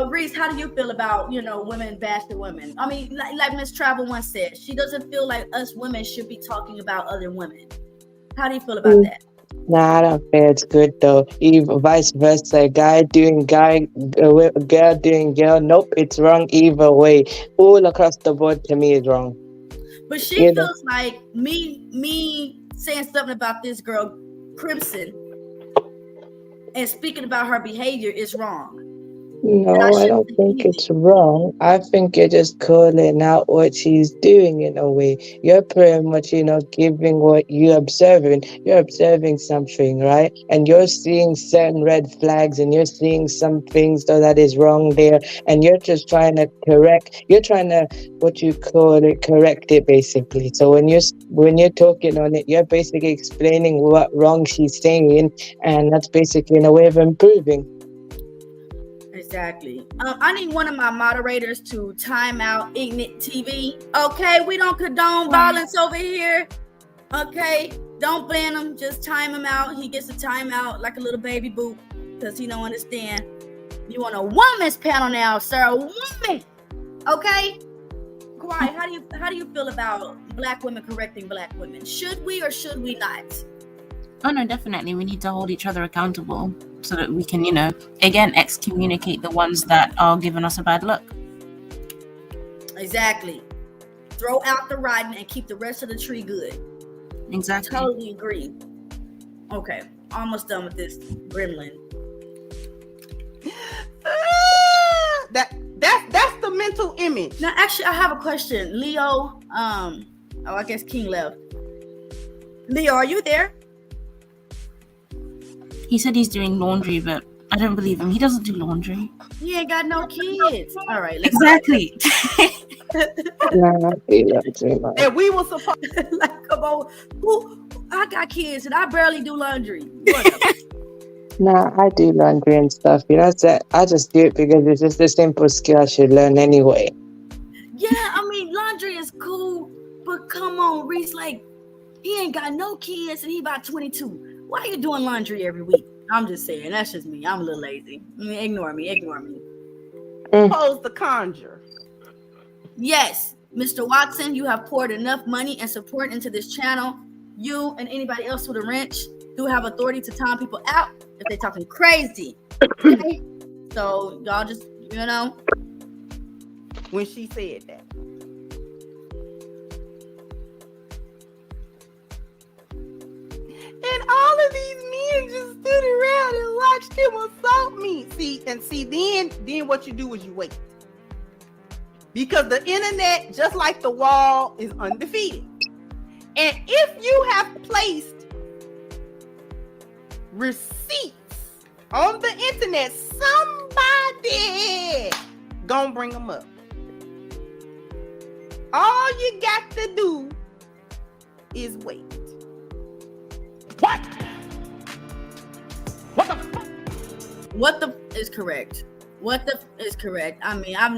Reese, how do you feel about, women bashing women? I mean, like Miss Travel One said, she doesn't feel like us women should be talking about other women. How do you feel about that? Nah, I don't feel it's good though. Even vice versa, guy doing guy, girl doing girl. Nope, it's wrong either way. All across the board to me is wrong. But she feels like me saying something about this girl, Crimson, and speaking about her behavior is wrong. No, I don't think it's wrong. I think you're just calling out what she's doing in a way. You're pretty much, giving what you're observing. You're observing something, right? And you're seeing certain red flags and you're seeing some things that is wrong there. And you're just trying to correct it basically. So when you're talking on it, you're basically explaining what wrong she's saying. And that's basically in a way of improving. Exactly. I need one of my moderators to time out Ignite TV. Okay, we don't condone violence over here. Okay, don't ban him. Just time him out. He gets a timeout like a little baby boot because he don't understand. You want a woman's panel now, sir? A woman. Okay. Kawhi, how do you feel about black women correcting black women? Should we or should we not? Oh no, definitely. We need to hold each other accountable so that we can, again, excommunicate the ones that are giving us a bad look. Exactly. Throw out the rotten and keep the rest of the tree good. Exactly. Totally agree. Okay, almost done with this gremlin. That's the mental image. Now, actually, I have a question. Leo, I guess King left. Leo, are you there? He said he's doing laundry, but I don't believe him. He doesn't do laundry. He ain't got no kids. All right. Exactly. And we were supposed like, come on. I got kids and I barely do laundry. Nah, I do laundry and stuff. I just do it because it's just a simple skill I should learn anyway. Yeah, I mean, laundry is cool, but come on, Reese, like, he ain't got no kids and he about 22. Why are you doing laundry every week? I'm just saying. That's just me. I'm a little lazy. Ignore me. Pose the conjure. Yes, Mr. Watson, you have poured enough money and support into this channel. You and anybody else with a wrench do have authority to time people out if they're talking crazy. Okay? So y'all just, when she said that. And all of these men just stood around and watched him assault me. Then what you do is you wait. Because the internet, just like the wall, is undefeated. And if you have placed receipts on the internet, somebody gonna bring them up. All you got to do is wait. What the is correct? What the is correct? I mean, I've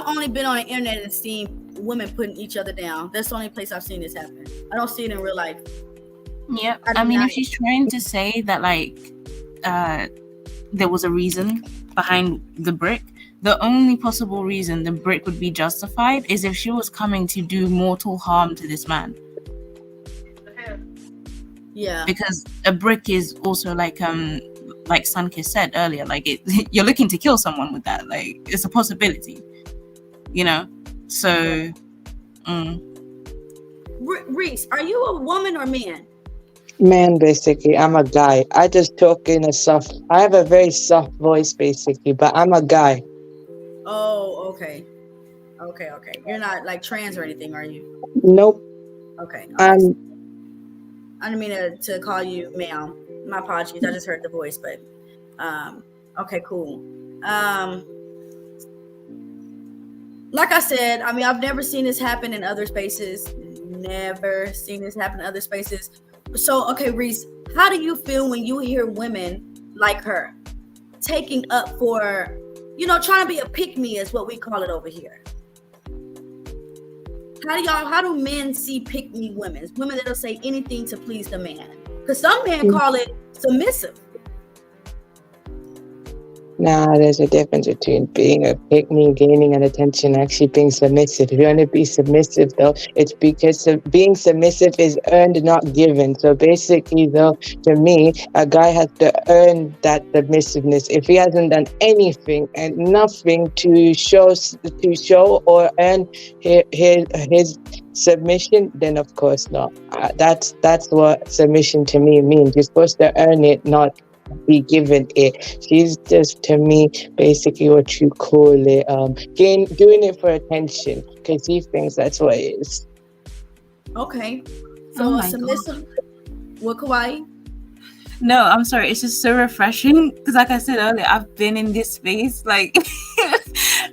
only been on the internet and seen women putting each other down. That's the only place I've seen this happen. I don't see it in real life. Yeah, I mean, if she's trying to say that, there was a reason behind the brick, the only possible reason the brick would be justified is if she was coming to do mortal harm to this man. Yeah. Because a brick is also like Sunkist said earlier, you're looking to kill someone with that. Like, it's a possibility, So, Reese, are you a woman or man? Man, basically, I'm a guy. I just talk in a soft. I have a very soft voice, basically, but I'm a guy. Oh, okay. You're not like trans or anything, are you? Nope. Okay. I didn't mean to call you ma'am. My apologies. I just heard the voice, but okay, cool. Like I said, I mean, I've never seen this happen in other spaces. So, okay, Reese, how do you feel when you hear women like her taking up for, trying to be a pick-me is what we call it over here? How do men see pick-me women? Women that'll say anything to please the man. Because some men call it submissive. Nah, there's a difference between being a pick-me, gaining an attention, and actually being submissive. If you want to be submissive, though, it's because being submissive is earned, not given. So basically, though, to me, a guy has to earn that submissiveness. If he hasn't done anything and nothing to show or earn his submission, then of course not. That's what submission to me means. You're supposed to earn it, not be given it. She's just, to me, basically what you call it, doing it for attention, because he thinks that's what it is. Okay. So submissive with Kauai? No, I'm sorry. It's just so refreshing because, like I said earlier, I've been in this space. Like,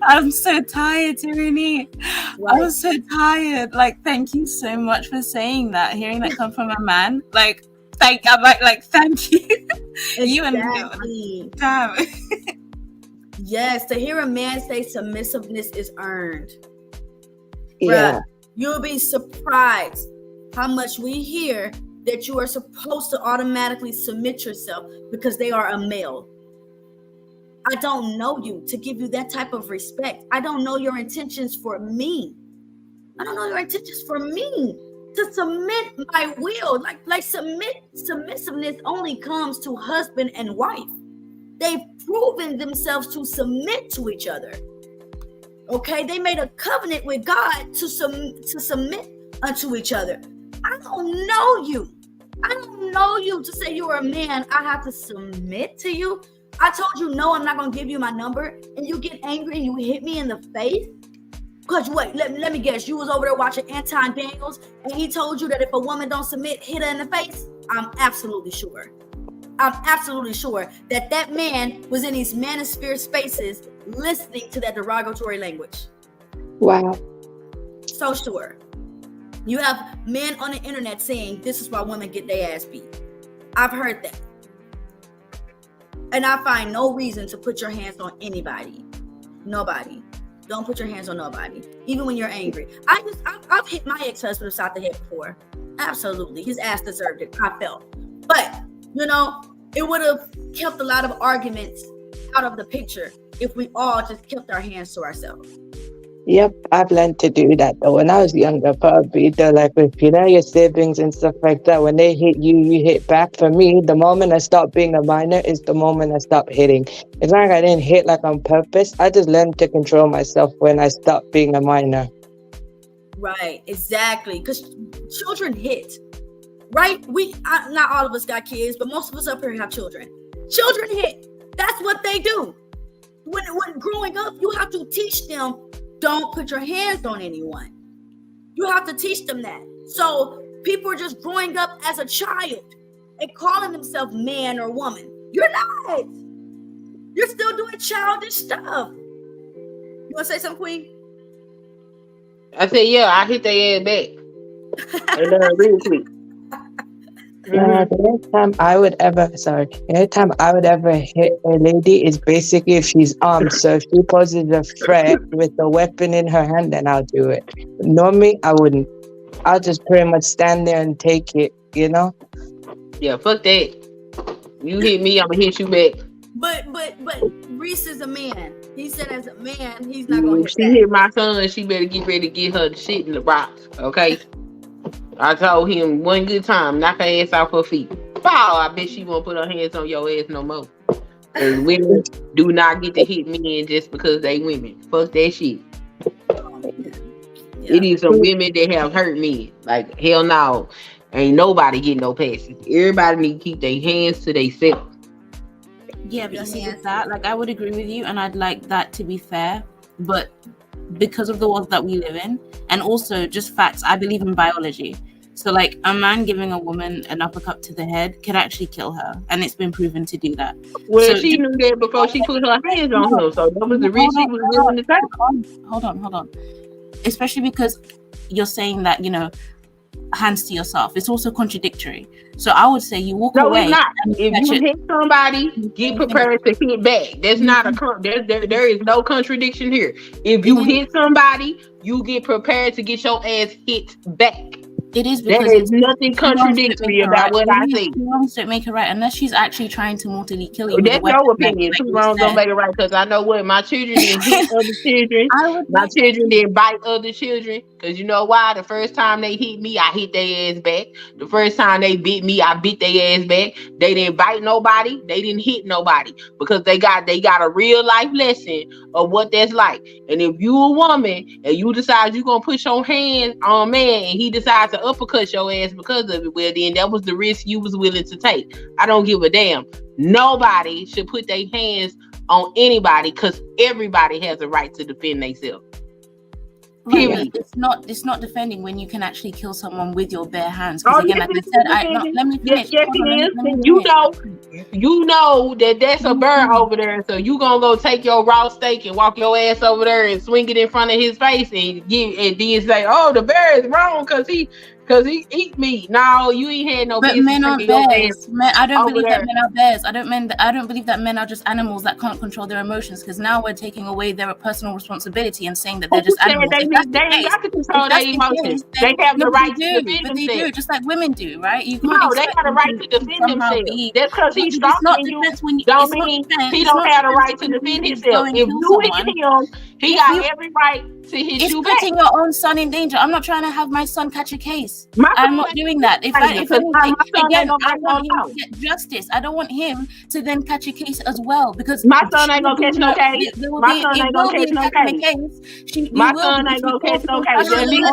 I'm so tired, Tyranny. Right. I'm so tired. Like, thank you so much for saying that. Hearing that come from a man, like, thank you. You and damn. Yes, to hear a man say submissiveness is earned. Yeah. Bruh, you'll be surprised how much we hear that you are supposed to automatically submit yourself because they are a male. I don't know you to give you that type of respect. I don't know your intentions for me. To submit my will, submissiveness only comes to husband and wife. They've proven themselves to submit to each other. Okay, they made a covenant with God to submit unto each other. I don't know you. To say you're a man, I have to submit to you. I told you no, I'm not gonna give you my number, and you get angry and you hit me in the face. Because wait, let me guess, you was over there watching Anton Daniels and he told you that if a woman don't submit, hit her in the face? I'm absolutely sure that man was in these manosphere spaces listening to that derogatory language. Wow. So sure. You have men on the internet saying this is why women get their ass beat. I've heard that. And I find no reason to put your hands on anybody. Nobody. Don't put your hands on nobody, even when you're angry. I've hit my ex-husband upside the head before. Absolutely. His ass deserved it. I felt. But, it would have kept a lot of arguments out of the picture if we all just kept our hands to ourselves. Yep, I've learned to do that though. When I was younger, probably like with your siblings and stuff like that, when they hit you, you hit back. For me, the moment I stopped being a minor is the moment I stopped hitting. It's not like I didn't hit like on purpose. I just learned to control myself when I stopped being a minor. Right, exactly. Because children hit, right? Not all of us got kids, but most of us up here have children. Children hit. That's what they do. When growing up, you have to teach them. Don't put your hands on anyone. You have to teach them that. So people are just growing up as a child and calling themselves man or woman. You're not. You're still doing childish stuff. You want to say something, Queen? I said, yeah, I hit their ass back. And real quick. The only time I would ever hit a lady is basically if she's armed. So if she poses a threat with a weapon in her hand, then I'll do it. Normally, I wouldn't. I'll just pretty much stand there and take it, Yeah, fuck that. You hit me, I'm gonna hit you back. But Reese is a man. He said as a man, he's not gonna hit She hit my son, she better get ready to get her shit in the rocks, okay? I told him one good time, knock her ass off her feet. Wow, I bet she won't put her hands on your ass no more. And women do not get to hit men just because they women. Fuck that shit. It is some women that have hurt me. Like, hell no. Ain't nobody getting no passes. Everybody need to keep their hands to themselves. Yeah, but you see with that, like I would agree with you, and I'd like that to be fair, but because of the world that we live in, and also just facts, I believe in biology. So like a man giving a woman an uppercut to the head can actually kill her, and it's been proven to do that. Well, So she knew that before she put her hands on him, so that was the reason she was willing to take. Hold on. Especially because you're saying that, you know, hands to yourself. It's also contradictory. So I would say you walk No, away. it's not. And If catch you it. hit somebody, get prepared to hit back. That's not there is no contradiction here. If you hit somebody, you get prepared to get your ass hit back. It is because there is nothing contradictory about what I say. Two wrongs don't make it right unless she's actually trying to mortally kill you. That's your opinion. Two wrongs don't make it right, because I know what my children didn't hit other children. My children didn't bite other children. Because you know why? The first time they hit me, I hit their ass back. The first time they bit me, I bit their ass back. They didn't bite nobody. They didn't hit nobody, because they got a real life lesson of what that's like. And if you a woman and you decide you're gonna put your hands on a man and he decides to uppercut your ass because of it, well then that was the risk you was willing to take. I don't give a damn. Nobody should put their hands on anybody, because everybody has a right to defend themselves. Right. It's not defending when you can actually kill someone with your bare hands. Because again, like I said, let me finish. Yes, you know that's a bird over there, so you gonna go take your raw steak and walk your ass over there and swing it in front of his face and then say, "Oh, the bear is wrong because he eat meat." No, you ain't had no. But business men aren't taking your bears. ass I don't over believe there. that men are bears. I don't believe that men are just animals that can't control their emotions. Because now we're taking away their personal responsibility and saying that they're just animals. They ain't got to control their emotions. They have the right to defend But they themselves. do, just like women do, right? You can't No, they expect got a them right to defend somehow themselves. be- That's because he's stalking you. Don't mean he don't have the right to defend himself. If you hit him, he got every right to hit It's you back. putting your own son in danger. I'm not trying to have my son catch a case. My I'm son not ain't doing that. If catching anything, because my son again, ain't gonna I catch want no him to get justice. I don't want him to then catch a case as well, because My son ain't gonna catch no case. My son ain't gonna catch no case. My son ain't gonna catch no case. At least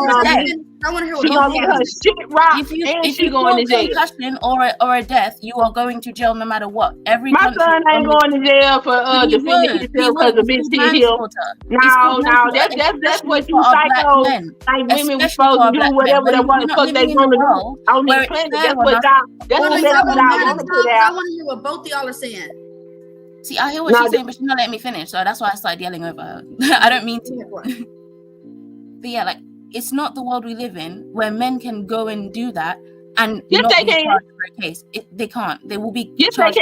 I want to hear what she gonna get her shit rocked and she going to jail. Concussion or a death, you are going to jail no matter what. Every My country son ain't going to jail for defending himself because the bitch hit him. No, that's what you psycho like women were supposed to do whatever they want to fuck they want to do on this planet. That's what y'all want to put I out. want to hear what both of y'all are saying. See, I hear what she's saying, but she's not letting me finish, so that's why I started yelling over her. I don't mean to. But yeah, like, it's not the world we live in where men can go and do that and not be charged for a case. They can't. They will be charged.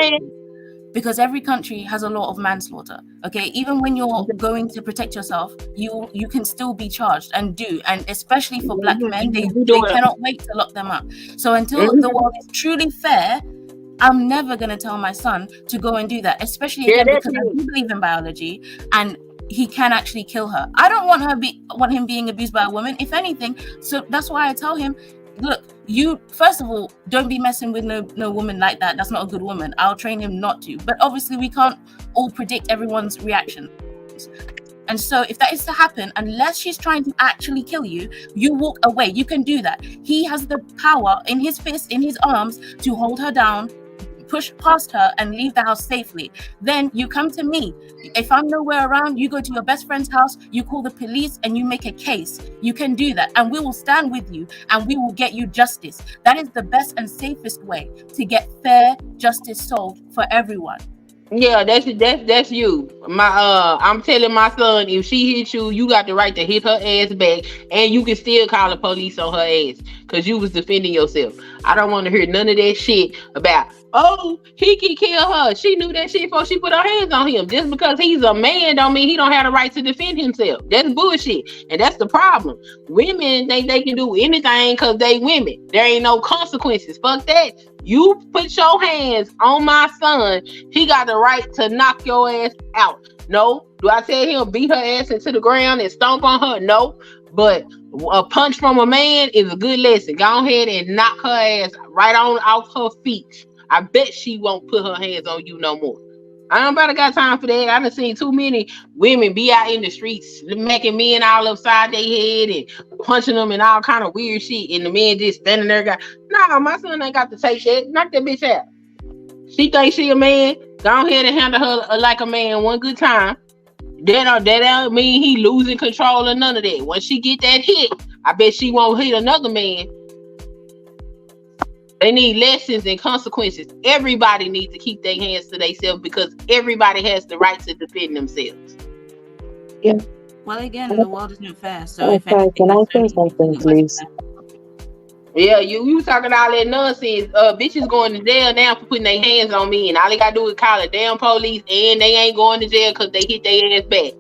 Because every country has a law of manslaughter. Okay, even when you're going to protect yourself, you can still be charged and do. And especially for black men, they cannot wait to lock them up. So until the world is truly fair, I'm never gonna tell my son to go and do that. Especially again, because I do believe in biology and he can actually kill her. I don't want him being abused by a woman. If anything, so that's why I tell him, look, you first of all don't be messing with no woman like that. That's not a good woman. I'll train him not to. But obviously we can't all predict everyone's reactions. And so if that is to happen, unless she's trying to actually kill you, you walk away. You can do that. He has the power in his fist, in his arms, to hold her down, push past her and leave the house safely. Then you come to me. If I'm nowhere around, you go to your best friend's house, you call the police and you make a case. You can do that and we will stand with you and we will get you justice. That is the best and safest way to get fair justice solved for everyone. Yeah, that's you. I'm telling my son, if she hits you, you got the right to hit her ass back, and you can still call the police on her ass because you was defending yourself. I don't want to hear none of that shit about, oh, he can kill her. She knew that shit before she put her hands on him. Just because he's a man don't mean he don't have the right to defend himself. That's bullshit, and that's the problem. Women think they can do anything because they women. There ain't no consequences. Fuck that. You put your hands on my son, he got the right to knock your ass out. No. Do I tell him beat her ass into the ground and stomp on her? No. But a punch from a man is a good lesson. Go ahead and knock her ass right on off her feet. I bet she won't put her hands on you no more. I don't about got time for that. I done seen too many women be out in the streets making men all upside their head and punching them and all kind of weird shit. And the men just standing there nah, my son ain't got to take that. Knock that bitch out. She thinks she a man. Go ahead and handle her like a man one good time. That don't mean he losing control or none of that. Once she get that hit, I bet she won't hit another man. They need lessons and consequences. Everybody needs to keep their hands to themselves because everybody has the right to defend themselves. Yeah. Well, again, the world is not fair. So if Okay, can I say something, please? Yeah, you talking all that nonsense. Bitches going to jail now for putting their hands on me, and all they gotta do is call the damn police, and they ain't going to jail because they hit their ass back.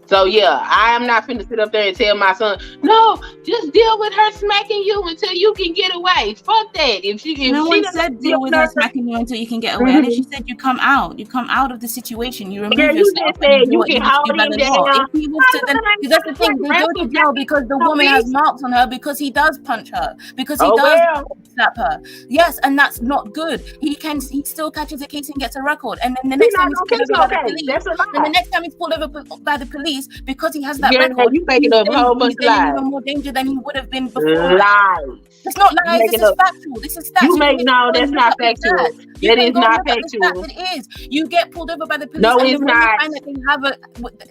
So yeah, I am not finna sit up there and tell my son, no, just deal with her smacking you until you can get away. Fuck that. No one said deal with her smacking you until you can get away. Unless she said you come out of the situation, you remove yourself. You just said you can hold him down. If he was to then, that's the thing, they go to jail because the woman has marks on her because he does punch her, because he does slap her. Yes, and that's not good. He still catches a case and gets a record, and then the next time he's pulled over by the police, and the next time he's pulled over by the police because he has that record, you making up a whole bunch of lies. Even more danger than he would have been before. Lies. It's not lies. This is factual. This is factual. No, that's not factual. That is not factual. It is. You get pulled over by the police. No, and it's not.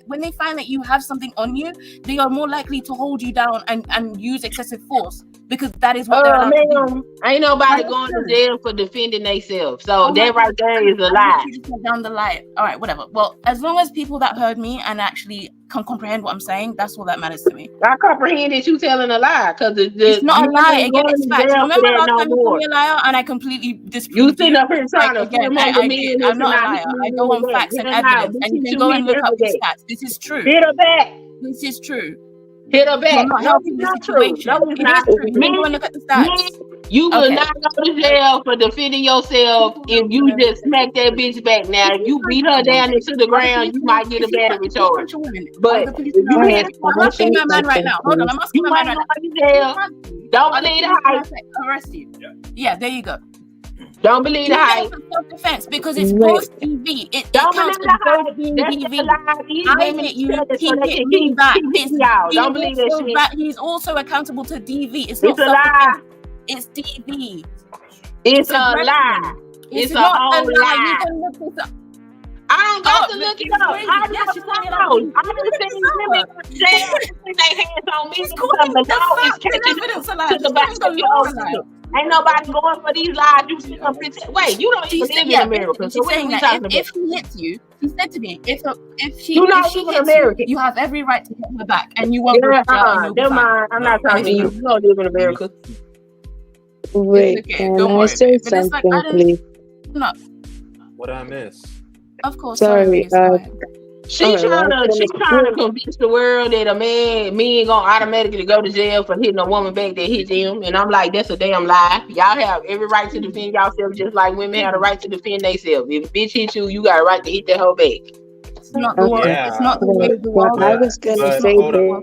When they find that you have something on you, they are more likely to hold you down and use excessive force because that is what they're allowed to do. Ain't nobody going to jail for defending themselves. So that right there is a lie. Down the line. All right, whatever. Well, as long as people that heard me and actually can comprehend what I'm saying, that's all that matters to me. I comprehend that you telling a lie because it's not a lie. Again, it's facts. Remember last time you called me a liar and I completely disproved you. You sitting up here trying to I'm not a liar. I go on facts and evidence, and you can go and look up the stats. This is true. Hit her back. This is true. Hit her back. No, it's not true. No, it's not true. You can go and look at the stats. You will not go to jail for defending yourself if you just smack that bitch back. Now, if you beat her down into the ground, you might get a battery charge. But I'm asking my man right now. Hold on, I'm asking my man right now. Don't believe the hype. Arrest you. Yeah, there you go. Don't believe the hype. Self-defense because it's post DV. It counts for both DV. I hit you. He hit me back. Don't believe that shit. He's also accountable to DV. It's not a lie. It's DV. It's a lie. It's a whole lie. You can look this up. I don't got to look it up. I just know. I just seen women put their hands on me because the law is catching to the back of your. Ain't nobody going for these lies. You see them pretend. Wait, you don't even live in America. So she's saying that if he hits you, he said to me, if she hits you, you have every right to hit her back, and you won't go to jail. Never mind. I'm not talking to you. You don't live in America. Wait, can I say something, please? No. What did I miss? Of course. Sorry. She's trying to convince the world that men gonna automatically go to jail for hitting a woman back that hit them, and I'm like, that's a damn lie. Y'all have every right to defend yourself, just like women have the right to defend themselves. If a bitch hit you, you got a right to hit that whole back. It's not the world. It's not the way the world. What I was gonna say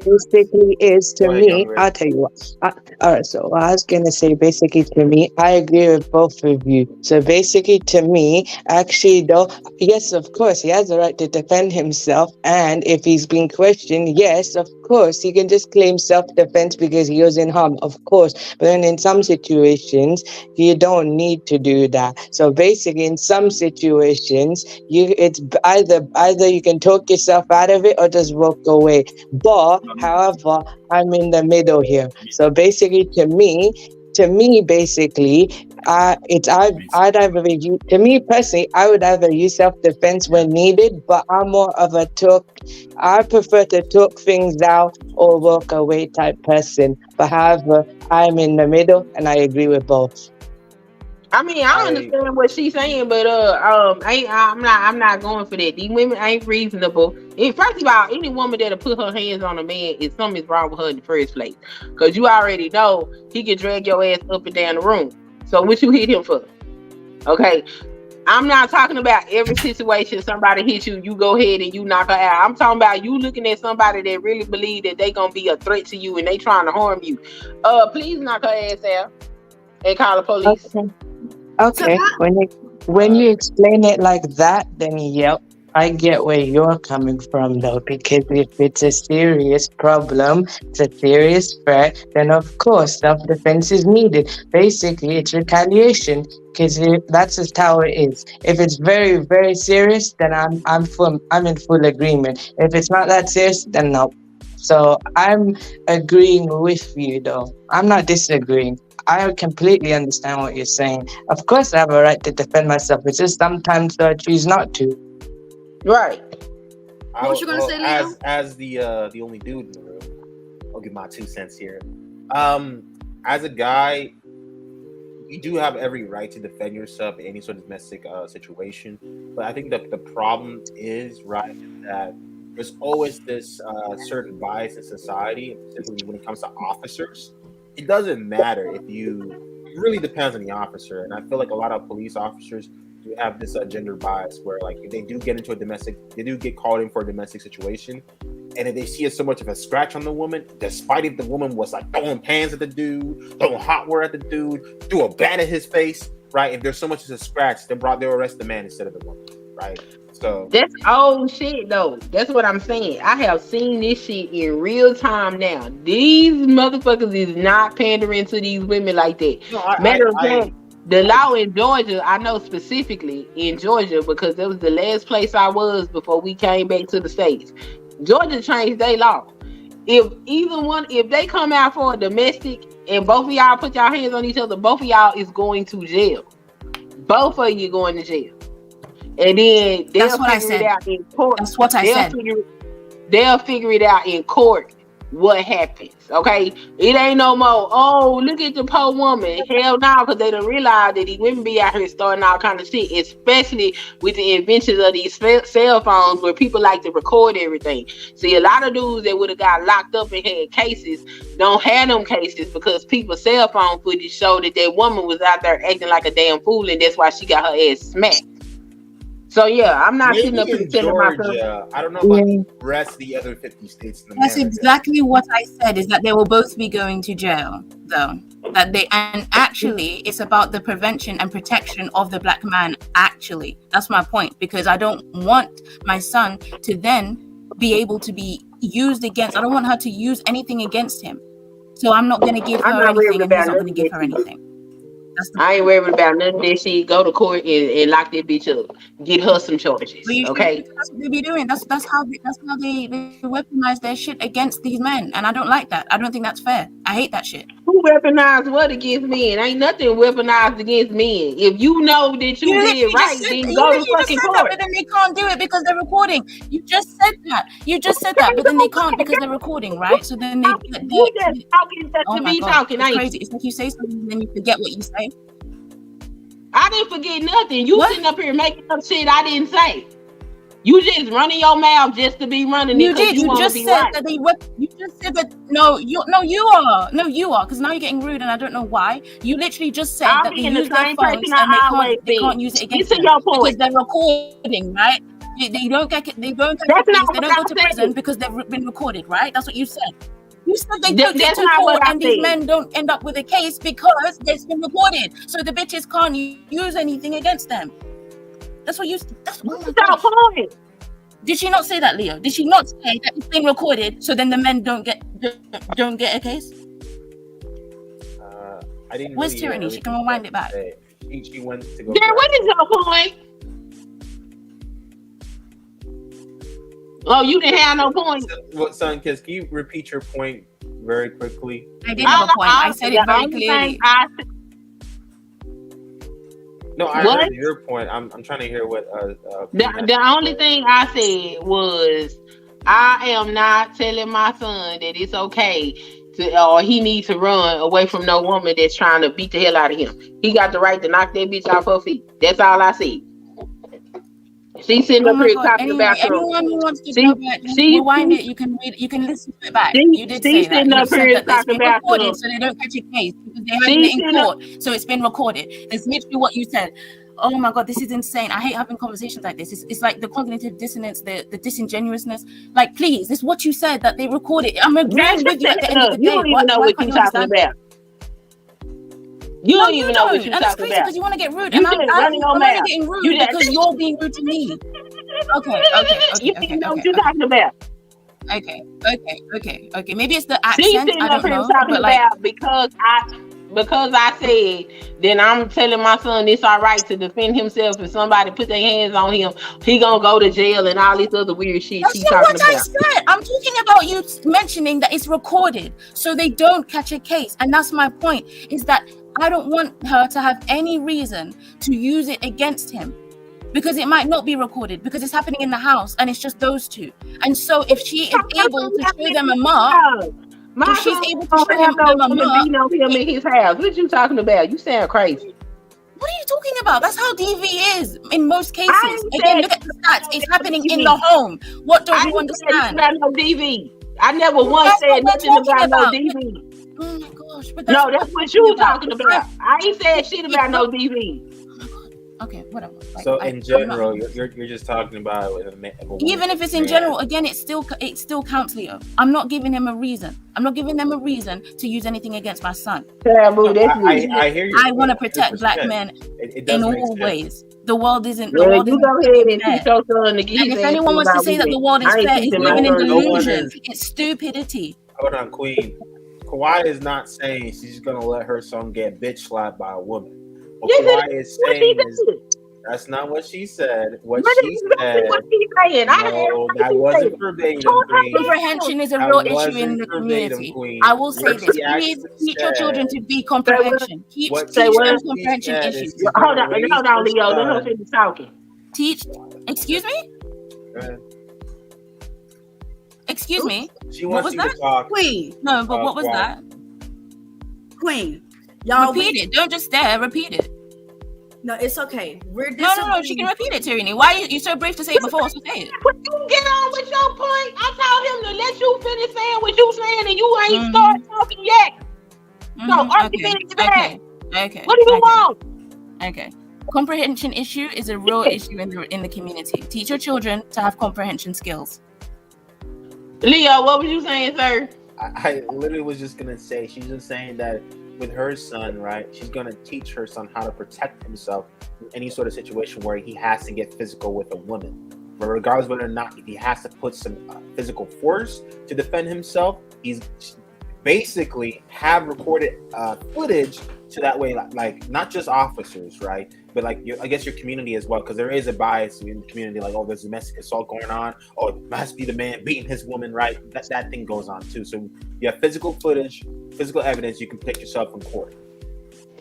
basically is to me. I'll tell you what. All right. So I was gonna say basically to me, I agree with both of you. So basically to me, actually though, yes, of course, he has the right to defend himself, and if he's being questioned, yes, of course, he can just claim self-defense because he was in harm, of course. But then in some situations, you don't need to do that. So basically, in some situations, it's either you can talk yourself out of it or just walk away. But however, I'm in the middle here. So basically, to me, basically, to me personally, I would either use self-defense when needed, but I'm more of a I prefer to talk things out or walk away type person. But however, I'm in the middle and I agree with both. I mean, I understand what she's saying, but I'm not going for that. These women ain't reasonable. And first of all, any woman that'll put her hands on a man, something's wrong with her in the first place. Because you already know he can drag your ass up and down the room. So what you hit him for? Okay. I'm not talking about every situation somebody hits you, you go ahead and you knock her out. I'm talking about you looking at somebody that really believe that they gonna be a threat to you and they trying to harm you. Please knock her ass out and call the police. Okay. When you explain it like that, then yep, I get where you're coming from though, because if it's a serious problem, it's a serious threat, then of course self-defense is needed. Basically, it's retaliation, because that's just how it is. If it's very, very serious, then I'm in full agreement. If it's not that serious, then no. So I'm agreeing with you though. I'm not disagreeing. I completely understand what you're saying. Of course, I have a right to defend myself. It's just sometimes I choose not to. Right. What was you gonna say, Leo? As the only dude in the room, I'll give my 2 cents here. As a guy, you do have every right to defend yourself in any sort of domestic situation. But I think that the problem is, right, that there's always this certain bias in society, particularly when it comes to officers. It doesn't matter if it really depends on the officer. And I feel like a lot of police officers do have this gender bias where, like, if they do get called in for a domestic situation, and if they see so much of a scratch on the woman, despite if the woman was like throwing pans at the dude, throwing hot water at the dude, threw a bat at his face, right? If there's so much as a scratch, they'll arrest the man instead of the woman, right? So that's old shit though. That's what I'm saying. I have seen this shit in real time now. These motherfuckers is not pandering to these women like that. No, Matter of fact, the law in Georgia, I know specifically in Georgia because that was the last place I was before we came back to the States. Georgia changed their law. If they come out for a domestic and both of y'all put your hands on each other, both of y'all is going to jail. Both of you going to jail. And then they'll figure it out in court. That's what I said. They'll figure it out in court what happens. Okay, it ain't no more. Oh, look at the poor woman. Hell no, because they don't realize that these women be out here starting all kind of shit, especially with the inventions of these cell phones where people like to record everything. See, a lot of dudes that would have got locked up and had cases don't have them cases because people's cell phone footage showed that woman was out there acting like a damn fool, and that's why she got her ass smacked. So yeah, I'm not sitting up and telling myself. I don't know about the rest of the other 50 states in America. That's exactly what I said, is that they will both be going to jail, though. And actually, it's about the prevention and protection of the black man, actually. That's my point, because I don't want my son to then be able to be used against, I don't want her to use anything against him. So I'm not going to give her anything, and he's not going to give her anything. I ain't worried about none of that shit. Go to court and lock that bitch up. Get her some charges. Okay. That's what they be doing. That's how they weaponize their shit against these men, and I don't like that. I don't think that's fair. I hate that shit. Who weaponized what against men? Ain't nothing weaponized against men. If you know that you did right, then go to fucking court. But then they can't do it because they're recording. You just said that. But then they can't because they're recording, right? So then they you just talking to be talking. It's crazy. It's like you say something and then you forget what you say. I didn't forget nothing. You sitting up here making up shit I didn't say. You just running your mouth just to be running. You did. You just said that they. You just said that. No, you are. Because now you're getting rude, and I don't know why. You literally just said that they use their phones and they can't use it against them because they're recording, right? They don't go to prison because they've been recorded, right? That's what you said. You said they don't get to court and these men don't end up with a case because it's been recorded. So the bitches can't use anything against them. That's what you. That's what. Point. Did she not say that, Leo? Did she not say that it's been recorded so then the men don't get a case? I didn't. Where's Tyranny? She can rewind it back. She went to go. Yeah, what is your point? Oh, you didn't have no point. What, son? Can you repeat your point very quickly? I didn't have a point. I said it very clearly. No, I heard your point. I'm trying to hear what. The only thing I said was, I am not telling my son that it's okay to, or he needs to run away from no woman that's trying to beat the hell out of him. He got the right to knock that bitch off her feet. That's all I said. She's sitting up here talking about anyone who wants to go back, rewind it. You can read. You can listen to it back. You did say that. You said that it's been recorded, so they don't catch a case because they haven't it in court. So it's been recorded. That's literally what you said. Oh my god, this is insane. I hate having conversations like this. It's like the cognitive dissonance, the disingenuousness. Like, please, this is what you said that they recorded. I'm agreeing with you at the end of the day. You don't even know what you're talking about. You No, don't you even know what don't. you're And it's talking crazy about. because you want to get rude. You And just running your I'm only mouth. getting rude You just because you're being rude to me. Okay, okay, you okay, don't know okay, what you're okay. talking about. Okay. Maybe it's the She's accent. sitting I up don't here know. talking But like, about because I said, then I'm telling my son it's all right to defend himself. If somebody put their hands on him, he gonna go to jail and all this other weird shit that's she's not talking what I about. said. I'm talking about you mentioning that it's recorded so they don't catch a case. And that's my point, is that I don't want her to have any reason to use it against him because it might not be recorded because it's happening in the house and it's just those two. And so if she is able to show them a mark, My if she's son able to don't show have no them a woman mark, beating on him in his house. What you talking about? You sound crazy. what are you talking about? That's how DV is in most cases. ain't Again, said look at the stats. It's happening in DV. the home. What don't I you ain't said understand? about no DV. I never Well, once that's what said we're nothing talking about no about. DV. Oh my gosh, but that's No, what that's we're what you talking talking about. I ain't said shit about no DV. Okay, whatever. Like, So I'm in not- general, you're just talking about with a man. even if it's in general, again, it still counts, Leo. I'm not giving him a reason. I'm not giving them a reason to use anything against my son. Taboo, that's I hear you. I want to protect black men It does in make all sense. ways. The world isn't. The Well, world you isn't go ahead and fair. teach your son to get And his if ass anyone wants to about say that the women. world is I ain't fair, it's teaching my living in son. No one delusion. is. It's stupidity. Hold on, Queen. Kawhi is not saying she's gonna let her son get bitch slapped by a woman. What Yes, Kawhi it is is. What she saying is said. that's not what she said. What But she that's exactly said. what she's saying. I heard No, everything that she wasn't said. verbatim, Queen. Comprehension is a That real issue in wasn't the verbatim, community. Queen. I will say What this: she please actually teach your children said. to be comprehension. What Say Teach she what? them actually comprehension said is issues. she's gonna Hold on, raise hold on, her Leo. Let her son. finish talking. Teach. Excuse me. Go ahead. Excuse me. She What wants was you that? to talk. Queen. No, but what was Kawhi. that? Queen. Y'all Repeat it. Don't just stare. Repeat it. No, it's okay. We're No. She can repeat it, Tierney. Why are you so brave to say it before? So say it. When you get on with your point, I told him to let you finish saying what you saying, and you ain't start talking yet. So argument is that. Okay. What do you want? Okay. Comprehension issue is a real issue in the community. Teach your children to have comprehension skills. Leo, what was you saying, sir? I literally was just gonna say she's just saying that with her son, right? She's gonna teach her son how to protect himself in any sort of situation where he has to get physical with a woman. But regardless of whether or not if he has to put some physical force to defend himself, he's basically have recorded footage so that way, like not just officers, right? But like I guess your community as well, because there is a bias in the community, like, oh, there's domestic assault going on, oh, it must be the man beating his woman, right? That thing goes on too. So you have physical footage, physical evidence, you can protect yourself in court.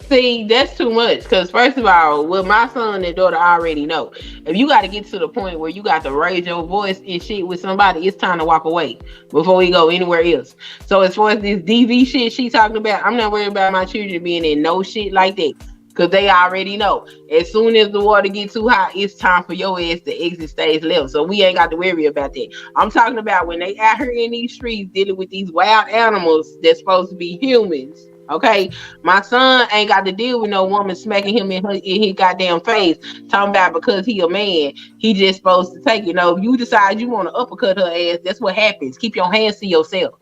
See, that's too much. Because first of all, what my son and daughter already know, if you got to get to the point where you got to raise your voice and shit with somebody, it's time to walk away before we go anywhere else. So as far as this DV shit she talking about, I'm not worried about my children being in no shit like that. Because they already know. As soon as the water gets too hot, it's time for your ass to exit stage left. So we ain't got to worry about that. I'm talking about when they out here in these streets dealing with these wild animals that's supposed to be humans. Okay, my son ain't got to deal with no woman smacking him in his goddamn face, talking about because he a man, he just supposed to take it. No, if you decide you want to uppercut her ass, that's what happens. Keep your hands to yourself.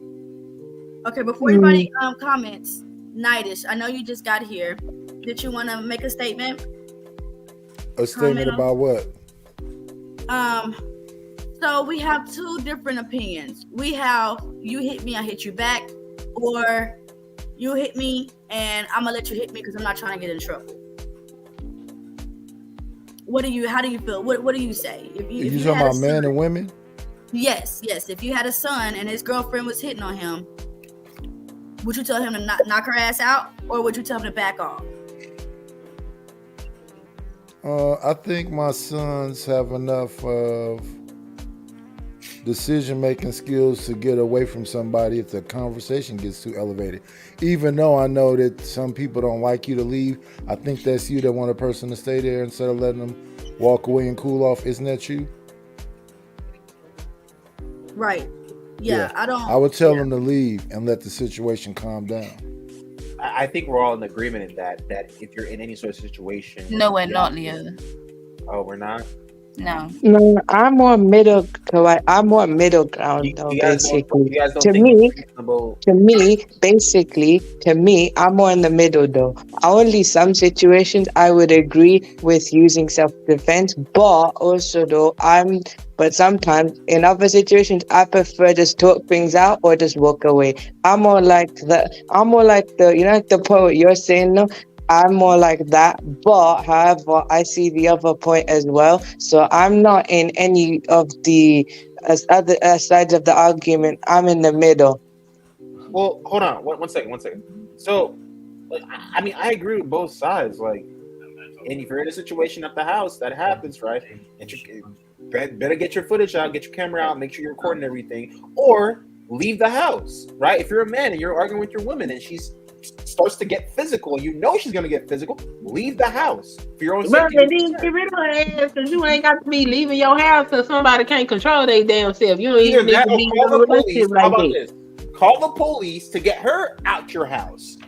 Okay, before anybody comments, Nightish, I know you just got here. Did you want to make a statement? A statement about what? So we have two different opinions. We have you hit me, I hit you back, or you hit me and I'm gonna let you hit me because I'm not trying to get in trouble. How do you feel? What do you say? If you talking about men and women? Yes. If you had a son and his girlfriend was hitting on him, would you tell him to knock her ass out, or would you tell him to back off? I think my sons have enough of decision-making skills to get away from somebody if the conversation gets too elevated. Even though I know that some people don't like you to leave, I think that's you that want a person to stay there instead of letting them walk away and cool off. Isn't that you? Right. Yeah. I would tell them to leave and let the situation calm down. I think we're all in agreement in that if you're in any sort of situation. No, we're not, Leo. Oh, we're not? No. No, I'm more middle. I'm more middle ground though. You guys Basically, don't to think me, it's reasonable? to me, I'm more in the middle though. Only some situations I would agree with using self-defense, but also though but sometimes in other situations I prefer just talk things out or just walk away. I'm more like the you know, like the poet you're saying no. I'm more like that, but however, I see the other point as well. So I'm not in any of the other sides of the argument. I'm in the middle. Well, hold on, one second. So, like, I mean, I agree with both sides. Like, and if you're in a situation at the house that happens, right? And you better get your footage out, get your camera out, make sure you're recording everything, or leave the house, right? If you're a man and you're arguing with your woman and she starts to get physical, you know she's gonna get physical, leave the house for your own safety. But then get rid of her ass because you ain't got to be leaving your house because somebody can't control their damn self. You don't even need to be in a relationship How like about that. this? Call the police to get her out your house.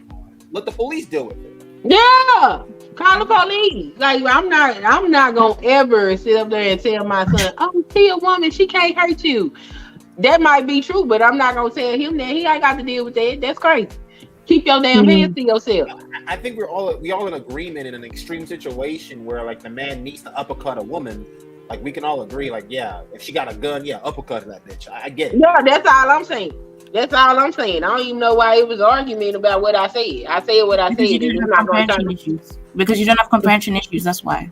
Let the police deal with it. Yeah, call the police. Like I'm not gonna ever sit up there and tell my son, "Oh, she a woman, she can't hurt you." That might be true, but I'm not gonna tell him that. He ain't got to deal with that. That's crazy. Keep your damn hands to yourself. I think we all in agreement in an extreme situation where like the man needs to uppercut a woman. Like we can all agree, like yeah, if she got a gun, yeah, uppercut that bitch. I get it. Yeah, that's all I'm saying. That's all I'm saying. I don't even know why it was argument about what I said. I said what I said. Because you don't have comprehension issues. Because you don't have comprehension issues. That's why.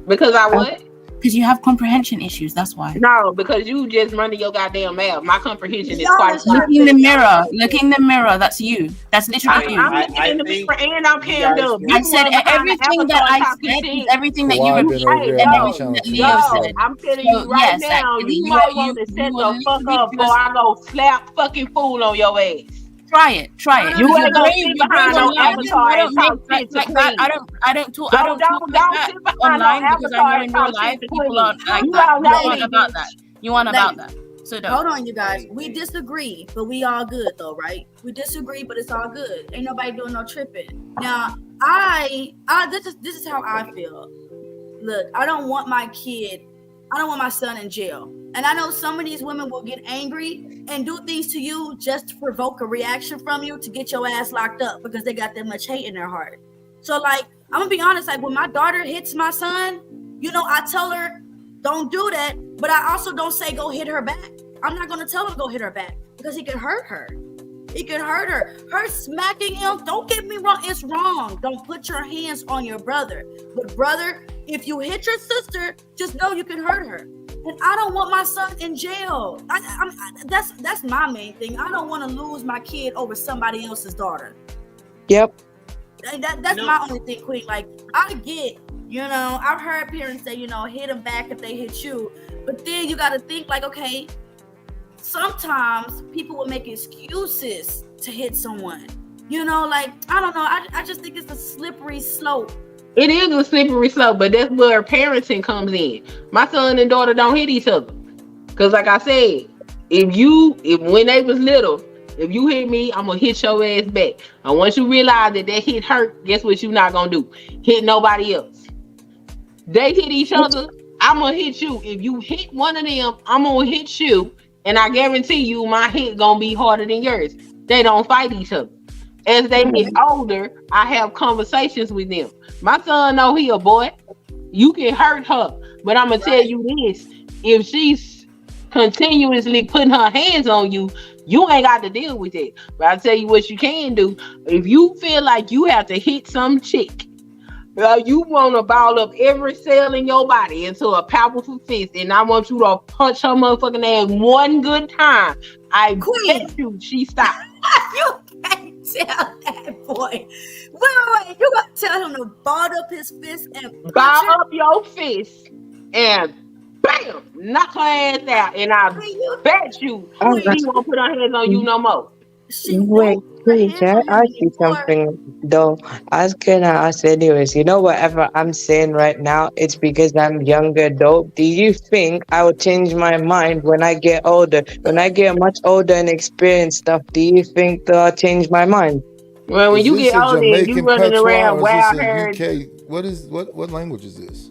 Because I what? Because you have comprehension issues. That's why. No, because you just running your goddamn mouth. My comprehension is quite. Look in the mirror. Look in the mirror. That's you. That's literally you. I'm looking in the mirror and I'm cammed up. I said everything that I said is everything that you repeated and everything that Leo said. I'm telling you right now, you might want to set the fuck up before I go slap fucking fool on your ass. Try it. You ain't gonna sit behind no avatar and talk shit to like that. I don't talk like that online because I know in real life people aren't like that. You want about that. You want about that. So don't. Hold on, you guys. We disagree, but we all good though, right? We disagree, but it's all good. Ain't nobody doing no tripping. Now, this is how I feel. Look, I don't want my son in jail. And I know some of these women will get angry and do things to you just to provoke a reaction from you to get your ass locked up because they got that much hate in their heart. So like, I'm gonna be honest, like when my daughter hits my son, you know, I tell her, don't do that, but I also don't say go hit her back. I'm not gonna tell her to go hit her back because he could hurt her. It could hurt her. Her smacking him, don't get me wrong, it's wrong. Don't put your hands on your brother. But brother, if you hit your sister, just know you can hurt her. And I don't want my son in jail. That's my main thing. I don't want to lose my kid over somebody else's daughter. Yep. That's my only thing, Queen. Like, I get, you know, I've heard parents say, you know, hit them back if they hit you. But then you got to think like, okay, sometimes people will make excuses to hit someone. You know, like, I don't know. I just think it's a slippery slope. It is a slippery slope, but that's where parenting comes in. My son and daughter don't hit each other. Because like I said, if when they was little, if you hit me, I'm going to hit your ass back. And once you realize that hit hurt, guess what you're not going to do? Hit nobody else. They hit each other, I'm going to hit you. If you hit one of them, I'm going to hit you. And I guarantee you my hit going to be harder than yours. They don't fight each other. As they get older, I have conversations with them. My son know he a boy. You can hurt her. But I'm going to tell you this. If she's continuously putting her hands on you, you ain't got to deal with it. But I'll tell you what you can do. If you feel like you have to hit some chick, you want to ball up every cell in your body into a powerful fist, and I want you to punch her motherfucking ass one good time. I bet you she stopped. You can't tell that boy. Wait. You got to tell him to ball up his fist and ball up your fist and bam, knock her ass out. And I bet you she won't put her hands on you no more. Wait, can I ask you something though? I was gonna ask anyways. You know, whatever I'm saying right now, it's because I'm younger though. Do you think I will change my mind when I get older? When I get much older and experience stuff, do you think that I'll change my mind? Well, when you get older, you running around wild hair. UK, what language is this?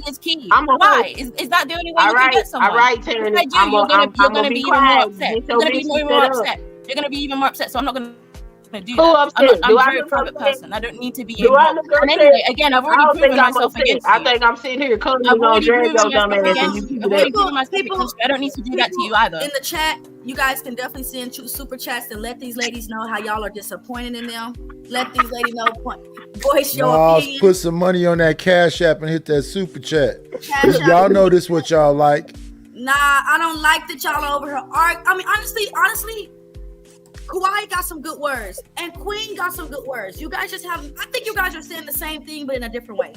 Loyalty is key. I'm a Why? Is that the only way you can get someone? All right, If Terrence. I do, you're gonna be even more upset. Get You're your gonna be bitch more set up. upset. You're gonna be even more upset. So I'm not gonna do Who that. upset? I'm Do I a very look private upset? person. I don't need to be Do I involved. look And upset? anyway, again, I've I already don't proven think I'm myself upset. against I you. think I'm sitting here cuddling I've on already Drake proven dumb myself ass, and against you you. keep I've it already up. proven myself against you. I don't need to do that to you either. In the chat, you guys can definitely send super chats and let these ladies know how y'all are disappointed in them. Let these ladies know, voice your No, opinion. put some money on that Cash App and hit that super chat. Cash App. Y'all know this what y'all like. Nah, I don't like that y'all are over her arc. I mean, honestly, Kawhi got some good words, and Queen got some good words. You guys just have, I think you guys are saying the same thing, but in a different way.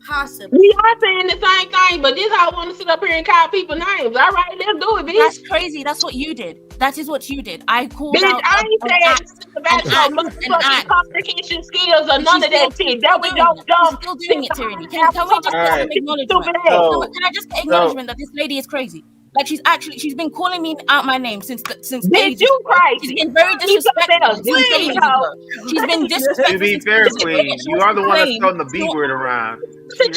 Possibly. We are saying the same thing, but this I want to sit up here and call people names. All right, let's do it, bitch. That's crazy. That's what you did. That is what you did. I called Bitch, out I ain't saying about your motherfucking comprehension skills or none of that shit. That was your dumb. Still doing it, Tyranny. Can we just get some acknowledgement? Can I just get acknowledgement that this lady is crazy? Like she's been calling me out my name since Bitch, you crazy. She's been very disrespectful. She's been disrespectful. To be fair, Queen, you are the one that's throwing the B word around. She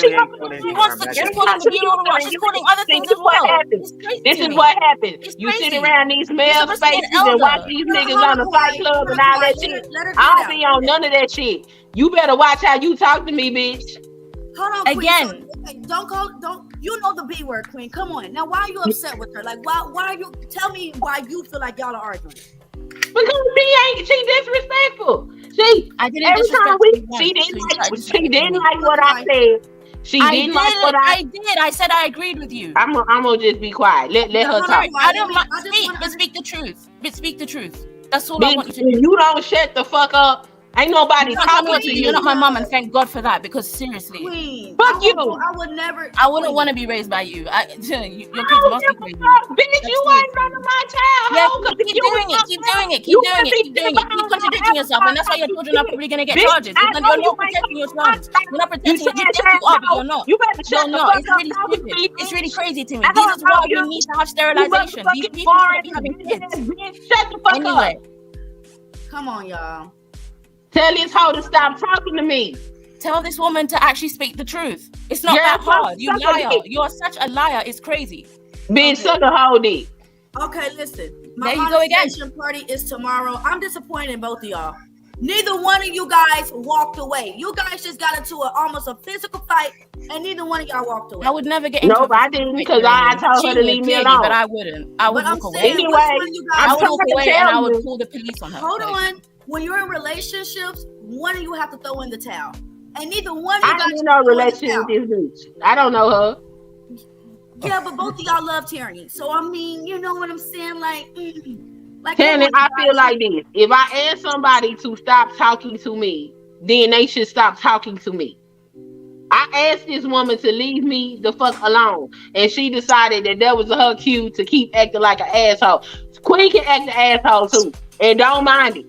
wants to just calling the B word around. She's calling other things as well. This is what happens. You sit around these male spaces and watch these niggas on the fight club and all that shit. I don't be on none of that shit. You better watch how you talk to me, bitch. Hold on, Queen. Again. Don't. You know the B word, Queen. Come on. Now, why are you upset with her? Like, why are you? Tell me why you feel like y'all are arguing. Because she disrespectful. She didn't like what I said. She didn't like what I did. I said I agreed with you. I'm gonna just be quiet. Let her talk. I don't mind. Speak the truth. But speak the truth. That's all I want you to do. You don't shut the fuck up. Ain't nobody talking to you. You're not my mom, and thank God for that. Because seriously, Queen, fuck you. I would never. I wouldn't want to be raised by you. Your kids must be crazy. Bitch, you ain't none of my child. Keep doing it. Keep contradicting yourself, and that's why your children are probably gonna get charges. You're not protecting your sons. You're not protecting. You think you are, but you're not. You better shut the fuck up. It's really stupid. It's really crazy to me. This is why we need to have sterilization. These people should be having kids. Shut the fuck up. Come on, y'all. Tell this hoe to stop talking to me. Tell this woman to actually speak the truth. It's not that hard. You liar. You are such a liar. It's crazy. Bitch, suck a hoe dick. Okay, listen. There you go again. My party is tomorrow. I'm disappointed in both of y'all. Neither one of you guys walked away. You guys just got into almost a physical fight, and neither one of y'all walked away. I would never get into No, I didn't because I told her to leave me alone. But I wouldn't. I would walk away. Anyway, I would walk away and I would call the police on her. Hold on. When you're in relationships, one of you have to throw in the towel. And neither one of you guys. I don't know relationship with this bitch. I don't know her. Yeah, but both of y'all love Tyranny. So I mean, you know what I'm saying? Like Tyranny, I feel like this. If I ask somebody to stop talking to me, then they should stop talking to me. I asked this woman to leave me the fuck alone, and she decided that was her cue to keep acting like an asshole. Queen can act an asshole too, and don't mind it.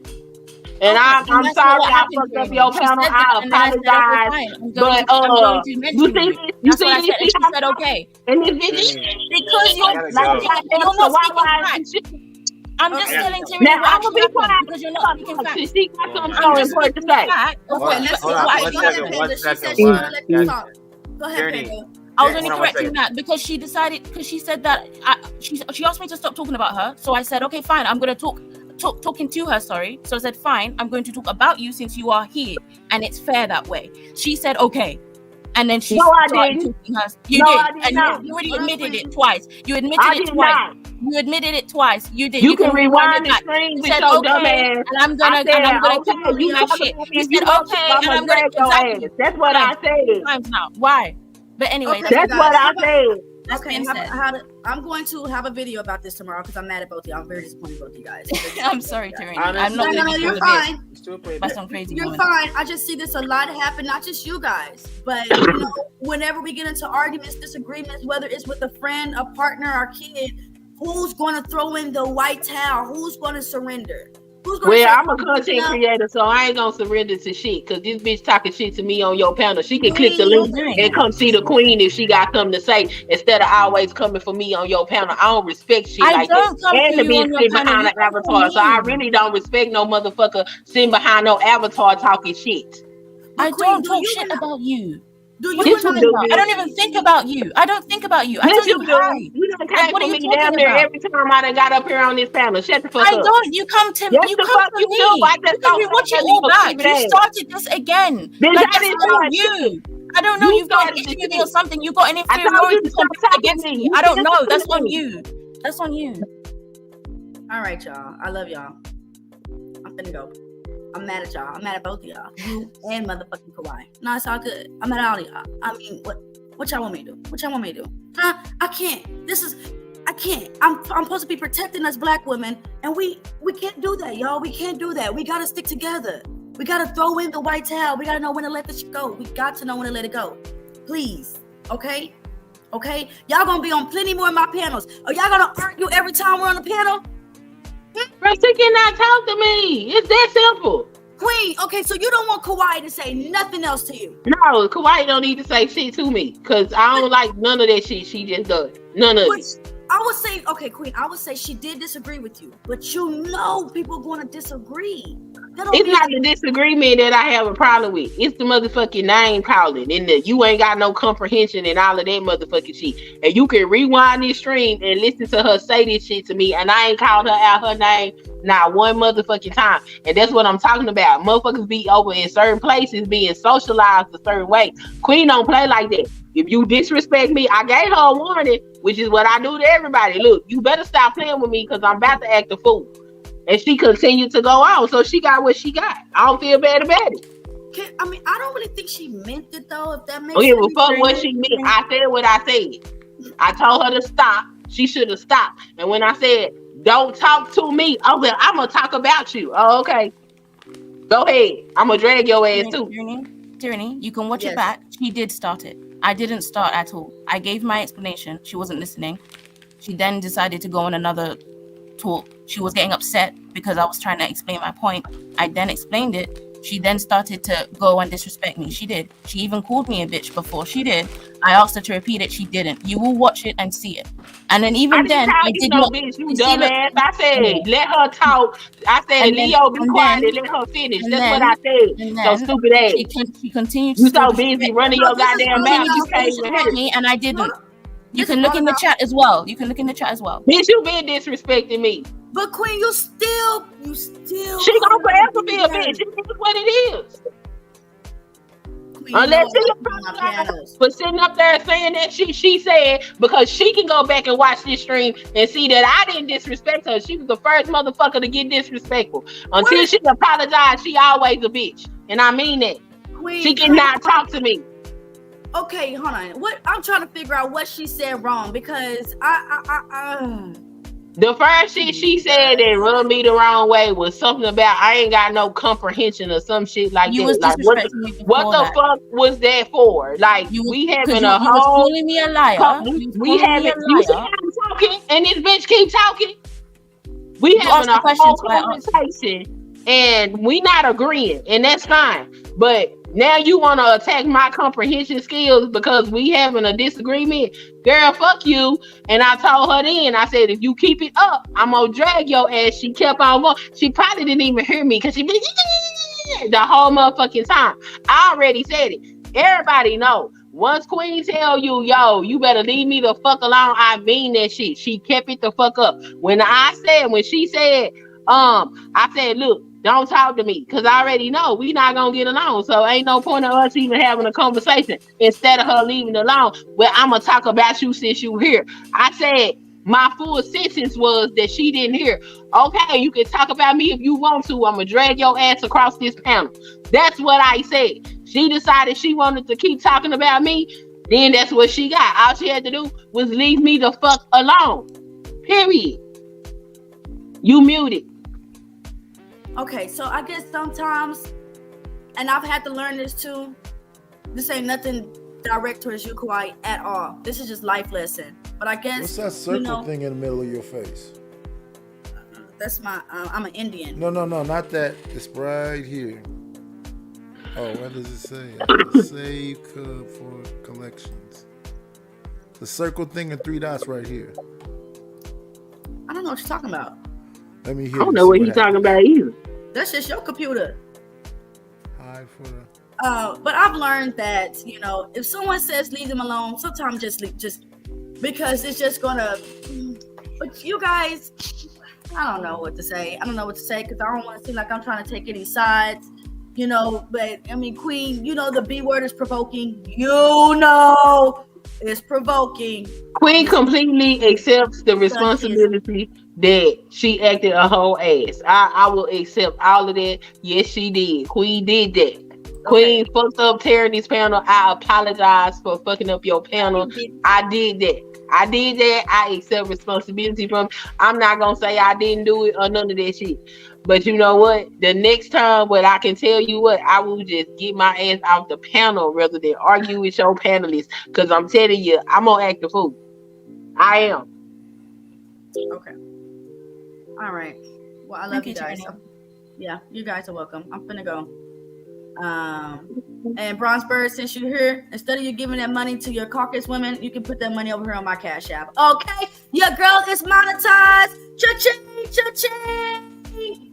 And I'm sorry I fucked up your panel. I apologize. But you see this? You see this? She said okay. And this bitch, because you're not speaking. I'm just telling Tyranny now I'm gonna be quiet because you're not speaking facts. She got something so important to say. One second. Go ahead, Pedro. I was only correcting that because she said that she asked me to stop talking about her. So I said, okay, fine. I'm gonna talking to her, sorry. So I said, fine, I'm going to talk about you since you are here, and it's fair that way. She said, okay. And then she started talking her. You did. And you already admitted it twice. You admitted it twice. You admitted it twice. You did. You can rewind the screen with your dumb ass. And I'm gonna keep talking her shit. You said, okay, and I'm gonna exactly. That's what I said. Times now. Why? But anyway, that's what I said. Okay, I'm going to have a video about this tomorrow because I'm mad at both of y'all. I'm very disappointed in both of you guys. I'm sorry, Tyranny. I'm not. No, you're fine. That's some crazy. You're fine. I just see this a lot happen, not just you guys, but you know, whenever we get into arguments, disagreements, whether it's with a friend, a partner, our kid, who's going to throw in the white towel? Who's going to surrender? Well, I'm a content creator, so I ain't gonna surrender to shit. Cause this bitch talking shit to me on your panel. She can click the link and come see the queen if she got something to say, instead of always coming for me on your panel. I don't respect shit like that. And the bitch sitting behind an avatar, so I really don't respect no motherfucker sitting behind no avatar talking shit. I don't talk shit about you. Do you I don't even think about you. I don't think about you. I Yes, tell you you do. hi. You done Like, came what for are you me damn talking near about? every time I done got up here on this panel. Shut the fuck I up. don't. You come to Yes, you the come fuck to you me. do. I just Because don't we watch fuck it all with back. people You today. started this again. Bitch, Like I that's didn't on start you. I don't know. You You've got an started issue this with me shit. or something. You got an I told you inferiority to stop complex talking against to me. me. I don't You know. just That's on listening. you. That's on you. All right, y'all. I love y'all. I'm finna go. I'm mad at y'all. I'm mad at both of y'all. You and motherfucking Kawhi. No, it's all good. I'm mad at all of y'all. I mean, what y'all want me to do? What y'all want me to do? Huh? I can't. I can't. I'm supposed to be protecting us black women, and we can't do that, y'all. We can't do that. We gotta stick together. We gotta throw in the white towel. We gotta know when to let this shit go. We got to know when to let it go. Please. Okay? Okay? Y'all gonna be on plenty more of my panels. Are y'all gonna argue every time we're on the panel? Bro, she cannot talk to me. It's that simple. Queen, okay, so you don't want Kawhi to say nothing else to you. No, Kawhi don't need to say shit to me because I don't like none of that shit she just does. None of it. I would say, okay, Queen, I would say she did disagree with you, but you know people are going to disagree. It's not the disagreement that I have a problem with. It's the motherfucking name calling and the you ain't got no comprehension and all of that motherfucking shit. And you can rewind this stream and listen to her say this shit to me, and I ain't called her out her name not one motherfucking time. And that's what I'm talking about. Motherfuckers be over in certain places being socialized a certain way. Queen don't play like that. If you disrespect me, I gave her a warning, which is what I do to everybody. Look, you better stop playing with me because I'm about to act a fool. And she continued to go on, so she got what she got. I don't feel bad about it. I mean, I don't really think she meant it though. If that makes sense. Okay, well, fuck what she meant. I said what I said. I told her to stop. She should have stopped. And when I said, "Don't talk to me," oh well, I'm gonna talk about you. Oh, okay. Go ahead. I'm gonna drag your ass too. Tyranny, you can watch it back. She did start it. I didn't start at all. I gave my explanation. She wasn't listening. She then decided to go on another talk. She was getting upset because I was trying to explain my point. I then explained it. She then started to go and disrespect me. She did. She even called me a bitch before. She did. I asked her to repeat it. She didn't. You will watch it and see it. And then even then, I did not. Bitch, you dumbass. I said, let her talk. I said, Leo, be quiet and let her finish. That's what I said. So stupid ass. She continued. You so busy running your goddamn mouth. You can't even hear me, and I didn't. You can look in the chat as well. You can look in the chat as well. Bitch, you been disrespecting me. But Queen, you still. She gonna forever be a bitch. It is what it is. Queen, unless she apologizes for sitting up there saying that she said, because she can go back and watch this stream and see that I didn't disrespect her. She was the first motherfucker to get disrespectful. Until she apologized, she always a bitch, and I mean that. Queen, she cannot talk to me. Okay, hold on. What I'm trying to figure out what she said wrong because the first shit she said that rubbed me the wrong way was something about I ain't got no comprehension or some shit like you that. Like what the fuck was that for? Like we having a whole calling me a liar. We having you see how I'm talking and this bitch keep talking. We having a whole conversation and we not agreeing and that's fine. But now you want to attack my comprehension skills because we having a disagreement? Girl, fuck you. And I told her then, I said, if you keep it up, I'm going to drag your ass. She kept on going. She probably didn't even hear me because she been the whole motherfucking time. I already said it. Everybody know. Once Queen tell you, yo, you better leave me the fuck alone, I mean that shit. She kept it the fuck up. When she said, I said, look, don't talk to me because I already know we not gonna get along. So ain't no point of us even having a conversation instead of her leaving alone. Well, I'm gonna talk about you since you here. I said my full sentence was that she didn't hear. Okay, you can talk about me if you want to. I'm gonna drag your ass across this panel. That's what I said. She decided she wanted to keep talking about me. Then that's what she got. All she had to do was leave me the fuck alone. Period. You muted. Okay, so I guess sometimes, and I've had to learn this too, this ain't nothing direct towards you, Kawhi, at all. This is just life lesson. But I guess what's that circle thing in the middle of your face? That's my. I'm an Indian. No, not that. It's right here. Oh, what does it say? Save for collections. The circle thing and 3 dots right here. I don't know what you're talking about. Let me hear. I don't know what you're talking about either. That's just your computer. Hi for the. But I've learned that if someone says leave them alone, sometimes just because it's just gonna. But you guys, I don't know what to say. I don't know what to say because I don't want to seem like I'm trying to take any sides. But I mean, Queen, the B word is provoking. It's provoking. Queen completely accepts the responsibility that she acted a whole ass. I will accept all of that. Yes, she did. Queen did that. Okay. Queen fucked up Tyranny's panel. I apologize for fucking up your panel. I did that. I accept responsibility from. I'm not gonna say I didn't do it or none of that shit. But you know what? The next time, what I can tell you what, I will just get my ass off the panel rather than argue with your panelists. Because I'm telling you, I'm gonna act the fool. I am. Okay. All right. Well, I love you guys. Yeah, you guys are welcome. I'm finna go. And Bronze Bird, since you're here, instead of you giving that money to your caucus women, you can put that money over here on my Cash App. Okay, your girl is monetized. Cha-ching, cha-ching.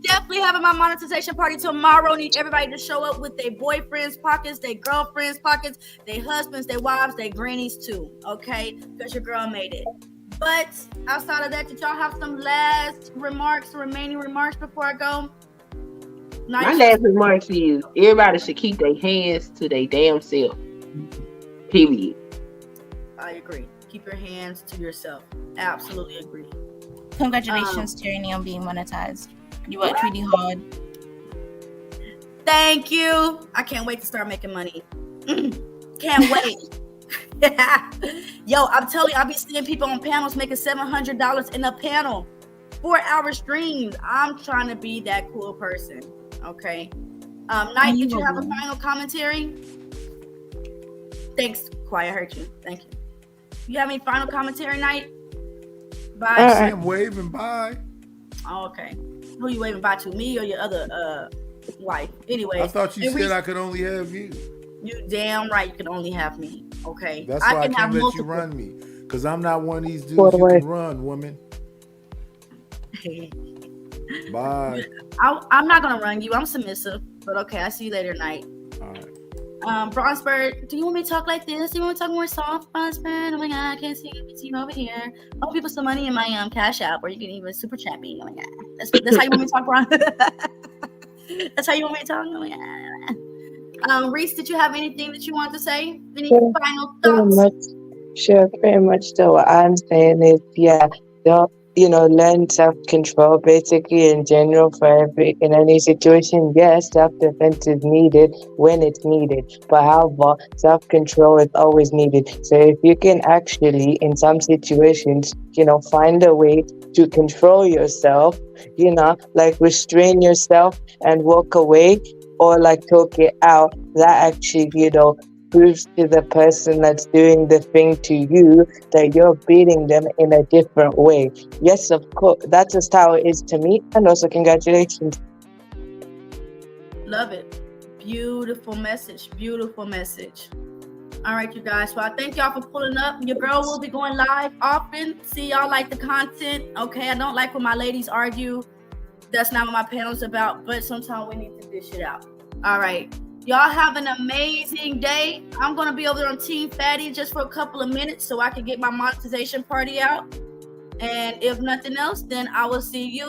Definitely having my monetization party tomorrow. Need everybody to show up with their boyfriends' pockets, their girlfriends' pockets, their husbands, their wives, their grannies too. Okay, because your girl made it. But outside of that, did y'all have some last remaining remarks before I go? My last remarks is everybody should keep their hands to their damn self. Period. I agree. Keep your hands to yourself. Absolutely agree. Congratulations, Tyranny, on being monetized. You worked really hard. Thank you. I can't wait to start making money. Can't wait. Yo, I'm telling you, I'll be seeing people on panels making $700 in a panel. 4-hour streams. I'm trying to be that cool person. Okay. Knight, did you have a final commentary? Thanks, Quiet. I heard you. Thank you. You have any final commentary, Knight? Bye. I see him waving bye. Oh, okay. Who you waving bye to? Me or your other wife? Anyway. I thought you said I could only have you. You damn right you can only have me. Okay. That's why I can't let you run me. Because I'm not one of these dudes you can run, woman. Bye. I'm not gonna run you. I'm submissive. But okay, I'll see you later, Night. All right. Bronze Bird, do you want me to talk like this? Do you want me to talk more soft, Bronze Bird? Oh my god, I can't see you over here. I'll give you some money in my Cash App, or you can even super chat me. Oh my god. That's how you want me to talk, Bronze? That's how you want me to talk? Oh my god. Reese, did you have anything that you want to say? Any final thoughts? Pretty much. So what I'm saying is, learn self-control basically in general in any situation. Yes, self-defense is needed when it's needed, but however, self-control is always needed. So if you can actually, in some situations, find a way to control yourself, like restrain yourself and walk away, or like talk it out, that actually, proves to the person that's doing the thing to you that you're beating them in a different way. Yes, of course, that's just how it is to me. And also, congratulations. Love it. Beautiful message. Beautiful message. All right, you guys. So I thank y'all for pulling up. Your girl will be going live often. See y'all like the content. Okay, I don't like when my ladies argue. That's not what my panel's about, but sometimes we need to dish it out. All right. Y'all have an amazing day. I'm going to be over there on Team Fatty just for a couple of minutes so I can get my monetization party out. And if nothing else, then I will see you